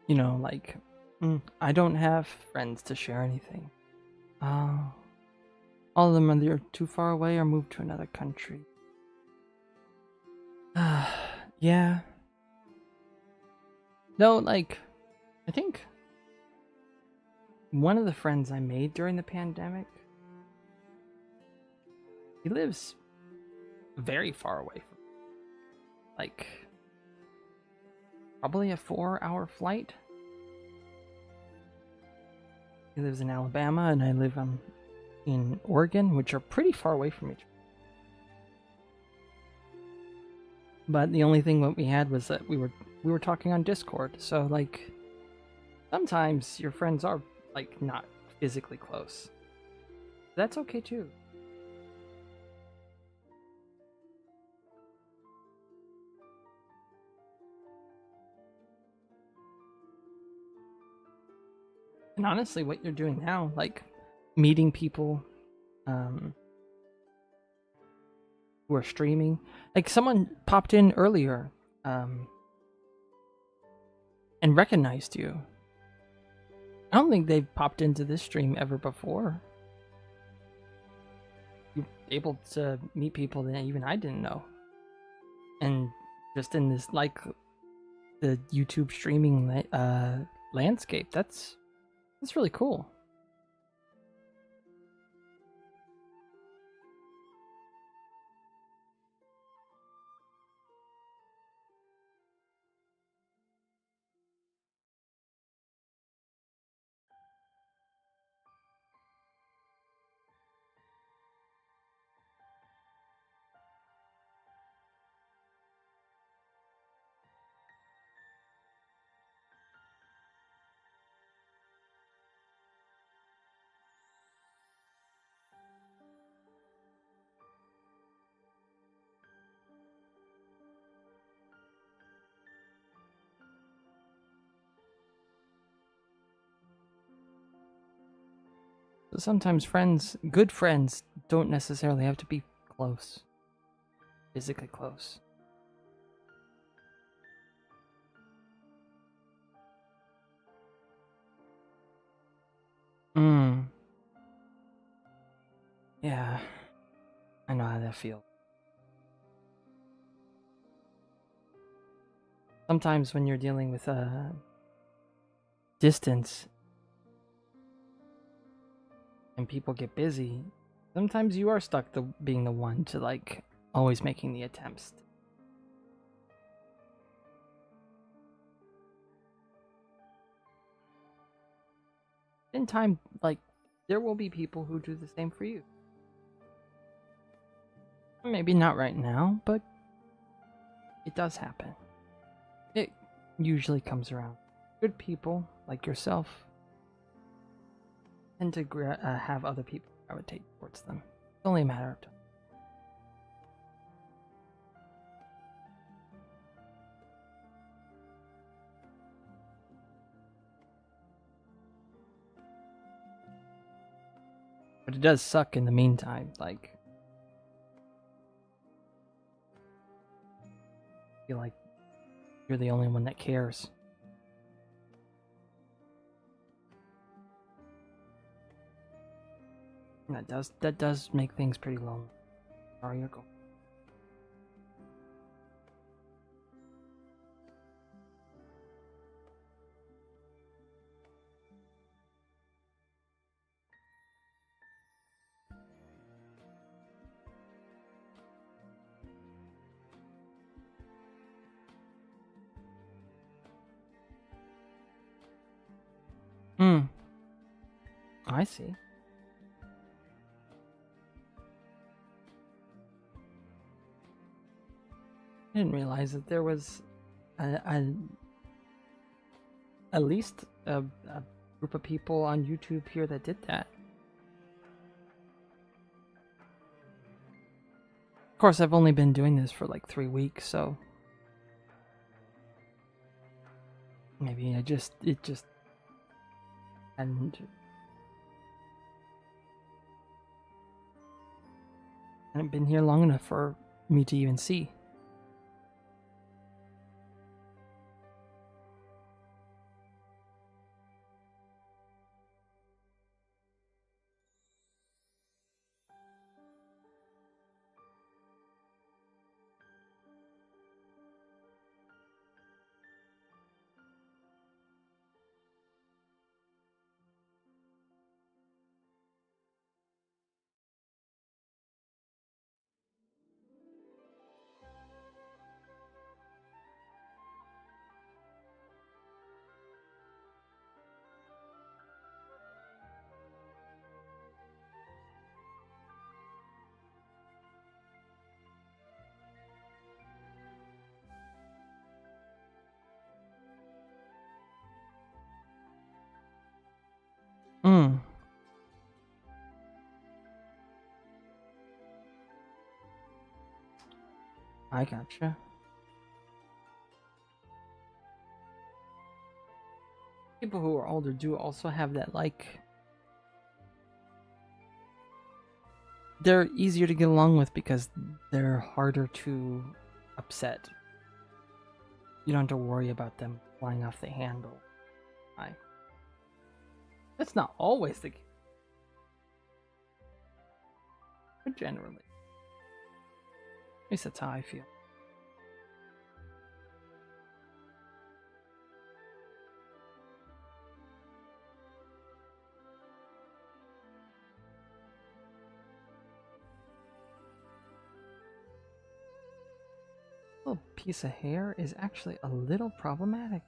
You know, like, I don't have friends to share anything. All of them are either too far away or moved to another country. Yeah. No, like, I think one of the friends I made during the pandemic, he lives very far away from me. Like, probably a 4-hour flight. He lives in Alabama, and I live in Oregon, which are pretty far away from each other. But the only thing that we had was that we were talking on Discord. So like, sometimes your friends are like not physically close. That's okay too. And honestly, what you're doing now, like meeting people who are streaming, like someone popped in earlier and recognized you. I don't think they've popped into this stream ever before. You're able to meet people that even I didn't know. And just in this, like, the YouTube streaming landscape, that's really cool. sometimes good friends, don't necessarily have to be close, physically close. Yeah, I know how that feels. Sometimes when you're dealing with distance and people get busy, sometimes you are stuck being the one to like always making the attempts. In time, like, there will be people who do the same for you. Maybe not right now, but it does happen. It usually comes around. Good people like yourself tend to have other people gravitate towards them. It's only a matter of time. But it does suck in the meantime. Like, I feel like you're the only one that cares. And that does make things pretty lonely. Sorry, you're going. I see. I didn't realize that there was at least a group of people on YouTube here that did that. Of course, I've only been doing this for like 3 weeks, so maybe it just hadn't been here long enough for me to even see. I gotcha. People who are older do also have that, like, they're easier to get along with because they're harder to upset. You don't have to worry about them flying off the handle. That's not always the case, but generally. At least that's how I feel. Little piece of hair is actually a little problematic.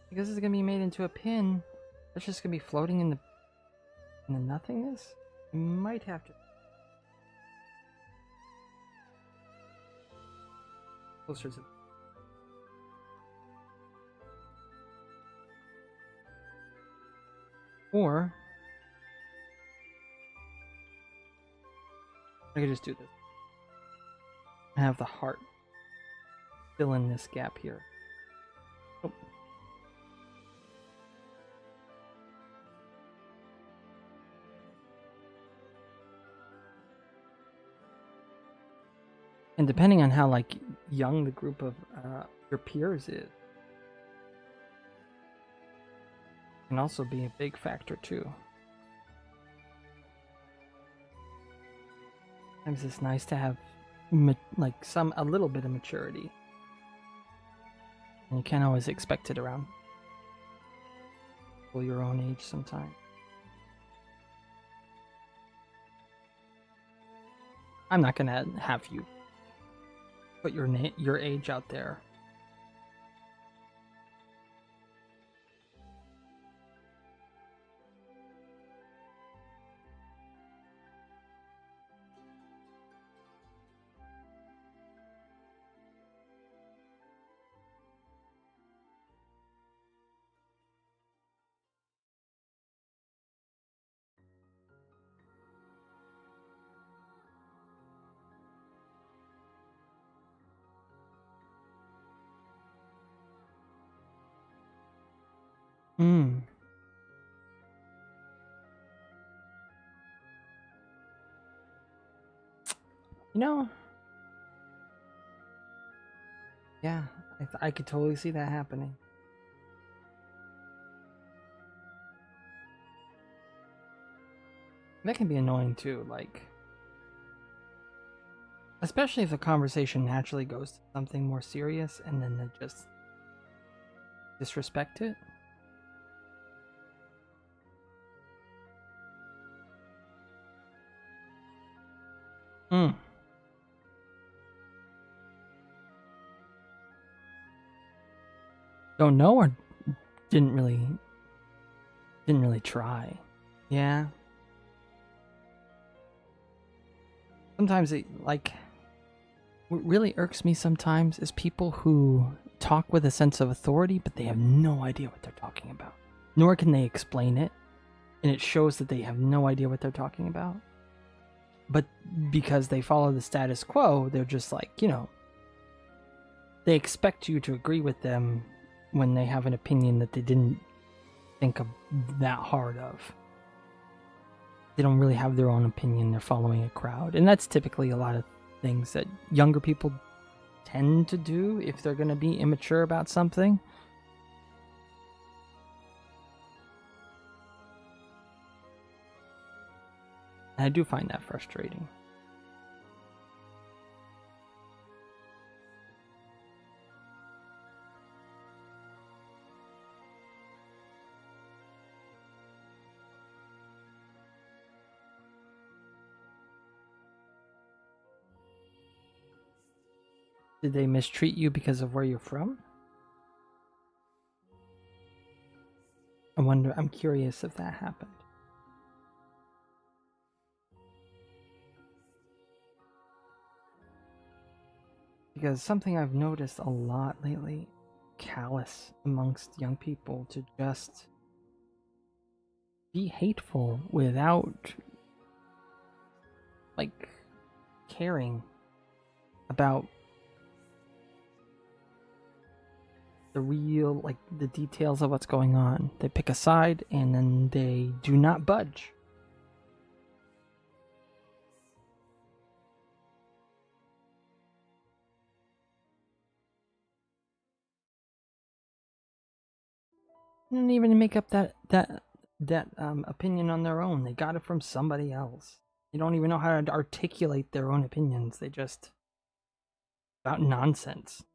Because it's gonna be made into a pin that's just gonna be floating in the nothingness. You might have to closer to. Or I could just do this. I have the heart fill in this gap here. Oh. And depending on how like young the group of your peers is, can also be a big factor too. Sometimes it's nice to have like a little bit of maturity, and you can't always expect it around people your own age sometimes. I'm not gonna have you put your age out there. Hmm. You know, yeah, I could totally see that happening. That can be annoying too, like, especially if the conversation naturally goes to something more serious and then they just disrespect it. Hmm. Don't know or didn't really try. Yeah. Sometimes it like what really irks me sometimes is people who talk with a sense of authority, but they have no idea what they're talking about. Nor can they explain it, and it shows that they have no idea what they're talking about. But because they follow the status quo, they're just like, they expect you to agree with them when they have an opinion that they didn't think of that hard of. They don't really have their own opinion, they're following a crowd. And that's typically a lot of things that younger people tend to do if they're going to be immature about something. And I do find that frustrating. Did they mistreat you because of where you're from? I'm curious if that happened. Because something I've noticed a lot lately, callous amongst young people to just be hateful without like caring about the real, like the details of what's going on. They pick a side and then they do not budge. And even make up that opinion on their own. They got it from somebody else. They don't even know how to articulate their own opinions. They just about nonsense.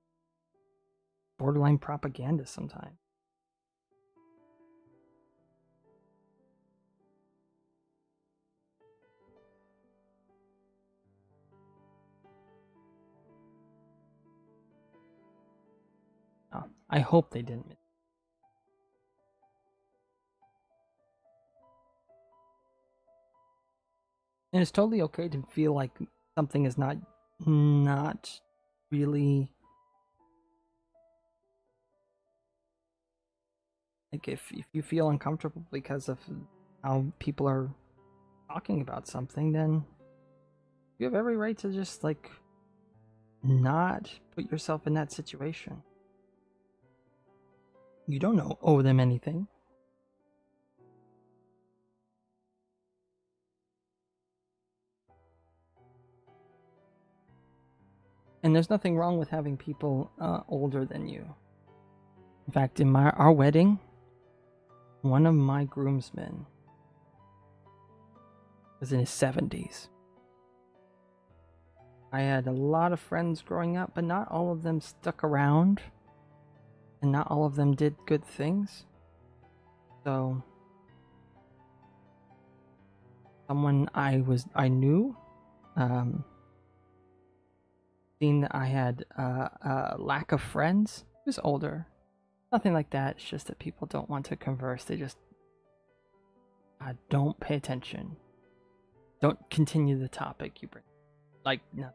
Borderline propaganda sometimes. Oh, I hope they didn't. And it's totally okay to feel like something is not really like if you feel uncomfortable because of how people are talking about something, then you have every right to just like not put yourself in that situation. You don't owe them anything. And there's nothing wrong with having people older than you. In fact, in our wedding, one of my groomsmen was in his 70s. I had a lot of friends growing up, but not all of them stuck around. And not all of them did good things. So someone I knew, seen that I had a lack of friends. He was older. Nothing like that. It's just that people don't want to converse. They just don't pay attention. Don't continue the topic you bring. Like, no.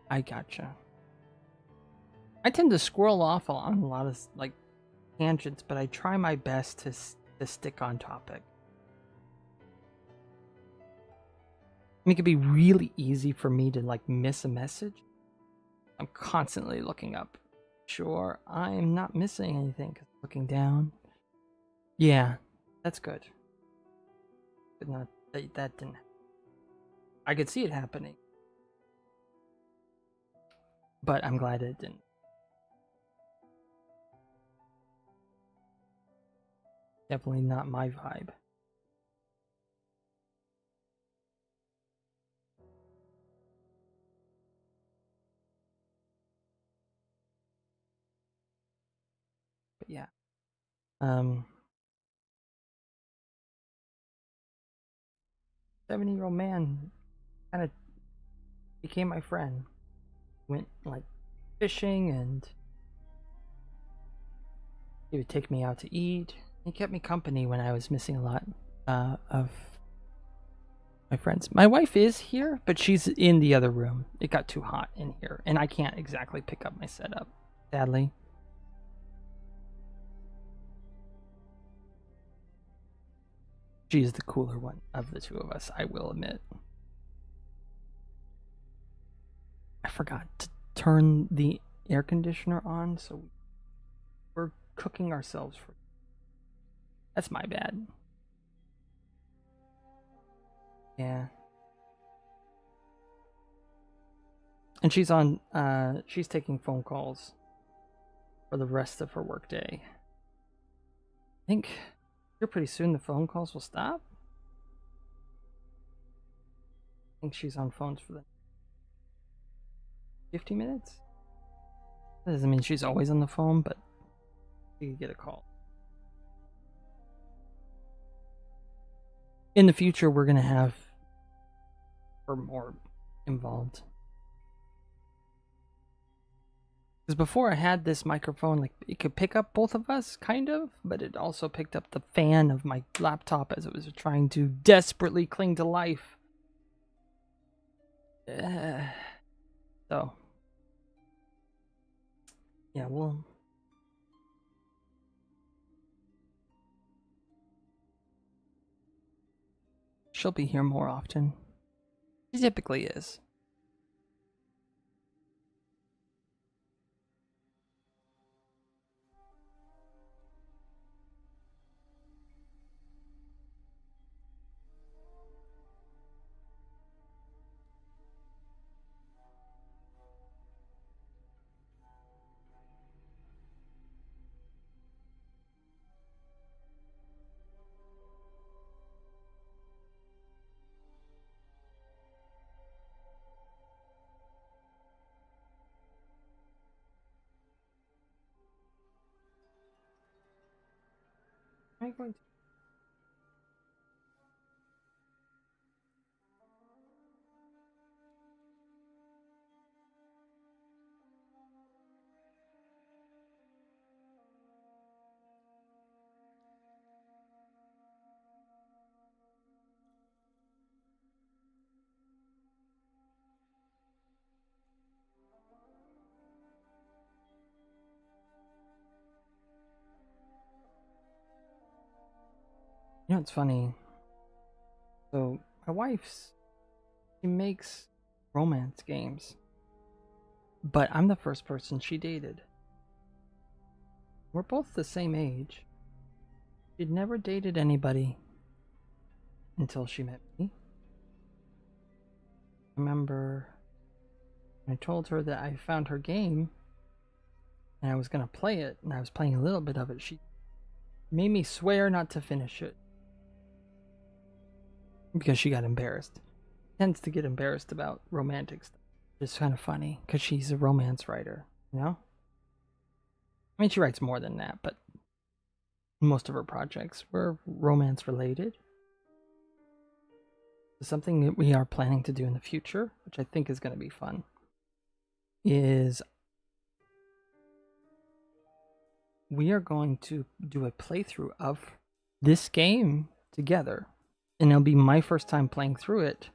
I gotcha. I tend to squirrel off on a lot of like tangents, but I try my best to stick on topic. I mean, it could be really easy for me to like miss a message. I'm constantly looking up. Sure, I am not missing anything because looking down. Yeah, that's good. But not that didn't. I could see it happening, but I'm glad it didn't. Definitely not my vibe. But yeah. 70-year-old man kind of became my friend. Went like fishing, and he would take me out to eat. He kept me company when I was missing a lot of my friends. My wife is here, but she's in the other room. It got too hot in here, and I can't exactly pick up my setup, sadly. She's the cooler one of the two of us, I will admit. I forgot to turn the air conditioner on, so we're cooking ourselves for. That's my bad. Yeah. And she's taking phone calls for the rest of her workday. I think here pretty soon the phone calls will stop. I think she's on phones for the 50 minutes. That doesn't mean she's always on the phone, but she could get a call. In the future, we're gonna have her more involved. Because before I had this microphone, like it could pick up both of us, kind of, but it also picked up the fan of my laptop as it was trying to desperately cling to life. So, yeah, well, she'll be here more often. She typically is. Am I going to? You know, it's funny. So, my wife's, she makes romance games, but I'm the first person she dated. We're both the same age. She'd never dated anybody until she met me. remember I told her that I found her game and I was going to play it, and I was playing a little bit of it. She made me swear not to finish it because she got embarrassed. Tends to get embarrassed about romantic stuff. It's kind of funny because she's a romance writer, you know? I mean, she writes more than that, but most of her projects were romance related. Something that we are planning to do in the future, which I think is going to be fun, is we are going to do a playthrough of this game together. And it'll be my first time playing through it.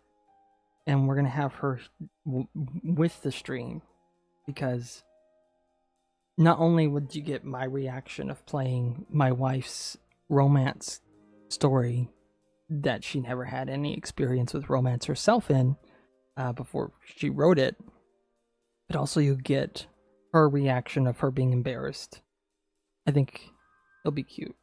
And we're going to have her with the stream. Because not only would you get my reaction of playing my wife's romance story that she never had any experience with romance herself in before she wrote it, but also you get her reaction of her being embarrassed. I think it'll be cute.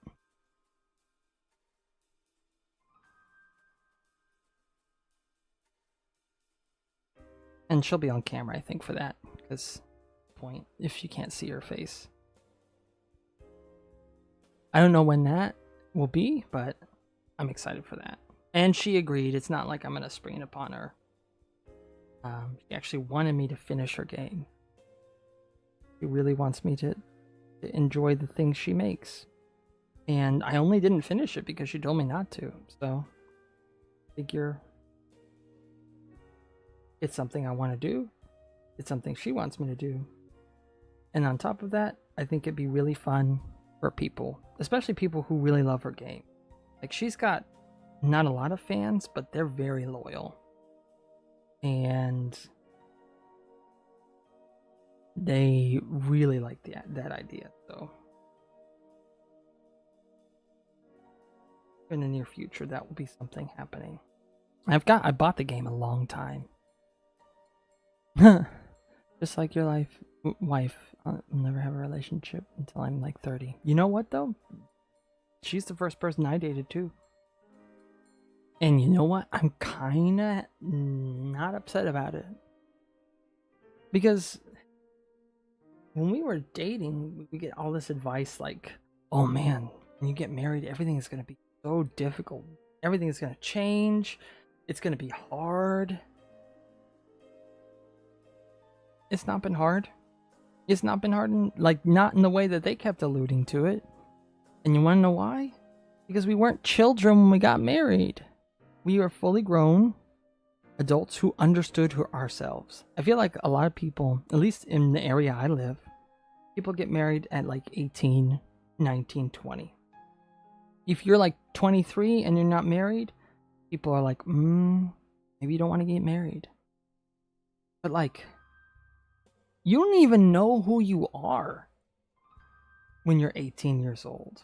And she'll be on camera, I think, for that, because point if you can't see her face. I don't know when that will be, but I'm excited for that. And she agreed. It's not like I'm going to spring it upon her. She actually wanted me to finish her game. She really wants me to enjoy the things she makes. And I only didn't finish it because she told me not to. So, figure it's something I want to do. It's something she wants me to do. And on top of that, I think it'd be really fun for people, especially people who really love her game. Like, she's got not a lot of fans, but they're very loyal. And they really like that idea. So in the near future, that will be something happening. I bought the game a long time. Just like your wife, I'll never have a relationship until I'm like 30. You know what though? She's the first person I dated too. And you know what? I'm kinda not upset about it. Because when we were dating, we get all this advice like, oh man, when you get married, everything is gonna be so difficult. Everything is gonna change. It's gonna be hard. It's not been hard. It's not been hard, not in the way that they kept alluding to it. And you want to know why? Because we weren't children when we got married. We were fully grown adults who understood ourselves. I feel like a lot of people, at least in the area I live, people get married at like 18, 19, 20. If you're like 23 and you're not married, people are like, maybe you don't want to get married. But like, you don't even know who you are when you're 18 years old.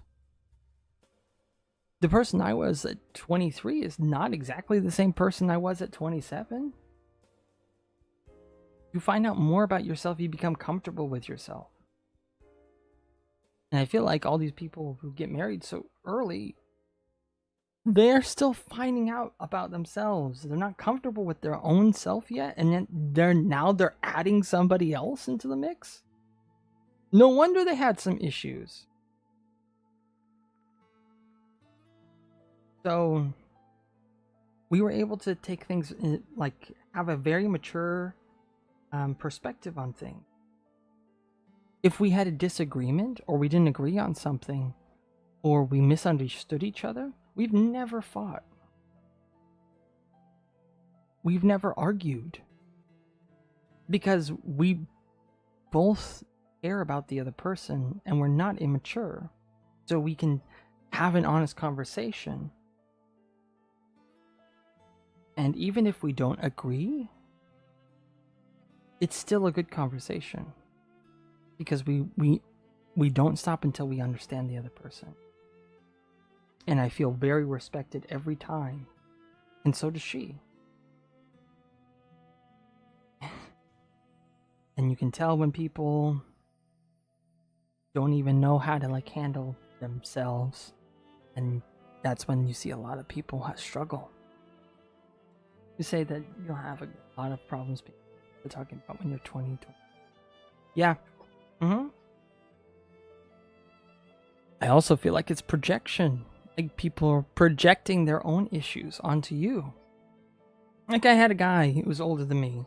The person I was at 23 is not exactly the same person I was at 27. You find out more about yourself, you become comfortable with yourself. And I feel like all these people who get married so early, they're still finding out about themselves. They're not comfortable with their own self yet, and then they're adding somebody else into the mix. No wonder they had some issues. So we were able to take things like have a very mature perspective on things. If we had a disagreement or we didn't agree on something or we misunderstood each other, we've never fought. We've never argued. Because we both care about the other person and we're not immature. So we can have an honest conversation. And even if we don't agree, it's still a good conversation. Because we don't stop until we understand the other person. And I feel very respected every time. And so does she. And you can tell when people don't even know how to handle themselves. And that's when you see a lot of people struggle. You say that you'll have a lot of problems you're talking about when you're 20. Yeah. Mm-hmm. I also feel like it's projection. Like people are projecting their own issues onto you. Like I had a guy who was older than me,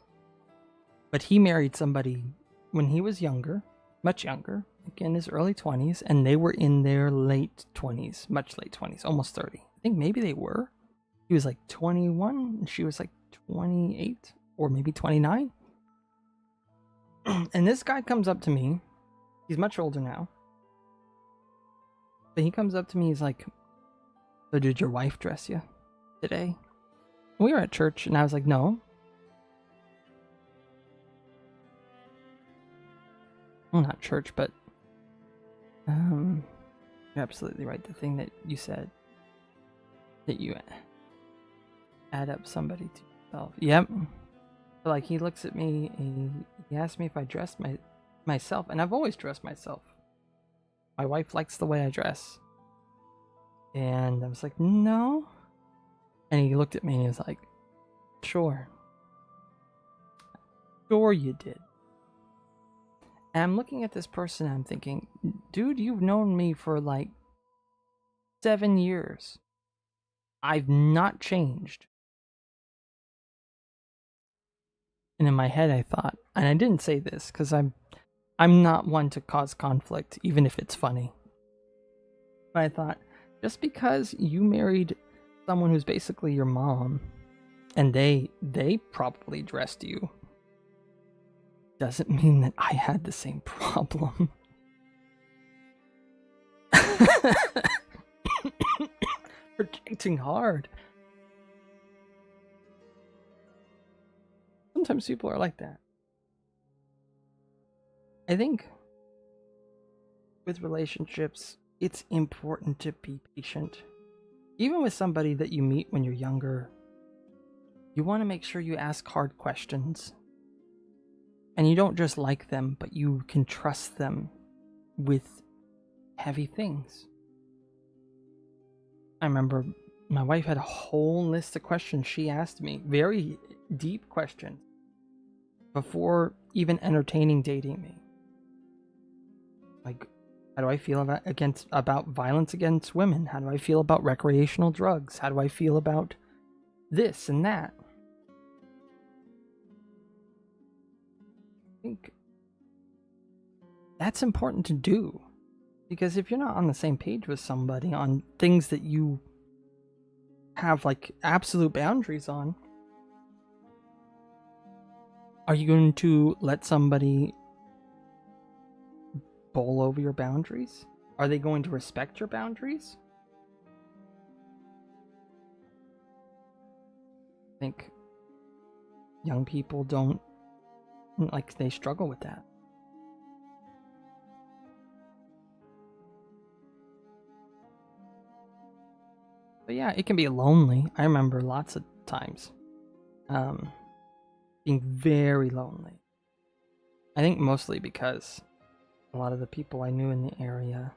but he married somebody when he was younger, much younger, like in his early 20s, and they were in their late 20s, much late 20s, almost 30. I think maybe they were. He was like 21, and she was like 28, or maybe 29. And this guy comes up to me. He's much older now. But he comes up to me, he's like, so did your wife dress you today? We were at church, and I was like, no. Well, not church, but you're absolutely right. The thing that you said, that you add up somebody to yourself. Yep. But like he looks at me and he asked me if I dressed myself, and I've always dressed myself. My wife likes the way I dress. And I was like, no. And he looked at me and he was like, sure. Sure you did. And I'm looking at this person and I'm thinking, dude, you've known me for like 7 years. I've not changed. And in my head I thought, and I didn't say this because I'm not one to cause conflict, even if it's funny. But I thought, just because you married someone who's basically your mom, and they probably dressed you, doesn't mean that I had the same problem. Projecting hard. Sometimes people are like that. I think with relationships, it's important to be patient. Even with somebody that you meet when you're younger, you want to make sure you ask hard questions. And you don't just like them, but you can trust them with heavy things. I remember my wife had a whole list of questions she asked me, very deep questions, before even entertaining dating me. Like, how do I feel about violence against women? How do I feel about recreational drugs? How do I feel about this and that? I think that's important to do, because if you're not on the same page with somebody on things that you have like absolute boundaries on, are you going to let somebody bowl over your boundaries? Are they going to respect your boundaries? I think young people don't, like, they struggle with that. But yeah, it can be lonely. I remember lots of times being very lonely. I think mostly because a lot of the people I knew in the area,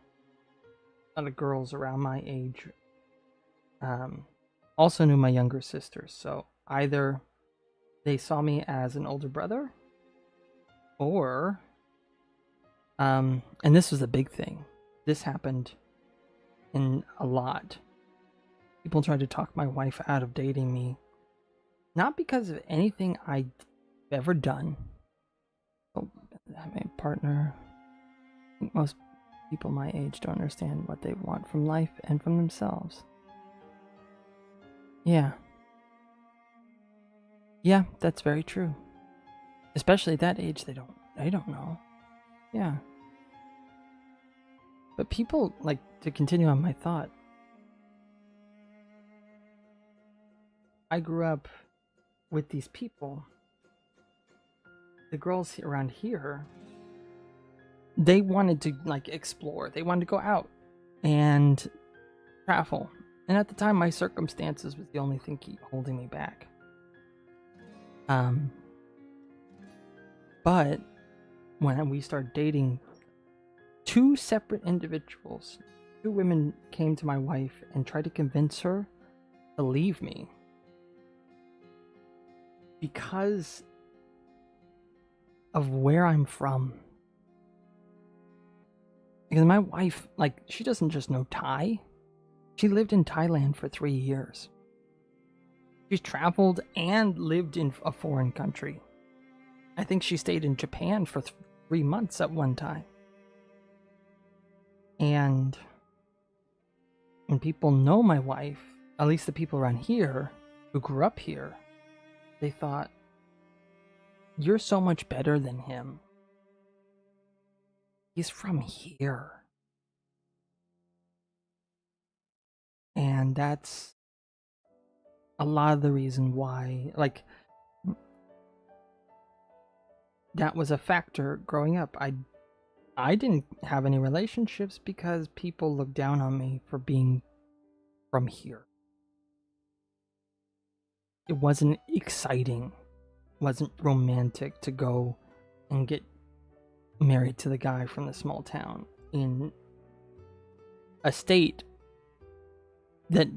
a lot of girls around my age, also knew my younger sisters. So either they saw me as an older brother, or, and this was a big thing. This happened in a lot. People tried to talk my wife out of dating me, not because of anything I'd ever done. Oh, my partner. I think most people my age don't understand what they want from life and from themselves. Yeah. Yeah, that's very true. Especially at that age, they don't know. Yeah. But people, like, to continue on my thought, I grew up with these people. The girls around here, they wanted to, like, explore. They wanted to go out and travel. And at the time, my circumstances was the only thing holding me back. But when we started dating, two separate individuals, two women came to my wife and tried to convince her to leave me. because of where I'm from. Because my wife, like, she doesn't just know Thai. She lived in Thailand for 3 years. She's traveled and lived in a foreign country. I think she stayed in Japan for 3 months at one time. And when people know my wife, at least the people around here who grew up here, they thought, you're so much better than him. He's from here. And that's a lot of the reason why, like, that was a factor growing up. I didn't have any relationships because people looked down on me for being from here. It wasn't exciting, wasn't romantic to go and get married to the guy from the small town in a state that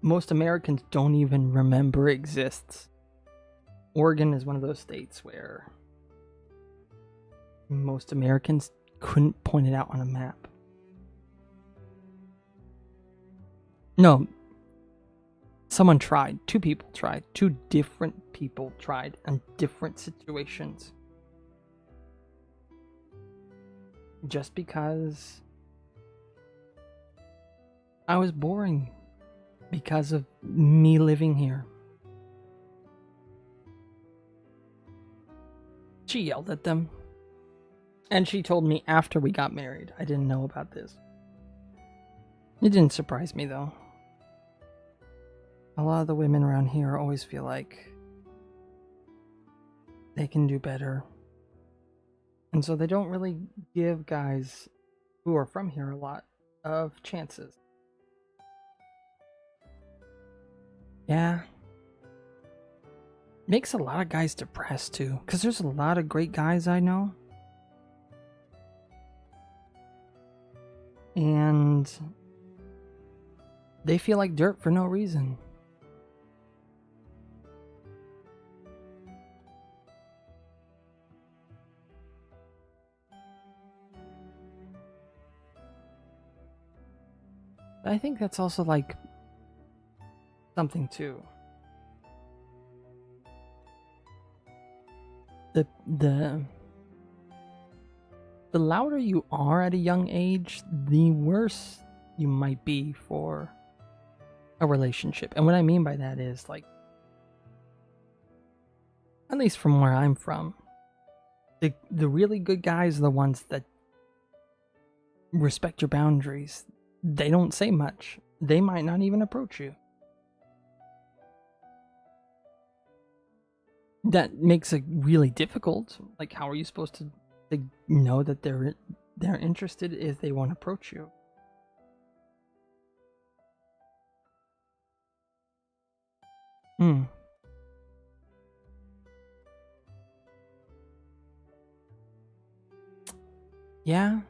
most Americans don't even remember exists. Oregon is one of those states where most Americans couldn't point it out on a map. No, someone tried. 2 people tried. 2 different people tried in different situations. Just because I was boring because of me living here. She yelled at them. And she told me after we got married. I didn't know about this. It didn't surprise me though. A lot of the women around here always feel like they can do better. And so they don't really give guys who are from here a lot of chances. Yeah. Makes a lot of guys depressed too, because there's a lot of great guys I know. And they feel like dirt for no reason. I think that's also like something too. The louder you are at a young age, the worse you might be for a relationship. And what I mean by that is, like, at least from where I'm from, the really good guys are the ones that respect your boundaries. They don't say much. They might not even approach you. That makes it really difficult. Like, how are you supposed to know that they're interested if they won't approach you? Yeah.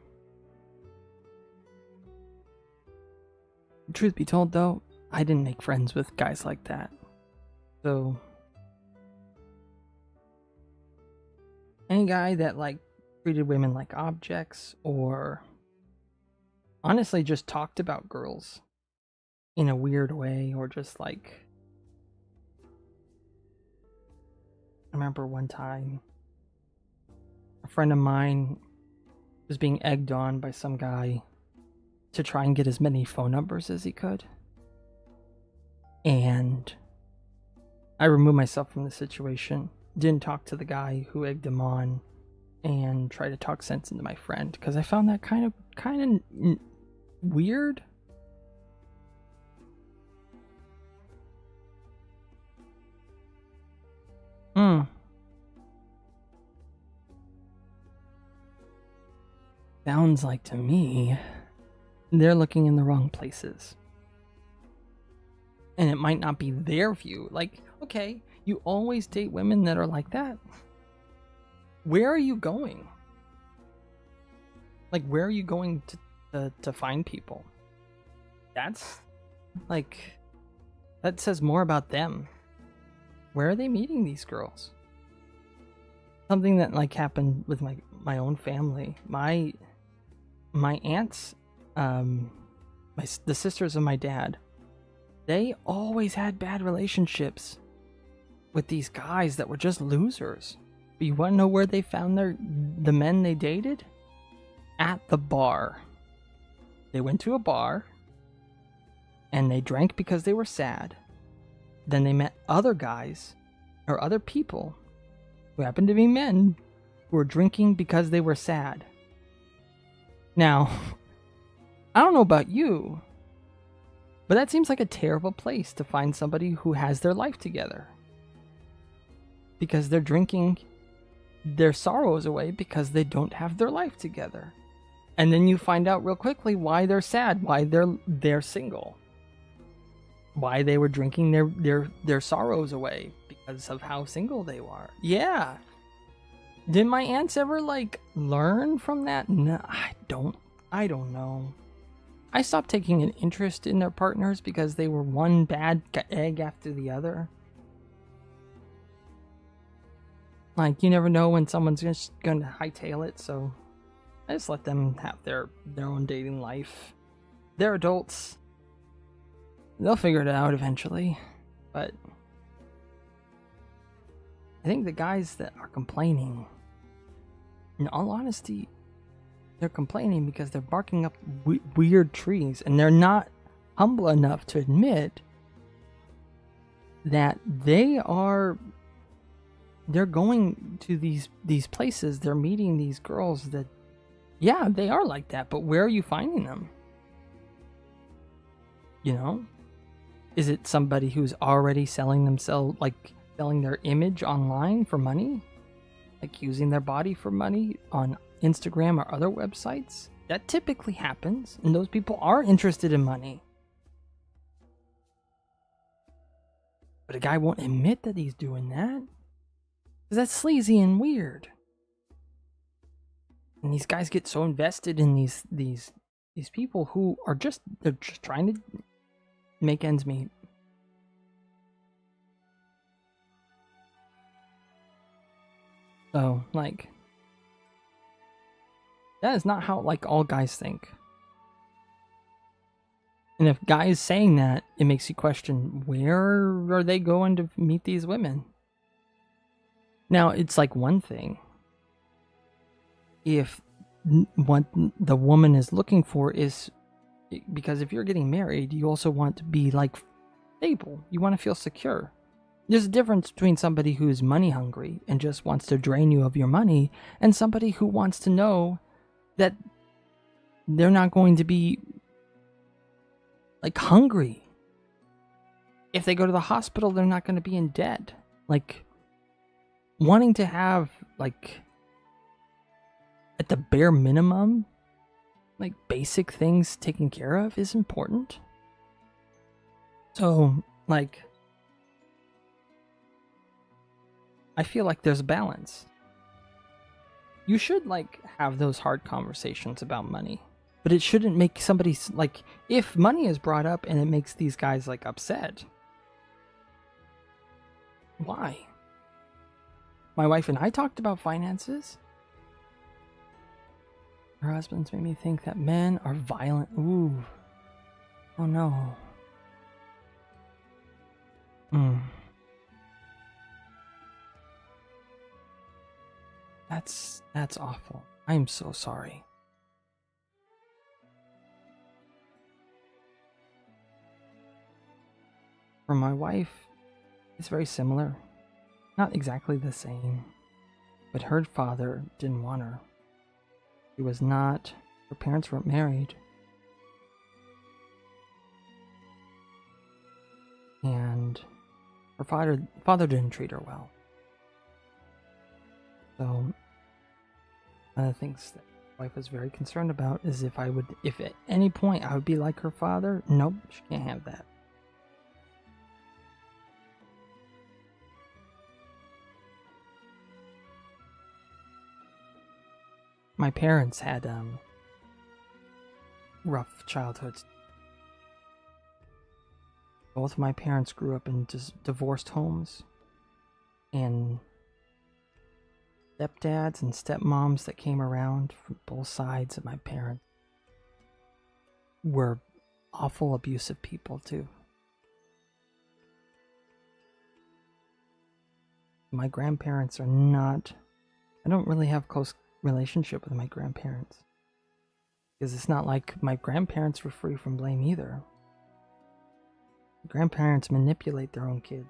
Truth be told, though, I didn't make friends with guys like that. So any guy that, like, treated women like objects, or honestly just talked about girls in a weird way, or just like, I remember one time a friend of mine was being egged on by some guy to try and get as many phone numbers as he could. And I removed myself from the situation, didn't talk to the guy who egged him on, and tried to talk sense into my friend, because I found that kind of weird. Sounds like to me they're looking in the wrong places. And it might not be their view. Like, okay, you always date women that are like that. Where are you going? Like, where are you going to find people? That's, like, that says more about them where are they meeting these girls? Something that like happened with my own family. My aunts, the sisters of my dad, they always had bad relationships with these guys that were just losers. But you want to know where they found the men they dated? At the bar. They went to a bar and they drank because they were sad. Then they met other guys or other people who happened to be men who were drinking because they were sad. Now, I don't know about you, but that seems like a terrible place to find somebody who has their life together. Because they're drinking their sorrows away because they don't have their life together. And then you find out real quickly why they're sad, why they're single. Why they were drinking their sorrows away because of how single they were. Yeah. Did my aunts ever like learn from that? No, I don't know. I stopped taking an interest in their partners because they were one bad egg after the other. Like, you never know when someone's just gonna hightail it, so I just let them have their own dating life. They're adults. They'll figure it out eventually. But I think the guys that are complaining, in all honesty, they're complaining because they're barking up weird trees, and they're not humble enough to admit that they're going to these places, they're meeting these girls that, yeah, they are like that, but where are you finding them? You know? Is it somebody who's already selling themselves, like selling their image online for money? Like using their body for money on Instagram or other websites? That typically happens, and those people are interested in money. But a guy won't admit that he's doing that. Because that's sleazy and weird. And these guys get so invested in these people who are they're just trying to make ends meet. So, like, that is not how, like, all guys think. And if guys saying that, it makes you question, where are they going to meet these women? Now, it's like one thing if what the woman is looking for is, because if you're getting married, you also want to be like stable. You want to feel secure. There's a difference between somebody who's money hungry and just wants to drain you of your money, and somebody who wants to know that they're not going to be like hungry. If they go to the hospital, they're not going to be in debt. Like, wanting to have, like, at the bare minimum, like, basic things taken care of is important. So, like, I feel like there's a balance. You should, like, have those hard conversations about money. But it shouldn't make somebody, like, if money is brought up and it makes these guys, like, upset. Why? My wife and I talked about finances. Her husband's made me think that men are violent. Ooh. Oh no. That's awful. I am so sorry. For my wife, it's very similar. Not exactly the same, but her father didn't want her. Her parents weren't married. And her father didn't treat her well. So, one of the things that my wife was very concerned about is if at any point I would be like her father. Nope, she can't have that. My parents had rough childhoods. Both of my parents grew up in divorced homes. and stepdads and stepmoms that came around from both sides of my parents were awful abusive people too. My grandparents are not, I don't really have close relationship with my grandparents. Because it's not like my grandparents were free from blame either. Grandparents manipulate their own kids.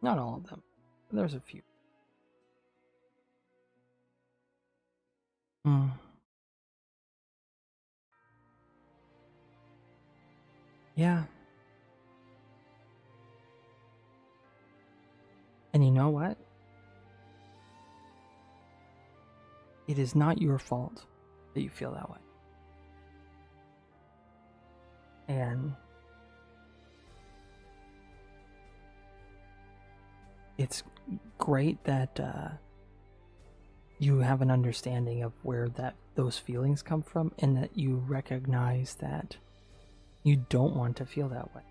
Not all of them. But there's a few. Yeah. And you know what? It is not your fault that you feel that way. And it's great that you have an understanding of where those feelings come from, and that you recognize that you don't want to feel that way.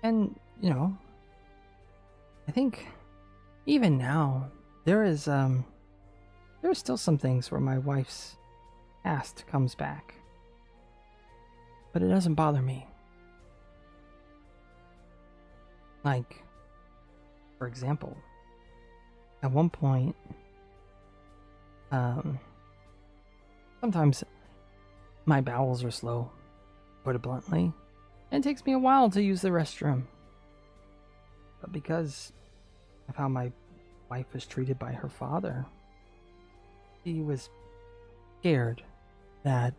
And, you know, I think even now there are still some things where my wife's past comes back. But it doesn't bother me. Like, for example, at one point, sometimes my bowels are slow, to put it bluntly, and it takes me a while to use the restroom. But because of how my wife was treated by her father, he was scared that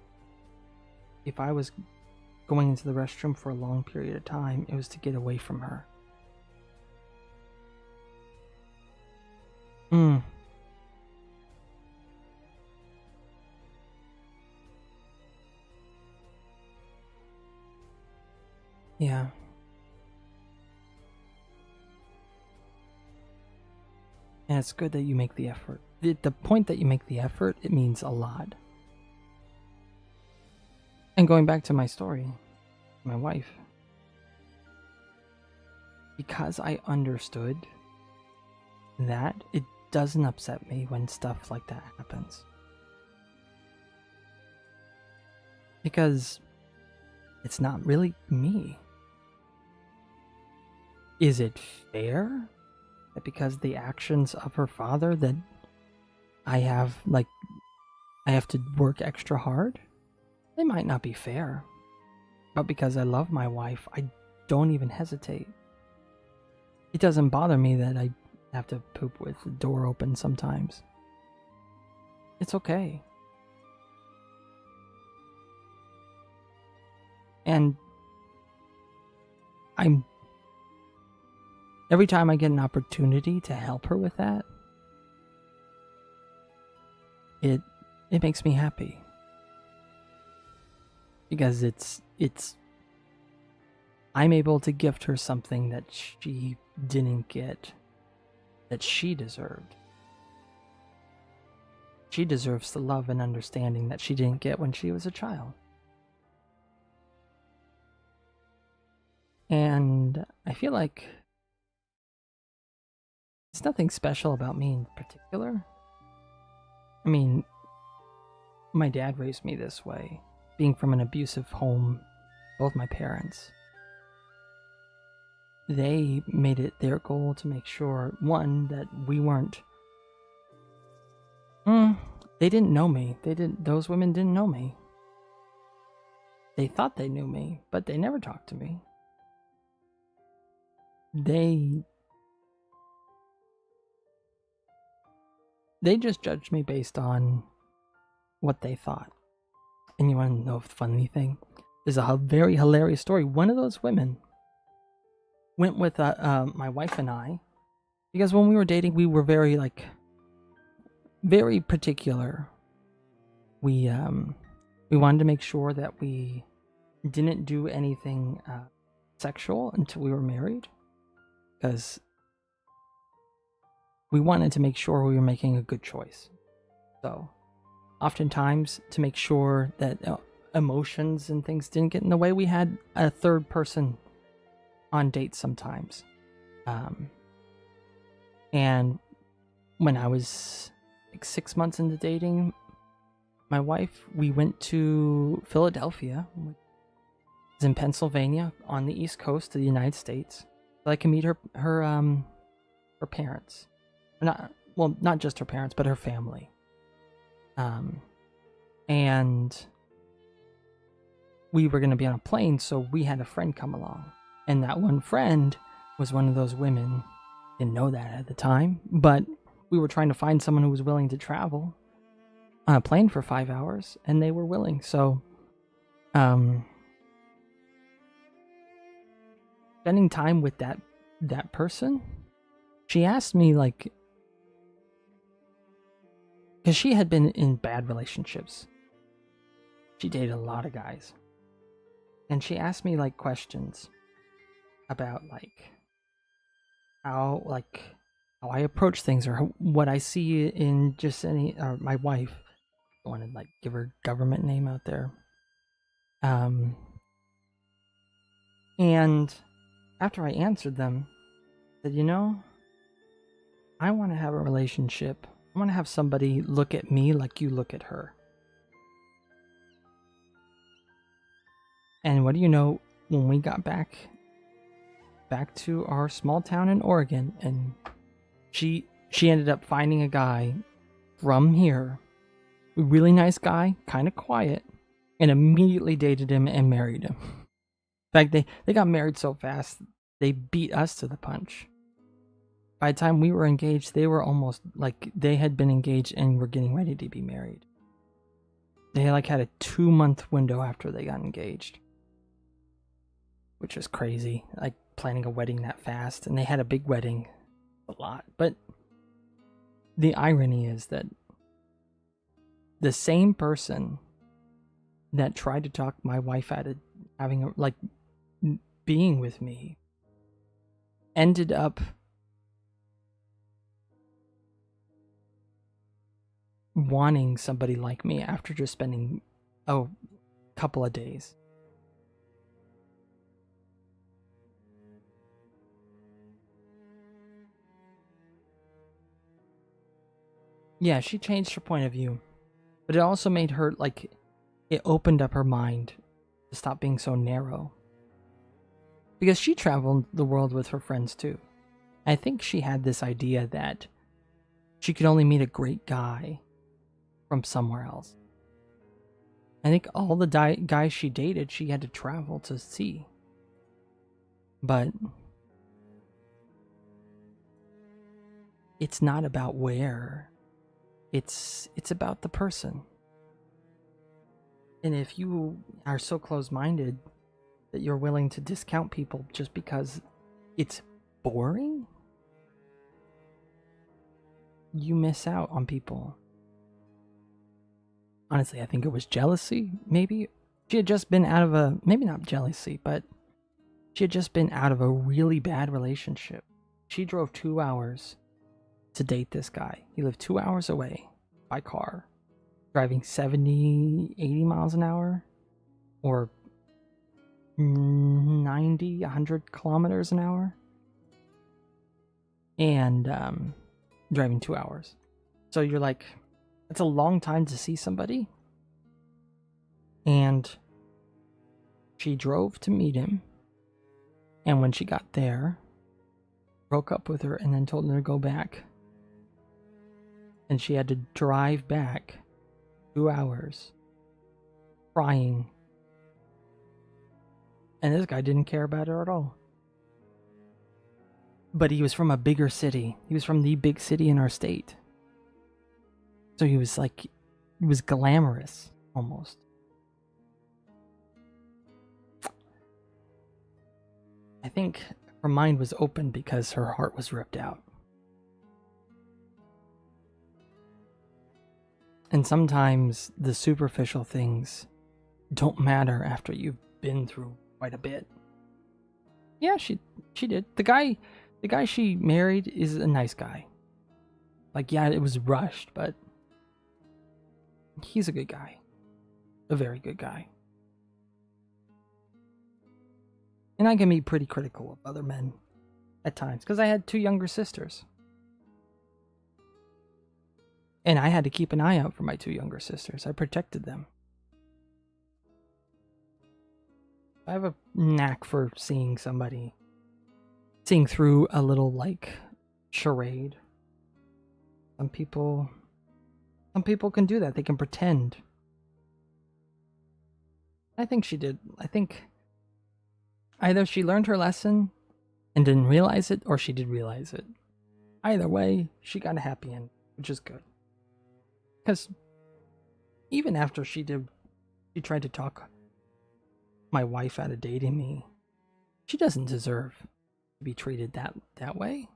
if I was going into the restroom for a long period of time, it was to get away from her. Yeah. And it's good that you make the effort. The point that you make the effort, it means a lot. And going back to my story, my wife, because I understood that, it doesn't upset me when stuff like that happens. Because it's not really me. Is it fair that because the actions of her father that I have to work extra hard? They might not be fair. But because I love my wife, I don't even hesitate. It doesn't bother me that I have to poop with the door open sometimes. It's okay. And every time I get an opportunity to help her with that, it makes me happy. Because I'm able to gift her something that she didn't get, that she deserved. She deserves the love and understanding that she didn't get when she was a child. And I feel like it's nothing special about me in particular. I mean, my dad raised me this way, being from an abusive home, both my parents. They made it their goal to make sure, one, that we weren't... they didn't know me. Those women didn't know me. They thought they knew me, but they never talked to me. They just judged me based on what they thought. And you want to know the funny thing? There's a very hilarious story. One of those women went with my wife and I, because when we were dating, we were very particular. We wanted to make sure that we didn't do anything sexual until we were married, because we wanted to make sure we were making a good choice. So oftentimes, to make sure that emotions and things didn't get in the way, we had a third person on dates sometimes. And when I was like 6 months into dating my wife, we went to Philadelphia, which is in Pennsylvania on the East Coast of the United States, so I can meet her parents. Not just her parents, but her family. And we were going to be on a plane, so we had a friend come along. And that one friend was one of those women. Didn't know that at the time, but we were trying to find someone who was willing to travel on a plane for 5 hours, and they were willing. So, spending time with that person, she asked me, like, because she had been in bad relationships. She dated a lot of guys. And she asked me, like, questions about, like, how I approach things, or what I see in just or my wife. I want to, like, give her government name out there. And after I answered them, I said, I want to have a relationship. I want to have somebody look at me like you look at her. And what do you know, when we got back to our small town in Oregon, and she ended up finding a guy from here, a really nice guy, kind of quiet, and immediately dated him and married him. In fact, they got married so fast, they beat us to the punch. By the time we were engaged, they were almost, like, they had been engaged and were getting ready to be married. They, like, had a 2-month window after they got engaged, which was crazy, like, planning a wedding that fast. And they had a big wedding, a lot. But the irony is that the same person that tried to talk my wife out of being with me ended up wanting somebody like me after just spending a couple of days. Yeah, she changed her point of view, but it also made her, like, it opened up her mind to stop being so narrow. Because she traveled the world with her friends too. I think she had this idea that she could only meet a great guy from somewhere else. I think all the guys she dated, she had to travel to see. But it's not about where. It's about the person. And if you are so close-minded that you're willing to discount people just because it's boring, you miss out on people. Honestly, I think it was jealousy, maybe. She had just been out of maybe not jealousy, but she had just been out of a really bad relationship. She drove 2 hours to date this guy. He lived 2 hours away by car, driving 70, 80 miles an hour, or 90, 100 kilometers an hour, and driving 2 hours. So you're like, that's a long time to see somebody. And she drove to meet him, and when she got there, broke up with her and then told her to go back. And she had to drive back 2 hours, crying. And this guy didn't care about her at all. But he was from a bigger city. He was from the big city in our state. So he was glamorous, almost. I think her mind was open because her heart was ripped out. And sometimes the superficial things don't matter after you've been through quite a bit. Yeah, she did. The guy she married is a nice guy. Like, yeah, it was rushed, but He's a good guy. A very good guy. And I can be pretty critical of other men at times, because I had 2 younger sisters. And I had to keep an eye out for my 2 younger sisters. I protected them. I have a knack for seeing through a little, like, charade. Some people can do that. They can pretend. I think she did. I think either she learned her lesson and didn't realize it, or she did realize it. Either way, she got a happy end, which is good. Because even after she tried to talk my wife out of dating me, she doesn't deserve to be treated that way.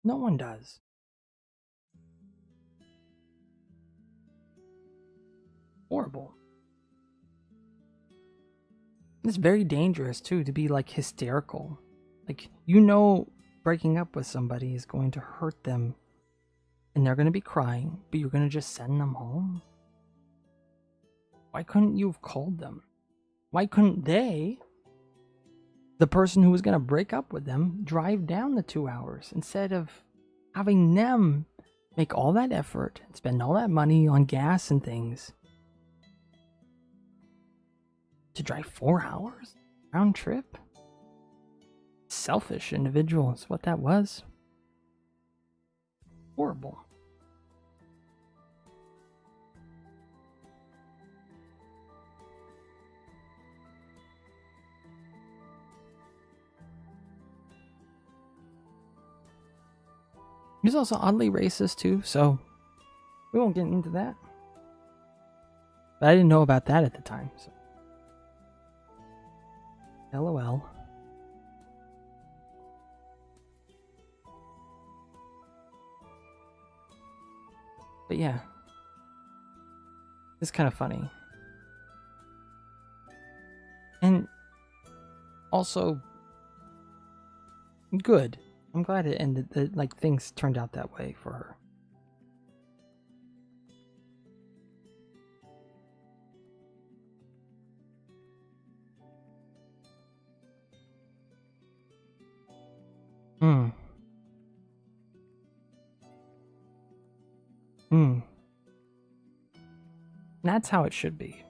No one does. Horrible. It's very dangerous too to be like hysterical. Like, breaking up with somebody is going to hurt them and they're going to be crying, but you're going to just send them home? Why couldn't you have called them? Why couldn't they, the person who was going to break up with them, drive down the 2 hours instead of having them make all that effort and spend all that money on gas and things to drive 4 hours round trip? Selfish individual is what that was. Horrible. He's also oddly racist too, so we won't get into that. But I didn't know about that at the time, so. LOL. But yeah, it's kind of funny. And also good. I'm glad it ended, that like things turned out that way for her. That's how it should be.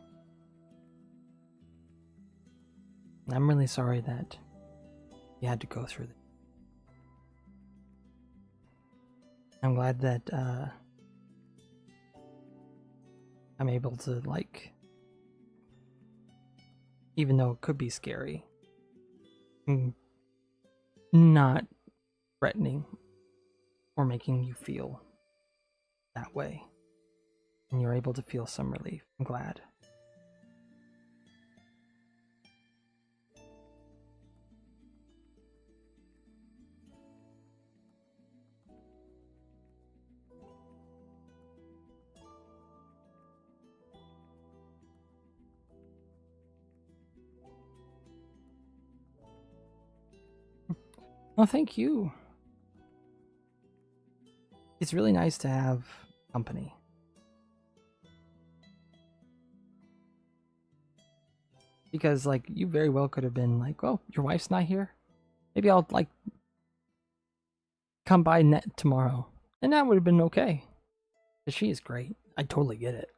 I'm really sorry that you had to go through this. I'm glad that I'm able to, like, even though it could be scary, not threatening or making you feel that way. And you're able to feel some relief. I'm glad. Well, thank you. It's really nice to have company. Because, like, you very well could have been like, oh, your wife's not here? Maybe I'll, like, come by tomorrow. And that would have been okay. Because she is great. I totally get it.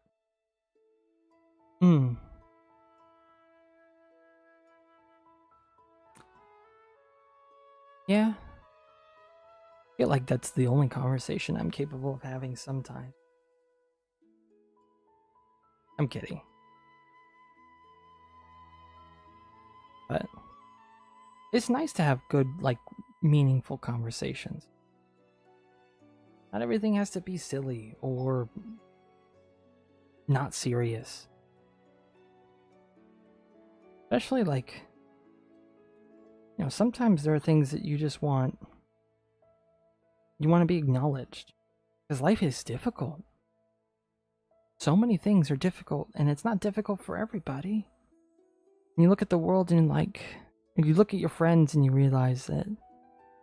Yeah. I feel like that's the only conversation I'm capable of having sometimes. I'm kidding. But it's nice to have good, like, meaningful conversations. Not everything has to be silly or not serious. Especially, like, sometimes there are things that you just want. You want to be acknowledged. Because life is difficult. So many things are difficult, and it's not difficult for everybody. And you look at the world and, like, you look at your friends and you realize that,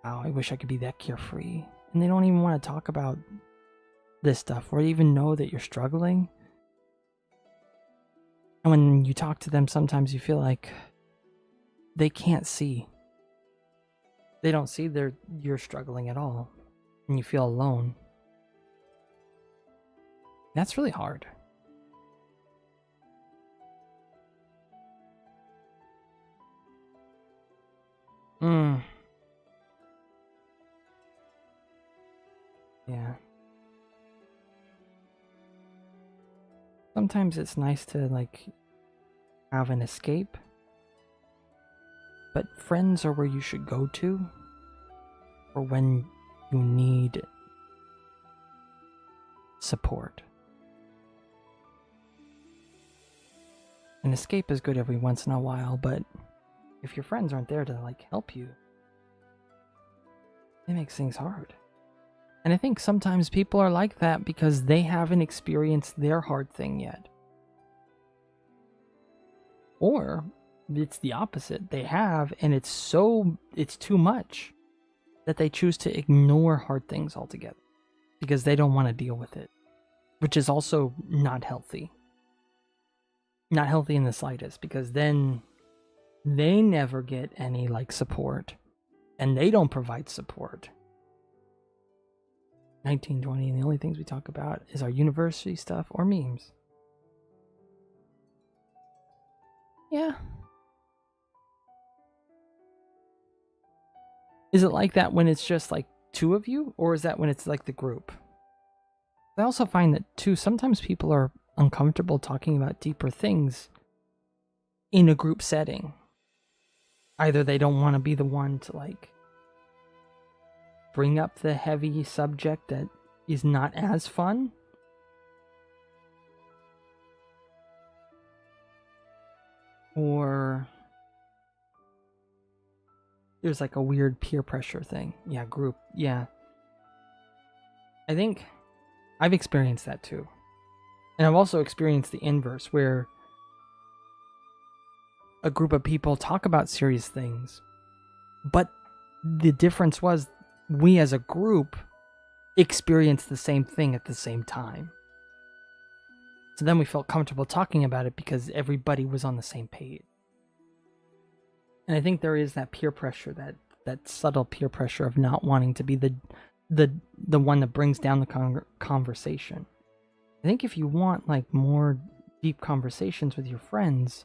wow, I wish I could be that carefree. And they don't even want to talk about this stuff or even know that you're struggling. And when you talk to them, sometimes you feel like they can't see. They don't see you're struggling at all. And you feel alone. That's really hard. Yeah. Sometimes it's nice to, like, have an escape. But friends are where you should go to for when you need support. An escape is good every once in a while, but if your friends aren't there to, like, help you, it makes things hard. And I think sometimes people are like that because they haven't experienced their hard thing yet. Or it's the opposite. They have, and it's too much that they choose to ignore hard things altogether because they don't want to deal with it, which is also not healthy. Not healthy in the slightest, because then they never get any, like, support, and they don't provide support. 1920, and the only things we talk about is our university stuff or memes. Yeah. Is it like that when it's just, like, two of you, or is that when it's, like, the group? I also find that, too, sometimes people are uncomfortable talking about deeper things in a group setting. Either they don't want to be the one to, like, bring up the heavy subject that is not as fun, or there's, like, a weird peer pressure thing. Yeah, group. Yeah. I think I've experienced that too. And I've also experienced the inverse, where a group of people talk about serious things, but the difference was we as a group experienced the same thing at the same time. So then we felt comfortable talking about it because everybody was on the same page. And I think there is that peer pressure, that subtle peer pressure of not wanting to be the one that brings down the conversation. I think if you want, like, more deep conversations with your friends,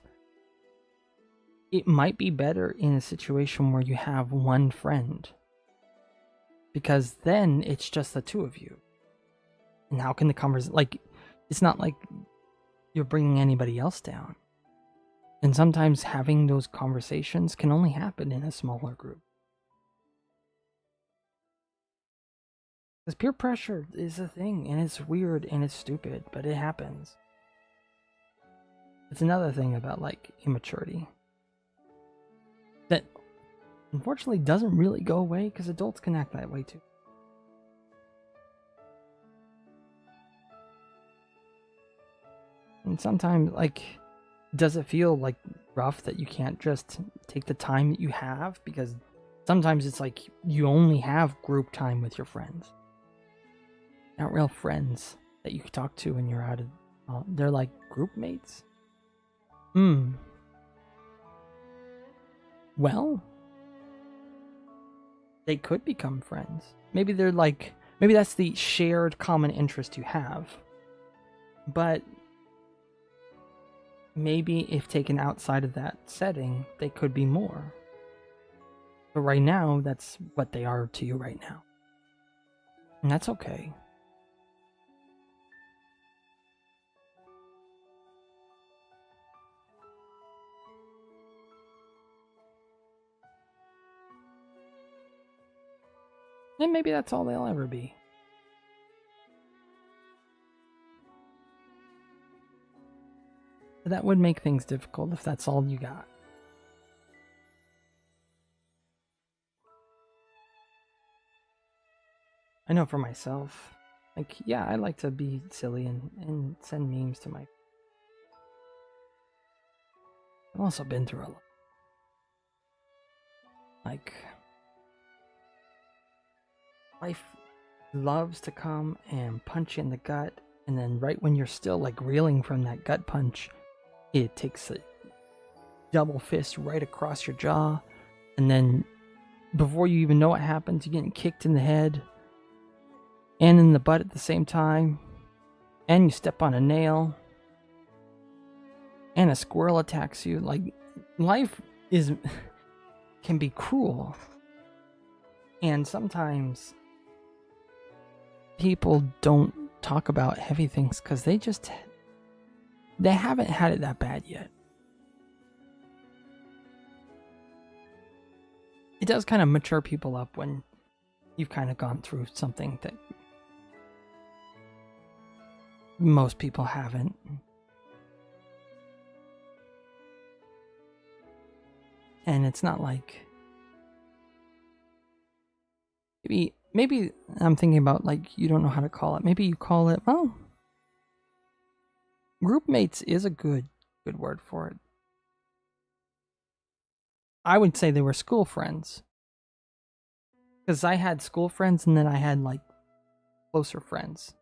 it might be better in a situation where you have one friend, because then it's just the two of you. And how can the conversation, like, it's not like you're bringing anybody else down. And sometimes having those conversations can only happen in a smaller group. Because peer pressure is a thing, and it's weird and it's stupid, but it happens. It's another thing about, like, immaturity that unfortunately doesn't really go away, because adults can act that way too. And sometimes, like, does it feel, like, rough that you can't just take the time that you have? Because sometimes it's like you only have group time with your friends. Not real friends that you can talk to when you're out of... they're like group mates? Well, they could become friends. Maybe they're like... maybe that's the shared common interest you have. But maybe if taken outside of that setting, they could be more. But right now, that's what they are to you right now. And that's okay. And maybe that's all they'll ever be. But that would make things difficult if that's all you got. I know for myself, like, yeah, I like to be silly and send memes to my... I've also been through a lot. Like, life loves to come and punch you in the gut, and then right when you're still, like, reeling from that gut punch, it takes a double fist right across your jaw, and then before you even know what happens, you're getting kicked in the head and in the butt at the same time, and you step on a nail, and a squirrel attacks you. Like, life can be cruel, and sometimes people don't talk about heavy things because they haven't had it that bad yet. It does kind of mature people up when you've kind of gone through something that most people haven't. And it's not like... Maybe I'm thinking about, like, you don't know how to call it. Maybe you call it, well... Group mates is a good word for it. I would say they were school friends. Because I had school friends and then I had, like, closer friends.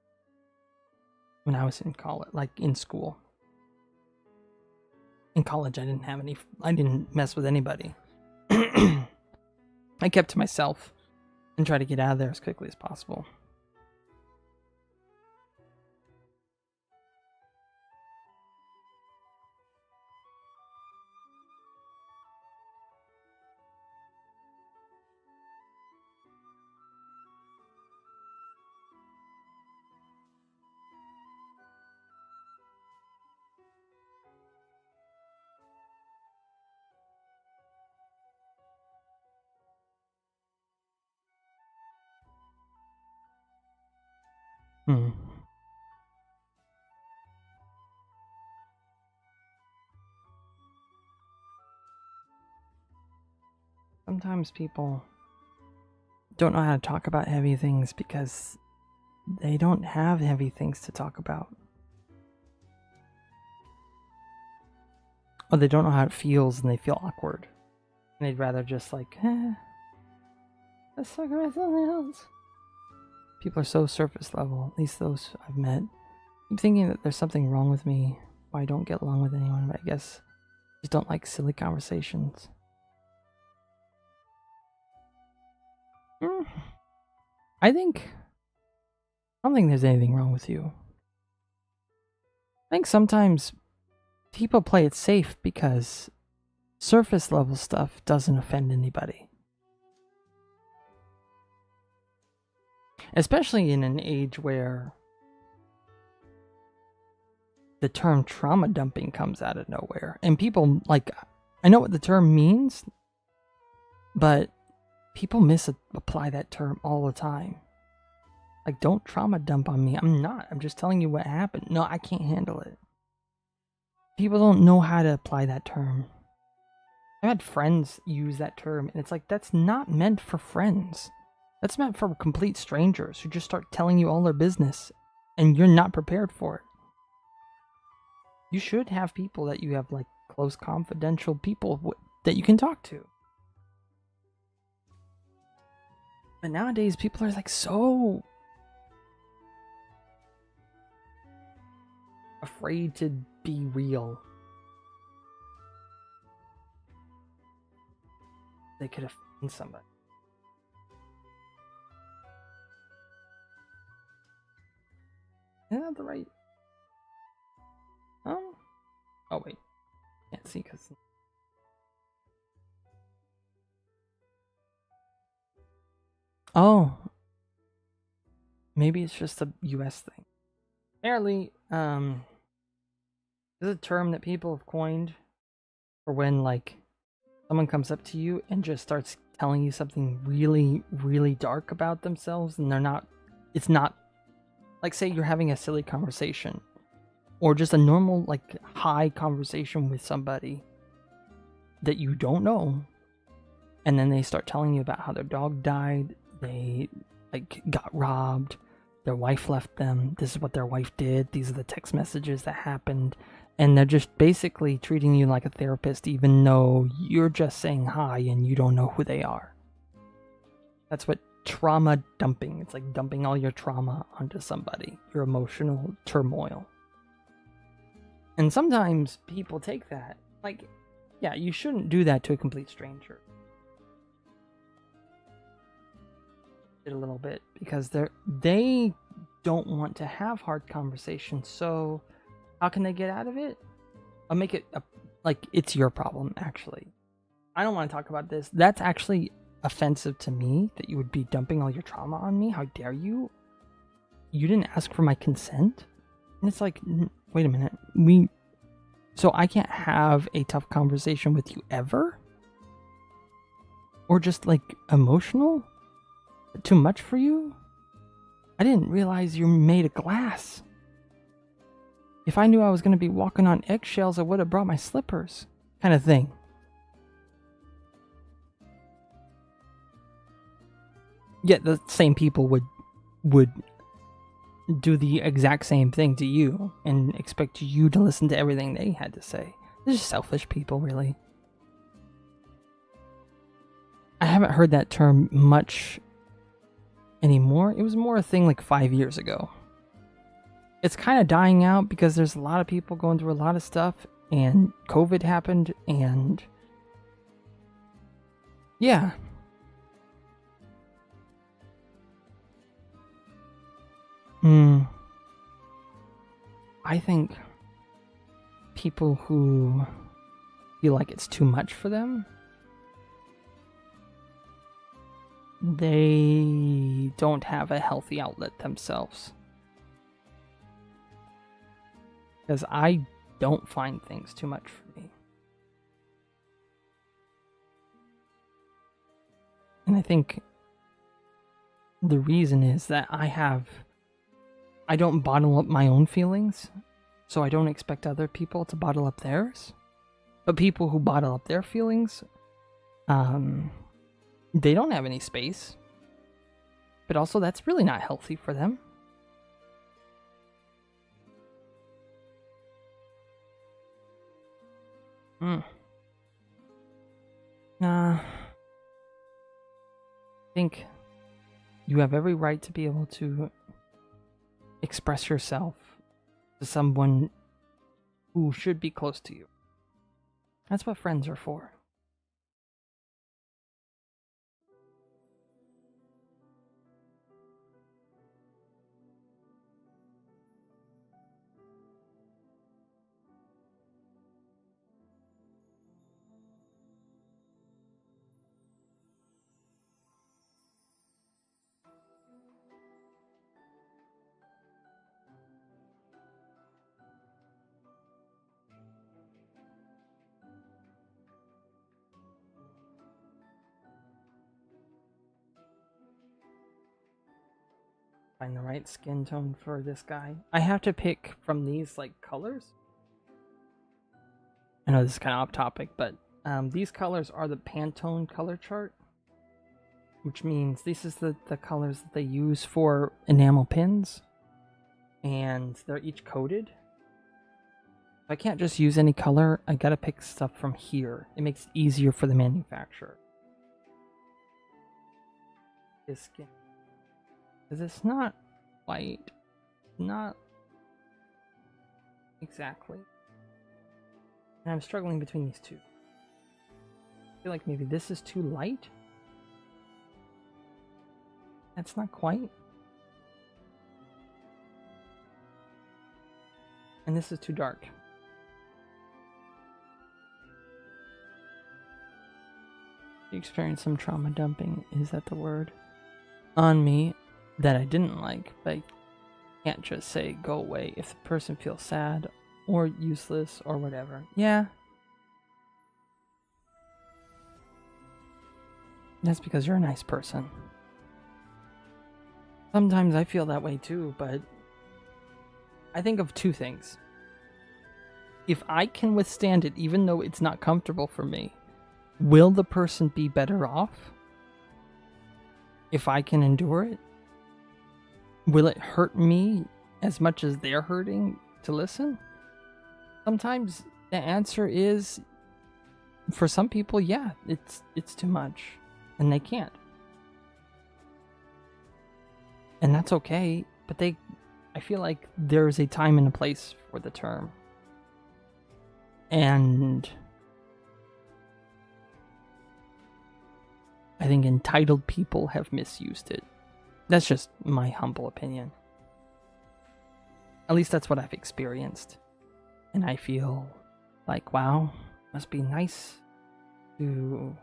When I was in college, like, in school. In college, I didn't mess with anybody. I kept to myself and tried to get out of there as quickly as possible. Sometimes people don't know how to talk about heavy things because they don't have heavy things to talk about. Or they don't know how it feels and they feel awkward. And they'd rather just like, let's talk about something else. People are so surface level, at least those I've met. I'm thinking that there's something wrong with me, why I don't get along with anyone, but I guess I just don't like silly conversations. I don't think there's anything wrong with you. I think sometimes people play it safe because surface level stuff doesn't offend anybody. Especially in an age where the term trauma dumping comes out of nowhere. And people, like, I know what the term means, but people misapply that term all the time. Like, don't trauma dump on me. I'm not. I'm just telling you what happened. No, I can't handle it. People don't know how to apply that term. I've had friends use that term, and it's like, that's not meant for friends. That's meant for complete strangers who just start telling you all their business, and you're not prepared for it. You should have people that you have, like, close, confidential people that you can talk to. But nowadays, people are, like, so afraid to be real. They could offend somebody. Isn't that the right? Oh wait, can't see because. Oh, maybe it's just a U.S. thing. Apparently, there's a term that people have coined for when, like, someone comes up to you and just starts telling you something really, really dark about themselves, and it's not, like, say you're having a silly conversation, or just a normal, like, high conversation with somebody that you don't know, and then they start telling you about how their dog died, they, like, got robbed, their wife left them, this is what their wife did, these are the text messages that happened, and they're just basically treating you like a therapist even though you're just saying hi and you don't know who they are. That's what trauma dumping, it's like dumping all your trauma onto somebody, your emotional turmoil. And sometimes people take that. Like, yeah, you shouldn't do that to a complete stranger. A little bit because they don't want to have hard conversations. So how can they get out of it? I'll make it like it's your problem. Actually, I don't want to talk about this. That's actually offensive to me that you would be dumping all your trauma on me. How dare you? You didn't ask for my consent. And it's like, wait a minute, so I can't have a tough conversation with you ever? Or just like emotional? Too much for you? I didn't realize you're made of glass. If I knew I was going to be walking on eggshells, I would have brought my slippers. Kind of thing. Yet the same people would do the exact same thing to you and expect you to listen to everything they had to say. They're just selfish people, really. I haven't heard that term much anymore. It was more a thing like 5 years ago. It's kind of dying out because there's a lot of people going through a lot of stuff, and COVID happened, and yeah. I think people who feel like it's too much for them, they don't have a healthy outlet themselves. Because I don't find things too much for me. And I think the reason is that I don't bottle up my own feelings, so I don't expect other people to bottle up theirs. But people who bottle up their feelings, they don't have any space. But also, that's really not healthy for them. I think you have every right to be able to express yourself to someone who should be close to you. That's what friends are for. Find the right skin tone for this guy. I have to pick from these like colors. I know this is kind of off topic, but these colors are the Pantone color chart, which means this is the colors that they use for enamel pins, and they're each coded. I can't just use any color. I gotta pick stuff from here. It makes it easier for the manufacturer. This skin. Because it's not white. Not exactly. And I'm struggling between these two. I feel like maybe this is too light. That's not quite. And this is too dark. You experienced some trauma dumping, is that the word? On me that I didn't like, but I can't just say go away if the person feels sad or useless or whatever. Yeah. That's because you're a nice person. Sometimes I feel that way too, but I think of two things. If I can withstand it, even though it's not comfortable for me, will the person be better off? If I can endure it? Will it hurt me as much as they're hurting to listen? Sometimes the answer is, for some people, yeah, it's too much, and they can't. And that's okay, but I feel like there's a time and a place for the term. And I think entitled people have misused it. That's just my humble opinion. At least that's what I've experienced. And I feel like, wow, must be nice to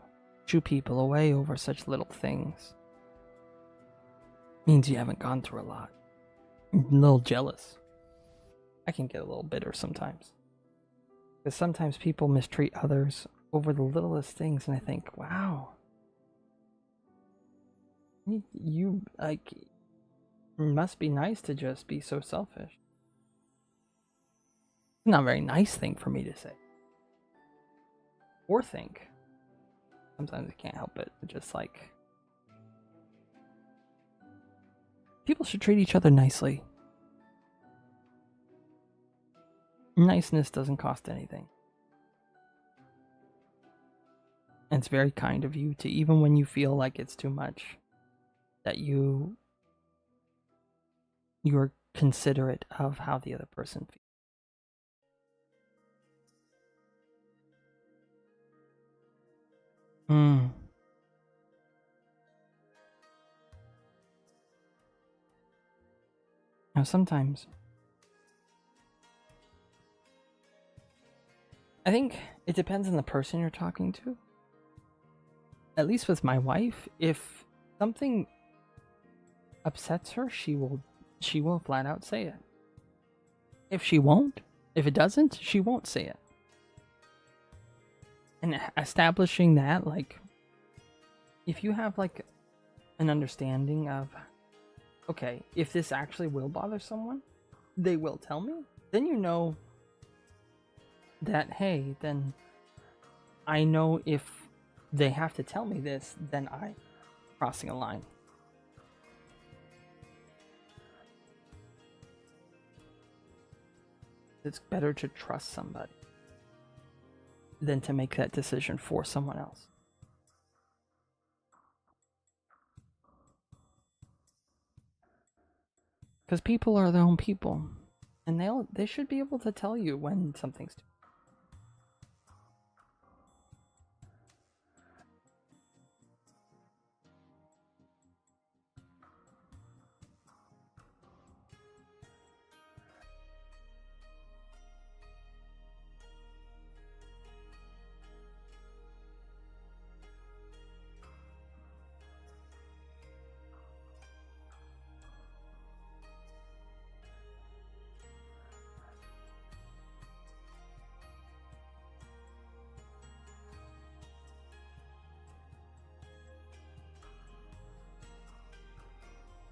shoo people away over such little things. Means you haven't gone through a lot. I'm a little jealous. I can get a little bitter sometimes. Because sometimes people mistreat others over the littlest things, and I think, wow. You, like, must be nice to just be so selfish. Not a very nice thing for me to say. Or think. Sometimes I can't help it. Just like, people should treat each other nicely. Niceness doesn't cost anything. And it's very kind of you to, even when you feel like it's too much, that you're considerate of how the other person feels. Now sometimes I think it depends on the person you're talking to. At least with my wife, if something upsets her, she will flat out say it. If it doesn't, she won't say it. And establishing that, like, if you have like an understanding of, okay, if this actually will bother someone, they will tell me, then you know that, hey, then I know if they have to tell me this, then I'm crossing a line. It's better to trust somebody than to make that decision for someone else. Because people are their own people, and they should be able to tell you when something's too.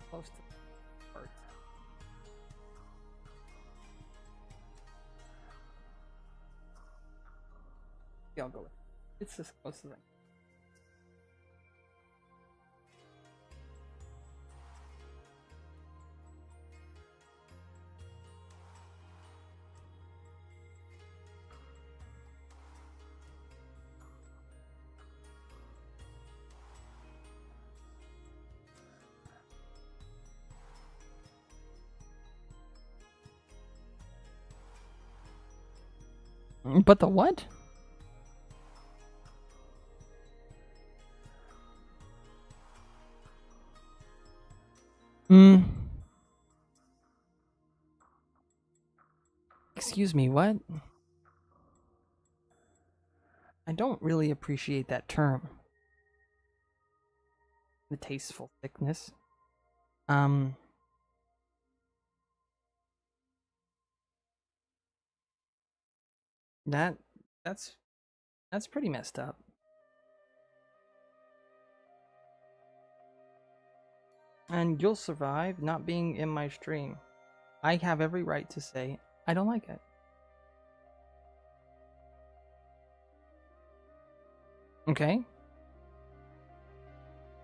Close to the part. Yeah, I'll go with it. It's as close as I can. But the what? Excuse me, what? I don't really appreciate that term. The tasteful thickness. That that's that's pretty messed up. And you'll survive not being in my stream. I have every right to say I don't like it. Okay?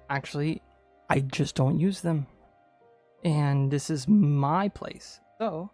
Actually, I just don't use them. And this is my place. So,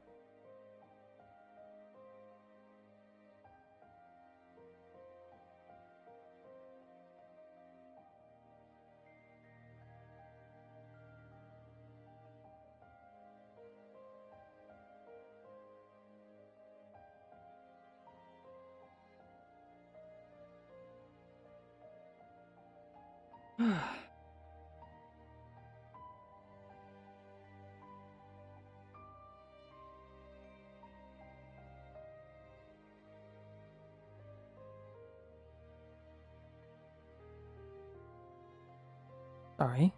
Sorry.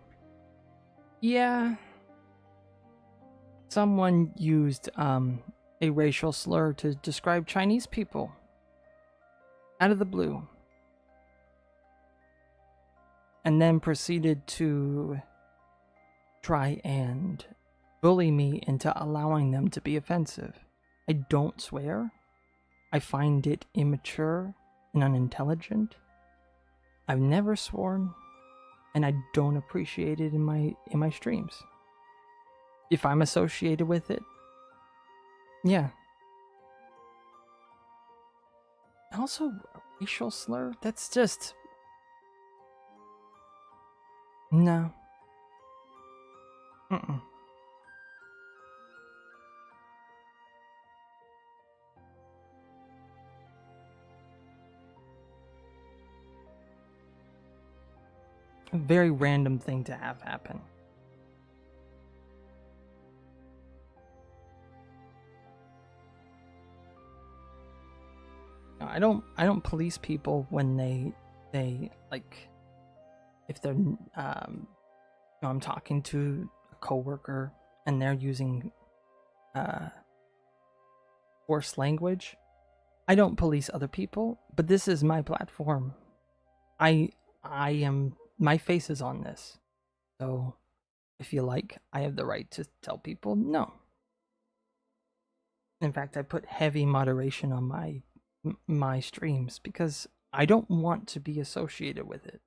Yeah. Someone used a racial slur to describe Chinese people. Out of the blue. And then proceeded to try and bully me into allowing them to be offensive. I don't swear. I find it immature and unintelligent. I've never sworn, and I don't appreciate it in my streams. If I'm associated with it, yeah. Also, a racial slur? That's just... No. Mm-mm. A very random thing to have happen. No, I don't police people when they like, if they're I'm talking to a coworker and they're using coarse language. I don't police other people, but this is my platform. I am, my face is on this. So I feel like I have the right to tell people no. In fact, I put heavy moderation on my streams because I don't want to be associated with it.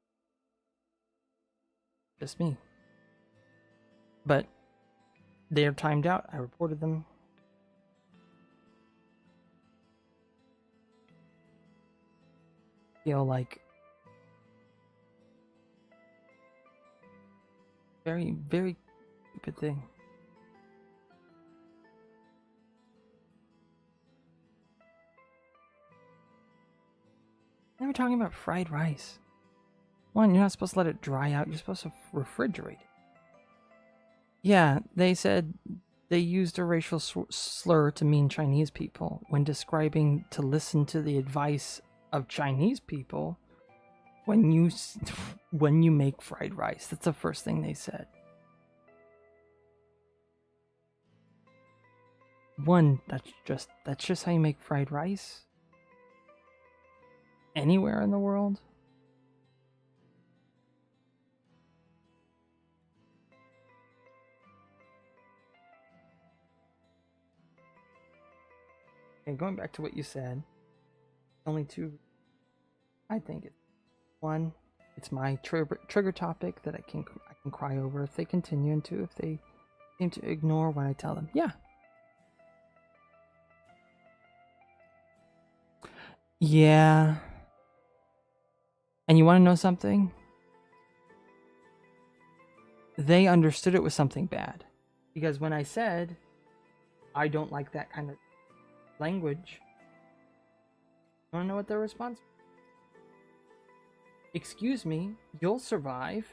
Just me. But they're timed out. I reported them. Feel like very, very stupid thing. They were talking about fried rice. One, you're not supposed to let it dry out. You're supposed to refrigerate it. Yeah, they said they used a racial slur to mean Chinese people when describing to listen to the advice of Chinese people when you make fried rice. That's the first thing they said. One, that's just how you make fried rice. Anywhere in the world. Okay, going back to what you said, only two. I think it's one. It's my trigger topic that I can cry over if they continue, and two, if they seem to ignore what I tell them. Yeah. Yeah. And you want to know something? They understood it was something bad. Because when I said, I don't like that kind of language, you want to know what their response was? Excuse me, you'll survive.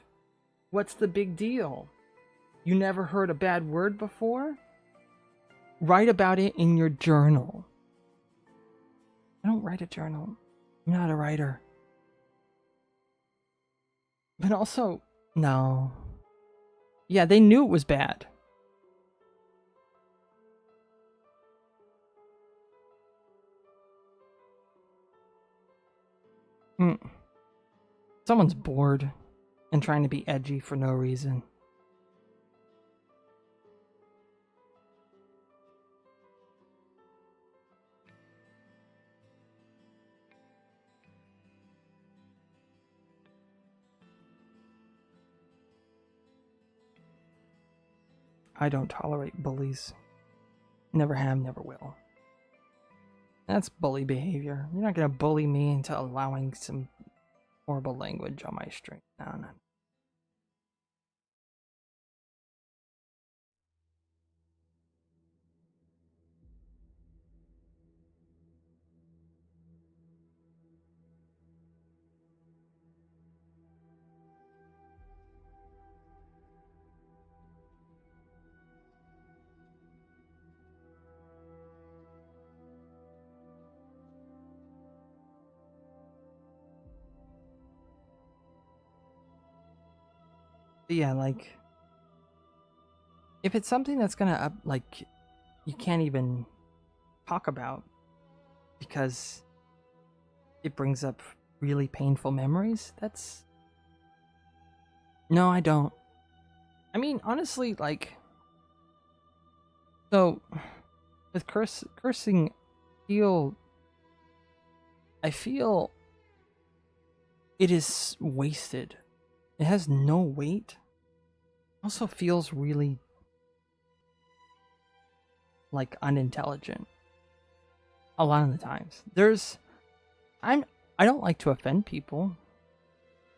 What's the big deal? You never heard a bad word before? Write about it in your journal. I don't write a journal. I'm not a writer. But also, no. Yeah, they knew it was bad. Someone's bored and trying to be edgy for no reason. I don't tolerate bullies. Never have, never will. That's bully behavior. You're not gonna bully me into allowing some horrible language on my stream. No. But yeah, like, if it's something that's gonna like, you can't even talk about because it brings up really painful memories, that's no, I don't. I mean, honestly, like, so with cursing, feel I feel it is wasted. It has no weight. Also feels really like unintelligent a lot of the times. I don't like to offend people,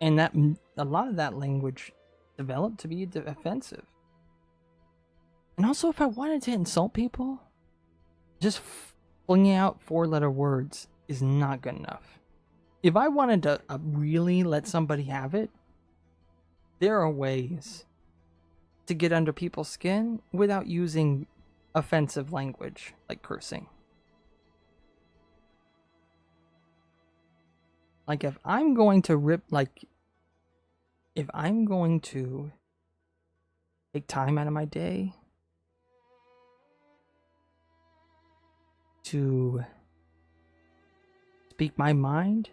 and that a lot of that language developed to be offensive. And also, if I wanted to insult people, just flinging out four-letter words is not good enough. If I wanted to really let somebody have it, there are ways to get under people's skin without using offensive language like cursing. Like, if I'm going to if I'm going to take time out of my day to speak my mind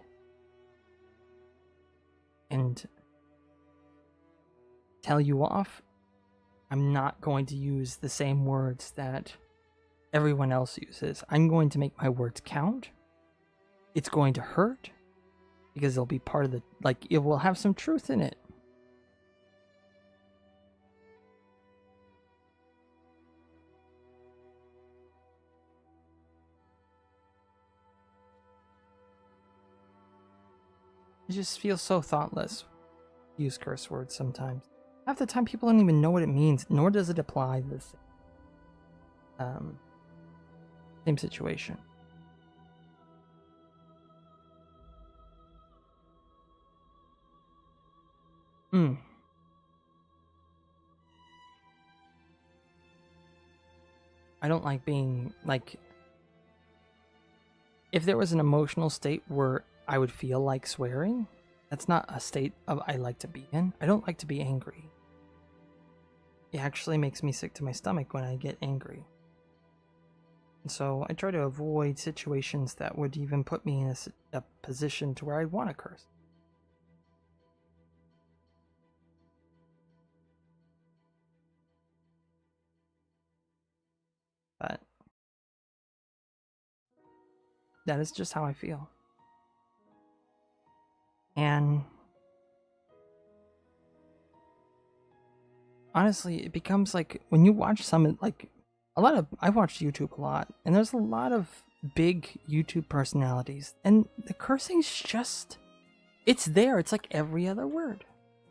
and tell you off, I'm not going to use the same words that everyone else uses. I'm going to make my words count. It's going to hurt because it'll be part of the, like, it will have some truth in it. It just feels so thoughtless to use curse words sometimes. Half the time people don't even know what it means, nor does it apply to the same situation. I don't like being, like, if there was an emotional state where I would feel like swearing, that's not a state of I like to be in. I don't like to be angry. It actually makes me sick to my stomach when I get angry. And so I try to avoid situations that would even put me in a position to where I'd want to curse. But that is just how I feel. And honestly, it becomes like when you watch some, like, I watch YouTube a lot, and there's a lot of big YouTube personalities, and the cursing's just, it's there. It's like every other word.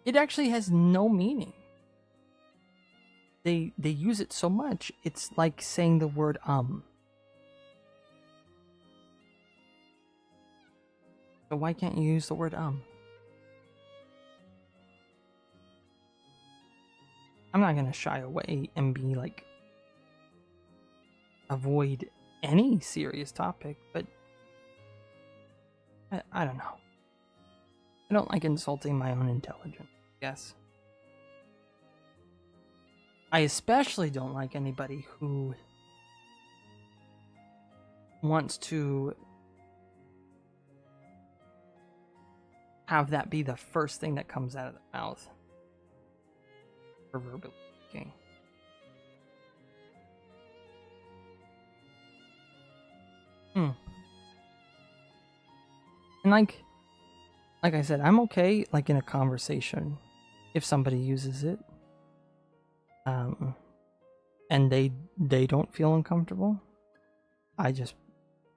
It actually has no meaning. They use it so much, it's like saying the word So why can't you use the word I'm not gonna shy away and be like, avoid any serious topic, but I don't know. I don't like insulting my own intelligence, I guess. I especially don't like anybody who wants to have that be the first thing that comes out of the mouth, proverbially speaking. And like I said, I'm okay, like, in a conversation if somebody uses it, and they don't feel uncomfortable. I just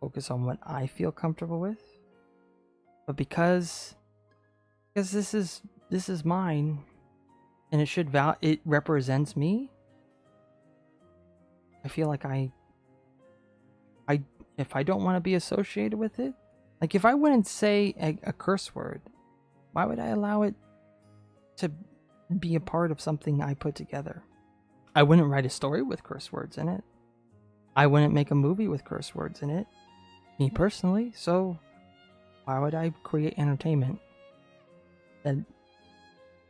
focus on what I feel comfortable with. But because this is mine, and it represents me, I feel like if I don't want to be associated with it, like, if I wouldn't say a curse word, why would I allow it to be a part of something I put together? I wouldn't write a story with curse words in it. I wouldn't make a movie with curse words in it, me personally, so why would I create entertainment that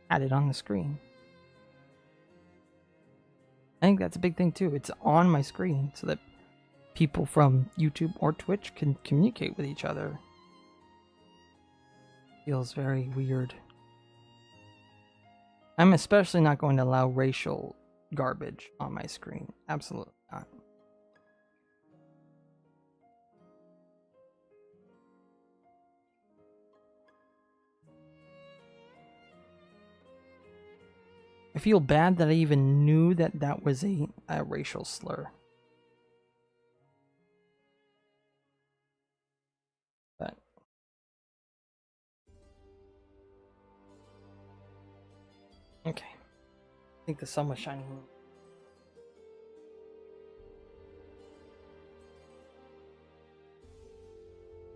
had it on the screen? I think that's a big thing too. It's on my screen so that people from YouTube or Twitch can communicate with each other. Feels very weird. I'm especially not going to allow racial garbage on my screen. Absolutely not. I feel bad that I even knew that that was a racial slur. But okay. I think the sun was shining.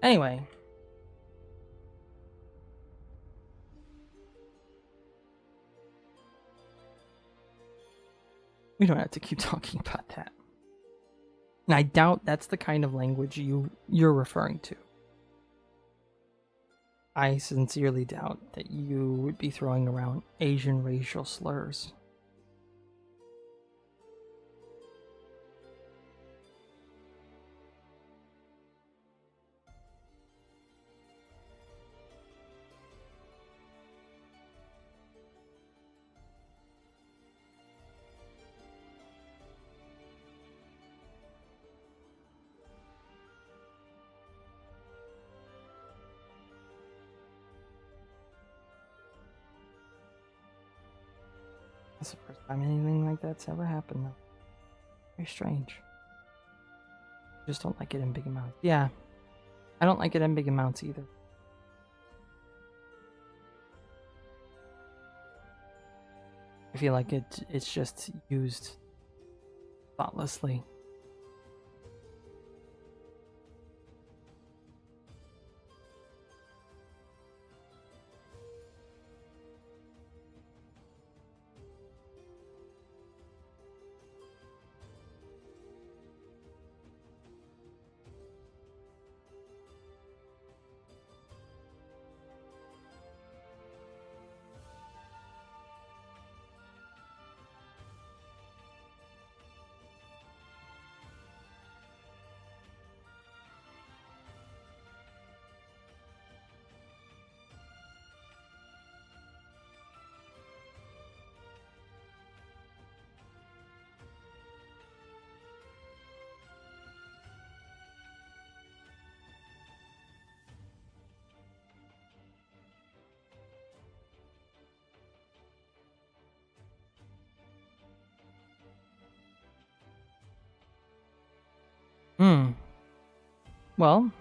Anyway. We don't have to keep talking about that. And I doubt that's the kind of language you're referring to. I sincerely doubt that you would be throwing around Asian racial slurs. That's the first time anything like that's ever happened, though. Very strange. Just don't like it in big amounts. Yeah, I don't like it in big amounts either. I feel like it's just used thoughtlessly. Well,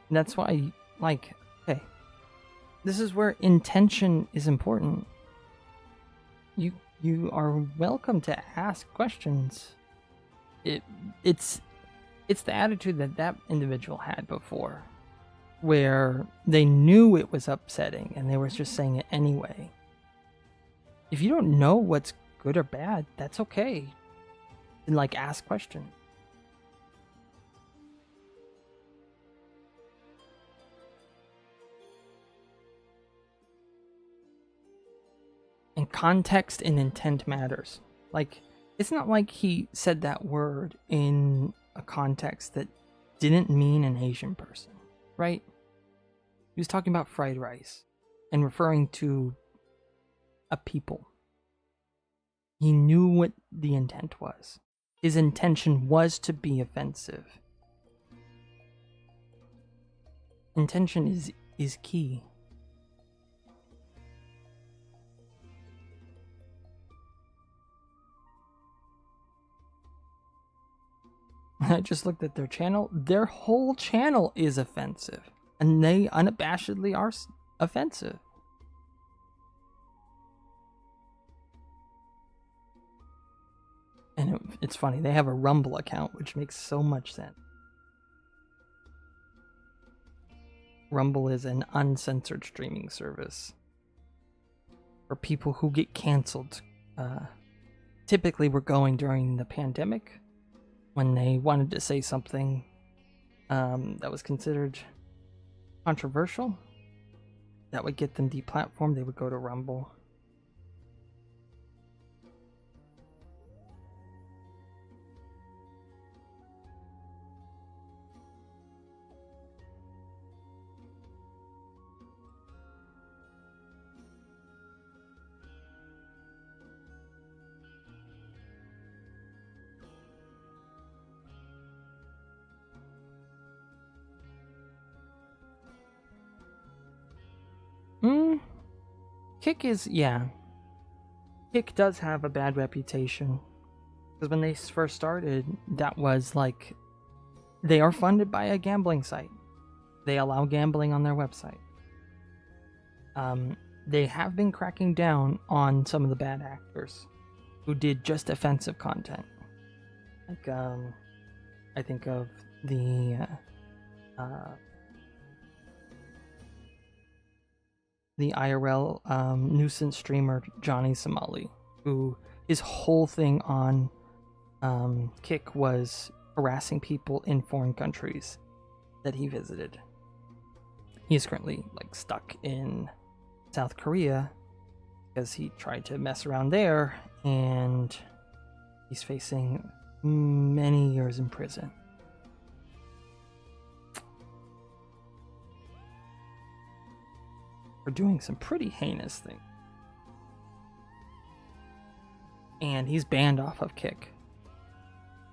that's why, like, okay. This is where intention is important. You are welcome to ask questions. It's the attitude that individual had before, where they knew it was upsetting and they were just saying it anyway. If you don't know what's good or bad, that's okay. And like, ask questions. And context and intent matters. Like, it's not like he said that word in a context that didn't mean an Asian person, right? He was talking about fried rice and referring to a people. He knew what the intent was. His intention was to be offensive. Intention is key. I just looked at their channel. Their whole channel is offensive. And they unabashedly are offensive. And it's funny, they have a Rumble account, which makes so much sense. Rumble is an uncensored streaming service for people who get canceled. Typically, we're going during the pandemic when they wanted to say something that was considered controversial. That would get them deplatformed. They would go to Rumble. Kick is, yeah. Kick does have a bad reputation. Because when they first started, that was like, they are funded by a gambling site. They allow gambling on their website. They have been cracking down on some of the bad actors who did just offensive content. Like, I think of the IRL nuisance streamer Johnny Somali, who his whole thing on Kick was harassing people in foreign countries that he visited. He is currently like stuck in South Korea because he tried to mess around there, and he's facing many years in prison. For doing some pretty heinous things. And he's banned off of Kick.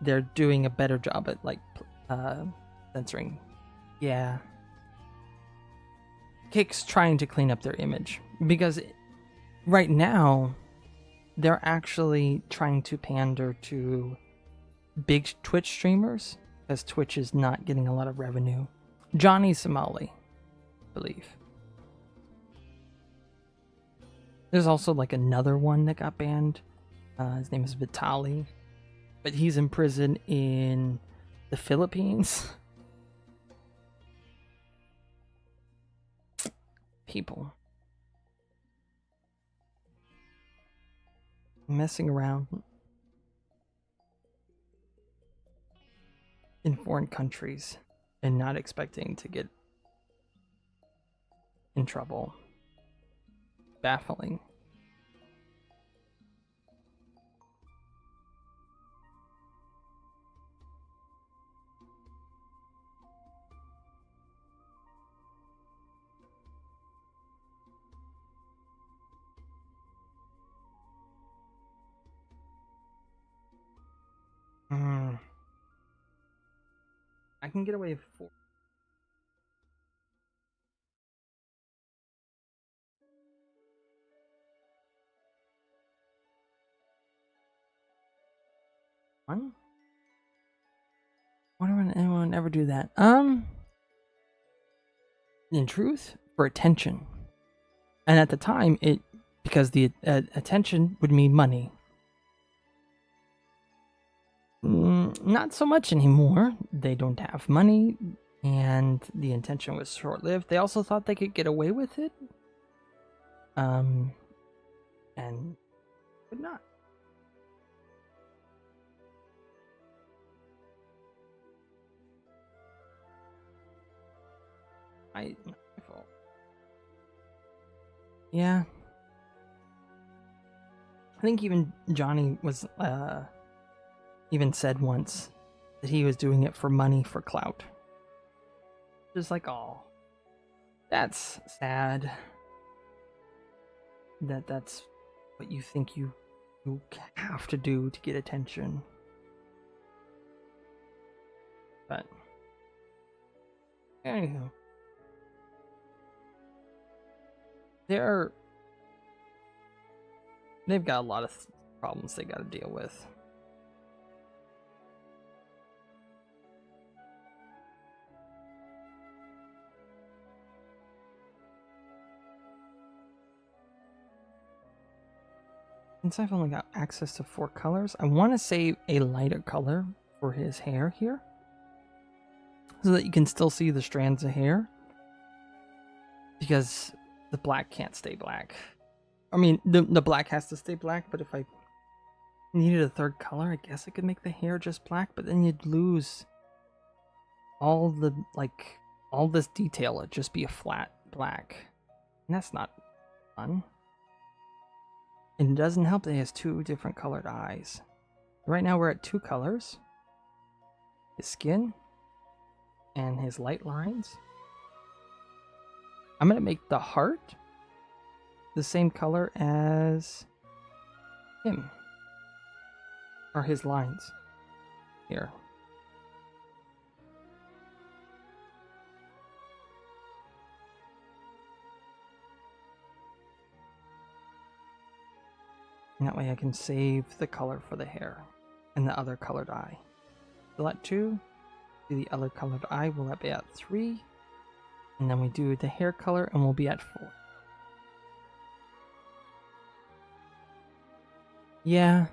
They're doing a better job at like censoring. Yeah. Kick's trying to clean up their image because right now they're actually trying to pander to big Twitch streamers because Twitch is not getting a lot of revenue. Johnny Somali, I believe. There's also like another one that got banned. His name is Vitali, but he's in prison in the Philippines. People messing around in foreign countries and not expecting to get in trouble. Baffling. I can get away with 4. One? Why would anyone ever do that? In truth, for attention. And at the time, because the attention would mean money. Not so much anymore. They don't have money, and the intention was short-lived. They also thought they could get away with it. And could not. My fault. Yeah. I think even Johnny was even said once that he was doing it for money, for clout. Just like, oh, that's sad. That's what you think you have to do to get attention. But anywho, they've got a lot of problems they got to deal with. Since I've only got access to 4 colors, I want to save a lighter color for his hair here, so that you can still see the strands of hair, because the black can't stay black. I mean, the black has to stay black, but if I needed a 3rd color, I guess I could make the hair just black, but then you'd lose all the, like, all this detail. It'd just be a flat black, and that's not fun. And it doesn't help that he has 2 different colored eyes. Right now we're at 2 colors. His skin and his light lines. I'm going to make the heart the same color as him. Or his lines. Here. And that way I can save the color for the hair and the other colored eye. Select 2, do the other colored eye, we'll be at 3. And then we do the hair color and we'll be at 4. Yeah.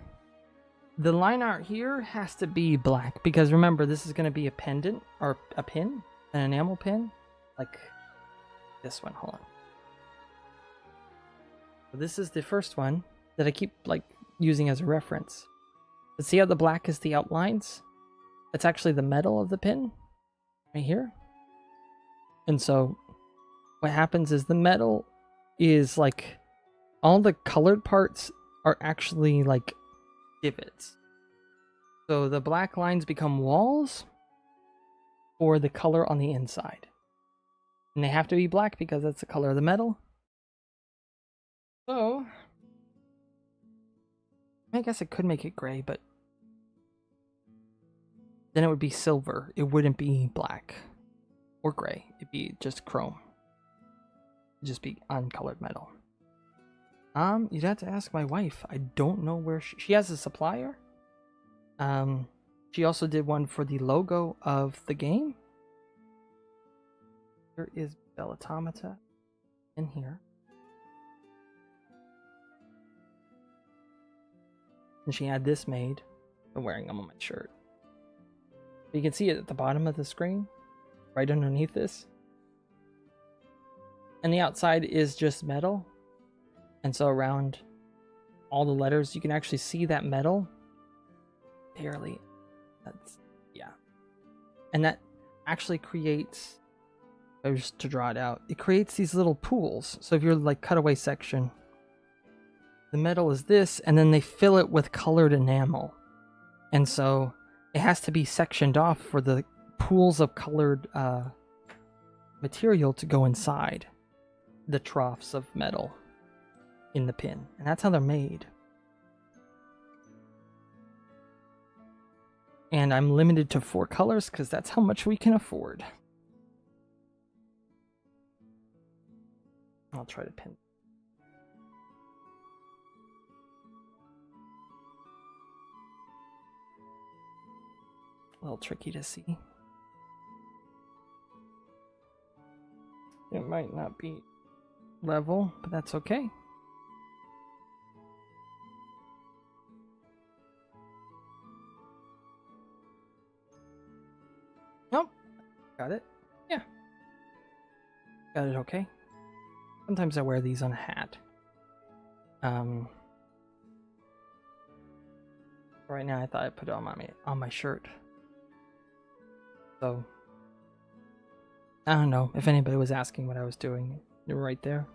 The line art here has to be black because remember this is going to be a pendant or a pin, an enamel pin, like this one. Hold on. So this is the first one that I keep like using as a reference. But see how the black is the outlines? It's actually the metal of the pin right here. And so what happens is the metal is like all the colored parts are actually like divots. So the black lines become walls for the color on the inside. And they have to be black because that's the color of the metal. So I guess I could make it gray, but then it would be silver. It wouldn't be black or gray. It'd be just chrome. It'd just be uncolored metal. You'd have to ask my wife. I don't know where she has a supplier. She also did one for the logo of the game. There is Belle Automata in here. And she had this made. I'm wearing them on my shirt. You can see it at the bottom of the screen, right underneath this. And the outside is just metal. And so around all the letters, you can actually see that metal. Barely. That's, yeah. And that actually creates, just to draw it out, it creates these little pools. So if you're like cutaway section, the metal is this, and then they fill it with colored enamel. And so it has to be sectioned off for the pools of colored material to go inside the troughs of metal in the pin. And that's how they're made. And I'm limited to 4 colors because that's how much we can afford. I'll try to pin. A little tricky to see. It might not be level, but that's okay. Nope. Got it. Yeah. Got it okay. Sometimes I wear these on a hat. Right now I thought I'd put it on my shirt. So I don't know if anybody was asking what I was doing. You're right there.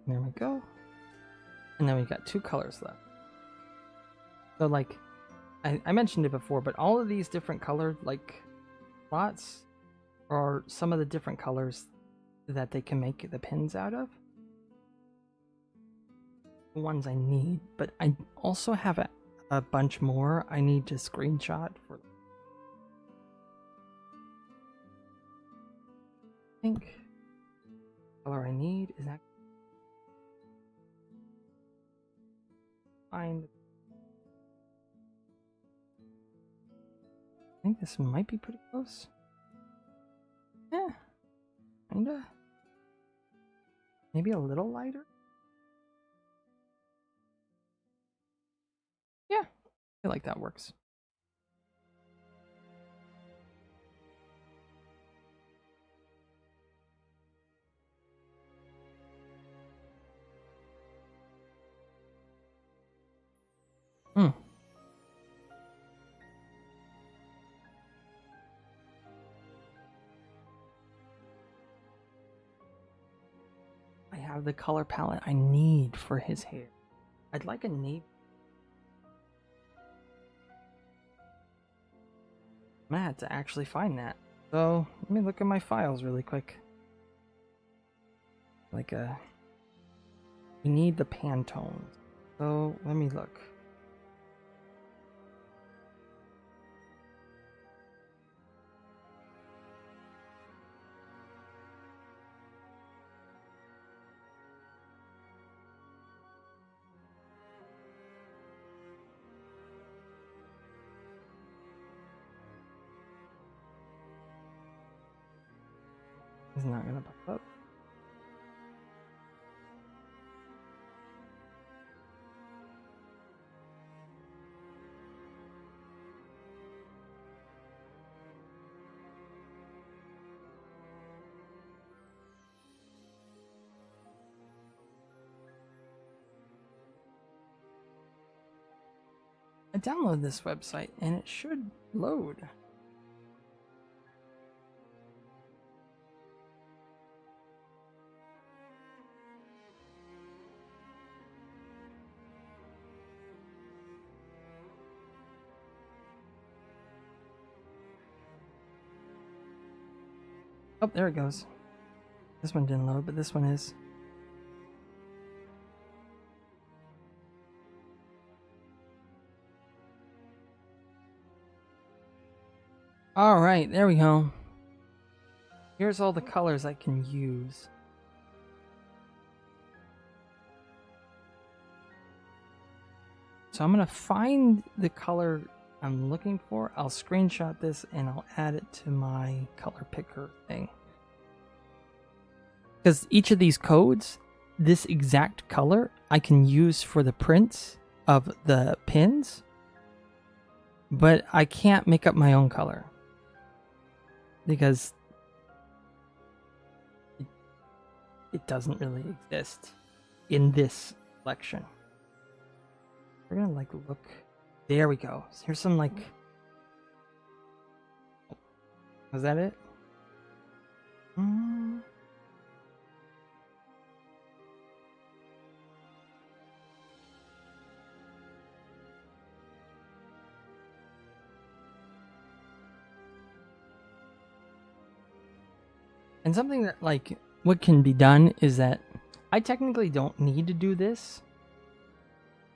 There we go. And then we got 2 colors left. So like I mentioned it before, but all of these different colored like slots are some of the different colors that they can make the pins out of. The ones I need, but I also have a bunch more I need to screenshot for. I think the color I need is actually find. I think this might be pretty close. Yeah, kinda. Maybe a little lighter. Yeah, I feel like that works. I have the color palette I need for his hair. I'd like a navy. I'm gonna have to actually find that. So let me look at my files really quick. Like We need the Pantones. So let me look. It's not gonna pop up. I downloaded this website and it should load. Oh, there it goes. This one didn't load, but this one is. All right, there we go. Here's all the colors I can use. So I'm gonna find the color I'm looking for. I'll screenshot this and I'll add it to my color picker thing. Because each of these codes, this exact color, I can use for the prints of the pins, but I can't make up my own color because it doesn't really exist in this collection. We're gonna like look. There we go. Here's some like. Was that it? And something that like what can be done is that I technically don't need to do this.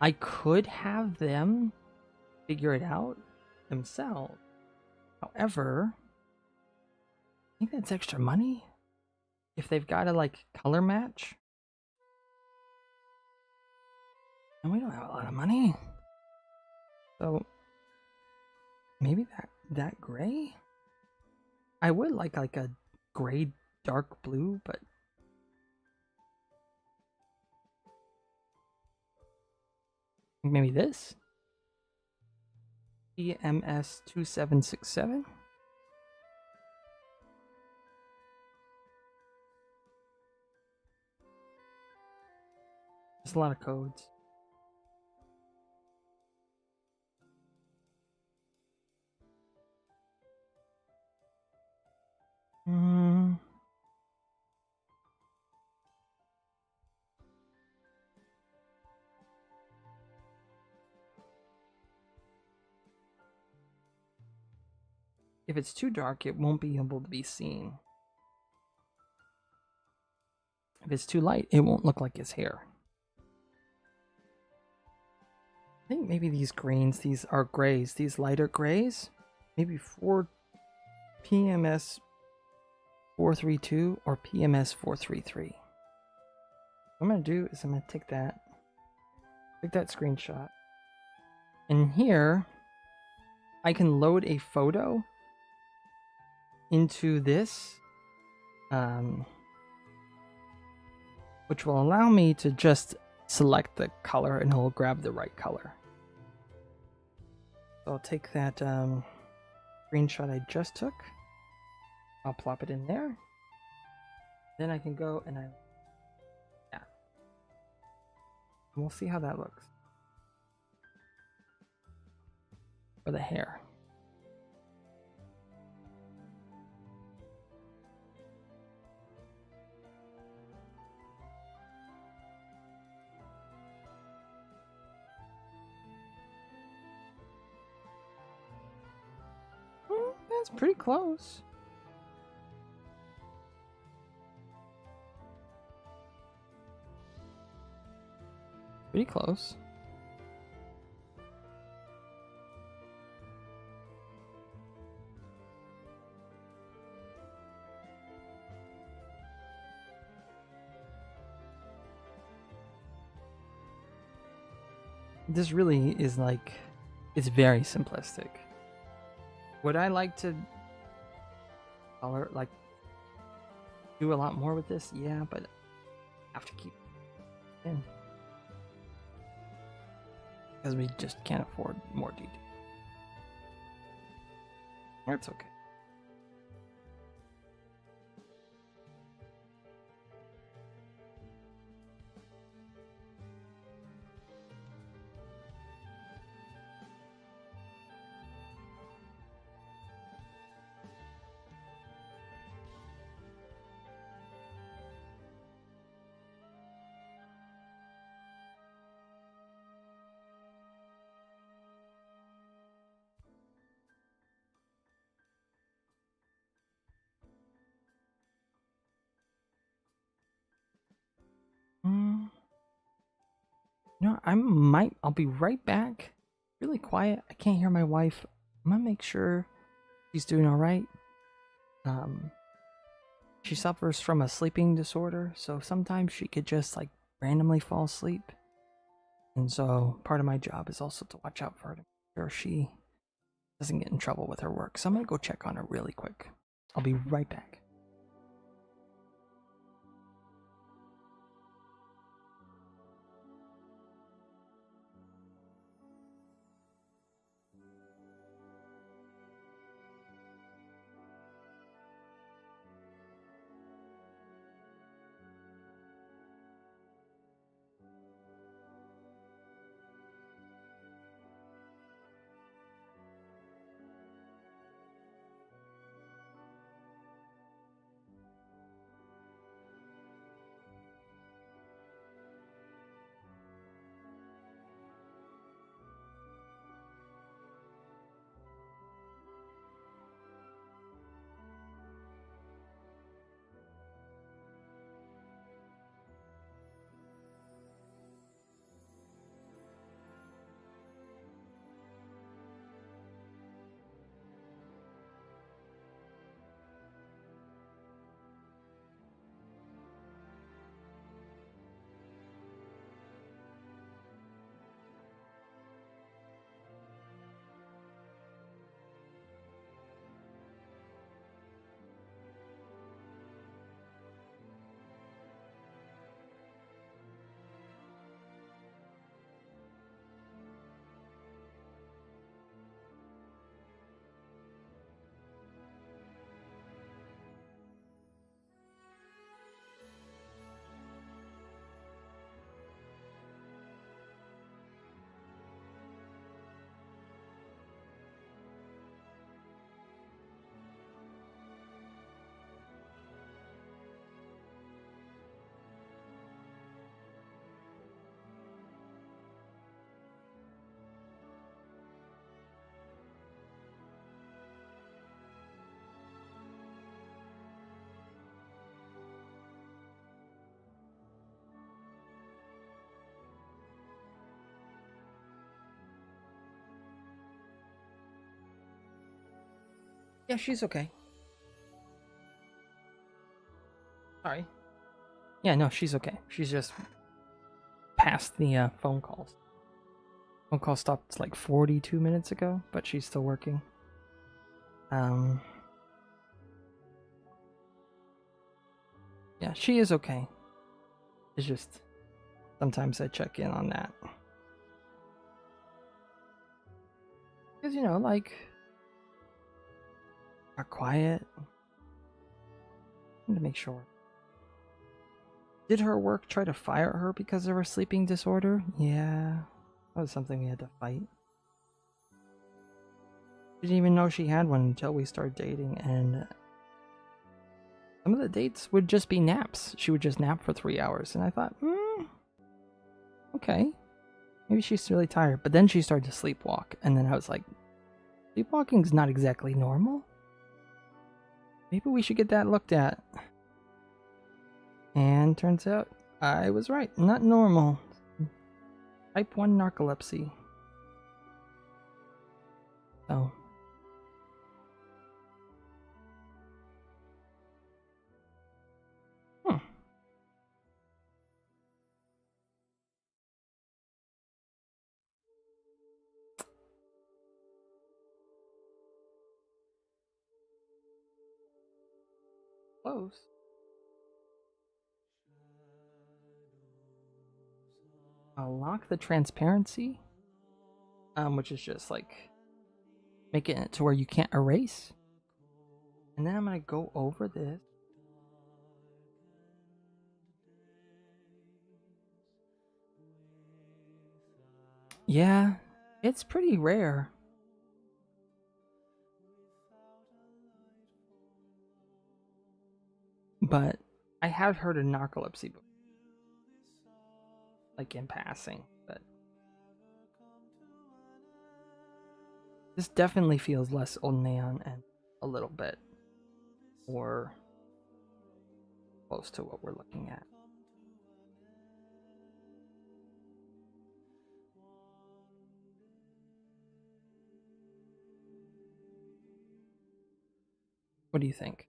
I could have them figure it out themselves. However, I think that's extra money if they've got to like color match. And we don't have a lot of money. So maybe that gray? I would like a gray dark blue, but maybe this? EMS 2767. There's a lot of codes. If it's too dark, it won't be able to be seen. If it's too light, it won't look like his hair. I think maybe these greens, these are grays, these lighter grays, maybe 4 PMS 432 or PMS 433. What I'm gonna do is I'm gonna take that screenshot, and here I can load a photo into this, which will allow me to just select the color and it'll grab the right color. So I'll take that screenshot I just took, I'll plop it in there, then I can go and and we'll see how that looks for the hair. That's pretty close. Pretty close. This really is like, it's very simplistic. Would I like to color, like, do a lot more with this? Yeah, but I have to keep it in. Because we just can't afford more detail. That's okay. No, I'll be right back. Really quiet. I can't hear my wife. I'm gonna make sure she's doing all right. She suffers from a sleeping disorder, so sometimes she could just like randomly fall asleep. And so part of my job is also to watch out for her to make sure she doesn't get in trouble with her work. So I'm gonna go check on her really quick. I'll be right back. Yeah, she's okay. Sorry. Yeah, no, she's okay. She's just past the phone calls. Phone call stopped like 42 minutes ago, but she's still working. Yeah, she is okay. It's just sometimes I check in on that. Because, you know, like, are quiet. I need to make sure. Did her work try to fire her because of her sleeping disorder? Yeah, that was something we had to fight. Didn't even know she had one until we started dating, and some of the dates would just be naps. She would just nap for 3 hours, and I thought, okay, maybe she's really tired. But then she started to sleepwalk, and then I was like, sleepwalking's not exactly normal. Maybe we should get that looked at. And turns out I was right, not normal. Type 1 narcolepsy. Oh. Hmm. Close. I'll lock the transparency, which is just like making it to where you can't erase. And then I'm gonna go over this. Yeah, it's pretty rare. But I have heard of narcolepsy, like in passing. But this definitely feels less old neon and a little bit more close to what we're looking at. What do you think?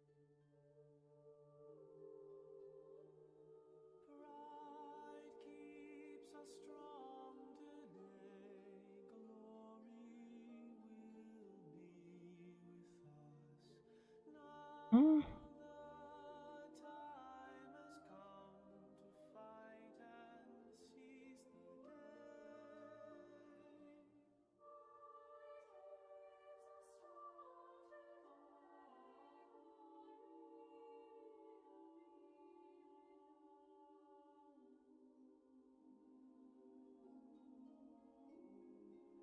Hmm.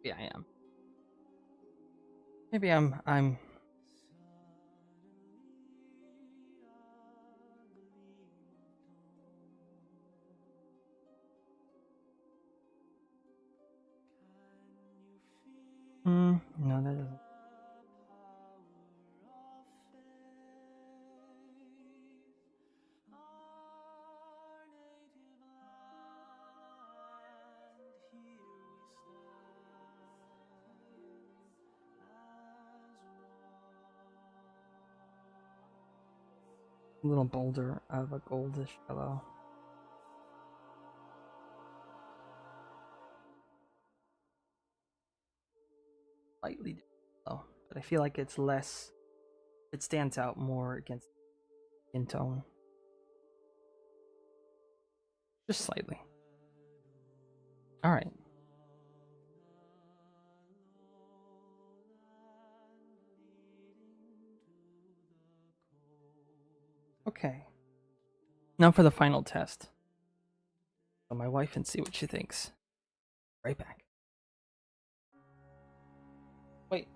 Yeah, I am. Maybe I'm no, that doesn't. A little bolder of a goldish yellow. Slightly different though, but I feel like it's less. It stands out more against skin tone, just slightly. All right. Okay. Now for the final test. Show my wife and see what she thinks. Right back. Wait.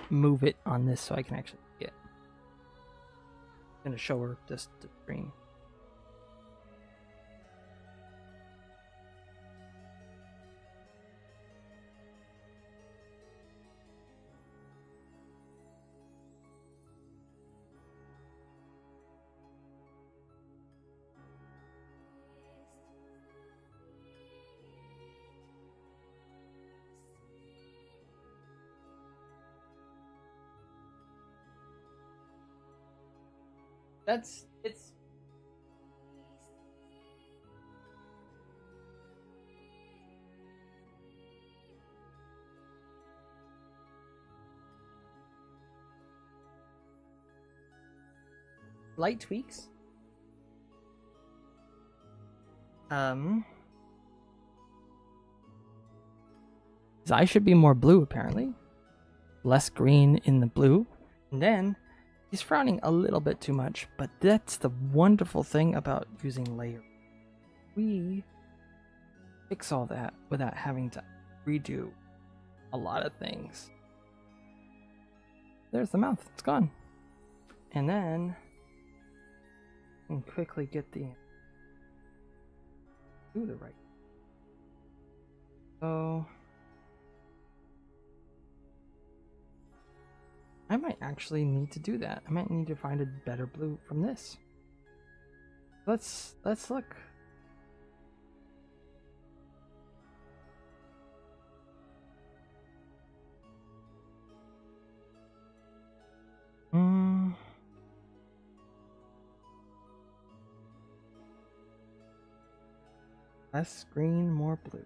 Move it on this so I can actually see it. I'm gonna show her just the screen. It's light tweaks. His eye should be more blue apparently. Less green in the blue. And then he's frowning a little bit too much, but that's the wonderful thing about using layer. We fix all that without having to redo a lot of things. There's the mouth, it's gone. And then we can quickly get the do the right. So I might actually need to do that. I might need to find a better blue from this. Let's look. Less green, more blue.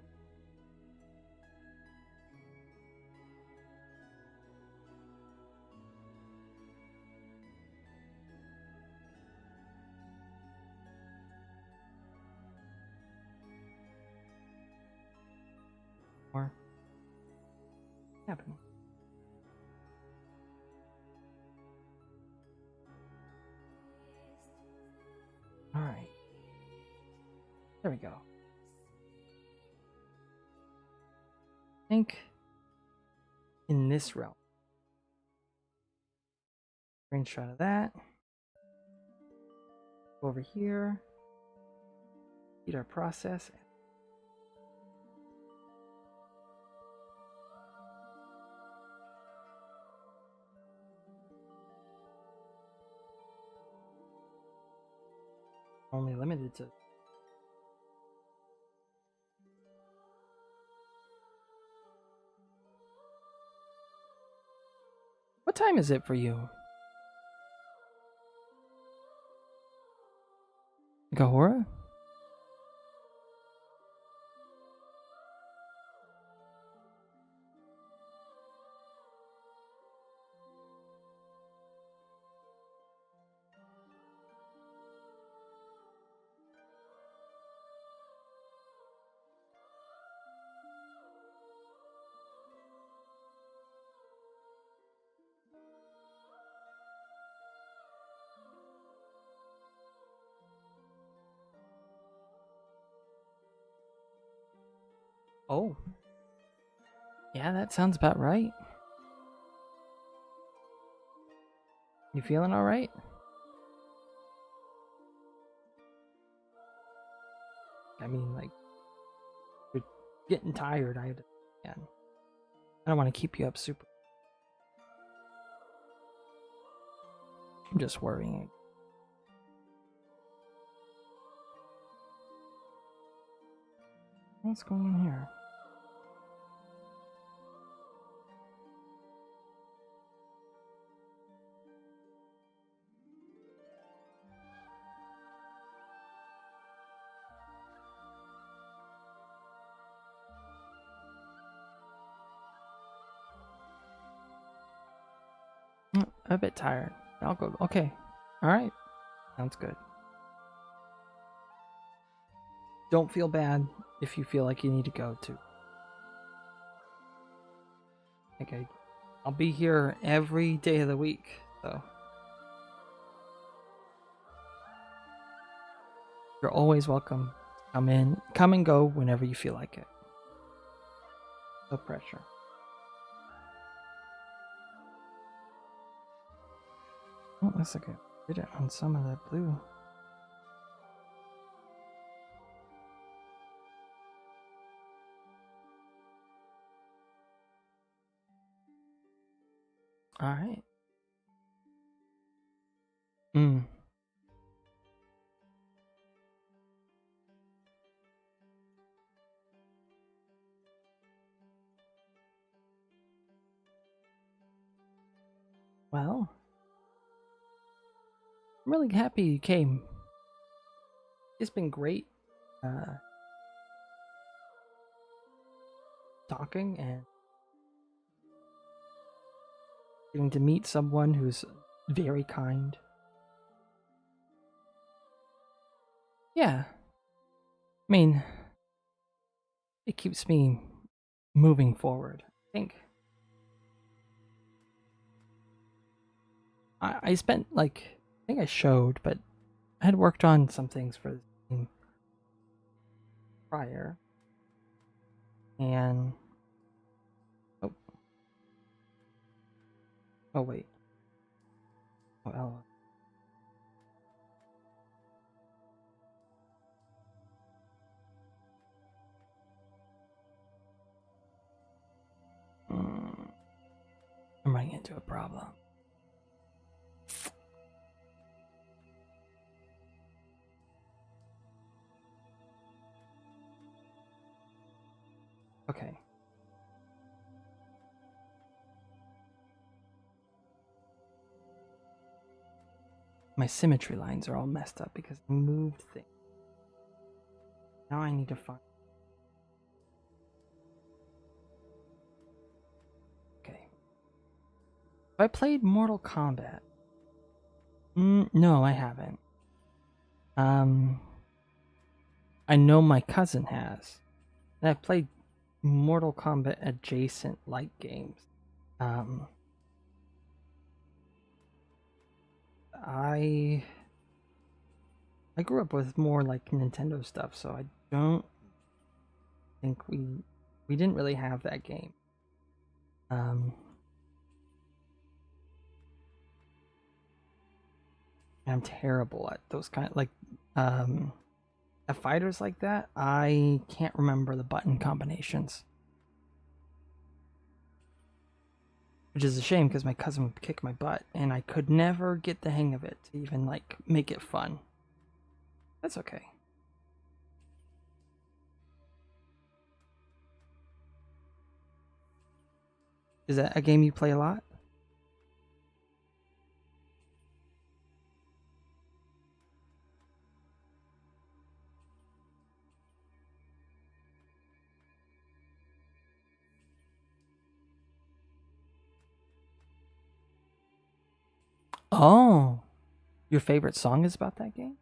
More happening. All right. There we go. I think in this realm. Screenshot of that. Go over here. Read our process. Only limited to. What time is it for you? Gahora? Oh. Yeah, that sounds about right. You feeling all right? I mean, like, you're getting tired. I don't want to keep you up super. I'm just worrying. What's going on here? A bit tired. I'll go. Okay. All right. Sounds good. Don't feel bad if you feel like you need to go too. Okay. I'll be here every day of the week, so you're always welcome. Come and go whenever you feel like it. No pressure. Oh, looks like I did it on some of that blue. All right. Well, I'm really happy you came. It's been great talking and getting to meet someone who's very kind. Yeah. I mean, it keeps me moving forward. I think I spent like I think I showed, but I had worked on some things for the team prior, and oh, oh wait, oh Ella. I'm running into a problem. Okay. My symmetry lines are all messed up because I moved things. Now I need to find... Okay. Have I played Mortal Kombat? No, I haven't. I know my cousin has. And I've played Mortal Kombat adjacent like games. I grew up with more like Nintendo stuff, so I don't think we didn't really have that game. I'm terrible at those kind of at fighters like that. I can't remember the button combinations, which is a shame because my cousin would kick my butt, and I could never get the hang of it to even like make it fun. That's okay. Is that a game you play a lot? Oh, your favorite song is about that game?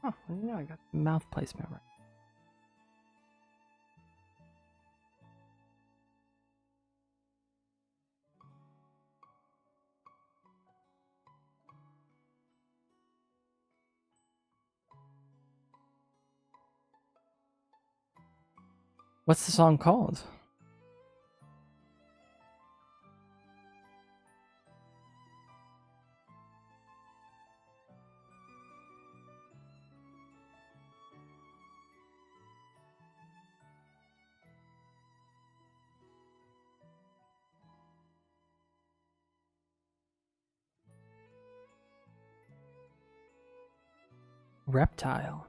Oh, well, I got mouth placement right. What's the song called? Reptile.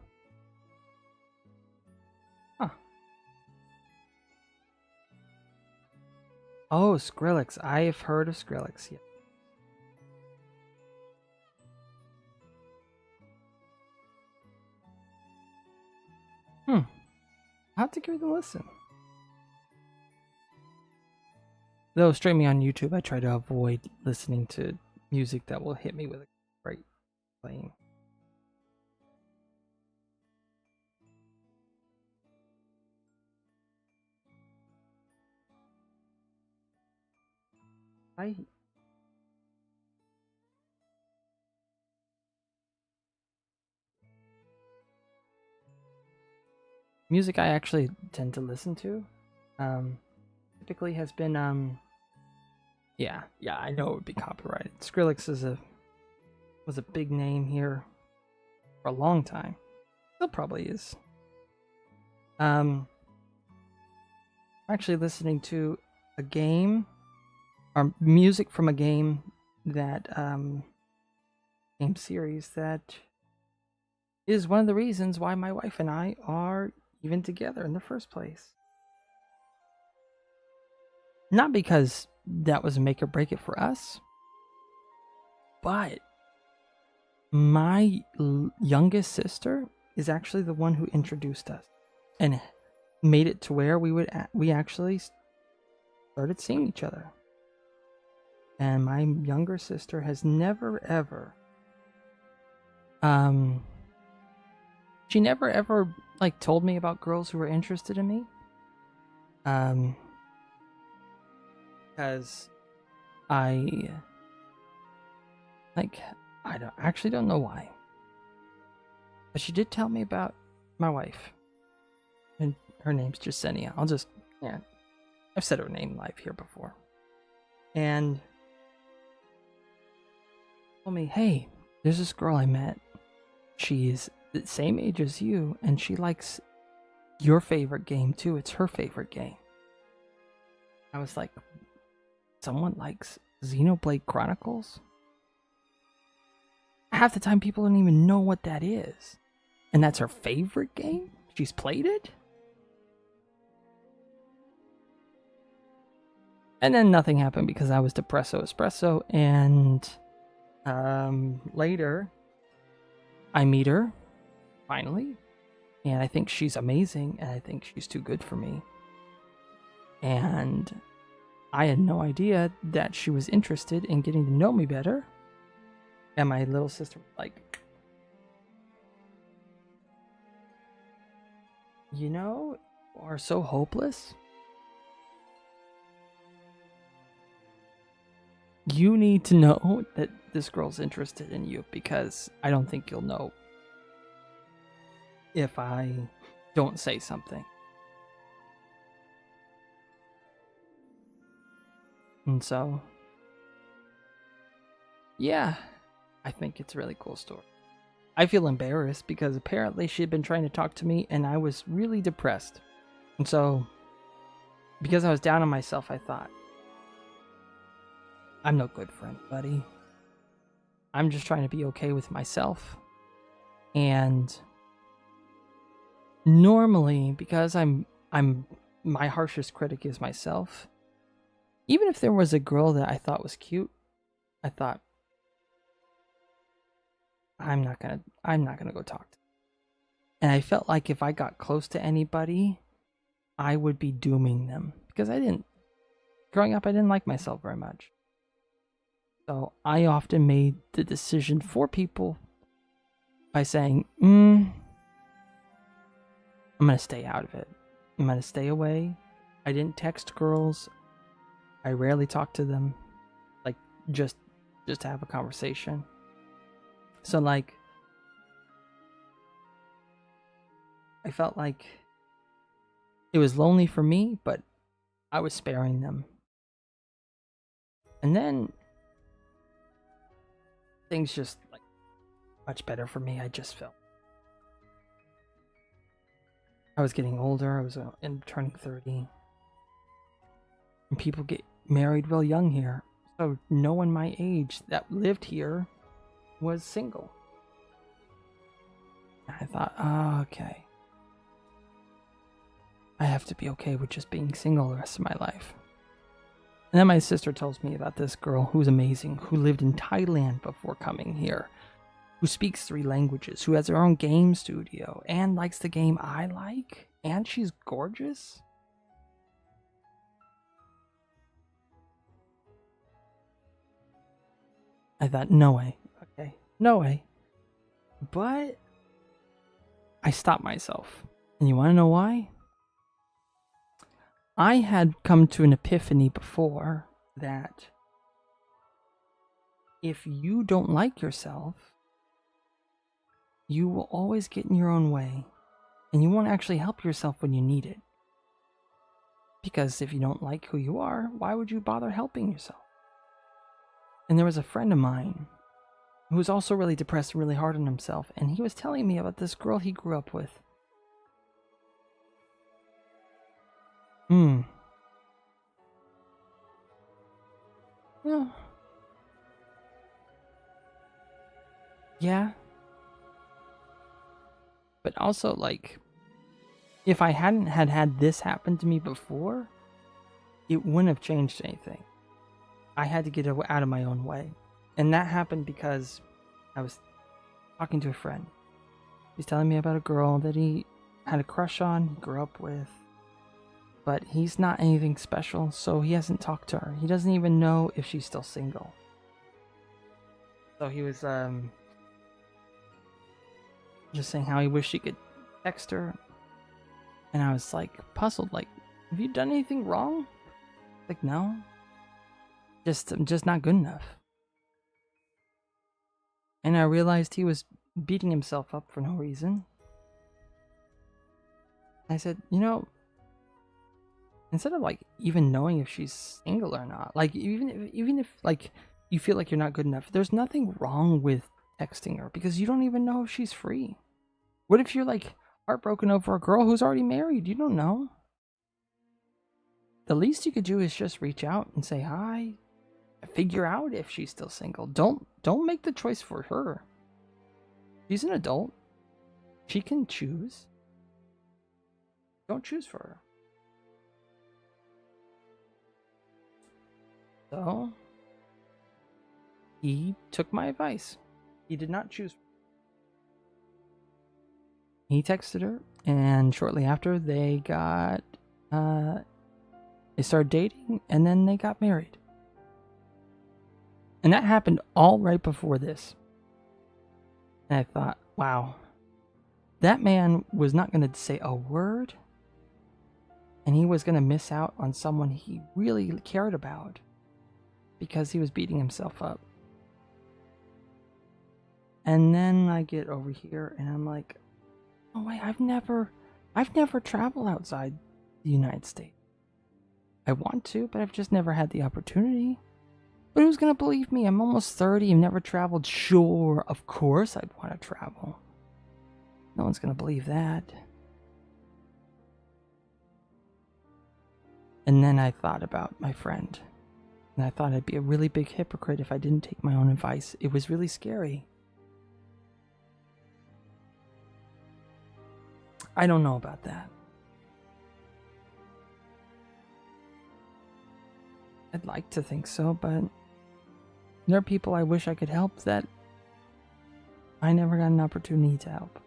Huh. Oh, Skrillex. I have heard of Skrillex. Yeah. I'll have to give it a listen. Though streaming on YouTube, I try to avoid listening to music that will hit me with a great playing. Music I actually tend to listen to, typically has been yeah, I know it would be copyrighted. Skrillex was a big name here for a long time. Still probably is. I'm actually listening to a game or music from a game that game series that is one of the reasons why my wife and I are even together in the first place. Not because that was a make or break it for us, But my youngest sister is actually the one who introduced us and made it to where we actually started seeing each other. And my younger sister has never ever she never ever like told me about girls who were interested in me. Because I don't know why. But she did tell me about my wife. And her name's Jasenia. I've said her name live here before. And told me, hey, there's this girl I met. She's the same age as you, and she likes your favorite game too. It's her favorite game. I was like, someone likes Xenoblade Chronicles? Half the time people don't even know what that is. And that's her favorite game? She's played it? And then nothing happened because I was depresso espresso, and later I meet her, finally, and I think she's amazing, and I think she's too good for me. And I had no idea that she was interested in getting to know me better. And my little sister was like, you know, you are so hopeless. You need to know that this girl's interested in you, because I don't think you'll know if I don't say something. And so, yeah, I think it's a really cool story. I feel embarrassed because apparently she had been trying to talk to me and I was really depressed. And so, because I was down on myself, I thought, I'm no good for anybody. I'm just trying to be okay with myself. And normally, because I'm my harshest critic is myself. Even if there was a girl that I thought was cute, I thought, I'm not gonna go talk to her. And I felt like if I got close to anybody, I would be dooming them. Because growing up, I didn't like myself very much. So I often made the decision for people by saying, I'm gonna stay out of it. I'm gonna stay away. I didn't text girls. I rarely talk to them. Like, just to have a conversation. So, like, I felt like it was lonely for me, but I was sparing them. And then things just, like, much better for me. I just felt I was getting older. I was turning 30. And people get married real young here. So no one my age that lived here was single. And I thought, oh, okay. I have to be okay with just being single the rest of my life. And then my sister tells me about this girl who's amazing, who lived in Thailand before coming here, who speaks 3 languages, who has her own game studio, and likes the game I like, and she's gorgeous. I thought, no way. Okay, no way. But I stopped myself. And you want to know why? I had come to an epiphany before that if you don't like yourself, you will always get in your own way, and you won't actually help yourself when you need it. Because if you don't like who you are, why would you bother helping yourself? And there was a friend of mine who was also really depressed and really hard on himself, and he was telling me about this girl he grew up with. Well, yeah. But also, like, if I hadn't had this happen to me before, it wouldn't have changed anything. I had to get out of my own way. And that happened because I was talking to a friend. He's telling me about a girl that he had a crush on, he grew up with. But he's not anything special, so he hasn't talked to her. He doesn't even know if she's still single. So he was just saying how he wished he could text her. And I was like puzzled, like, have you done anything wrong? Like, no. I'm just not good enough. And I realized he was beating himself up for no reason. I said, you know, instead of like even knowing if she's single or not, like even if like you feel like you're not good enough, there's nothing wrong with texting her because you don't even know if she's free. What if you're like heartbroken over a girl who's already married? You don't know. The least you could do is just reach out and say hi. Figure out if she's still single. Don't make the choice for her. She's an adult. She can choose. Don't choose for her. So he took my advice. He did not choose. He texted her, and shortly after they started dating, and then they got married. And that happened all right before this. And I thought, wow, that man was not going to say a word, and he was going to miss out on someone he really cared about because he was beating himself up. And then I get over here and I'm like, oh wait, I've never traveled outside the United States. I want to, but I've just never had the opportunity. But who's gonna believe me? I'm almost 30, I've never traveled. Sure, of course I'd want to travel. No one's gonna believe that. And then I thought about my friend. And I thought I'd be a really big hypocrite if I didn't take my own advice. It was really scary. I don't know about that. I'd like to think so, but there are people I wish I could help that I never got an opportunity to help.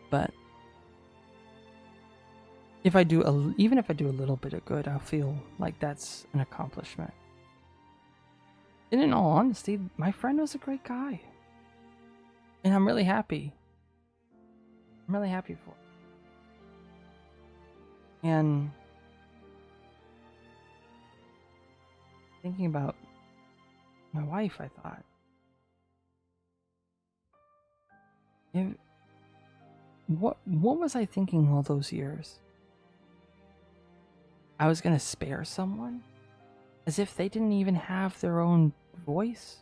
But even if I do a little bit of good, I'll feel like that's an accomplishment. And in all honesty, my friend was a great guy. And I'm really happy. I'm really happy for it. And thinking about my wife, I thought, what was I thinking all those years? I was gonna spare someone? As if they didn't even have their own voice?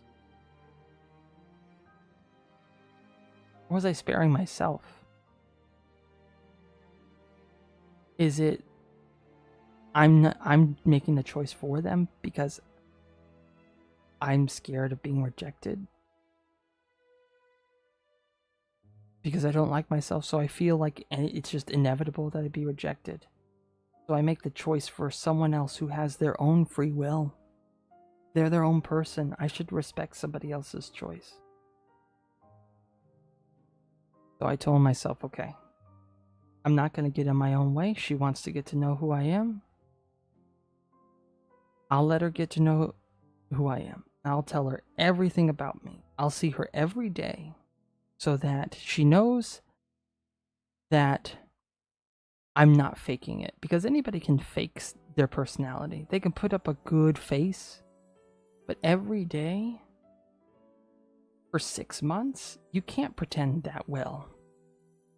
Or was I sparing myself? Is it I'm making the choice for them because I'm scared of being rejected? Because I don't like myself, so I feel like it's just inevitable that I'd be rejected. So I make the choice for someone else who has their own free will. They're their own person. I should respect somebody else's choice. So I told myself, okay, I'm not going to get in my own way. She wants to get to know who I am. I'll let her get to know who I am. I'll tell her everything about me. I'll see her every day so that she knows that I'm not faking it. Because anybody can fake their personality. They can put up a good face, but every day for 6 months, you can't pretend that well.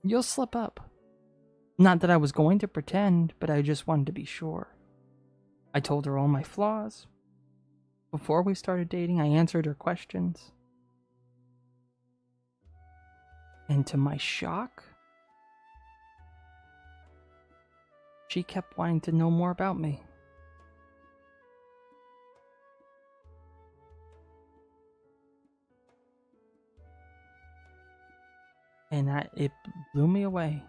You'll slip up. Not that I was going to pretend, but I just wanted to be sure. I told her all my flaws. Before we started dating, I answered her questions. And to my shock, she kept wanting to know more about me. And it blew me away.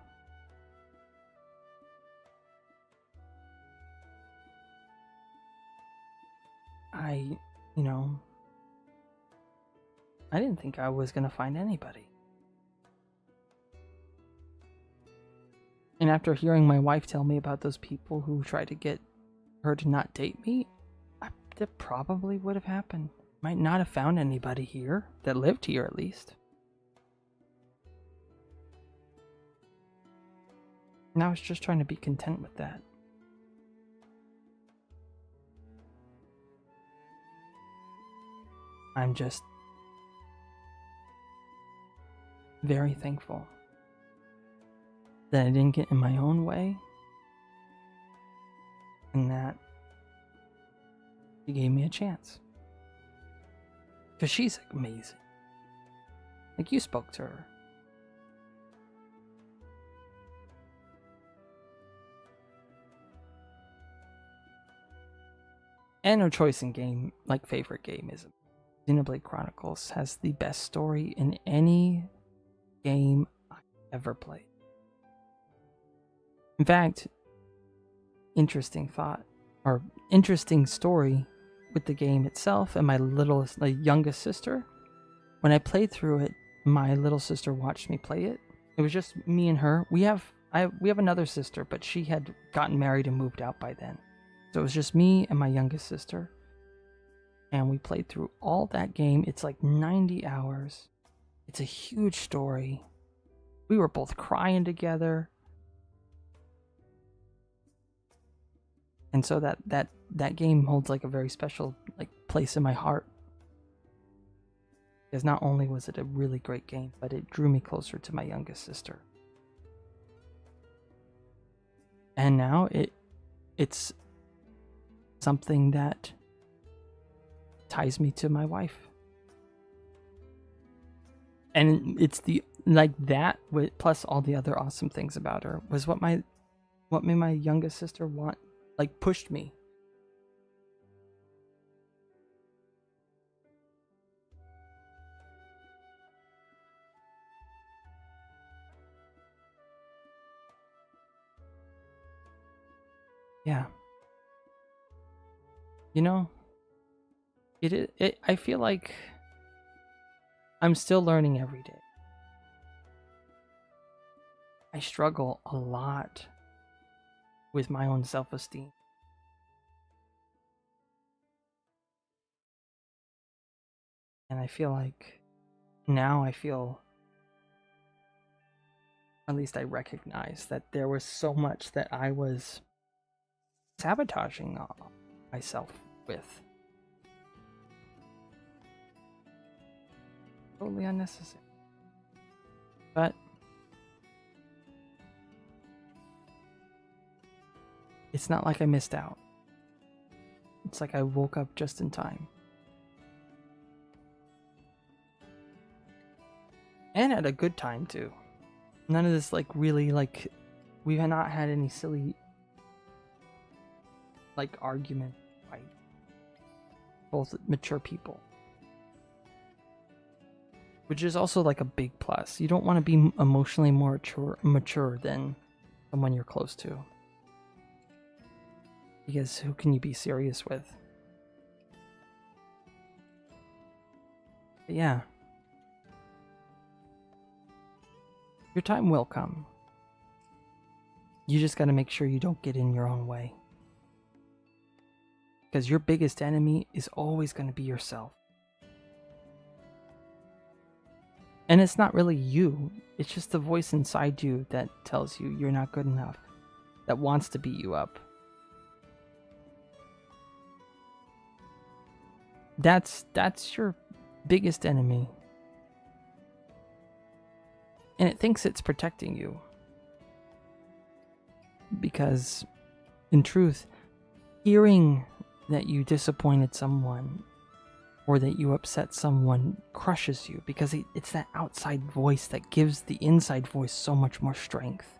you know, I didn't think I was gonna find anybody. And after hearing my wife tell me about those people who tried to get her to not date me, that probably would have happened. Might not have found anybody here that lived here, at least. And I was just trying to be content with that. I'm just very thankful that I didn't get in my own way and that she gave me a chance. Because she's amazing. Like, you spoke to her. And her choice in game, like favorite game, is Xenoblade Chronicles has the best story in any game I ever played. In fact, interesting story with the game itself and my youngest sister. When I played through it, my little sister watched me play it. It was just me and her. We have another sister, but she had gotten married and moved out by then. So it was just me and my youngest sister. And we played through all that game. It's like 90 hours. It's a huge story. We were both crying together. And so that game holds like a very special place in my heart. Because not only was it a really great game, but it drew me closer to my youngest sister. And now it's something that ties me to my wife. And it's that plus all the other awesome things about her was what made my youngest sister pushed me. Yeah. You know, I feel like I'm still learning every day. I struggle a lot with my own self-esteem. And I feel like now at least I recognize that there was so much that I was sabotaging myself with. Totally unnecessary. But it's not like I missed out. It's like I woke up just in time. And at a good time too. None of this we've not had any silly argument, right? Both mature people. Which is also a big plus. You don't want to be emotionally more mature than someone you're close to. Because who can you be serious with? But yeah. Your time will come. You just gotta make sure you don't get in your own way. Because your biggest enemy is always gonna be yourself. And it's not really you. It's just the voice inside you that tells you you're not good enough. That wants to beat you up. That's your biggest enemy. And it thinks it's protecting you. Because, in truth, hearing that you disappointed someone or that you upset someone crushes you, because it's that outside voice that gives the inside voice so much more strength.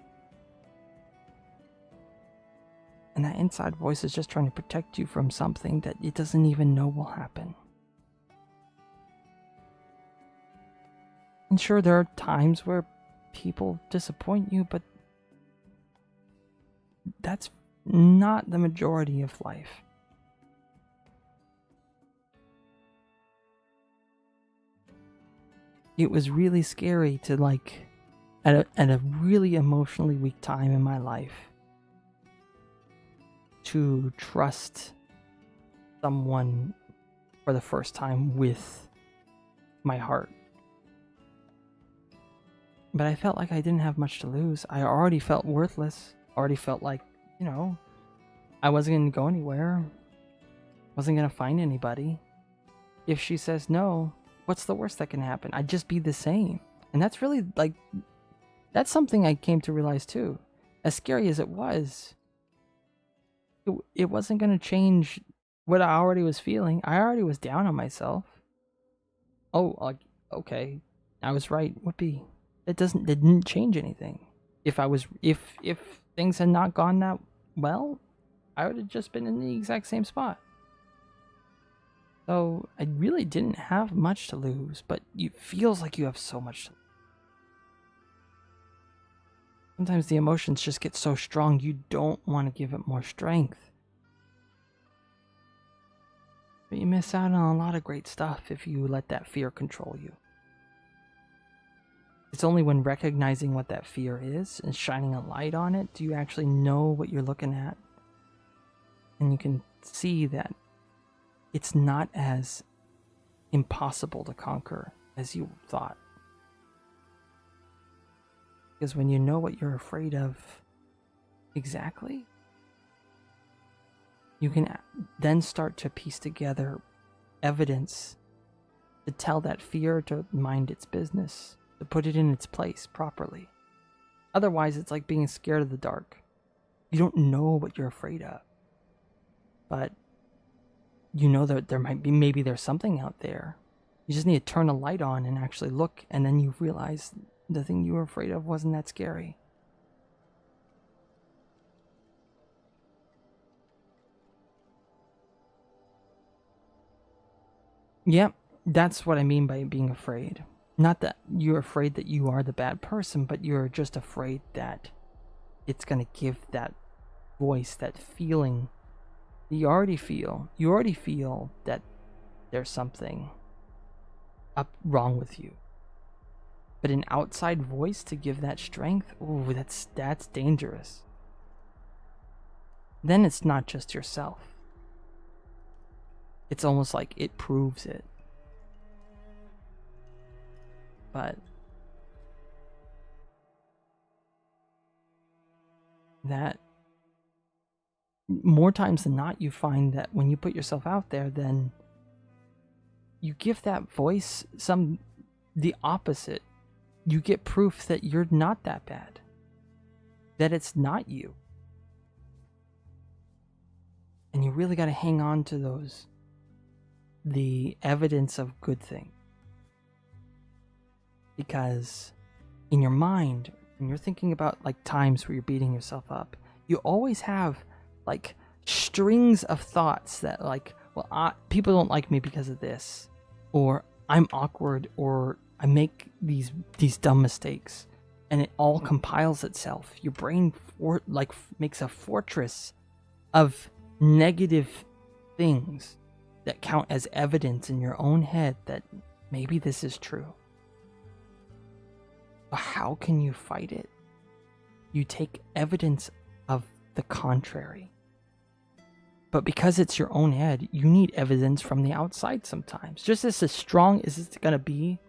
And that inside voice is just trying to protect you from something that it doesn't even know will happen. And sure, there are times where people disappoint you, but that's not the majority of life. it was really scary to, like, at a really emotionally weak time in my life, to trust someone for the first time with my heart. But I felt like I didn't have much to lose. I already felt worthless. Already felt like, you know, I wasn't going to go anywhere. Wasn't going to find anybody. If she says no, what's the worst that can happen? I'd just be the same. And that's really, like, that's something I came to realize too. As scary as it was, it wasn't going to change what I already was feeling. I already was down on myself. Oh, okay. I was right. Whoopee. It didn't change anything. If things had not gone that well, I would have just been in the exact same spot. So I really didn't have much to lose, but it feels like you have so much to lose. Sometimes the emotions just get so strong you don't want to give it more strength. But you miss out on a lot of great stuff if you let that fear control you. It's only when recognizing what that fear is and shining a light on it do you actually know what you're looking at. And you can see that it's not as impossible to conquer as you thought. Because when you know what you're afraid of exactly, you can then start to piece together evidence to tell that fear to mind its business, to put it in its place properly. Otherwise, it's like being scared of the dark. You don't know what you're afraid of. But you know that there might be, maybe there's something out there. You just need to turn a light on and actually look, and then you realize the thing you were afraid of wasn't that scary. Yep, that's what I mean by being afraid. Not that you're afraid that you are the bad person, but you're just afraid that it's going to give that voice, that feeling that you already feel. You already feel that there's something up wrong with you. But an outside voice to give that strength, ooh, that's dangerous. Then it's not just yourself. It's almost like it proves it. But that, more times than not, you find that when you put yourself out there, then you give that voice the opposite. You get proof that you're not that bad. That it's not you. And you really got to hang on to the evidence of good thing. Because in your mind, when you're thinking about like times where you're beating yourself up, you always have like strings of thoughts that like, well, people don't like me because of this, or I'm awkward, or I make these dumb mistakes, and it all compiles itself. Your brain makes a fortress of negative things that count as evidence in your own head that maybe this is true. But how can you fight it? You take evidence of the contrary. But because it's your own head, you need evidence from the outside sometimes. Just as strong as it's going to be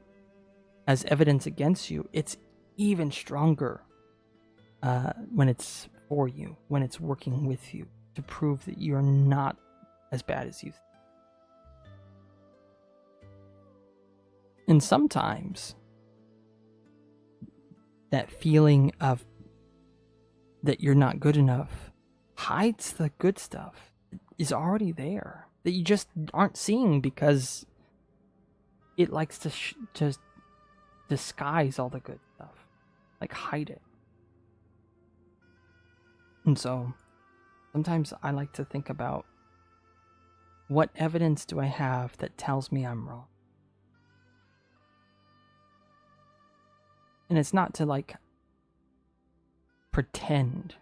as evidence against you, it's even stronger when it's for you, when it's working with you to prove that you're not as bad as you think. And sometimes that feeling of that you're not good enough hides the good stuff that is already there that you just aren't seeing because it likes to disguise all the good stuff, like hide it. And so sometimes I like to think about, what evidence do I have that tells me I'm wrong? And it's not to like pretend,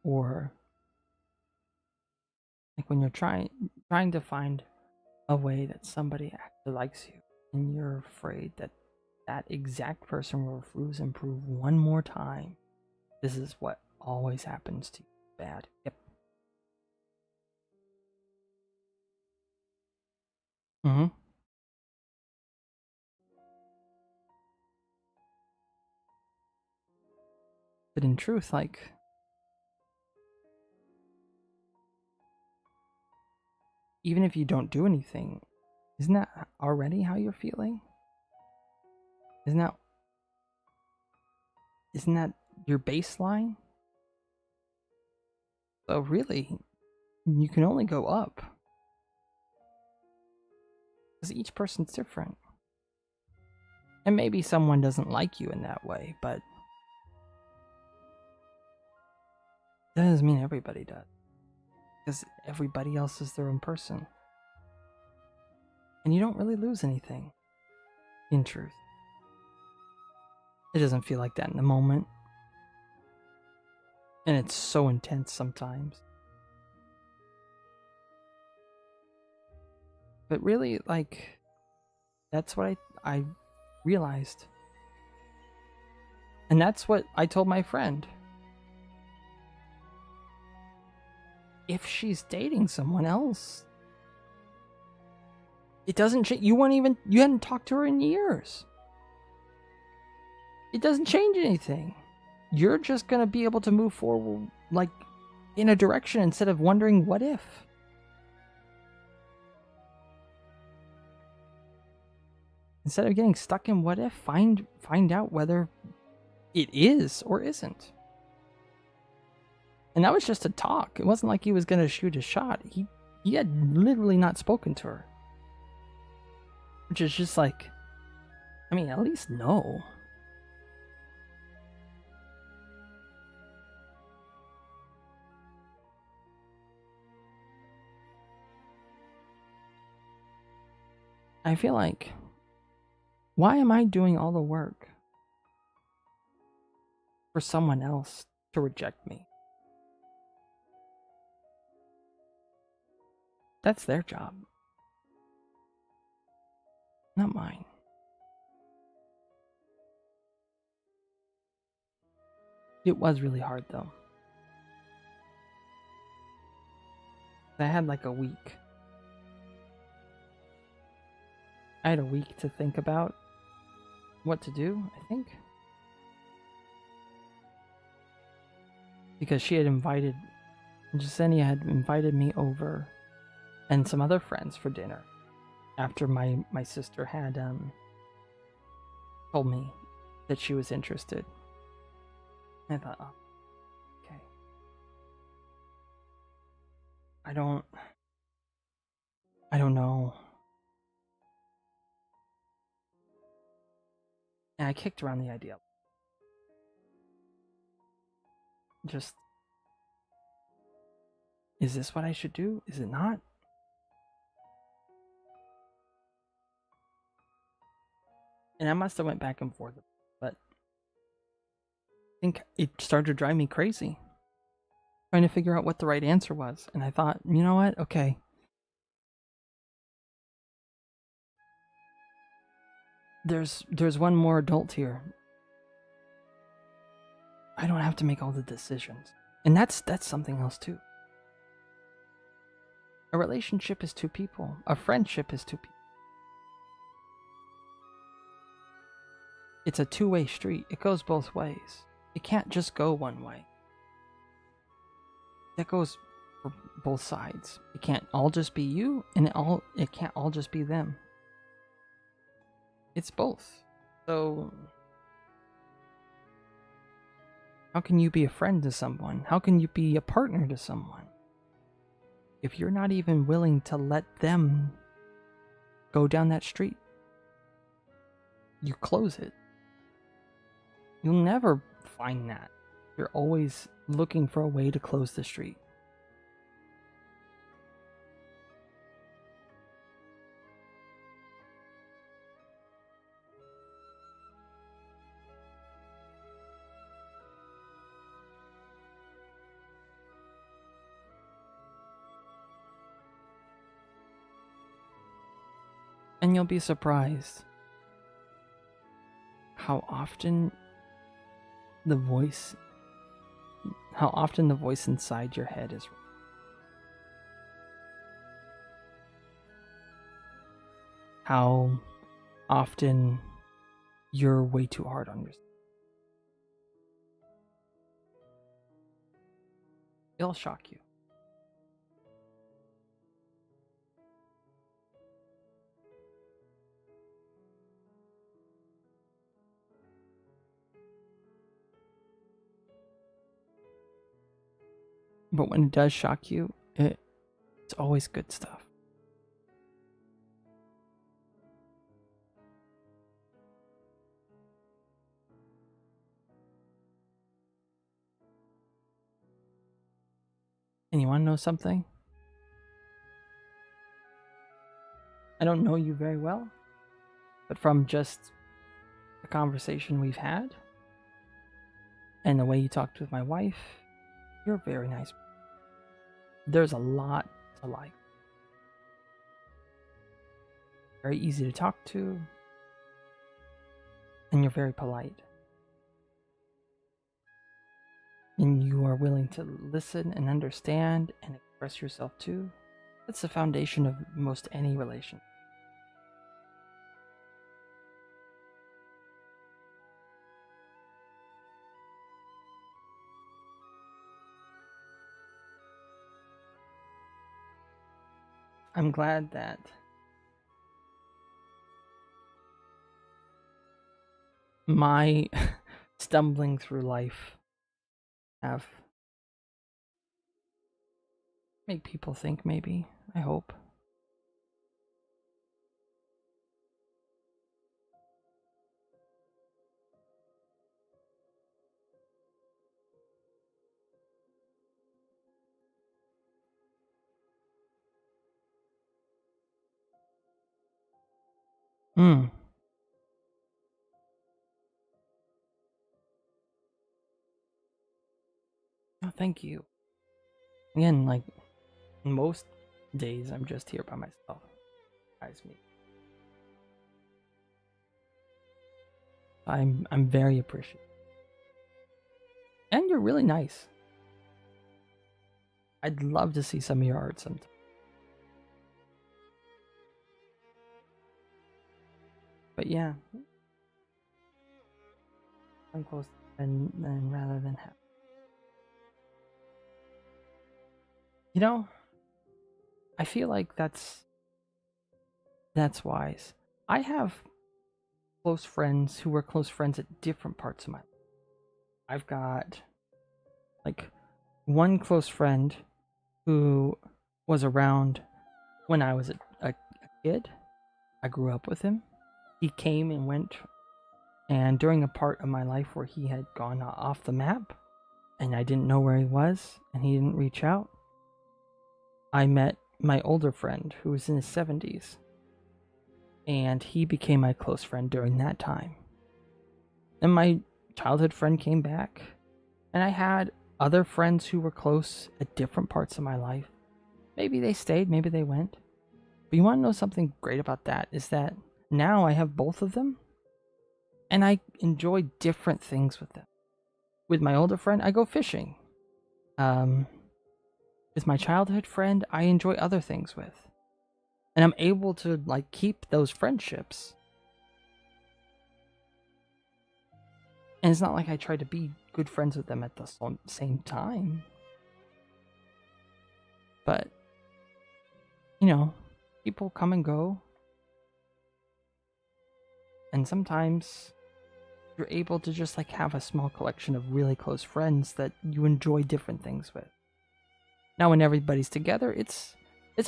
or like when you're trying to find a way that somebody actually likes you, and you're afraid that that exact person will refuse and prove one more time, this is what always happens to you. Bad. Yep. Mm-hmm. But in truth, like, even if you don't do anything, isn't that already how you're feeling? Isn't that your baseline? So really, you can only go up. Because each person's different. And maybe someone doesn't like you in that way, but that doesn't mean everybody does. Because everybody else is their own person. And you don't really lose anything, in truth. It doesn't feel like that in the moment. And it's so intense sometimes. But really, like, that's what I realized. And that's what I told my friend. If she's dating someone else, it doesn't change. You hadn't talked to her in years. It doesn't change anything. You're just gonna be able to move forward, like, in a direction instead of wondering what if. Instead of getting stuck in what if, find out whether it is or isn't. And that was just a talk. It wasn't like he was gonna shoot a shot. He had literally not spoken to her. Which is just like, I mean, at least know. I feel like, why am I doing all the work for someone else to reject me? That's their job, not mine. It was really hard though. I had like a week. I had a week to think about what to do, I think. Because Jasenia had invited me over and some other friends for dinner after my sister had told me that she was interested. And I thought, oh, okay. I don't know. And I kicked around the idea. Just, is this what I should do? Is it not? And I must have went back and forth, but I think it started to drive me crazy. Trying to figure out what the right answer was. And I thought, you know what? Okay. There's one more adult here. I don't have to make all the decisions. And that's something else too. A relationship is two people. A friendship is two people. It's a two-way street. It goes both ways. It can't just go one way. That goes for both sides. It can't all just be you, and it can't all just be them. It's both. So how can you be a friend to someone? How can you be a partner to someone if you're not even willing to let them go down that street? You close it. You'll never find that. You're always looking for a way to close the street. And you'll be surprised how often the voice inside your head is how often you're way too hard on yourself. It'll shock you. But when it does shock you, it's always good stuff. And you want to know something? I don't know you very well, but from just the conversation we've had and the way you talked with my wife, you're very nice. There's a lot to like. Very easy to talk to, and you're very polite. And you are willing to listen and understand and express yourself too. That's the foundation of most any relation. I'm glad that my stumbling through life have make people think, maybe. I hope. Hmm. Oh, thank you. Again, like most days, I'm just here by myself. Guys, me. I'm very appreciative, and you're really nice. I'd love to see some of your art sometime. But yeah, I'm close, and rather than have. You know, I feel like that's wise. I have close friends who were close friends at different parts of my life. I've got like one close friend who was around when I was a kid. I grew up with him. He came and went, and during a part of my life where he had gone off the map and I didn't know where he was and he didn't reach out, I met my older friend who was in his 70s, and he became my close friend during that time. Then my childhood friend came back, and I had other friends who were close at different parts of my life. Maybe they stayed, maybe they went. But you want to know something great about that is that now I have both of them, and I enjoy different things with them. With my older friend, I go fishing. With my childhood friend, I enjoy other things with. And I'm able to like keep those friendships. And it's not like I try to be good friends with them at the same time. But, you know, people come and go. And sometimes you're able to just like have a small collection of really close friends that you enjoy different things with. Now when everybody's together, it's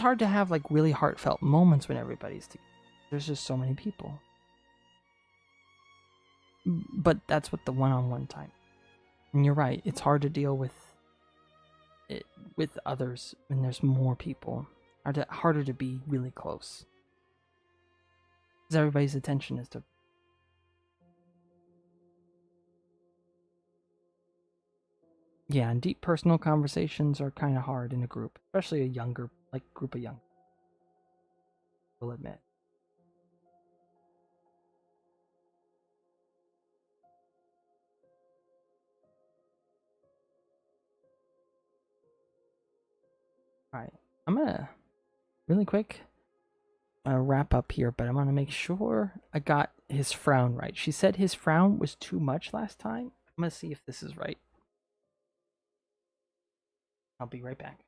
hard to have like really heartfelt moments when everybody's together. There's just so many people. But that's what the one-on-one time. And you're right, it's hard to deal with it with others when there's more people. Harder to be really close. Because everybody's attention is to. Yeah, and deep personal conversations are kind of hard in a group, especially a younger, like group of young. We'll admit. Alright, I'm gonna really quick wrap up here, but I'm gonna make sure I got his frown right. She said his frown was too much last time. I'm gonna see if this is right. I'll be right back.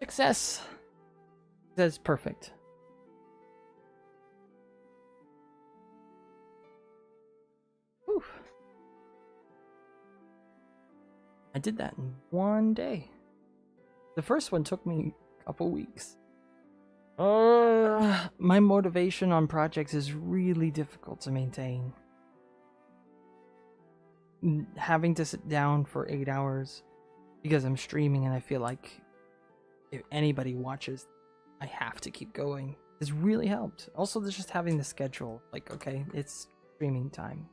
Success! That's perfect. Whew. I did that in one day. The first one took me a couple weeks. My motivation on projects is really difficult to maintain. Having to sit down for 8 hours because I'm streaming and I feel like if anybody watches, I have to keep going. Has really helped. Also, just having the schedule, like, okay, it's streaming time.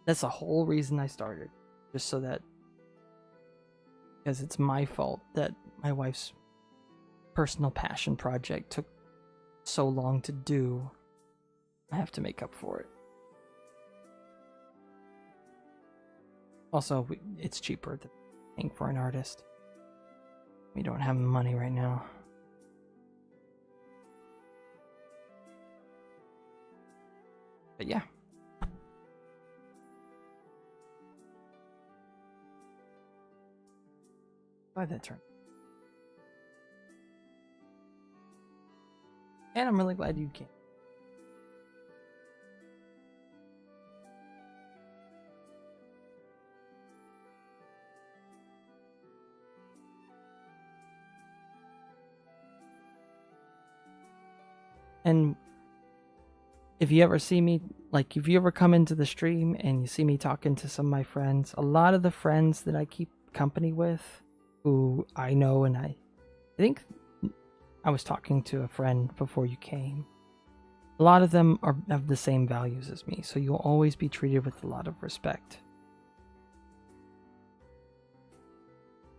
That's the whole reason I started, just so that, because it's my fault that my wife's personal passion project took so long to do. I have to make up for it. Also, it's cheaper than paying for an artist. We don't have money right now. But yeah. Glad that turn. And I'm really glad you came. And if you ever see me, like, if you ever come into the stream and you see me talking to some of my friends, a lot of the friends that I keep company with, who I know, and I think I was talking to a friend before you came. A lot of them have the same values as me, so you'll always be treated with a lot of respect.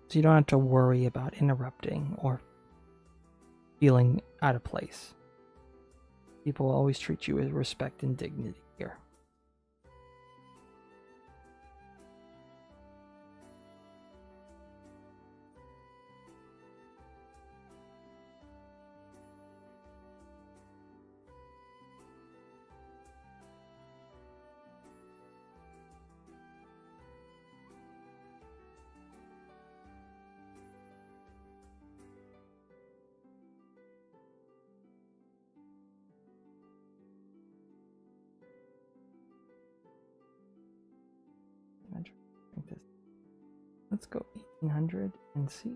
So you don't have to worry about interrupting or feeling out of place. People will always treat you with respect and dignity here. Let's go 1800 and see.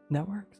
That works.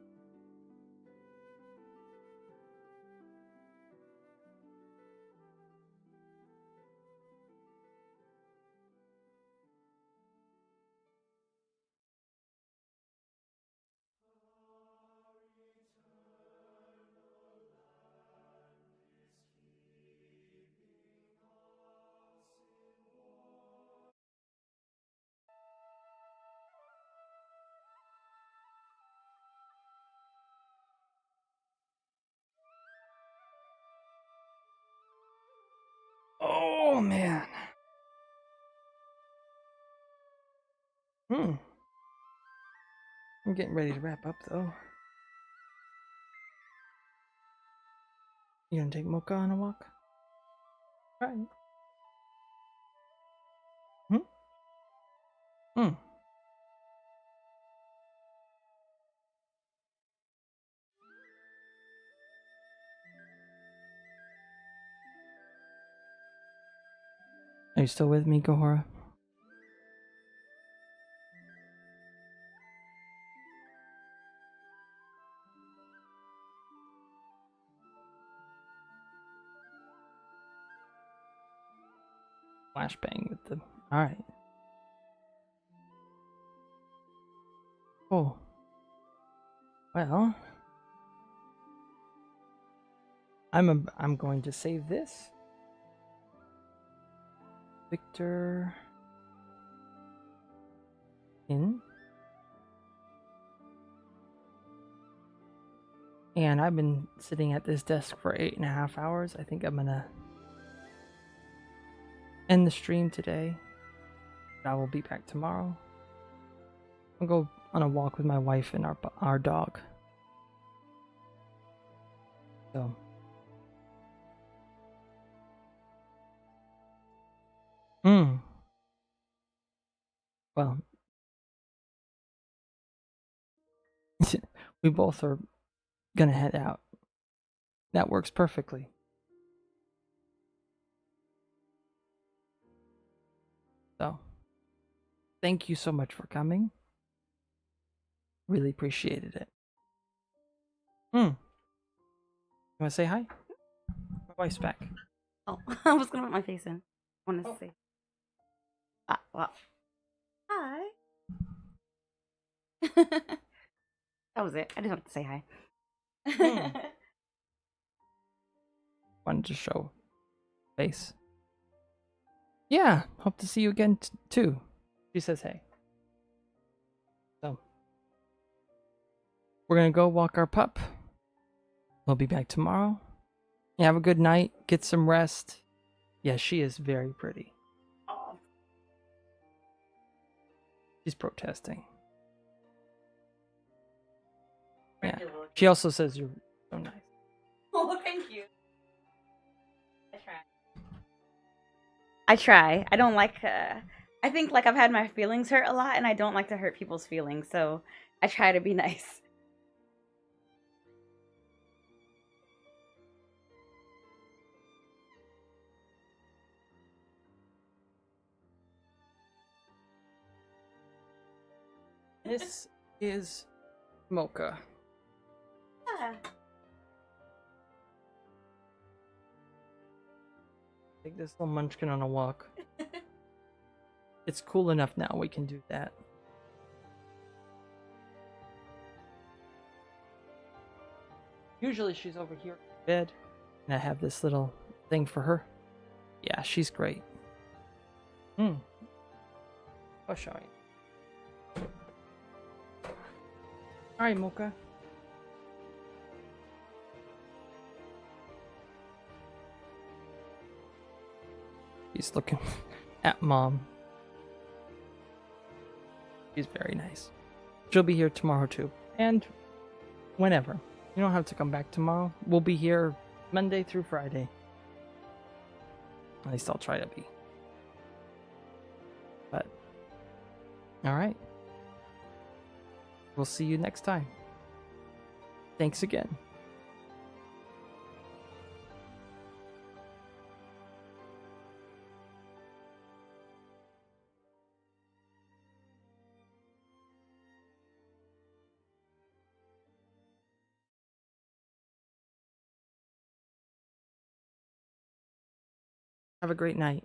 Oh man. I'm getting ready to wrap up though. You gonna take Mocha on a walk? Alright. Hmm. Are you still with me, Gohara? Flashbang with the All right. Oh. Well, I'm going to save this. Victor in. And I've been sitting at this desk for 8.5 hours. I think I'm gonna end the stream today. I will be back tomorrow. I'll go on a walk with my wife and our dog. So. Well, we both are gonna head out. That works perfectly. So, thank you so much for coming. Really appreciated it. You wanna say hi? My wife's back. Oh, I was gonna put my face in. I wanted to say. Well. Hi. That was it. I just wanted to say hi. Wanted to show face. Yeah, hope to see you again too. She says hey. So, we're gonna go walk our pup. We'll be back tomorrow. Yeah, have a good night. Get some rest. Yeah, she is very pretty. Oh. She's protesting. Yeah. She also says you're so nice. Oh, thank you. I try. I don't like. I think like I've had my feelings hurt a lot, and I don't like to hurt people's feelings. So I try to be nice. This is Mocha. Yeah. Take this little munchkin on a walk. It's cool enough now we can do that. Usually she's over here in bed, and I have this little thing for her. Yeah, she's great. I'll show you. Alright, Mocha. He's looking at Mom. She's very nice. She'll be here tomorrow too. And whenever. You don't have to come back tomorrow. We'll be here Monday through Friday. At least I'll try to be. But, alright. We'll see you next time. Thanks again. Have a great night.